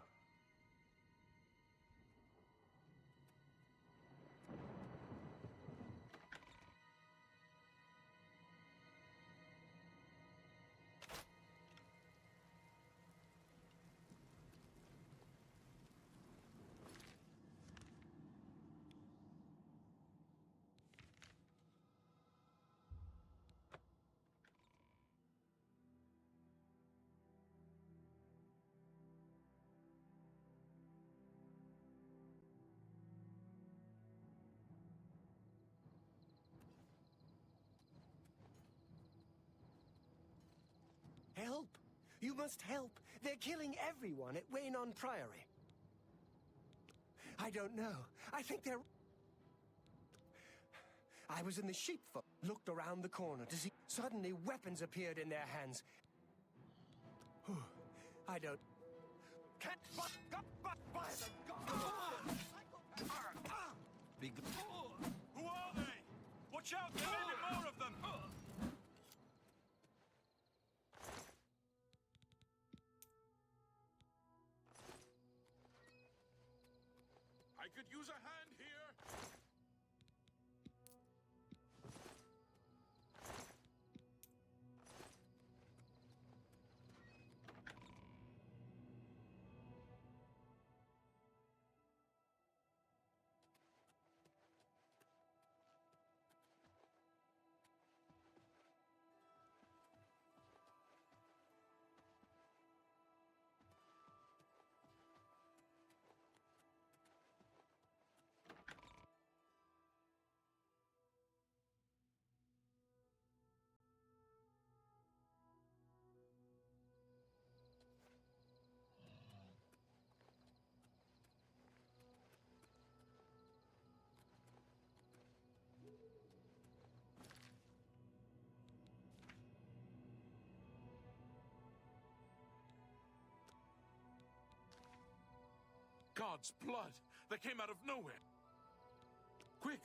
Help! You must help! They're killing everyone at Waynon Priory. I don't know. I think they're... I was in the sheepfold, looked around the corner to see... Suddenly weapons appeared in their hands. I don't... Can't... By the God! Who are they? Watch out! There may be more of them! I could use a hand here. God's blood that came out of nowhere. Quick!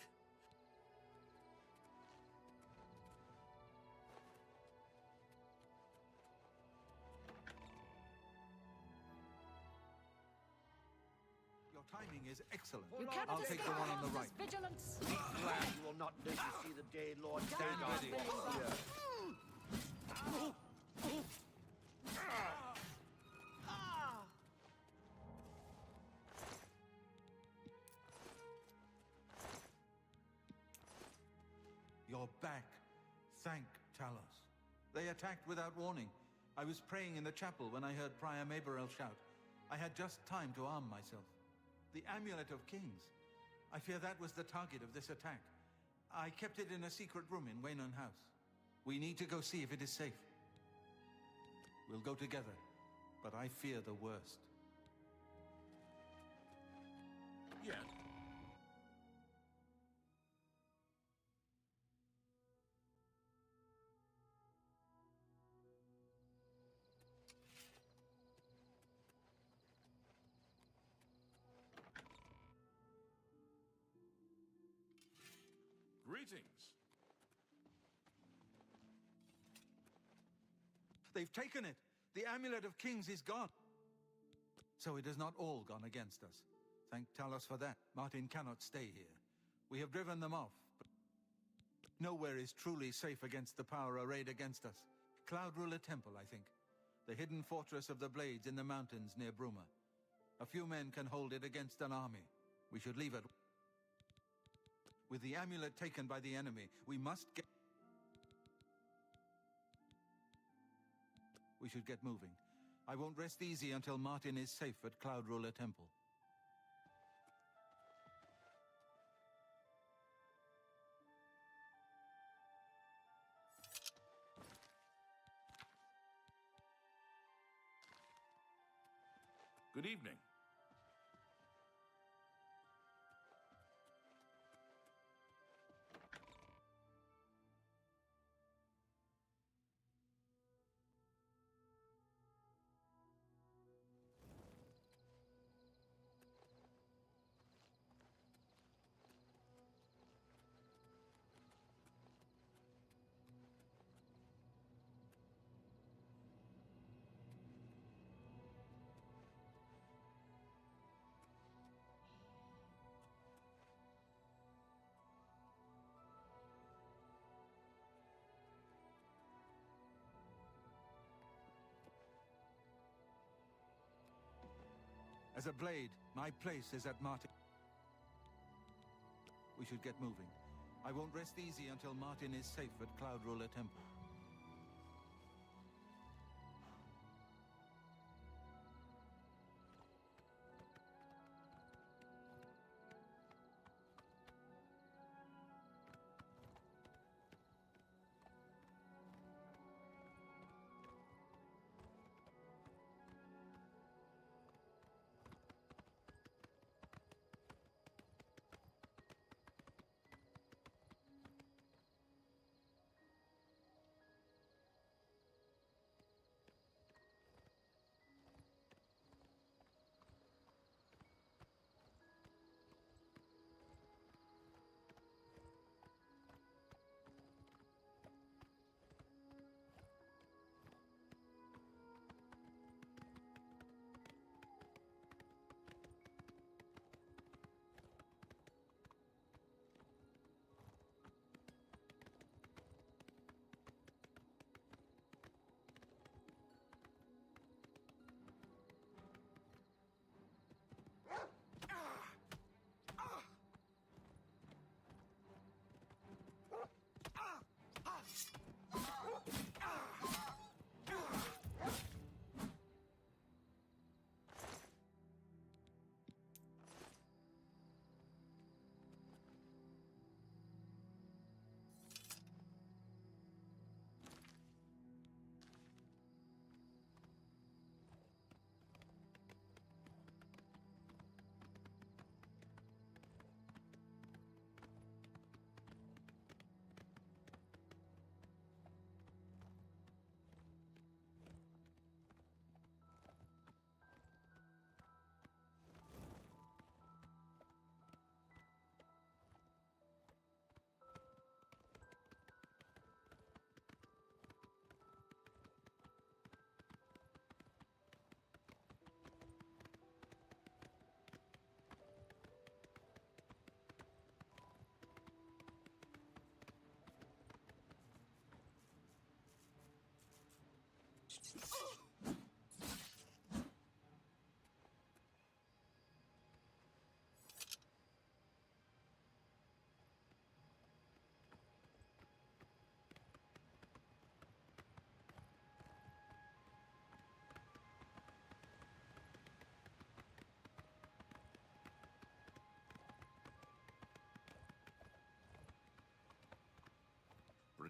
Your timing is excellent. You cannot I'll take the one on the right. Vigilance. Be glad you will not live to see the day Lord Stand ready. You're back. Thank Talos. They attacked without warning. I was praying in the chapel when I heard Prior Maberel shout. I had just time to arm myself. The Amulet of Kings. I fear that was the target of this attack. I kept it in a secret room in Waynon House. We need to go see if it is safe. We'll go together, but I fear the worst. Yeah. Greetings. They've taken it. The Amulet of Kings is gone. So it has not all gone against us. Thank Talos for that. Martin cannot stay here. We have driven them off, but nowhere is truly safe against the power arrayed against us. Cloud Ruler Temple, I think. The hidden fortress of the Blades in the mountains near Bruma. A few men can hold it against an army. We should leave it. With the amulet taken by the enemy, we must get... We should get moving. I won't rest easy until Martin is safe at Cloud Ruler Temple. Good evening. As a blade, my place is at Martin. We should get moving. I won't rest easy until Martin is safe at Cloud Ruler Temple.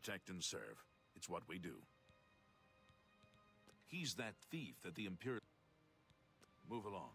Protect and serve. It's what we do. He's that thief that the Imperial... Move along.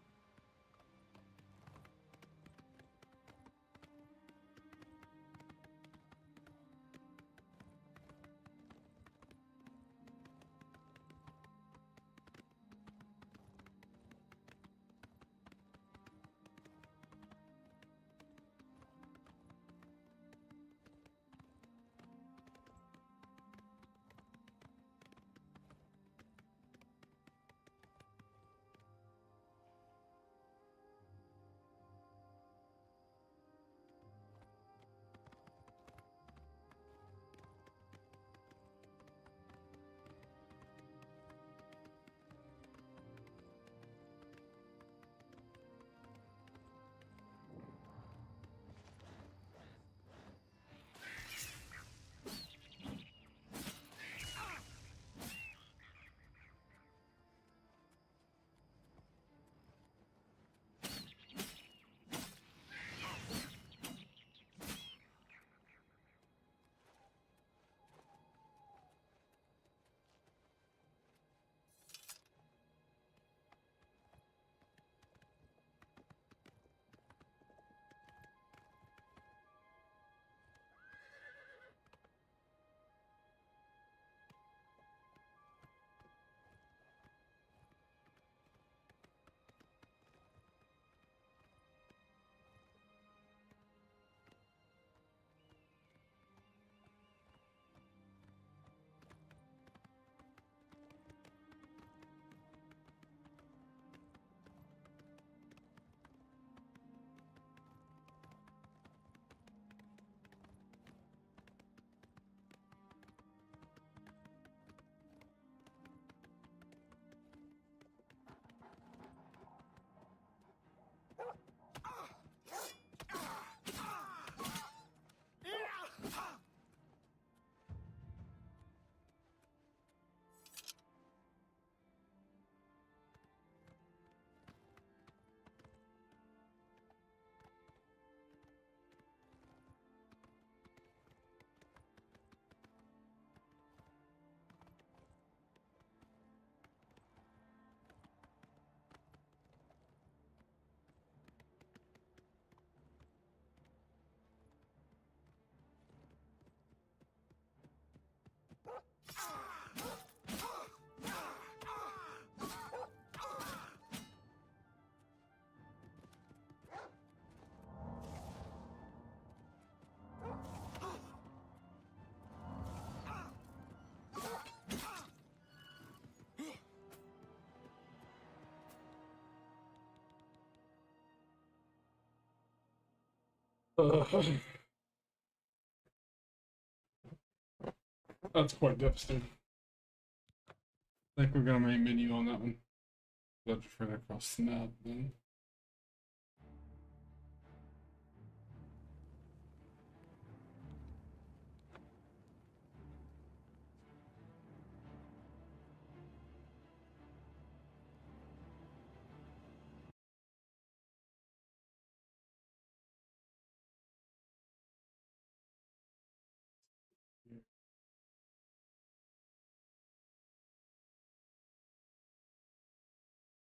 That's quite devastating. I think we're gonna main menu on that one. Let's further across the map then.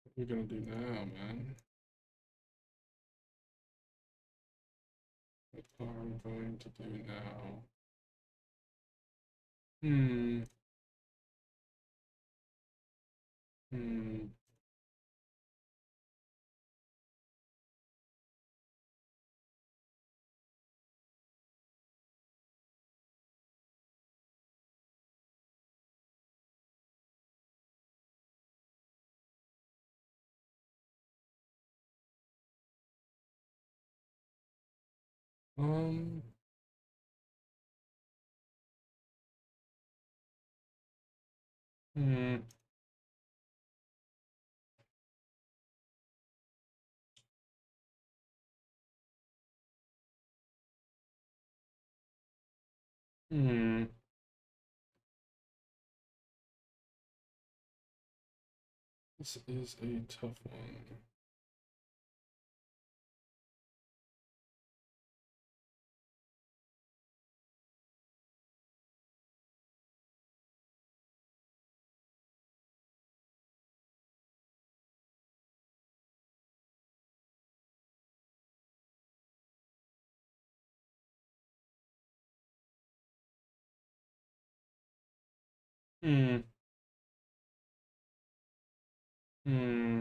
What are we gonna do now, man? What are we going to do now? Hmm. Hmm. Um. Hmm. Hmm. This is a tough one. Hmm. Hmm.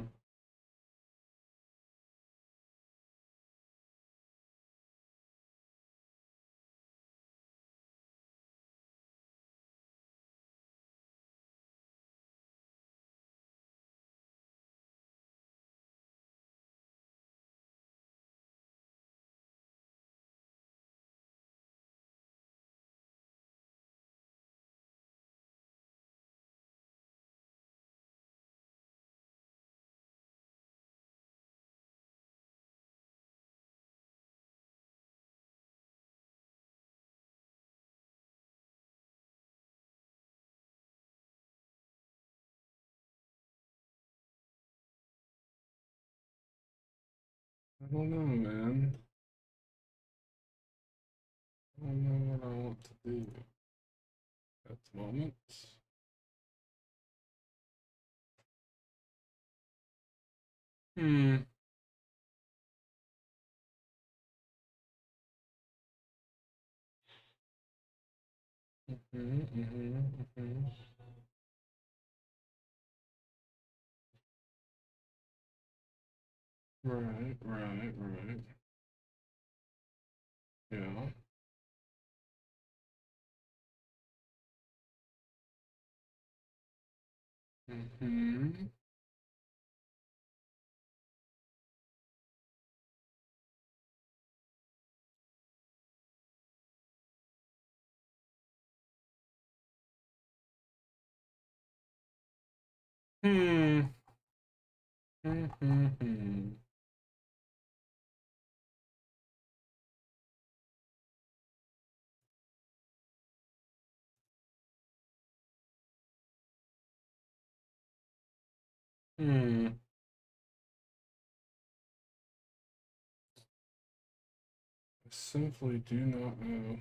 I don't know, man. I don't know what I want to do at the moment. Hmm. Right, right, right. Yeah. Mm-hmm. Hmm. Mm-hmm. Hmm. I simply do not know.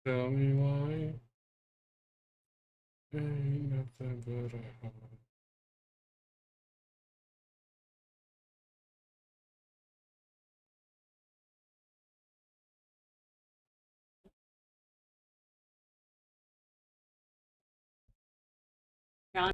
Tell me why. Ain't nothing but a heart. on